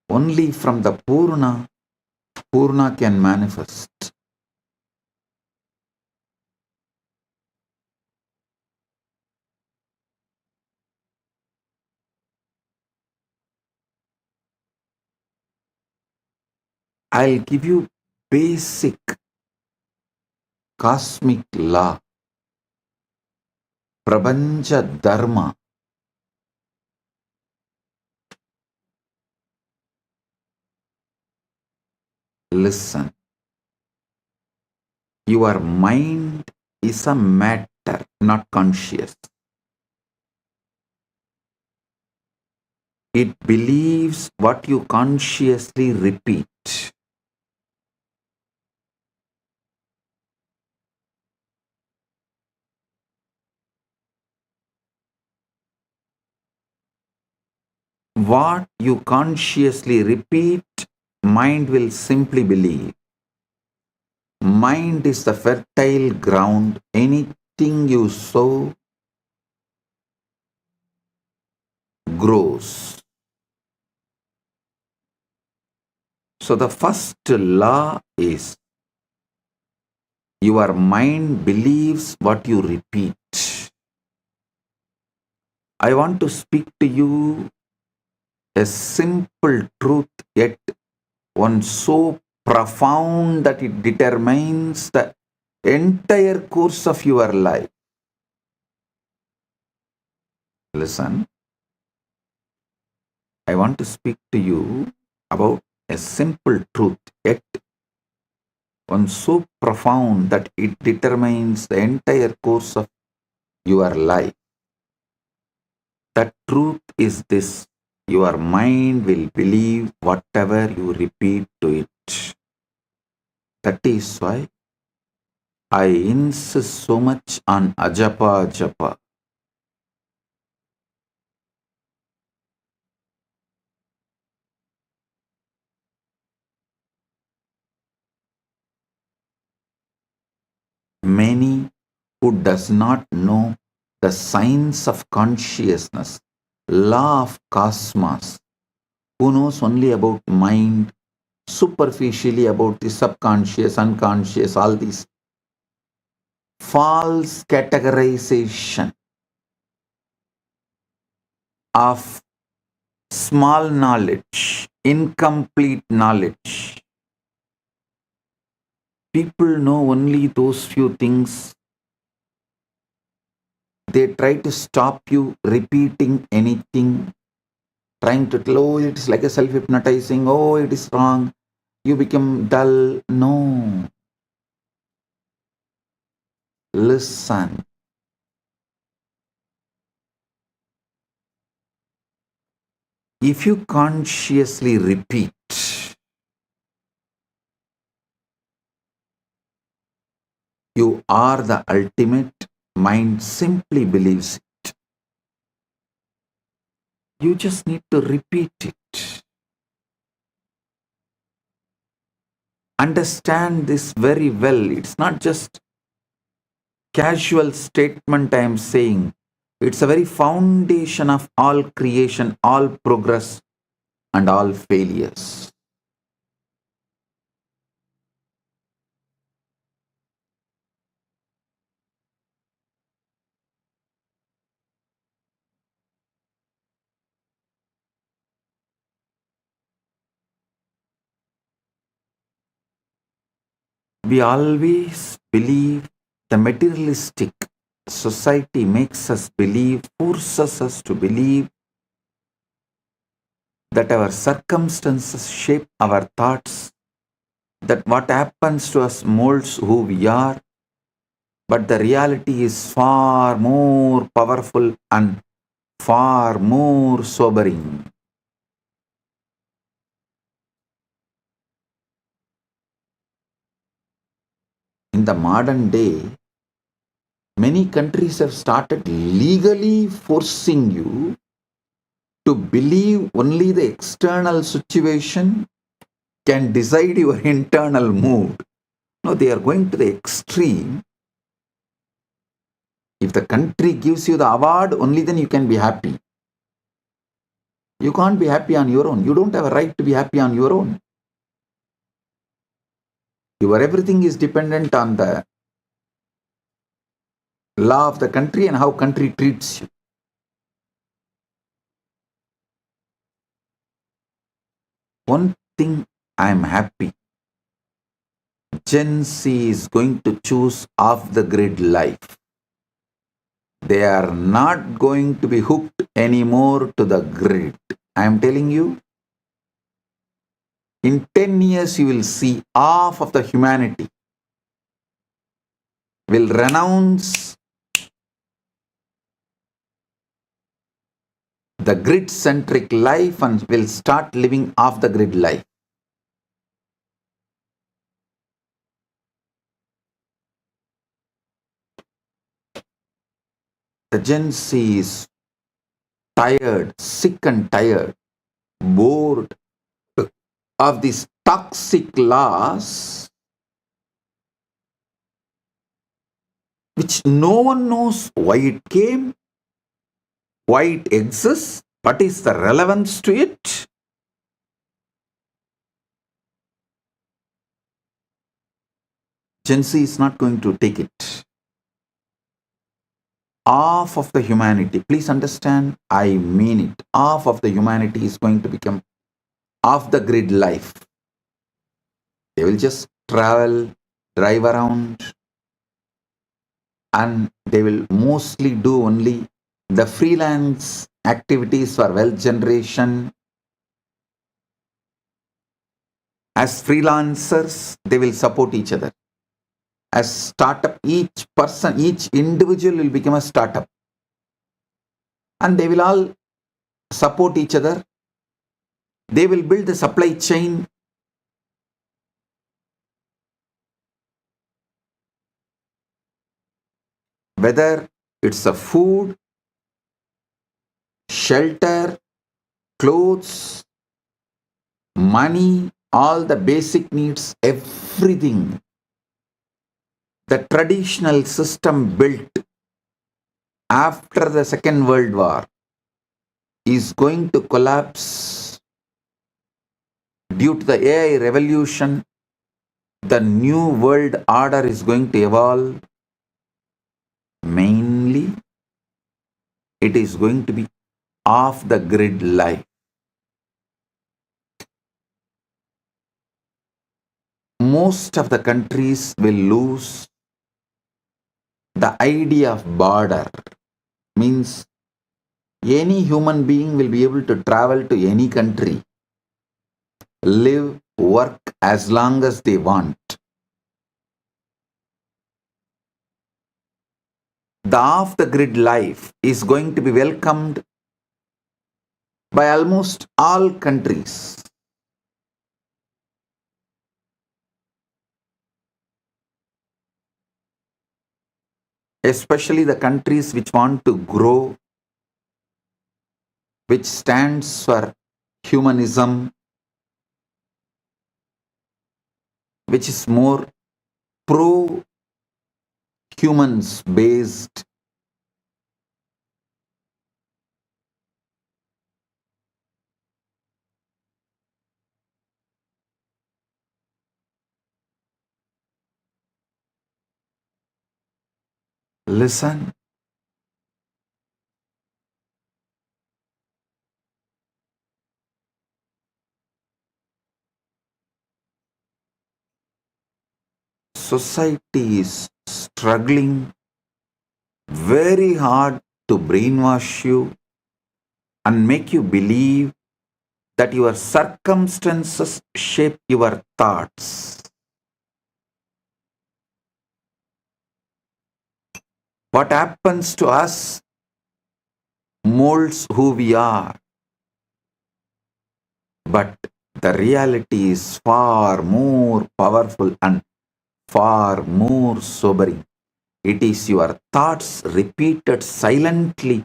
Only from the Purna can manifest. I'll give you basic cosmic law, Prabanja Dharma. Listen. Your mind is a matter, not conscious. It believes what you consciously repeat. What you consciously repeat, mind will simply believe. Mind is the fertile ground. Anything you sow grows. So the first law is your mind believes what you repeat. I want to speak to you a simple truth, yet one so profound that it determines the entire course of your life. Listen, I want to speak to you about a simple truth, yet one so profound that it determines the entire course of your life. The truth is this: your mind will believe whatever you repeat to it. That is why I insist so much on ajapa japa. Many who does not know the science of consciousness, law of cosmos, who knows only about mind, superficially about the subconscious, unconscious, all these false categorization of small knowledge, incomplete knowledge. People know only those few things. They try to stop you repeating anything, trying to tell, oh, it is like a self-hypnotizing, oh, it is wrong, you become dull. No. Listen. If you consciously repeat, you are the ultimate, mind simply believes it. You just need to repeat it. Understand this very well. It's not just casual statement I am saying. It's a very foundation of all creation, all progress, and all failures. We always believe the materialistic society makes us believe, forces us to believe that our circumstances shape our thoughts, that what happens to us molds who we are, but the reality is far more powerful and far more sobering. In the modern day, many countries have started legally forcing you to believe only the external situation can decide your internal mood. No, they are going to the extreme. If the country gives you the award, only then you can be happy. You can't be happy on your own. You don't have a right to be happy on your own. Your everything is dependent on the law of the country and how country treats you. One thing I am happy. Gen Z is going to choose off the grid life. They are not going to be hooked anymore to the grid. I am telling you, in 10 years you will see half of the humanity will renounce the grid-centric life and will start living off the grid life. The Gen Z is tired, sick and tired, bored of these toxic laws which no one knows why it came, why it exists, what is the relevance to it. Gen Z is not going to take it. Half of the humanity, please understand, I mean it, half of the humanity is going to become off the grid life. They will just travel, drive around, and they will mostly do only the freelance activities for wealth generation. As freelancers, they will support each other. As startup, each person, each individual will become a startup, and they will all support each other. They will build the supply chain. Whether it's a food, shelter, clothes, money, all the basic needs, everything. The traditional system built after the Second World War is going to collapse due to the AI revolution. The new world order is going to evolve. Mainly, it is going to be off the grid life. Most of the countries will lose the idea of border. Means any human being will be able to travel to any country, live, work as long as they want. The off-the-grid life is going to be welcomed by almost all countries. Especially the countries which want to grow, which stands for humanism, which is more pro-humans based. Listen. Society is struggling very hard to brainwash you and make you believe that your circumstances shape your thoughts. What happens to us molds who we are. But the reality is far more powerful and far more sobering. It is your thoughts repeated silently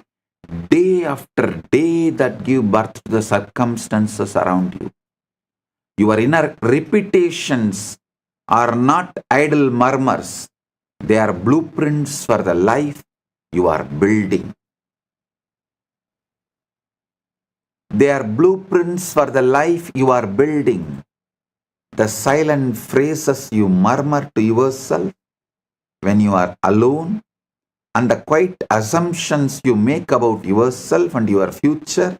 day after day that give birth to the circumstances around you. Your inner repetitions are not idle murmurs. They are blueprints for the life you are building. They are blueprints for the life you are building. The silent phrases you murmur to yourself when you are alone, and the quiet assumptions you make about yourself and your future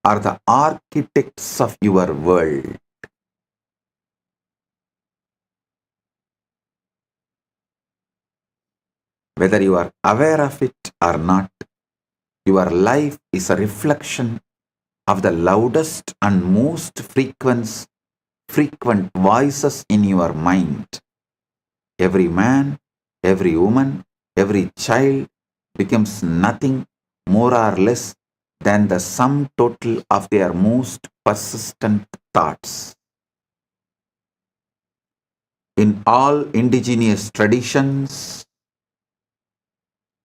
are the architects of your world. Whether you are aware of it or not, your life is a reflection of the loudest and most frequent voices in your mind. Every man, every woman, every child becomes nothing more or less than the sum total of their most persistent thoughts. In all indigenous traditions,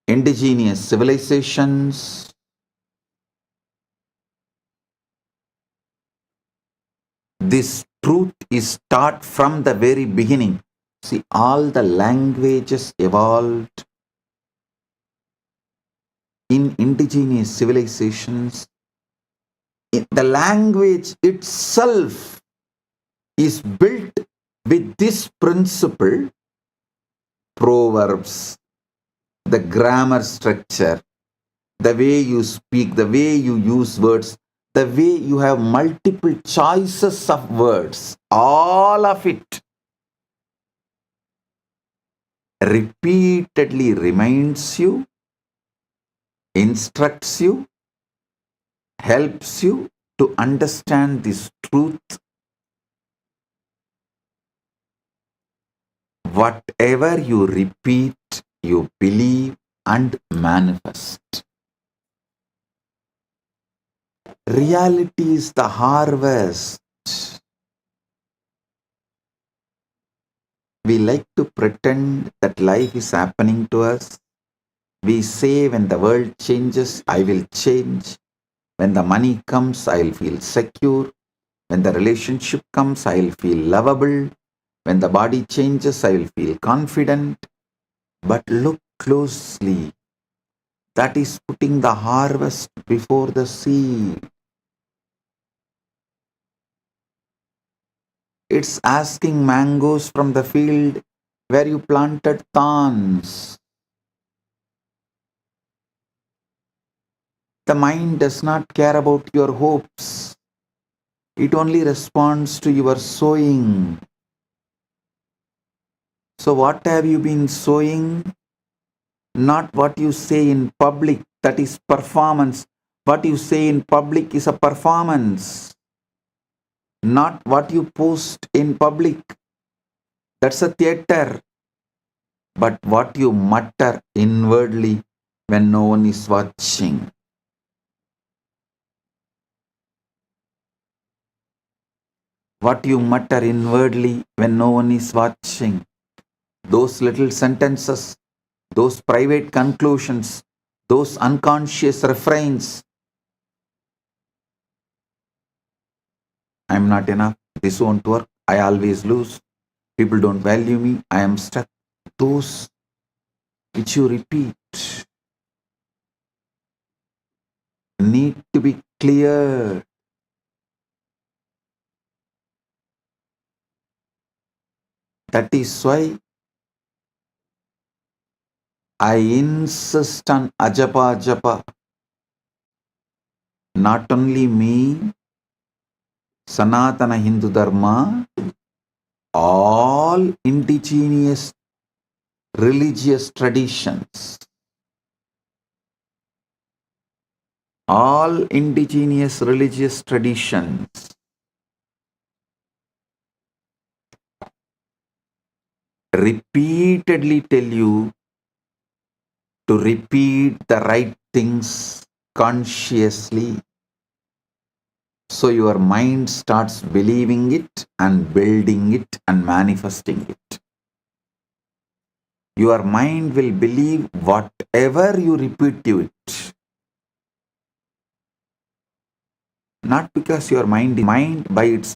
indigenous civilizations, this truth is taught from the very beginning. See, all the languages evolved in indigenous civilizations. The language itself is built with this principle: proverbs, the grammar structure, the way you speak, the way you use words, the way you have multiple choices of words, all of it repeatedly reminds you, instructs you, helps you to understand this truth. Whatever you repeat, you believe and manifest. Reality is the harvest. We like to pretend that life is happening to us. We say, when the world changes, I will change. When the money comes, I'll feel secure. When the relationship comes, I'll feel lovable. When the body changes, I'll feel confident. But look closely. That is putting the harvest before the seed. It's asking mangoes from the field where you planted thorns. The mind does not care about your hopes. It only responds to your sowing. So what have you been sowing? Not what you say in public, that is performance. What you say in public is a performance. Not what you post in public, that's a theater. But what you mutter inwardly when no one is watching. What you mutter inwardly when no one is watching. Those little sentences, those private conclusions, those unconscious refrains. I'm not enough. This won't work. I always lose. People don't value me. I am stuck. Those which you repeat need to be cleared. That is why I insist on ajapa japa. Not only me, Sanatana Hindu Dharma, all indigenous religious traditions, all indigenous religious traditions repeatedly tell you to repeat the right things consciously. So your mind starts believing it and building it and manifesting it. Your mind will believe whatever you repeat to it. Not because your mind by its